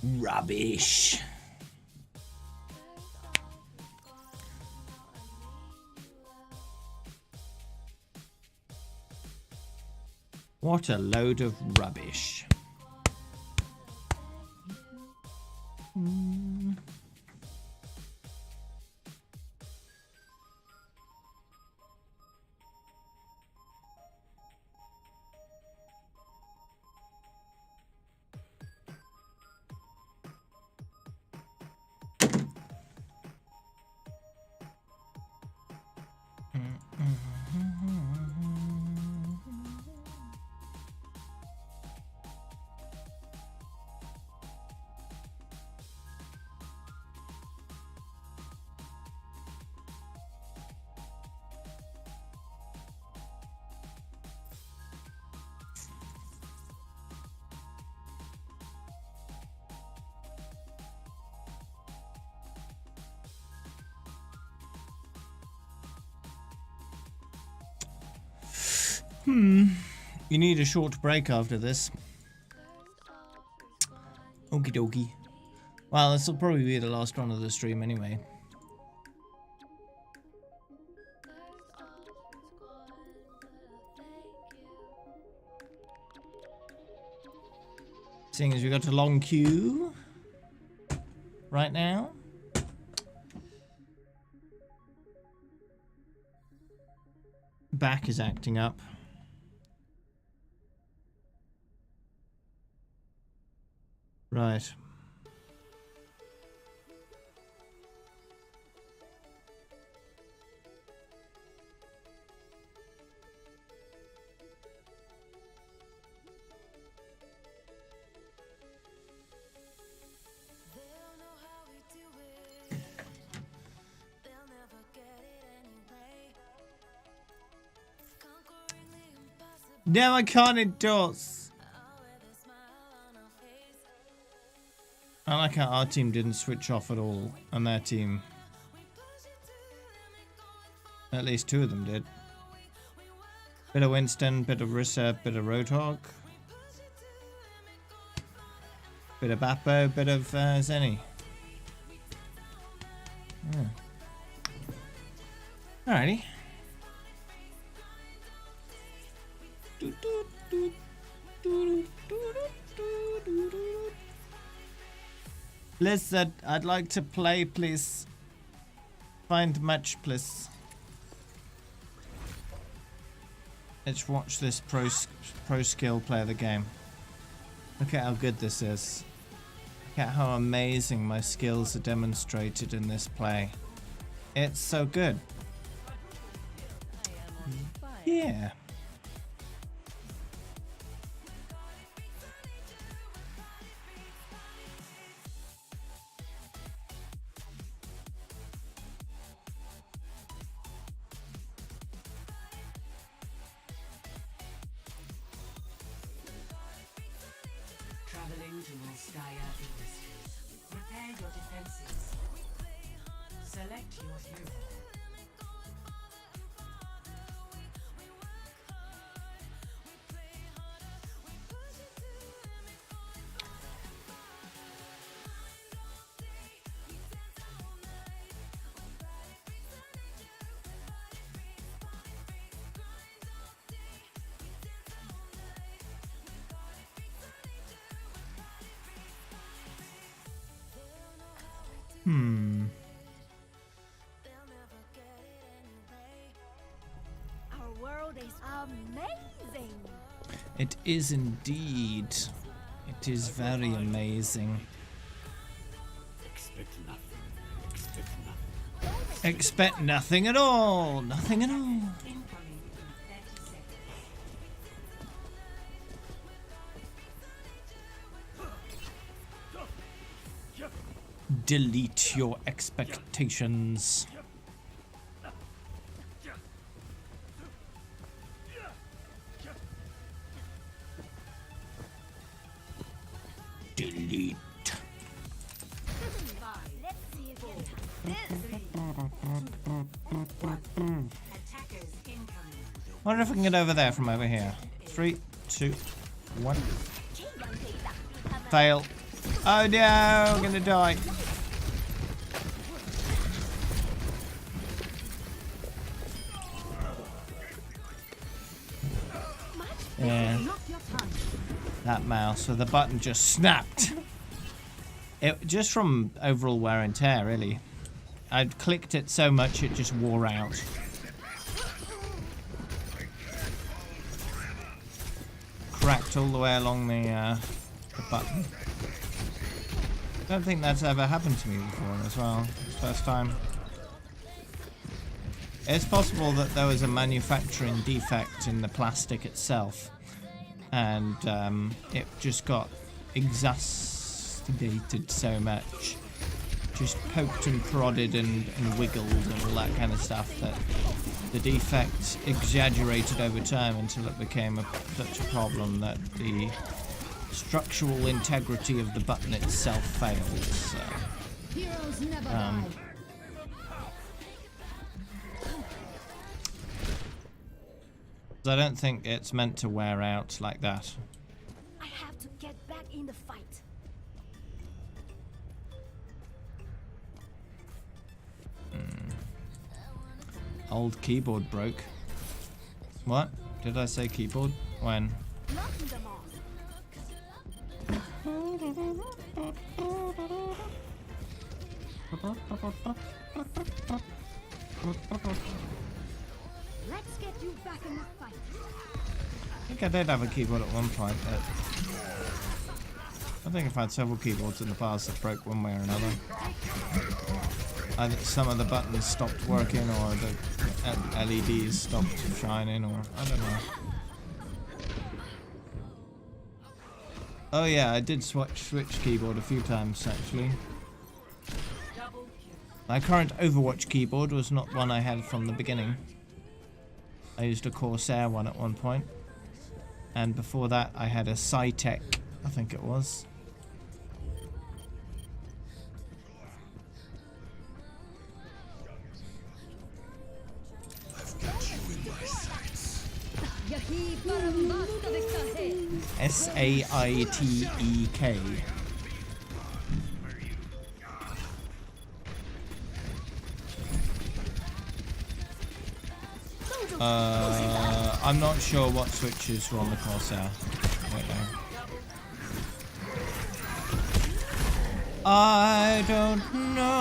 Rubbish. What a load of rubbish. You need a short break after this. Okie dokie. Well, this will probably be the last one of the stream anyway. Seeing as we got a long queue right now. Back is acting up. Right. No, I can't endorse. I like how our team didn't switch off at all, and their team, at least 2 of them did. Bit of Winston, bit of Rissa, bit of Roadhog, bit of Bappo, bit of Zenny. Yeah. Alrighty. Blizzard, I'd like to play, please. Find match, please. Let's watch this pro skill play the game. Look at how good this is. Look at how amazing my skills are demonstrated in this play. It's so good. Yeah. Prepare your defenses. Select your hero. Our world is amazing. It is indeed. It is very amazing. Expect nothing. Expect nothing. Expect nothing at all. Nothing at all. Incoming in 30 seconds. Delete your expectations. Delete. Let's see again. Attackers incoming. Wonder if I can get over there from over here. 3, 2, 1. Fail. Oh no, I'm gonna die. Yeah. That mouse, so the button just snapped. It just from overall wear and tear, really. I'd clicked it so much it just wore out. Cracked all the way along the button. Don't think that's ever happened to me before as well. It's the first time. It's possible that there was a manufacturing defect in the plastic itself, and it just got exacerbated so much, just poked and prodded and wiggled and all that kind of stuff, that the defect exaggerated over time until it became such a problem that the structural integrity of the button itself failed. So, Heroes never die. I don't think it's meant to wear out like that. I have to get back in the fight. Old keyboard broke. What? Did I say keyboard? When? Knocking them off. Let's get you back in the fight. I think I did have a keyboard at one point. I think I've had several keyboards in the past that broke one way or another. Either some of the buttons stopped working, or the LEDs stopped shining, or I don't know. Oh yeah, I did switch keyboard a few times actually. My current Overwatch keyboard was not one I had from the beginning. I used a Corsair one at one point, and before that I had a Cytec, I think it was. I've got you in my sights. SAITEK. I'm not sure what switches were on the Corsair. Wait there. I don't know.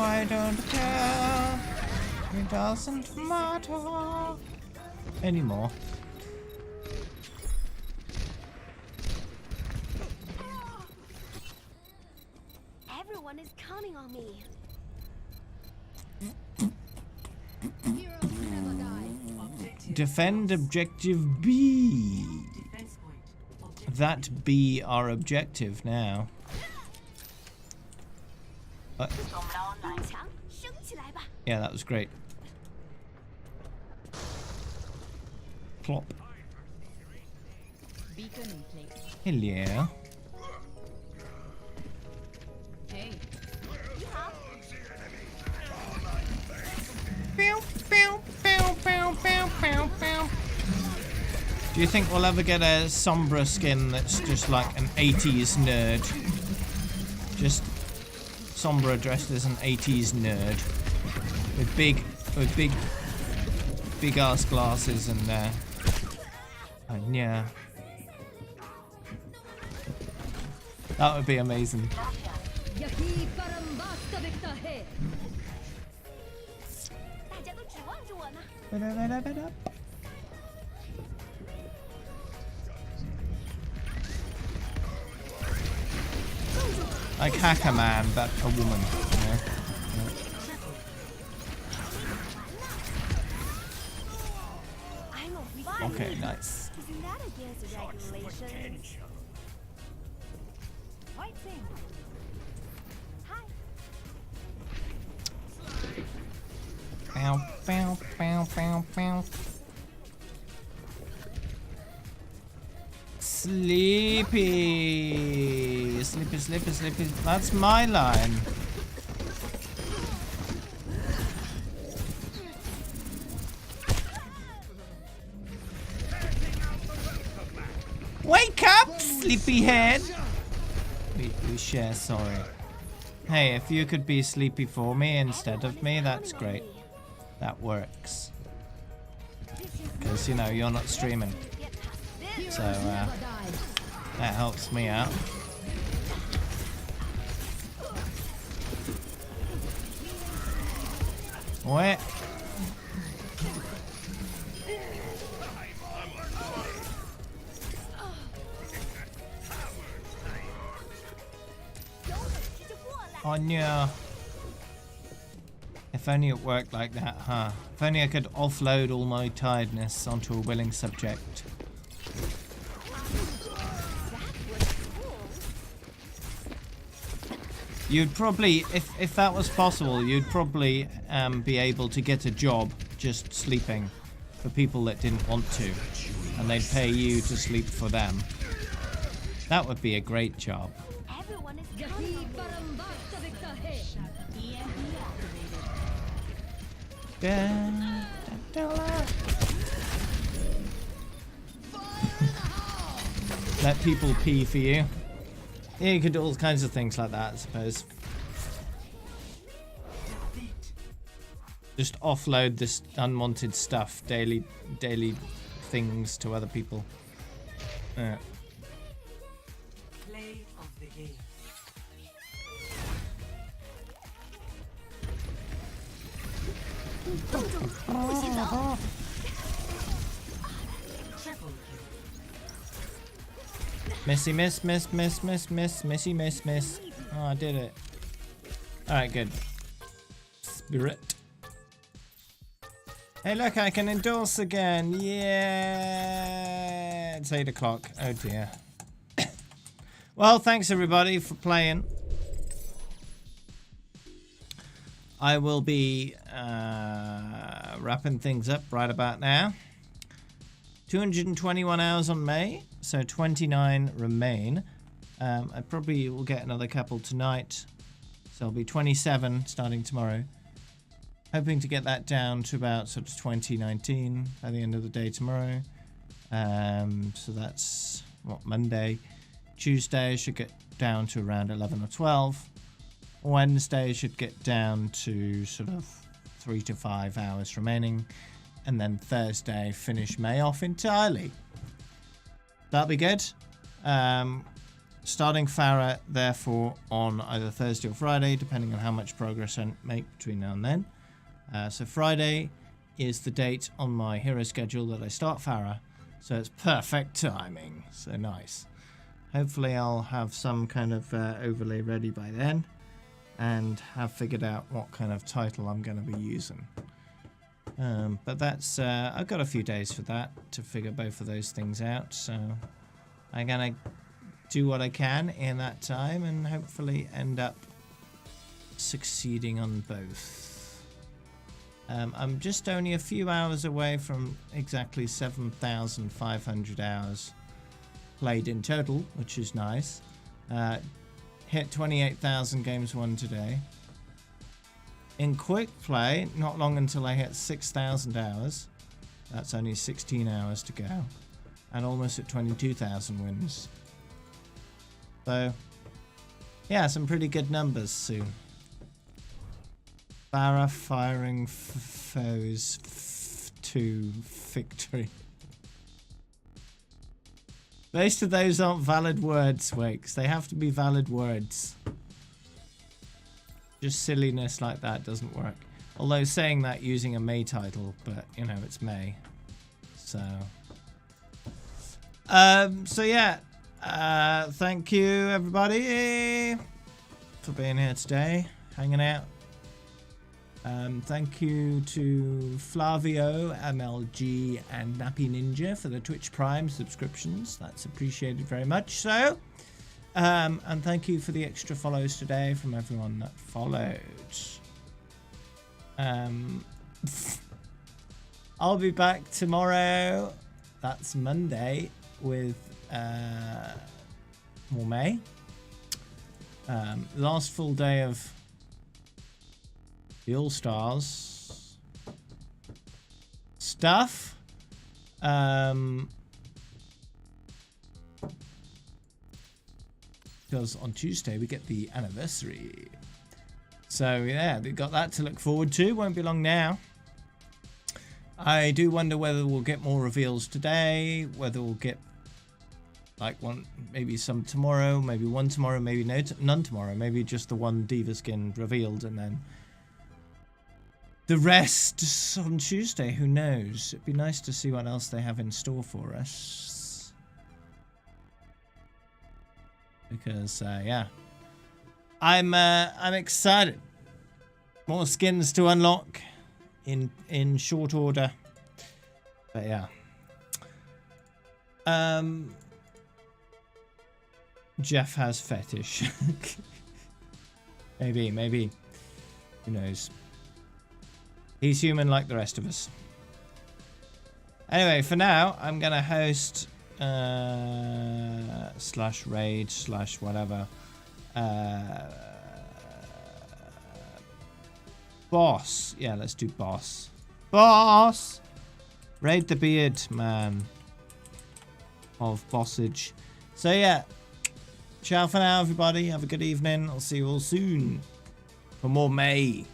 I don't care. It doesn't matter anymore. Everyone is counting on me. Defend objective B. Defense point. Objective That be our objective now. Yeah, that was great. Plop. Hello. Do you think we'll ever get a Sombra skin that's just like an 80s nerd? Just Sombra dressed as an 80s nerd with big ass glasses and yeah. That would be amazing. Like Hacker Man, but a woman. You know? Okay, nice. Isn't that against the regulations? White thing. Hi. Bow, bow, bow, bow, bow. Sleepy. Sleepy, sleepy, sleepy. That's my line. Wake up, sleepyhead. We share, sorry. Hey, if you could be sleepy for me instead of me, that's great. That works. Because, you know, you're not streaming. So, that helps me out. What? Oh no. If only it worked like that, huh? If only I could offload all my tiredness onto a willing subject. You'd probably, if that was possible, you'd probably be able to get a job just sleeping for people that didn't want to. And they'd pay you to sleep for them. That would be a great job. Everyone is Let people pee for you. Yeah, you could do all kinds of things like that, I suppose. Just offload this unwanted stuff, daily things to other people. Play of the game. Triple kill. Missy, miss. Oh, I did it. Alright, good. Spirit. Hey, look, I can endorse again. Yeah. It's 8 o'clock. Oh, dear. Well, thanks, everybody, for playing. I will be wrapping things up right about now. 221 hours on May, so 29 remain. I probably will get another couple tonight, so I'll be 27 starting tomorrow. Hoping to get that down to about sort of 2019 by the end of the day tomorrow. So that's what, Monday. Tuesday I should get down to around 11 or 12. Wednesday I should get down to sort of 3 to 5 hours remaining. And then Thursday finish May off entirely. That'll be good. Starting Farah, therefore, on either Thursday or Friday, depending on how much progress I make between now and then. So Friday is the date on my hero schedule that I start Farah. So it's perfect timing. So nice. Hopefully I'll have some kind of overlay ready by then. And have figured out what kind of title I'm going to be using. But that's I've got a few days for that to figure both of those things out, so I'm gonna do what I can in that time and hopefully end up succeeding on both. I'm just only a few hours away from exactly 7,500 hours played in total, which is nice. Hit 28,000 games won today. In quick play, not long until I hit 6,000 hours. That's only 16 hours to go. and almost at 22,000 wins. So, yeah, some pretty good numbers soon. Barra firing foes to victory. Most of those aren't valid words, Wakes. They have to be valid words. Just silliness like that doesn't work. Although saying that using a May title, but you know, it's May. So yeah. Thank you everybody for being here today, hanging out. Thank you to Flavio, MLG, and Nappy Ninja for the Twitch Prime subscriptions. That's appreciated very much so. And thank you for the extra follows today from everyone that followed. I'll be back tomorrow. That's Monday with more May. Last full day of the All-Stars stuff. Because on Tuesday we get the anniversary. So yeah, we've got that to look forward to. Won't be long now. I do wonder whether we'll get more reveals today, whether we'll get like one, maybe some tomorrow, maybe one tomorrow, maybe none tomorrow, maybe just the one Diva skin revealed and then the rest on Tuesday. Who knows? It'd be nice to see what else they have in store for us. Because yeah, I'm excited. More skins to unlock in short order. But yeah. Jeff has fetish. maybe. Who knows? He's human like the rest of us. Anyway, for now, I'm gonna host slash raid slash whatever boss. Yeah, let's do boss. Boss! Raid the beard man of bossage. So yeah, ciao for now everybody. Have a good evening. I'll see you all soon for more May.